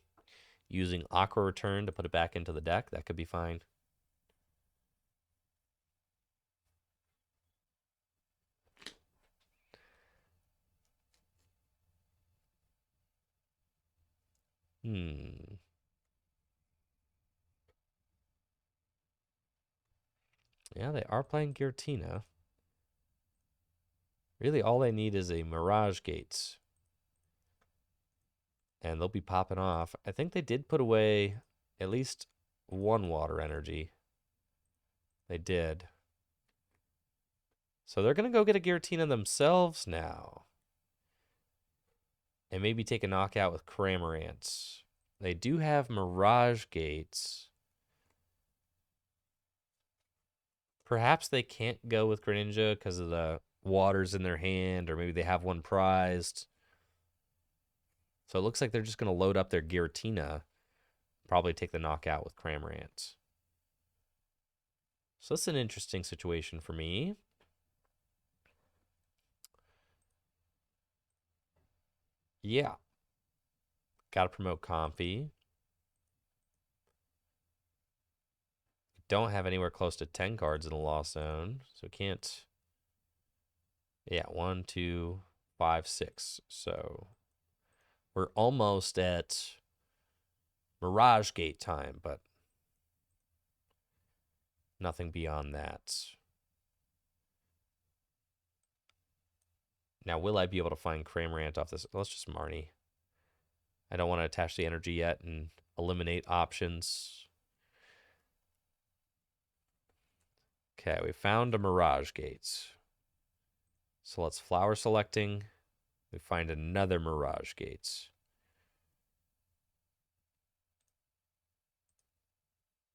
using Aqua Return to put it back into the deck. That could be fine. Yeah, they are playing Giratina. Really, all they need is a Mirage Gates. And they'll be popping off. I think they did put away at least one water energy. They did. So they're going to go get a Giratina themselves now. And maybe take a knockout with Cramorants. They do have Mirage Gates. Perhaps they can't go with Greninja because of the waters in their hand, or maybe they have one prized. So it looks like they're just going to load up their Giratina. Probably take the knockout with Cramorant. So that's an interesting situation for me. Yeah. Got to promote Comfy. Don't have anywhere close to 10 cards in the Lost Zone. So can't. Yeah, 1, 2, 5, 6. So we're almost at Mirage Gate time, but nothing beyond that. Now, will I be able to find Cramorant off this? Let's just Marnie. I don't want to attach the energy yet and eliminate options. Okay, we found a Mirage Gates. So let's flower selecting. We find another Mirage Gates.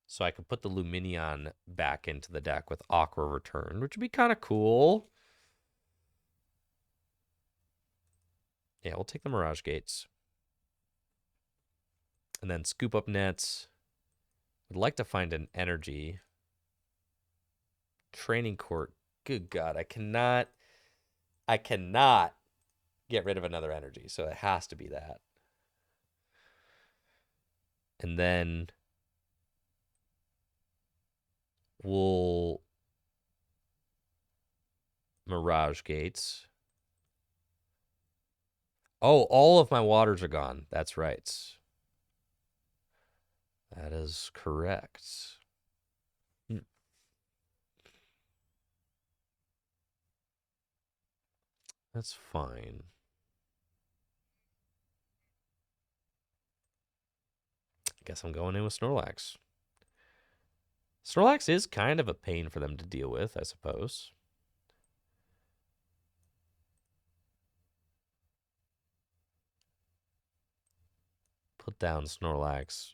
So I could put the Lumineon back into the deck with Aqua Return, which would be kind of cool. Yeah, we'll take the Mirage Gates. And then scoop up nets. Would like to find an energy. Training court. Good God, I cannot get rid of another energy. So it has to be that. And then we'll Mirage Gates. Oh, all of my waters are gone. That's right. That is correct. That's fine. I guess I'm going in with Snorlax. Snorlax is kind of a pain for them to deal with, I suppose. Put down Snorlax.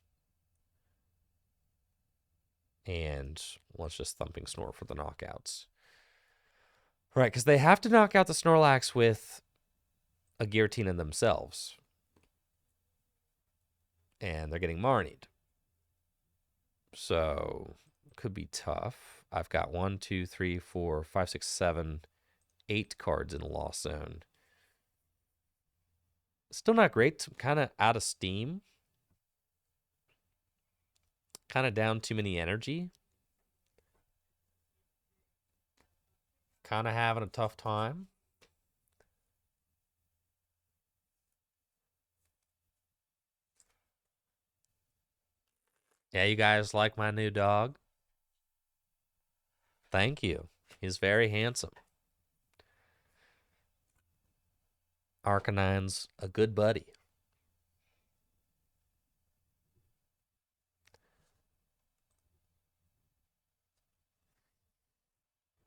And let's just Thumping Snore for the knockouts. Right, because they have to knock out the Snorlax with a Giratina themselves. And they're getting Marnied. So, could be tough. I've got 1, 2, 3, 4, 5, 6, 7, 8 cards in the Lost Zone. Still not great. Kind of out of steam. Kind of down too many energy. Kind of having a tough time. Yeah, you guys like my new dog? Thank you. He's very handsome. Arcanine's a good buddy.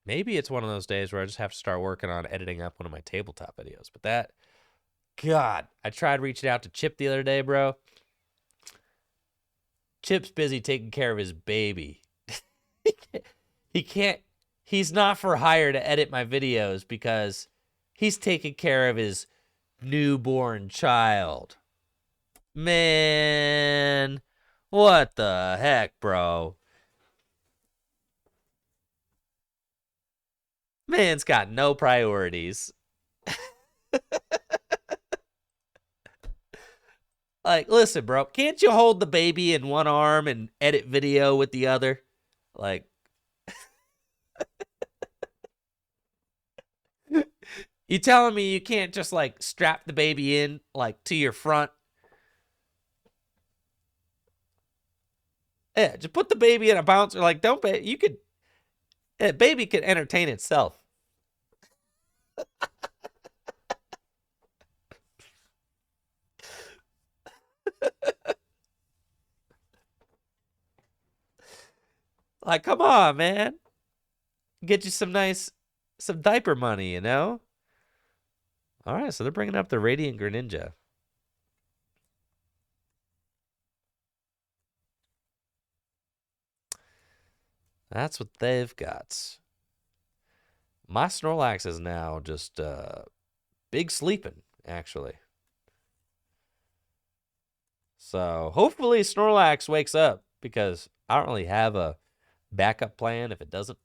Maybe it's one of those days where I just have to start working on editing up one of my tabletop videos. But that, God, I tried reaching out to Chip the other day, bro. Chip's busy taking care of his baby. He's not for hire to edit my videos because he's taking care of his newborn child. Man, what the heck, bro? Man's got no priorities. Like, listen, bro, can't you hold the baby in one arm and edit video with the other? Like, you telling me you can't just like strap the baby in like to your front? Yeah, just put the baby in a bouncer. Like, don't you could, baby could entertain itself. Like, come on, man. Get you some diaper money, you know? All right, so they're bringing up the Radiant Greninja. That's what they've got. My Snorlax is now just big sleeping, actually. So hopefully Snorlax wakes up because I don't really have a backup plan if it doesn't.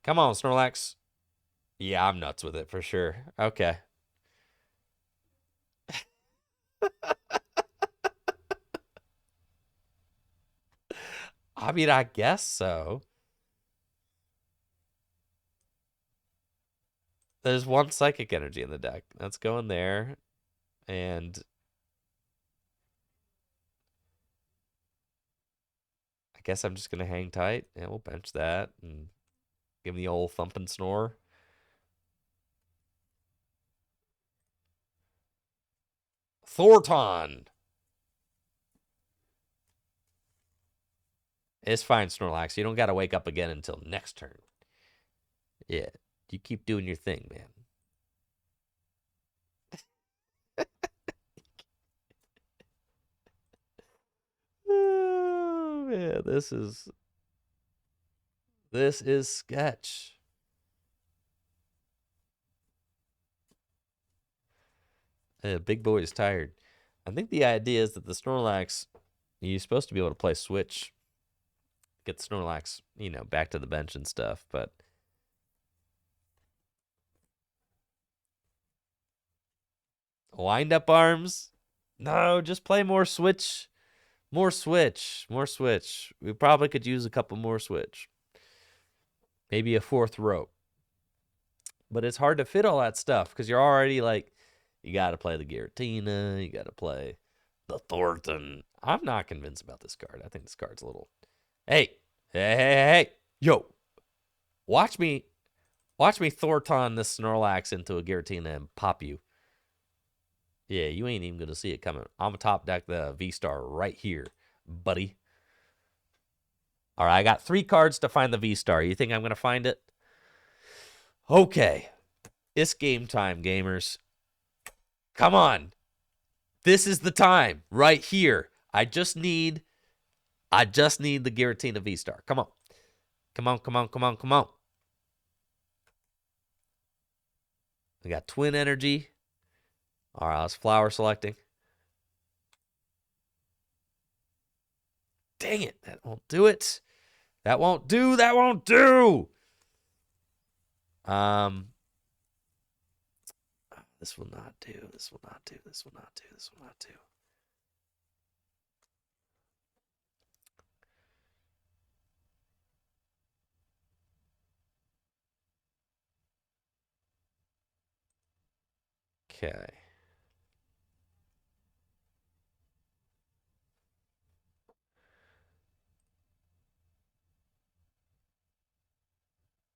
Come on, Snorlax. Yeah, I'm nuts with it for sure. Okay. I mean, I guess so. There's one psychic energy in the deck. That's going there. And I guess I'm just going to hang tight. And we'll bench that and give him the old thump and snore. Thorton. It's fine, Snorlax. You don't got to wake up again until next turn. Yeah. You keep doing your thing, man. Oh, man, this is sketch. Big boy is tired. I think the idea is that the Snorlax, you're supposed to be able to play switch, get the Snorlax, back to the bench and stuff. But wind up arms, no, just play more switch, more switch, more switch. We probably could use a couple more switch, maybe a fourth rope. But it's hard to fit all that stuff because you're already like, you got to play the Giratina, you got to play the Thornton. I'm not convinced about this card. I think this card's a little. Hey, hey, yo, watch me Thornton this Snorlax into a Giratina and pop you. Yeah, you ain't even gonna see it coming. I'm gonna top deck the V-Star right here, buddy. All right, I got 3 cards to find the V-Star. You think I'm gonna find it? Okay, it's game time, gamers. Come on. This is the time right here. I just need the Giratina V-Star. Come on. Come on, come on, come on, come on. We got twin energy. All right, let's flower selecting. Dang it. That won't do it. That won't do. That won't do. This will not do. This will not do. This will not do. This will not do. Okay.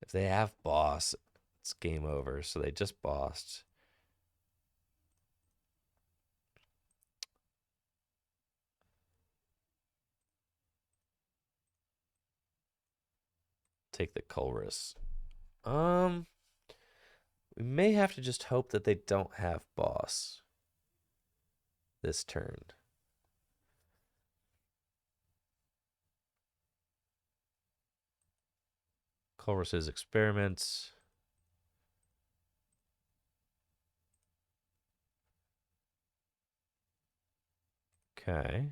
If they have boss, it's game over. So they just bossed. Take the Colress. We may have to just hope that they don't have boss this turn. Colress's experiments. Okay.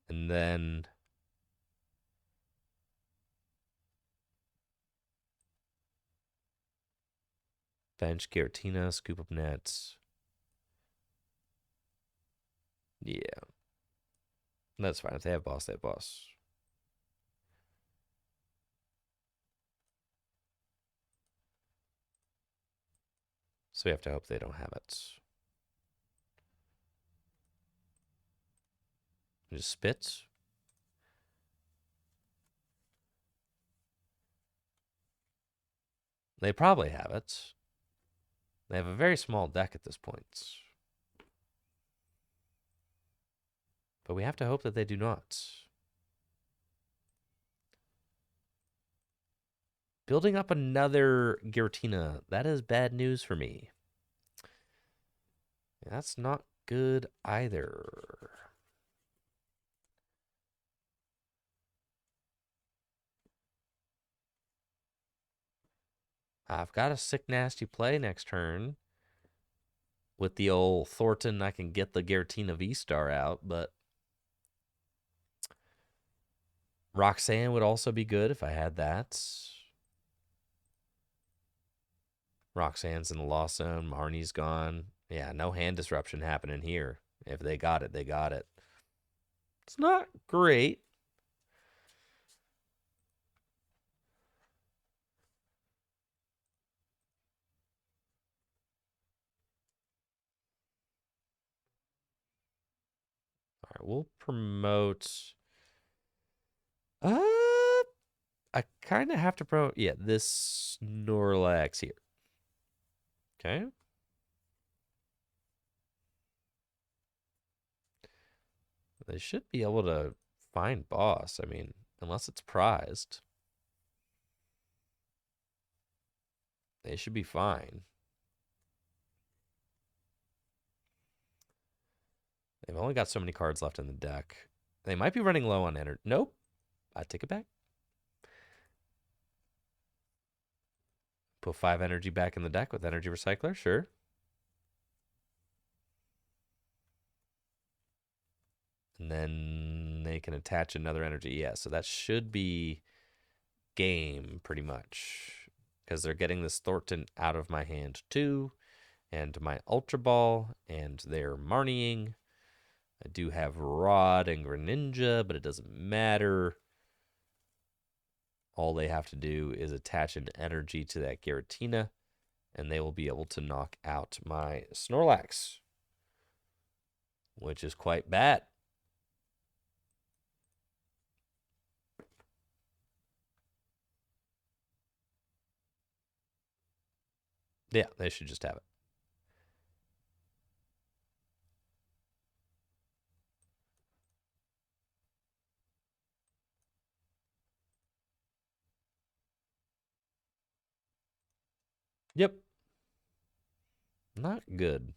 And then bench Giratina, scoop up nets. Yeah. That's fine. If they have boss, they have boss. So we have to hope they don't have it. Just spits. They probably have it. They have a very small deck at this point. But we have to hope that they do not. Building up another Giratina. That is bad news for me. That's not good either. I've got a sick, nasty play next turn. With the old Thornton, I can get the Giratina V-Star out, but Roxanne would also be good if I had that. Roxanne's in the lost zone. Marnie's gone. Yeah, no hand disruption happening here. If they got it, they got it. It's not great. All right, we'll promote. I kind of have to promote. Yeah, this Snorlax here. Okay. They should be able to find boss. I mean, unless it's prized, they should be fine. They've only got so many cards left in the deck. They might be running low on energy. Nope. I take it back. Put 5 energy back in the deck with Energy Recycler. Sure. And then they can attach another energy. Yeah, so that should be game pretty much. Because they're getting this Thornton out of my hand too. And my Ultra Ball. And they're Marnieing. I do have Rod and Greninja, but it doesn't matter. All they have to do is attach an energy to that Giratina, and they will be able to knock out my Snorlax, which is quite bad. Yeah, they should just have it. Yep. Not good.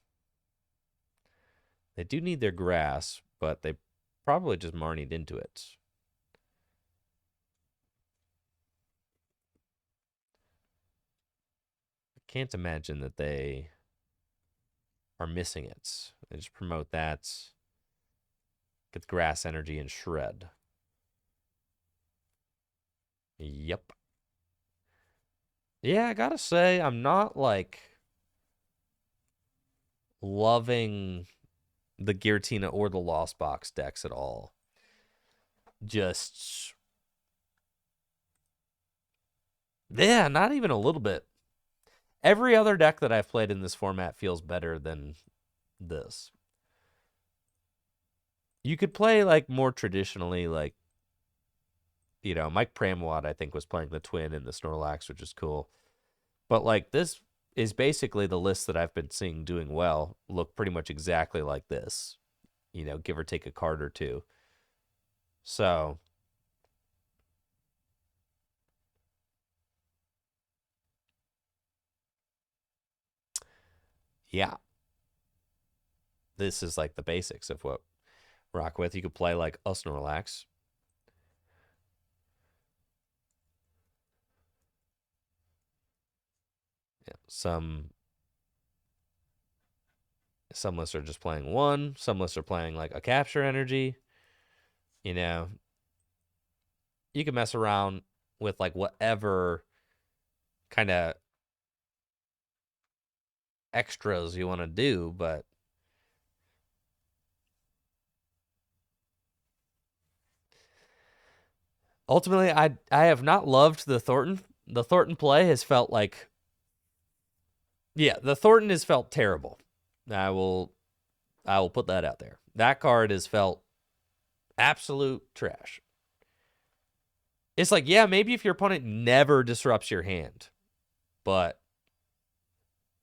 They do need their grass, but they probably just Marnied into it. I can't imagine that they are missing it. They just promote that, get the grass energy, and shred. Yep. Yeah, I gotta say, I'm not like loving the Giratina or the Lost Box decks at all. Just, yeah, not even a little bit. Every other deck that I've played in this format feels better than this. You could play like more traditionally, like, you know, Mike Pramwad, I think, was playing the Twin and the Snorlax, which is cool. But like this is basically the list that I've been seeing doing well look pretty much exactly like this, you know, give or take a card or two. So, yeah, this is like the basics of what rock with. You could play like a Snorlax. Yeah, some lists are just playing one. Some lists are playing like a capture energy. You know, you can mess around with like whatever kind of extras you want to do, but ultimately I have not loved the Thornton. The Thornton play has felt like, yeah, the Thornton has felt terrible. I will put that out there. That card has felt Absolute trash. It's like, yeah, maybe if your opponent never disrupts your hand, but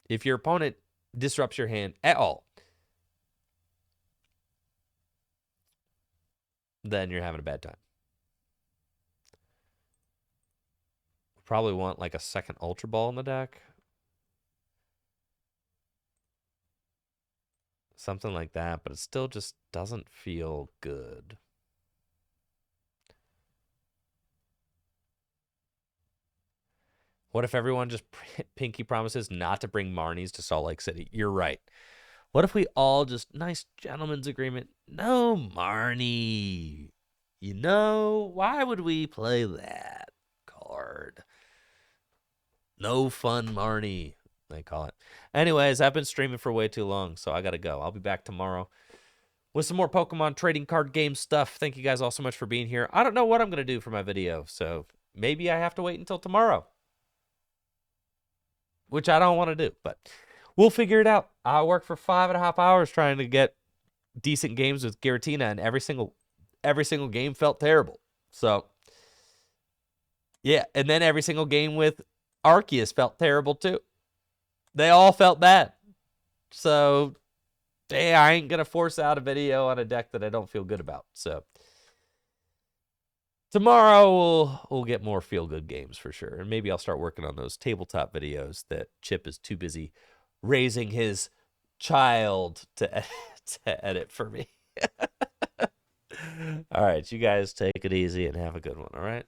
if your opponent disrupts your hand at all, then you're having a bad time. Probably want like a second Ultra Ball in the deck. Something like that, but it still just doesn't feel good. What if everyone just pinky promises not to bring Marnies to Salt Lake City? You're right. What if we all just, nice gentleman's agreement, no Marnie? You know, why would we play that card? No fun Marnie, they call it. Anyways, I've been streaming for way too long, so I gotta go. I'll be back tomorrow with some more Pokemon trading card game stuff. Thank you guys all so much for being here. I don't know what I'm gonna do for my video, so maybe I have to wait until tomorrow, which I don't want to do, but we'll figure it out. I worked for 5.5 hours trying to get decent games with Giratina, and every single game felt terrible. So yeah, and then every single game with Arceus felt terrible too. They all felt bad. So hey, I ain't gonna force out a video on a deck that I don't feel good about. So tomorrow we'll get more feel-good games for sure. And maybe I'll start working on those tabletop videos that Chip is too busy raising his child to edit for me. All right, you guys take it easy and have a good one, all right?